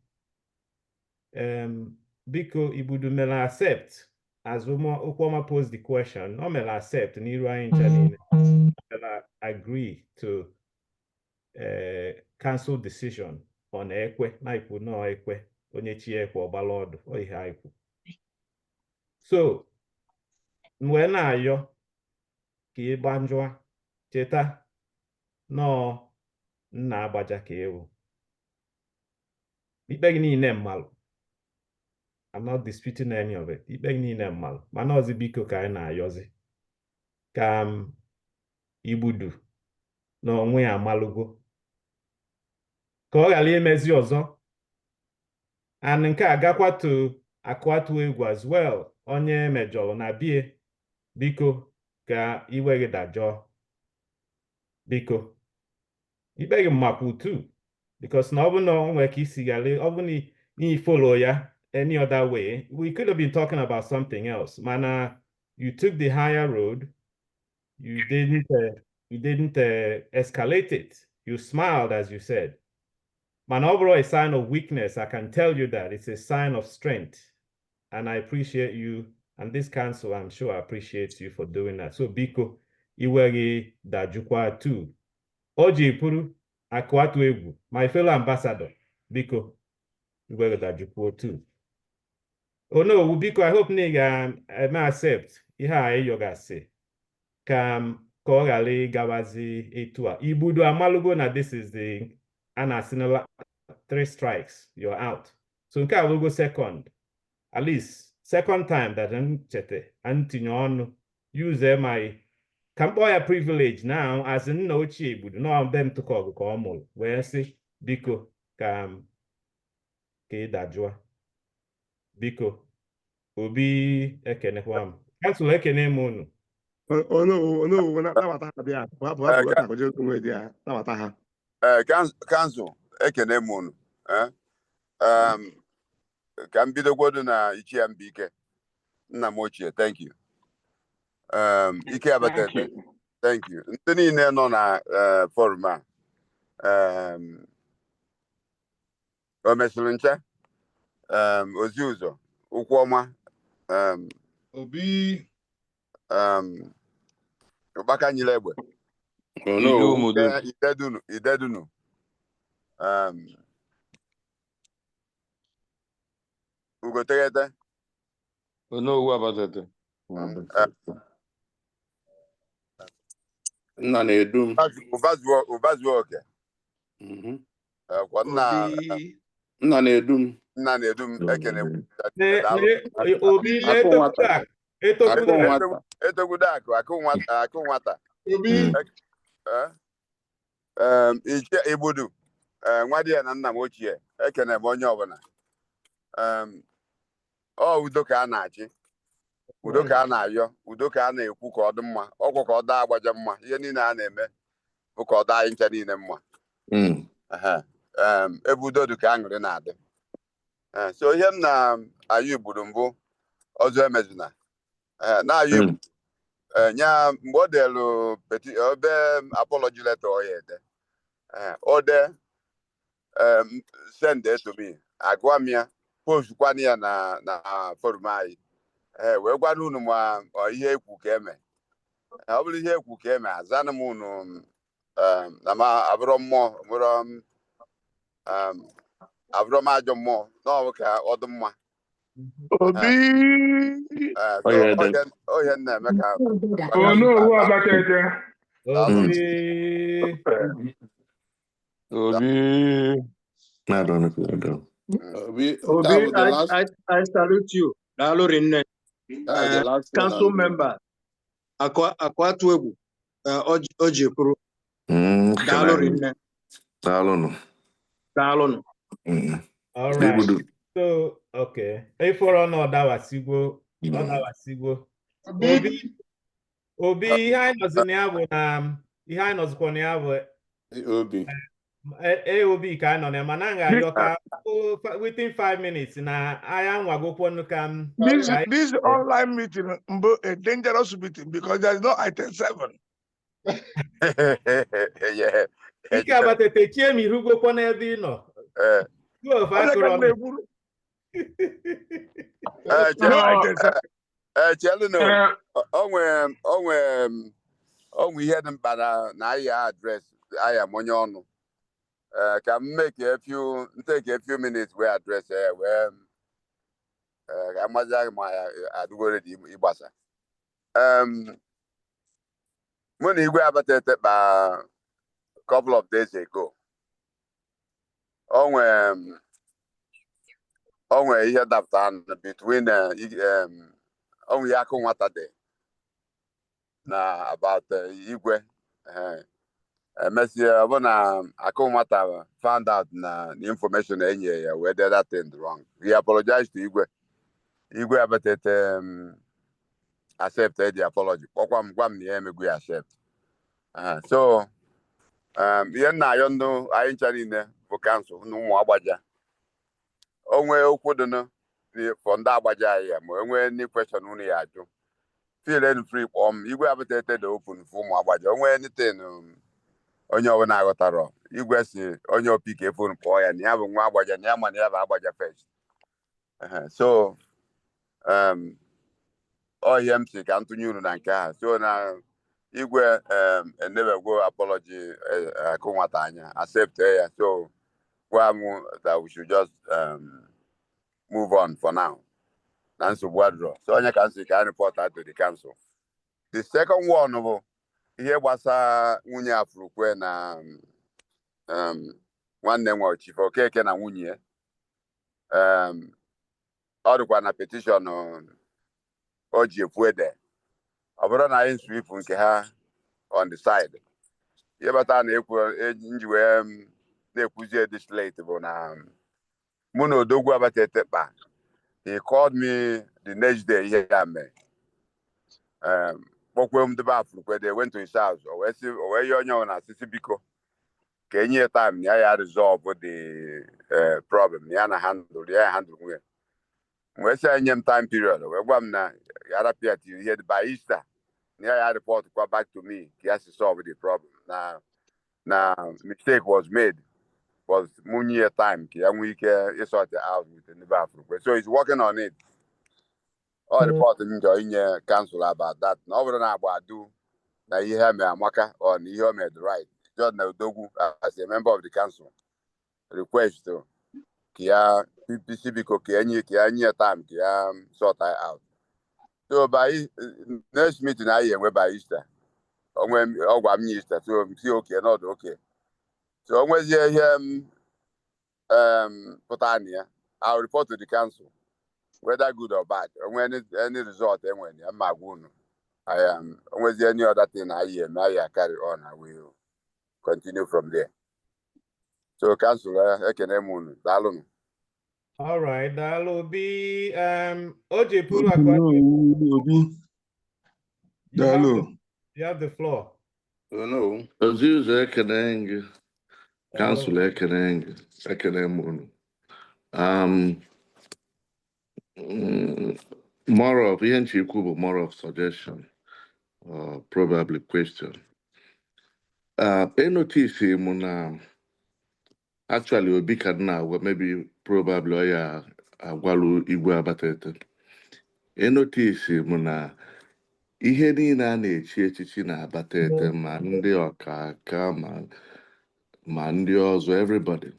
Biko Igbudu mere accept as Okwuoma pose the question. O mere accept n'iru anyị ncha niile. agree to council decision on ekwe na ikwu no ekwe onye chi ekwe ọgbala ọdụ ọ ihe anyị kwu. So mgbe na-ayọ ka ị gbanjụa cheta nọọ nna Agbaja ka ewu ikpe gị niile mmalụ. I'm not disputing any of it. Ikpe gị niile mmalụ mana ọzi biko ka anyị na-ayọzi ka Igbudu na onwe ya amalụgo ka ọ ghara imezi ọzọ. And nke a gakwatu akụatu egwu as well onye mejọrọ na bie biko ka iwe gị dajọọ biko ikpe gị mmapụ tu because na ọ bụ na o nwere ka isi ghara ọ bụ na follow ya any other way we could have been talking about something else mana you took the higher road. You didn't escalate it. You smiled as you said. Man, overall a sign of weakness. I can tell you that it's a sign of strength. And I appreciate you. And this council, I'm sure, appreciates you for doing that. So, Biko, Iwegi Dajukwa too. Oji Puru, Akwatu Egwu, my fellow ambassador, Biko, Iwegi Dajukwa too. Oh no, Biko, I hope Niga may accept. Iha yoga say. Ka ọ ghara gawazi etu a Igbudu amalugo na this is the anasinala 3 strikes you're out. So nke a will go second, at least second time that nchete antinye ọnụ use my kampoya privilege now as nna ochie Igbudu no them to call ka ọ mụrụ wee sị biko ka ị dajụa biko Obi ekenekwa m kansụl ekene m unu. Council ekene m unu ka m bidogwodu na Ichie Mbike nna m ochie. Thank you. Ike Abatete, thank you. Ndị niile nọ na forum a o mesịrị nche ozi ụzọ ụkwụ ọma Obi ụkpaka nyere egbe idedunu ugotegete Onowu Abatete nna na-edum ụbazuo oke kwa nna na-edum ekene Obi etogbudo akụ nwata Ichie Igbudu nwa di ya na nna m ochie ekene m onye ọbụla. Ọ udo ka a na-achị, udo ka a na-ayọ, udo ka a na-ekwu ka ọ dị mma, ọkwa ka ọ daa Agbaja mma, ihe niile a na-eme bụ ka ọ daa anyị ncha niile mma. Ebe udo dị ka aṅụrị na-adị. So ihe m na-ayọ Igbudu mbụ ọzọ emezina na-ayọ Igbudu nya mgbe ọ delu obe apology letter ọ ya ede ode send it to me agwa m ya post kwani ya na forum anyị wee gwana unu ma ihe ekwu ka eme. Ọ bụrụ ihe ekwu ka eme azana m unu na ma abụrụ mmụọ abụrụ m ajọ mmụọ n'ọbụ ka ọ dị mma. Ohe na-eme ka Onowu Abatete Obi, I salute you. Council member Akwatu Egwu Oji Puru. Daalụnụ. All right. So, okay. Iforo no dawasigwo. Obi ihe anyị nọzi na ya bụ na ihe anyị nọzikwa na ya bụ Obi ka anyị nọ na mana nga ayọ ka within 5 minutes na aya nwagokwu ka this online meeting is a dangerous meeting because there is no item 7. Yeah. Ike Abatete chie mi rugokwu n'ebe ị nọ. Chelino onwe onwe ihe dị mkpa na ahịa adres ahịa monye ọnụ ka m take a few minutes wee address ya wee ka amazi gị ma adịgoro dị ịgbasa mụ na Igwe Abatete kpa couple of days ago onwe ihe dapụta between onwe ihe akụ nwata dị na about Igwe emesịa ọ bụ na akụ nwata found out na the information enye ya wee did that thing wrong. He apologized to Igwe. Igwe Abatete accepted the apology. Gwa m na ya emegwe accept. So ihe nna ayọ ndụ anyị ncha niile bụ kansụl na ụmụ Agbaja onwe okwu dị for ndị Agbaja anyị ya ma onwe any question unu ya ajụ feel any free kpọm. Igwe Abatete dị open for ụmụ Agbaja onwe anything onye ọbụla aghọtara Igwe si onye opike fon kpọọ ya na ya bụ nwa Agbaja na ya ma na ya bụ Agbaja first. So ihe m si ka ntụnye unu na nke ha so na Igwe enebego apology akụ nwata anya accept ya so gwa m that we should just move on for now na nsogbu adịrọ so onye ka nsi ka I report out to the council. The second one bụ ihe gbasa nwunye Afurukwe na nwanne nwe Chief Okeke na nwunye ọ dịkwa na petition o ji ekwu ede ọ bụrụ na anyị swift nke ha on the side ihe bata na nji wee na-ekwuzie this late bụ na mụ na Odogwu Abatete kpa. He called me the next day ihe ya mee kpọkwe m debe Afurukwe. They went to his house o wee yie onye ọbụla asịsị biko ka enye time na ya resolve the problem na ya na handle nwunye wee sị enye m time period wee gwa m na ya rapịa tiri ihe by Easter na ya report kwa back to me ka ya si solve the problem na mistake was made was munye time ka ya nwee ike sort out with the neighbor Afurukwe. So he's working on it. All report m jọ inye council about that na ọ bụrụ na agba adu na ihe ha mee amaka or na ihe o mee the right just na Odogwu as a member of the council request ka ya PPC biko ka ya nye time ka ya sort out. So by next meeting anyị enwe by Easter ọ gwa m nye Easter so m si okay not okay so o nwezie ihe pụta na ya I'll report to the council whether good or bad any result enwere ya mma gwa unu o nwezie any other thing anyị eme anyị carry on and we will continue from there. So council ekene m unu daalụnụ. All right, that'll be OJ Pulu. You have the floor. No. Oziuzo ekene council ekene m more of ihe nchekwu bụ more of suggestion or probably question. Notice m na actually Obi ka na maybe probably ọ ya agwalu Igwe Abatete. Notice m na ihe niile a na-echi echichi na Abatete ma ndị ọkaka ma ndị ọzọ everybody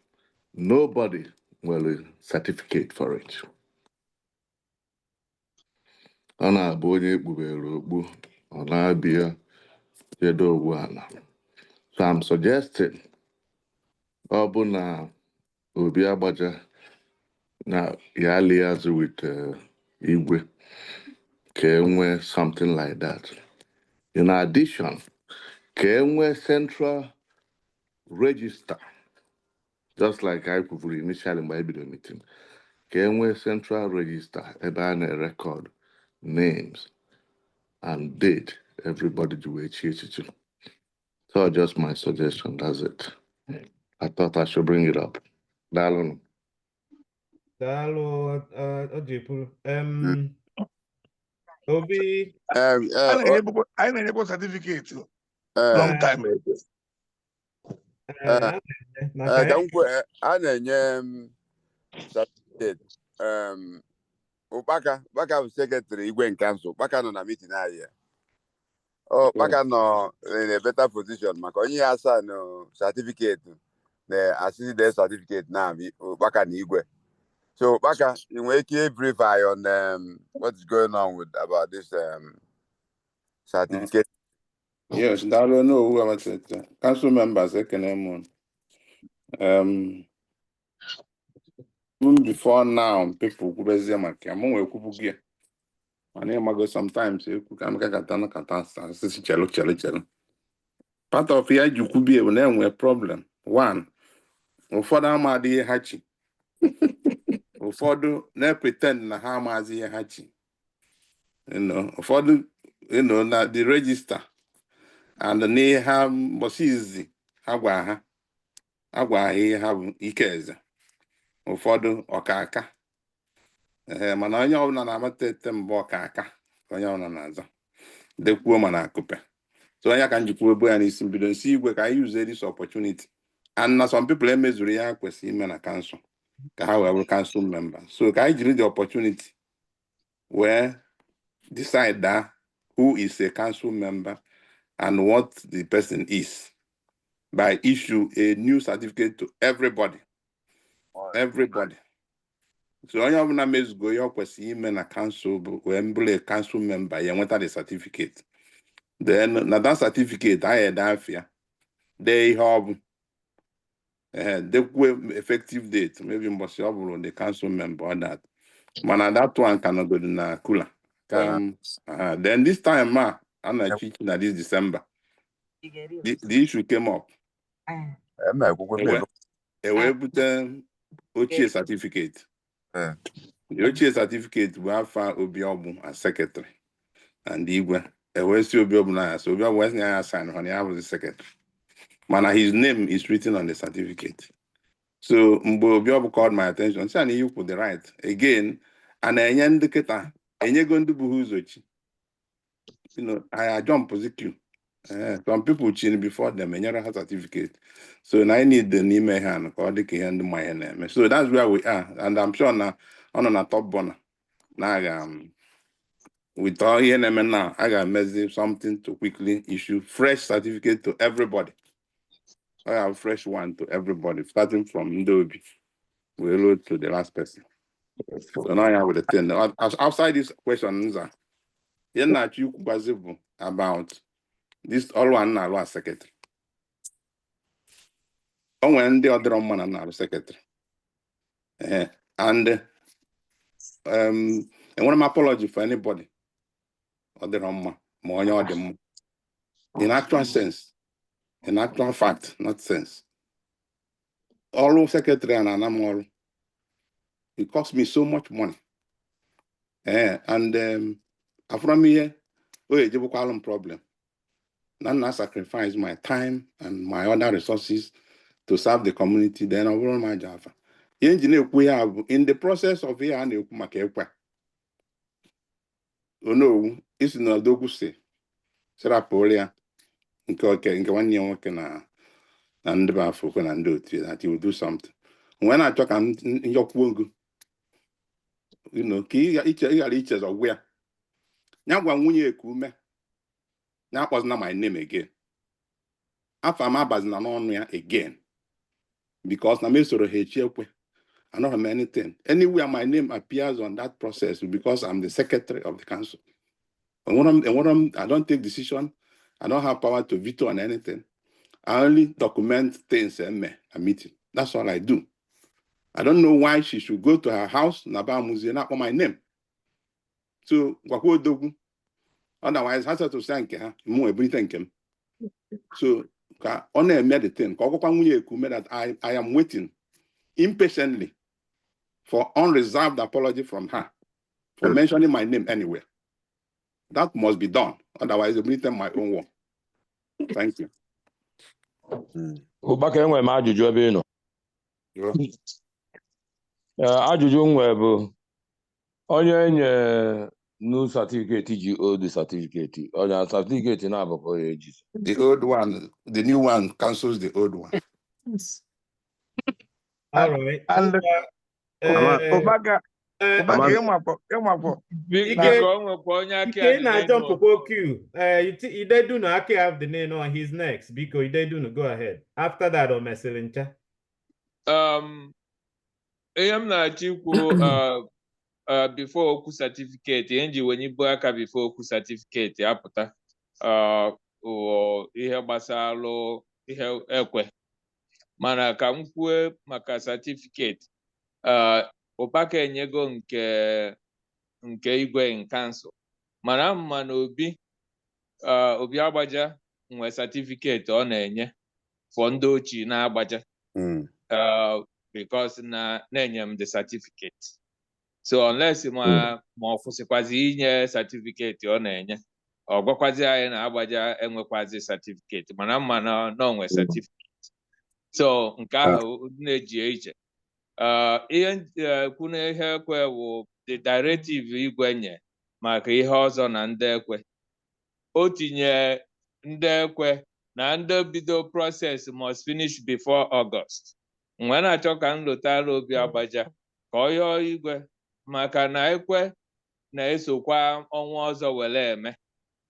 nobody nwere certificate for it. Ọ na-abụ onye ekpubere okpu ọ na-abịa jedo ogbu ala. So I'm suggesting ọ bụ na Obi Agbaja na ya liaise with Igwe ka enwe something like that. In addition, ka enwe central register just like I kwuru initially mgbe I bido meeting ka enwe central register ebe a na-record names and date everybody ji wee chi echichi. So just my suggestion, that's it. I thought I should bring it up. Daalụ. Daalụ OJ Pulu. Obi. I na-enyekwa certificate long time ago. Ka m kwuo a na-enye certificate Ụkpaka bụ secretary Igwe nke Kansụl. Ụkpaka nọ na meeting anyị Oh, Baka no in a better position. Makonyi asa no certificate. The assist the certificate now. Baka ni igwe. So Baka, you make a brief eye on what's going on with about this certificate. Yes, that don't know who I'm saying. Council members, even before now, people could be saying, "I'm going to go." And then I go sometimes. You can make a katana. This is chelo. Part of here you could be a problem. One, ụfọdụ amaghị ihe ha chi. Ụfọdụ na-pretend na ha amaghị ihe ha chi. Ụfọdụ na the register and n'ihe ha mbọsị izizi ha gwa ha ihe ha bụ ike eze. Ụfọdụ ọkaka. Mana onye ọbụla na-amata ete mbụ ọkaka onye ọbụla na-aza. Dekwuo mana akụpe. So onye ka njikwa ebo ya n'isi mbido nsi igwe ka anyị use this opportunity. And na some people emezuru ya kwesị ime na council. Ka ha wee council member. So ka anyị jiri the opportunity where decide that who is a council member and what the person is by issue a new certificate to everybody. Everybody. So onye ọbụla mezugo ya kwesị ime na council bụ wee mbụle council member ya nweta the certificate. Then na that certificate I had afia. They have the effective date, maybe impossible the council member or that. Man, that one cannot go to na cooler. Then this time, I'm not teaching that this December. The issue came up. We put OCA certificate. The OCA certificate we have found Obi Agbaja as secretary, and Igwe. We see Obi Agbaja, so Obi Agbaja signed when he was the secretary. Man, his name is written on the certificate. So Obi Agbaja called my attention. Say, you put the right again, and I indicate. Going to be I jump position. Some people chin before them and have certificate. So now I need the name hand or the hand my name. So that's where we are. And I'm sure now on a top burner. Now with all NM now, I got message something to quickly issue fresh certificate to everybody. I have fresh one to everybody, starting from Ndobi. We load to the last person. So now I have the 10. Outside these questions, you're not you about this all one now secretary. Oh, when the other one now secretary. And I want to apology for anybody. Other more in actual sense, in actual fact, not sense. All secretary and I'm all. It cost me so much money. And from here, it's a problem. Now I sacrifice my time and my other resources to serve the community. Then I will my job. Engineer we have in the process of here and oh no, it's not dogu say. Sera polia. Okay, 1 year working and the bafu and do it that you will do something. When I talk in your kungu, each is aware. Now one year kume. That was not my name again. After my bazna again. Because na me sort of I don't have anything. Anywhere my name appears on that process because I'm the secretary of the council. And when I don't take decision, I don't have power to veto on anything. I only document things and a meeting. That's all I do. I don't know why she should go to her house, Naba Museum, not on my name. So, otherwise, I have to thank her, more everything. So, on a meditation, that I am waiting impatiently for unreserved apology from her for mentioning my name anywhere. That must be done. Otherwise, I'll bring my own work. Thank you. Ụbaka enwere m ajụjụ ebe ị nọ. Ajụjụ nwe bụ onye nye new certificate ji old certificate. Onye certificate na-abụkọ ya eji. The old one, the new one cancels the old one. All right. And Obaga, Ike na jump for queue. Idedunu Ake have the name on his next. Biko Idedunu, go ahead. After that, on Meselincha. AM na-achọ before okwu certificate, enji wenye ibu aka before okwu certificate apụta ihe gbasara ihe ekwe. Mana ka m kwue maka certificate, ụbaka enyego nke igwe in council. Mana mma na Obi Agbaja nwe certificate ọ na-enye for ndị ochie na Agbaja. Because na-enye m the certificate. So unless ma ọfụsịkwazi inye certificate ọ na-enye, ọ gwakwazi anyị na Agbaja enwekwazi certificate, mana mma na onwe certificate. So nke ahụ na-eji iche. Ihe kwuna ihe ekwe bụ the directive igwe nye maka ihe ọzọ na ndị ekwe. O tinye ndị ekwe na ndị bido process must finish before August. Mgbe na-achọ ka m lụtara Obi Agbaja ka ọ yọọ igwe maka na ekwe na-esokwa ọnwa ọzọ were eme.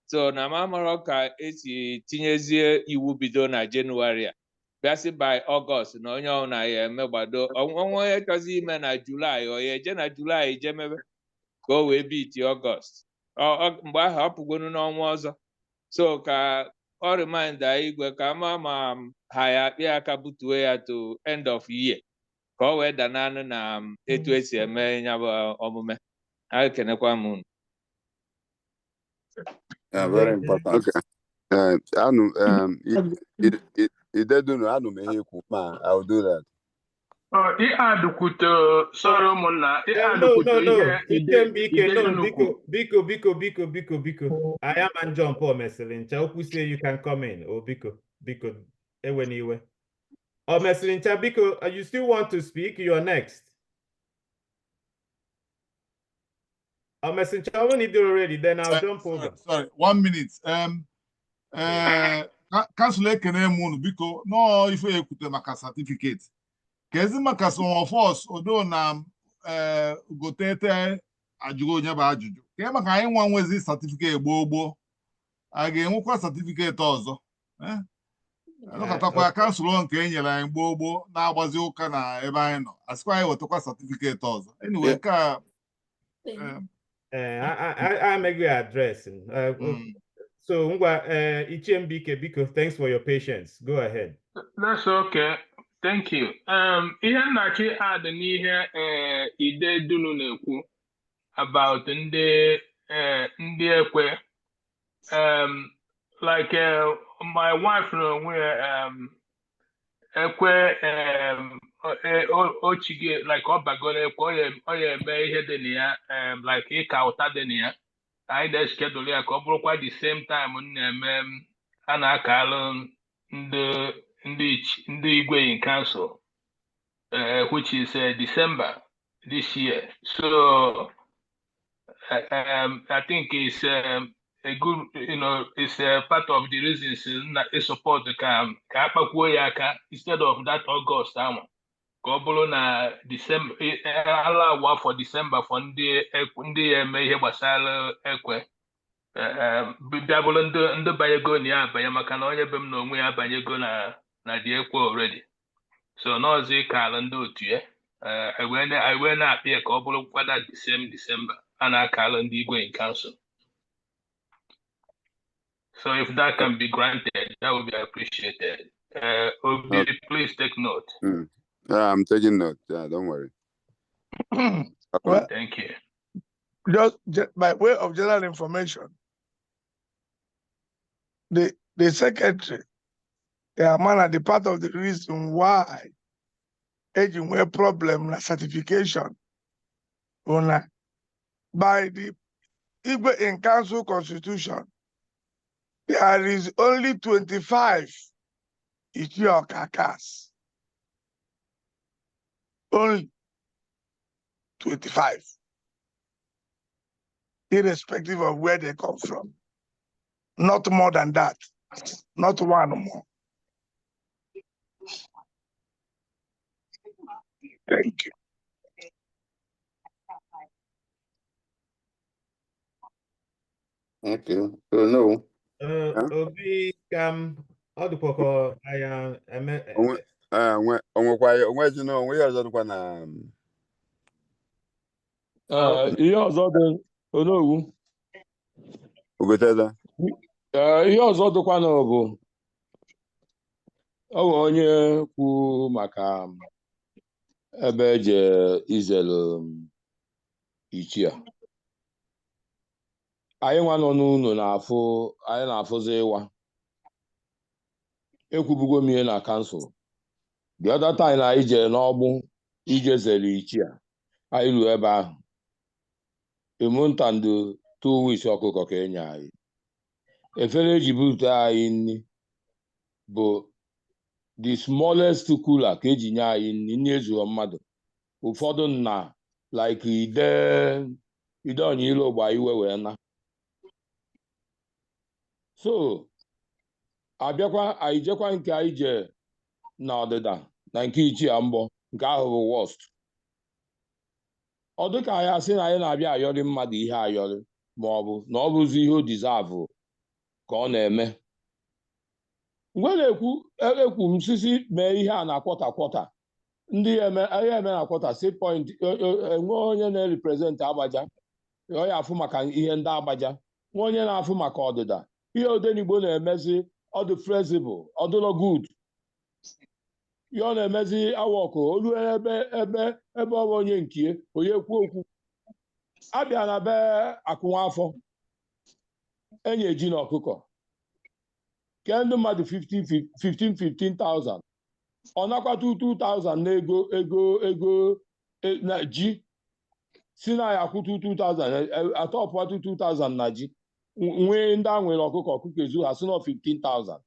So na m amarọ ka esi tinyezie iwu bido na Jenụwarị a bịasị by August na onye ọbụla ya eme gbado ọnwa onye chọzi ime na Julaị ọ ya eje na Julaị je mebe ka o wee biti August. Mgbe ahụ ọ pụgonu n'ọnwa ọzọ. So ka ọ remind igwe ka ma ha ya akpịa aka butuo ya to end of year ka ọ wee dananụ na etu esi eme ya bụ omume. Ha ekenekwa m unu. Very important. Idedunu anu m ihe ikwu ma I will do that. He had sorry, Mona. No. Biko. I am and John Paul Messelincha. Oku say you can come in. Oh, Biko. Anyway. Oh, Messelincha, Biko, you still want to speak? You are next. Oh, Messelincha, I want to do already. Then I'll jump over. Sorry, 1 minute. Council ekene munu biko no ife ekute maka certificate. Kezi maka some of us odo na gotete ajụgo onye bụ ajụjụ. Ke maka anyị nwa nwezi certificate gboo a ga-enwekwa certificate ọzọ. Anọkatakwa council nke enyere anyị gboo na-agbazi ụka na ebe anyị nọ. Asịkwa anyị wetakwa certificate ọzọ. Anyway, ka I make your address. So, Ichembike, Biko, thanks for your patience. Go ahead. That's okay. Thank you. Ihe na-achị add n'ihe Idedunu na-ekwu about ndị ekwe. Like my wife n'onwe ekwe ochige like ọ bagoro ekwe ọ ya eme ihe dị na ya like ịka ụta dị na ya. I na-schedule ya ka ọ bụrụkwa the same time na-eme a na-akalụ ndị igwe in council which is December this year. So I think it's a good, it's a part of the reasons I support the akpakwuo ya aka instead of that August ahụ ka ọ bụrụ na December ala awa for December for ndị eme ihe gbasara ekwe bịa bụrụ ndị banyego na ya abanye maka na onye be m na onwe ya abanyego na dị ekwe already. So n'ọzọ ịkala ndị otu ya wee na-akpị ya ka ọ bụrụ kwada December a na-akala ndị igwe in council. So if that can be granted, that would be appreciated. Obi, please take note. I'm taking note. Don't worry. Well, thank you. Just by way of general information, the secretary, the part of the reason why aging were problem na certification by the Igwe in Council Constitution, there is only 25 Ichiokakas. Only 25. Irrespective of where they come from. Not more than that. Not one more. Thank you. Okay. So no. Obi ọ dịkwa anya onwezi na onwe ya ọzọ dịkwa na ihe ọzọ dị Onowu. Ogotela. Ihe ọzọ dịkwana bụ ọ bụ onye kwu maka ebe eje izelu ichie. Anyị nwa nọ n'ụlọ anyị na-afụzi ịwa. Ekwubugo m ihe na kansụl. The other time na anyị jee n'ọgbụ ije zere ichie. Anyị ruo ebe ahụ. Emuntandụ 2 weeks ọkụkọ ka enye anyị. Efere eji bute anyị nri bụ the smallest cooler ka eji nye anyị nri ezughị mmadụ. Ụfọdụ nna like ide onye ilo gba iwe wee na. So abịakwa anyị jekwa nke anyị je na ọdịda na nke ichie Mbọ nke ahụ bụ worst. Ọ dịka anyị asị na anyị na-abịa ayọrị mmadụ ihe ayọrị ma ọ bụ na ọ bụzi ihe o deserve ka ọ na-eme. Mgbe na-ekwu m sisi mee ihe a na kwọta ndị eme na kwọta si point enwe onye na-represent Agbaja ọ ya afụ maka ihe ndị Agbaja nwe onye na-afụ maka ọdịda ihe Odenigbo na-emezi ọ dị flexible ọ dịlọ good ihe ọ na-emezi awọkụ olu ebe ọ bụ onye nkie onye kwu okwu abịa na be akụnwa afọ enye ji na ọkụkọ ke ndị mmadụ 15,000 ọ nakwata 2,000 na ego na ji si na ya kwụ 2,000 atọpụatụ 2,000 na ji nwee ndị a nwere ọkụkọ ezu ha si na 15,000.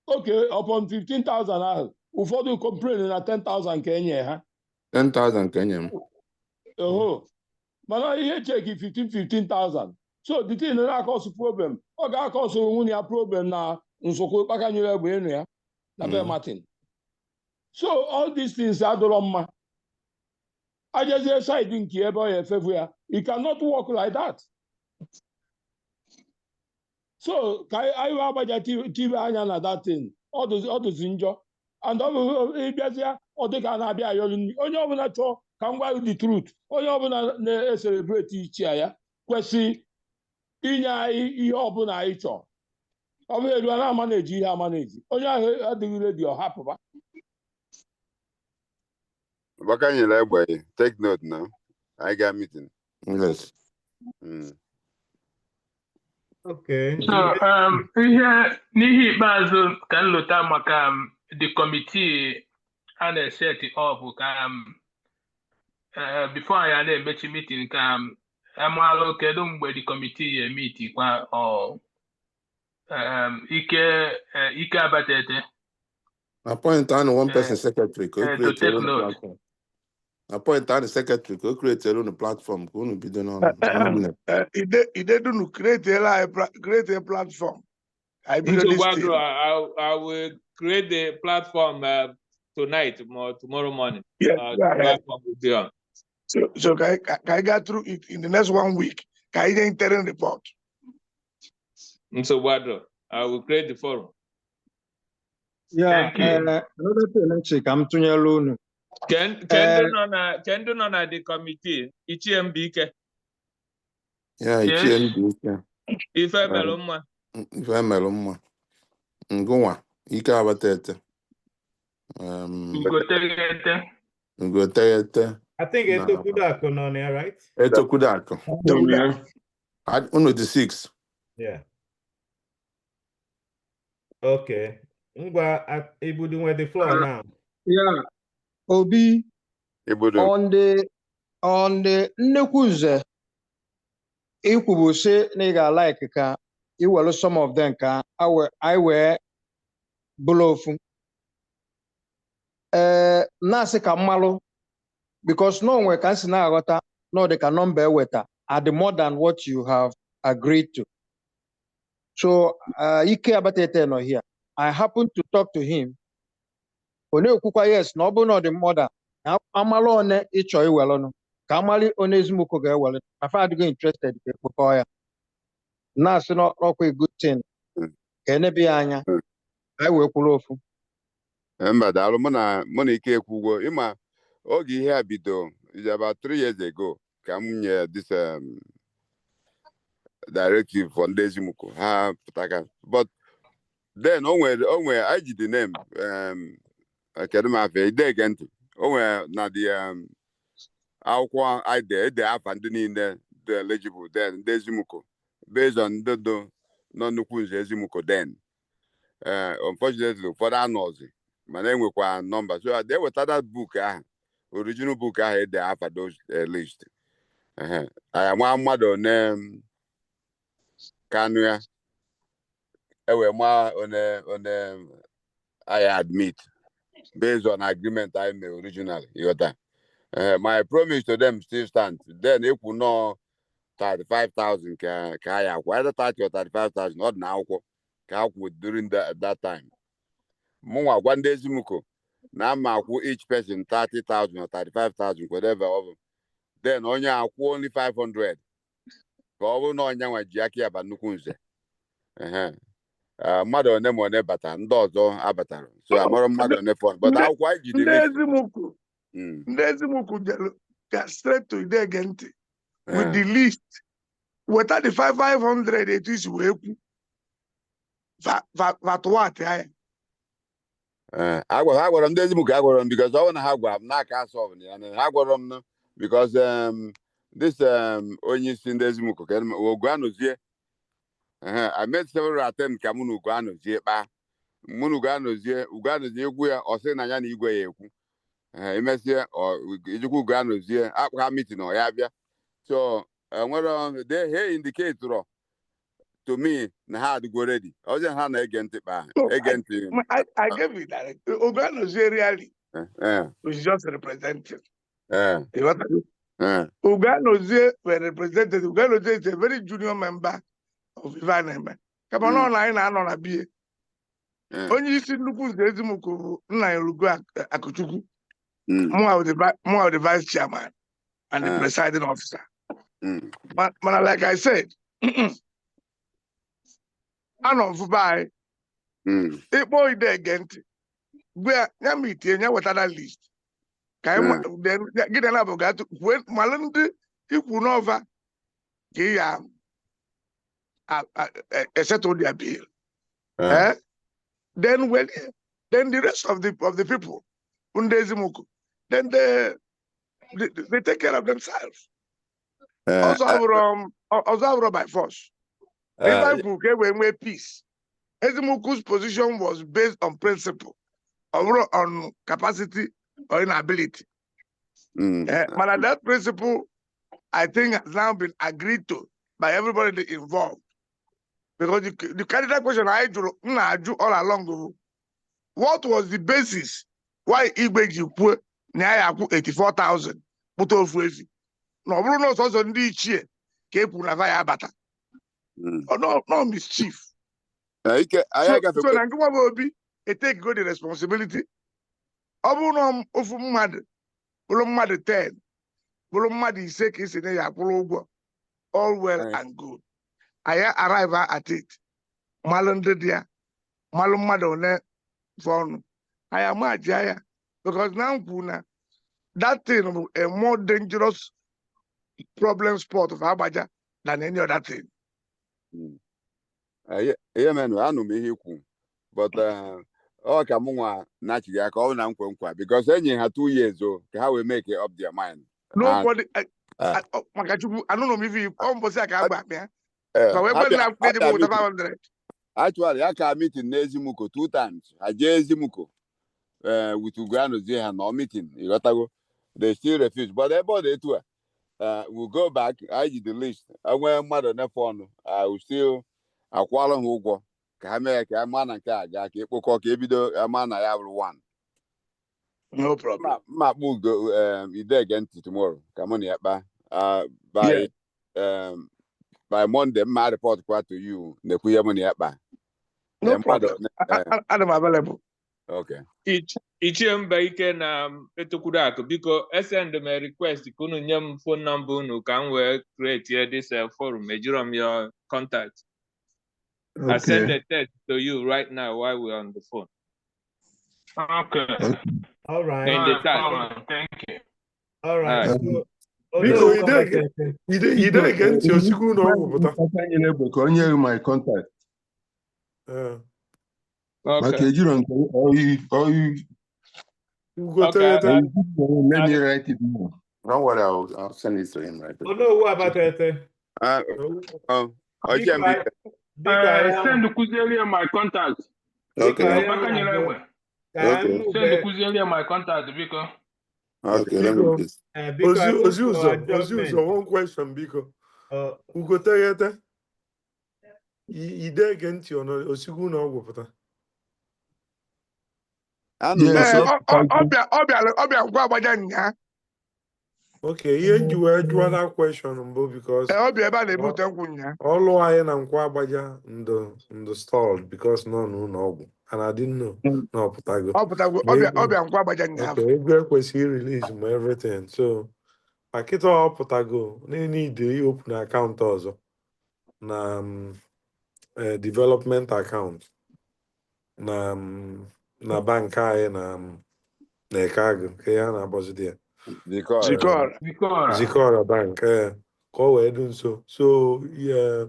Okay, upon 15,000 ahụ ụfọdụ complain na 10,000 ka enye ha 10,000 ka enye m. Mana ihe cheki 15,000 so the thing na-akọsụ problem ọ ga-akọsụ nwunye ya problem na nsogbu kpakanyere egbe enu ya na be Martin. So all these things adọrọ mma ajezie side nke ebe ọ ya efefu ya it cannot work like that. So ka anyị Agbaja tibe anya na that thing ọ dụzi njọ and ọ bụ ịbịazịa ọ dịka na-abịa ayọrọ nri onye ọbụla chọọ ka m gwa the truth onye ọbụla na-eselebreti ichie ya kwesị inye anyị ihe ọbụla anyị chọọ. Ọ bụ elu a na-ama na-eji ihe ama na-eji onye ahụ adịghị redio hapụba. Bakanyela egbe take note now. I got meeting. Yes. Okay. So n'ihe ikpeazụ ka nlota maka the committee a na-set up ka before anyị na-emechi meeting ka amalụ kedu mgbe the committee ya meet kwa Ike Abatete. Appoint one person secretary ka to take note. Appoint the secretary ka create a platform ka unu bido n'ọnụ. Idedunu create a platform. I will create the platform tonight or tomorrow morning. Platform will be on. So can I get through it in the next 1 week? Can I interim report? So I will create the forum. Yeah, another thing I'm to Can do none at the committee? Ichie Yeah, Ichie Ife melumma. Ife melumma. Ngwa Ike Abatete. Ngotete. I think Etokudako on there, right? Etokudako. Uno the 6. Yeah. Okay. Ngwa Ibudu with the floor now. Yeah. Obi on the Nekuze Ikwubuse nigga like ka iwelu some of them ka I were bulofu nasi ka mmalụ because no one can see na aghọta no they can number weta are the more than what you have agreed to. So Ike Abatete no here. I happened to talk to him. Onye okwukwa yes na ọ bụ na ọ dị mọda na amalụ one ịchọ iwelụ nụ ka amali onye ezimụkwụ ga-ewelụ na fa adịghị interested ka ekpokọ ya na-asị n'ọkwa a good thing ka enebe ya anya anyị wee kwụrụ ofu. Mba daalụ, mụ na ike ekwugo ịma oge ihe a bido is about 3 years ago ka m nye this directive for ndị Ezimuko ha pụtaka, but then o nwere I ji the name kedu m afa ide ege ntị, o nwere na the akwụkwọ ide afa ndị niile dị eligible then ndị Ezimuko based on ndị nọ nnukwu nze Ezimuko then unfortunately ụfọdụ anọzi mana enwekwa nọmba, so they weta that book ahụ, original book ahụ ede afa those list nwa mmadụ one kanụ ya ewe ma one I admit based on agreement I made originally. You got that? My promise to them still stands. Then if we know 35,000 ka ya either 30 or 35,000 not now ka during that time. Mwa one day Ezimuko na ma each person 30,000 or 35,000 whatever. Then only 500. Ko no nya ji aki aba nnukwu nze. Mmadụ one ma one bata ndị ọzọ abatara, so amara mmadụ one fọn, but akwụkwọ anyị jide ndị Ezimuko ga straight to ide ege ntị with the list weta the 500 etu isi wee kwu vatụwatị anya. agwara m ndị Ezimuko, agwara m because ọ na ha gwa m n'aka asọ ya na ha gwara m because this onye isi ndị Ezimuko ka ogwu anụzie I made several attempts ka mụ na Ugo anọzie kpaa, mụ na Ugo anọzie egwu ya ọ sị na ya na igwe ya ekwu emesie ijikwa Ugo anọzie akpa meeting ọ ya bịa, so nwere they indicate to me na ha adịgo ready, ọzọ ha na-ege ntị kpaa ege ntị. I gave it that Ugo anọzie really was just representing. Ugo anọzie were represented. Ugo anọzie is a very junior member of Ivaneme. Kama ọ na anyị na-anọ na bie. Onye isi nnukwu nze Ezimuko bụ nna ya Ugo Akụchukwu. Mụ the vice chairman and the presiding officer. But like I said, anọ mfụba anyị ịkpọ ide ege ntị gwe ya mitie ya weta that list ka gị na bụ gatụ malụ ndị ikwu n'ọva ka ị ya settle their bill. Then the rest of the people, Ezimuko, then they take care of themselves. Also by force. If I could peace, Ezimuko's position was based on principle, or on capacity or inability. But that principle, I think, has now been agreed to by everybody involved. Because the candidate question I do all along, what was the basis why Igbeji put 84,000 put off with? No, Bruno also need cheer, keep Unavaya Bata. No mischief. So Nanguwa will be a take good responsibility. Abunum of mad, Bulumad 10, Bulumad is sick, is in a all well and good. I arrive at it. Malandia, Malumadone phone. I am a jaya because now Puna, that thing a more dangerous problem spot of Abaja than any other thing. Yeah, man, I know me but Kamunga naturally call them because then you had 2 years old, how we make it up their mind. Nobody I don't know if you almost like actually, I can meet in Ezimuko 2 times. I just Ezimuko with Ugano they have no meeting. You got to go. They still refuse, but everybody too. We'll go back. I did the list. I went mother na phone. I will still acquire who go. Kameka man and car. Keep cook ebido a man I have one. No problem. My book go again tomorrow. Come on, yeah, by Monday, my report to you. The money no problem. I'm available. Okay. Ichemba ike na etokwuru akụ biko send me a request ka unu nye m phone number unu ka m wee create this forum ejiro m your contact I send Okay. the text to you right now while we're on the phone. Okay. All right. In the Not a chat. problem. Thank you. All right. Alright. So, Biko, Onowu ide ege ntị osikwu na ọgwụ pụta. Ka onye my contact. Maka ejiro nke oyi. Okay. Let me write it down. Don't worry, I'll send it to him right away. Onowu Abatete. Send Kuzelia my contact. Okay. Send Kuzelia my contact, Biko. Okay, let me just. Oziuzo, one question, Biko. Ugotegete. Ide ege ntị osikwu na ọgwụ pụta. Ọbịa ngwa agbaja nya. Okay, ihe nji wee jụọ that question mbụ because ọbịa ebe a na-ebute nkwụ nya. Ọlụ anyị na Nkwa Agbaja ndo stalled because nọ n'ụlọ ọgwụ and I didn't know na ọpụtago. Ọbịa ngwa agbaja nya. Okay, ego ekwesịghị release ma everything. So pakịta ọpụtago n'ide open account ọzọ na development account na bank anyị na Ekago ka ya na-abọzidi ya. Zikora bank ka ọ wee dị nso. So yeah,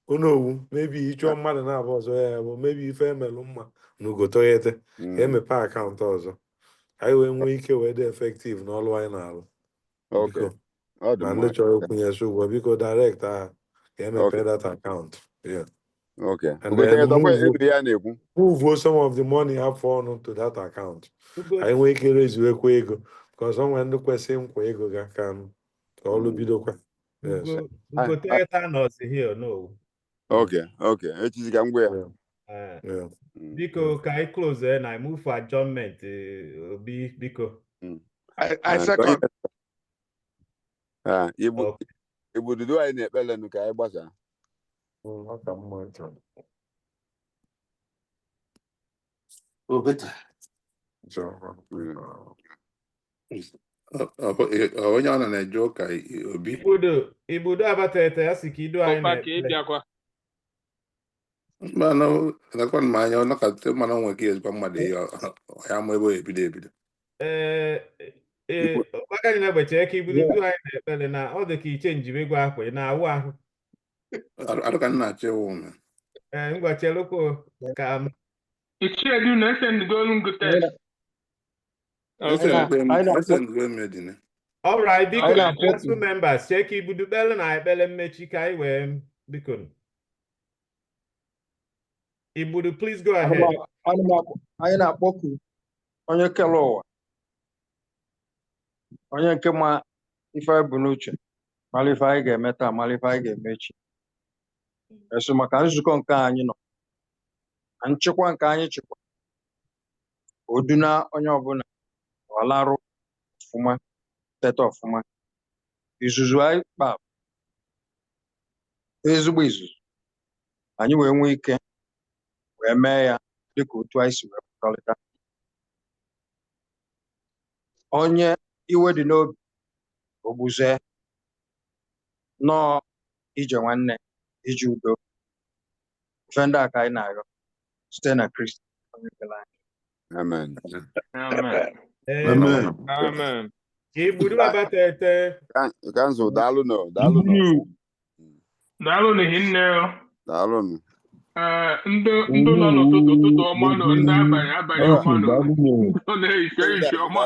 Onowu maybe ịchọ mmadụ na-abụ ọzọ ya bụ maybe ife emelụ mma na Ugotegete ka emepe akaụntụ ọzọ anyị wee nwee ike wee dị effective n'ọlụ anyị na-alụ. Biko ma ndị chọrọ ịkwụnyesi ụgwọ biko direct ka emepe that account. Yeah. Okay. And then move some of the money afọ ọnụ to that account. Anyị nwee ike rezuekwa ego because ọ nwere ndị kwesịrị nkwa ego ga ka ọlụ bidokwa. Ugotegete nọzi here no. Okay. Echiziga ngwa ya. Biko ka anyị close na move for adjournment Obi biko. I second. Ibududu anyị na-ekpele nụ ka anyị gbasa. Onye ọ na-eje ụka Obi. Ibudo Abatete ya si ka ido anyị na-ekpele. Mmanụ nakwa m anya ọ nakọta mmanụ nwe ka ezigbo mmadụ ya ma ebe ebido. Ọgbaka na-egbeche ka ibudo anyị na-ekpele na ọ dị ka iche njibe ego akwa na-awụ ahụ. Adụka nna achọ ewu m. Ngwachelụkwo ka m. Ichiedu na-esend golden text. All right, biko council members, check ibudo bele na ekpele mmechi ka anyị wee biko. Ibudo, please go ahead. Anyị na-akpọku onye kere ụwa, onye nke ma ife bụ n'uche, mara ife anyị ga-eme taa, mara ife anyị ga-eme echi. Eso maka nzukọ nke anyị nọ, na nchịkwa nke anyị chịkwa, oduna onye ọbụla ọlarụ ọfụma, teta ọfụma. Izuzu anyị kpa ezigbo izuzu, anyị wee nwee ike wee mee ya dịka otu anyị si wee pụkọrịta. Onye iwe dị n'obi ogbuze nọọ ije nwanne ije udo ife ndị a ka anyị na-arịọ site na Kristi onye kere anyị. Amen. Ibudo Abatete. Kansụl daalụ nọ. Daalụ hinne. Daalụ. Ndị nọ n'ụtụtụ ọma nọ, ndị abalị ọma nọ, ndị na-ehicha ọma.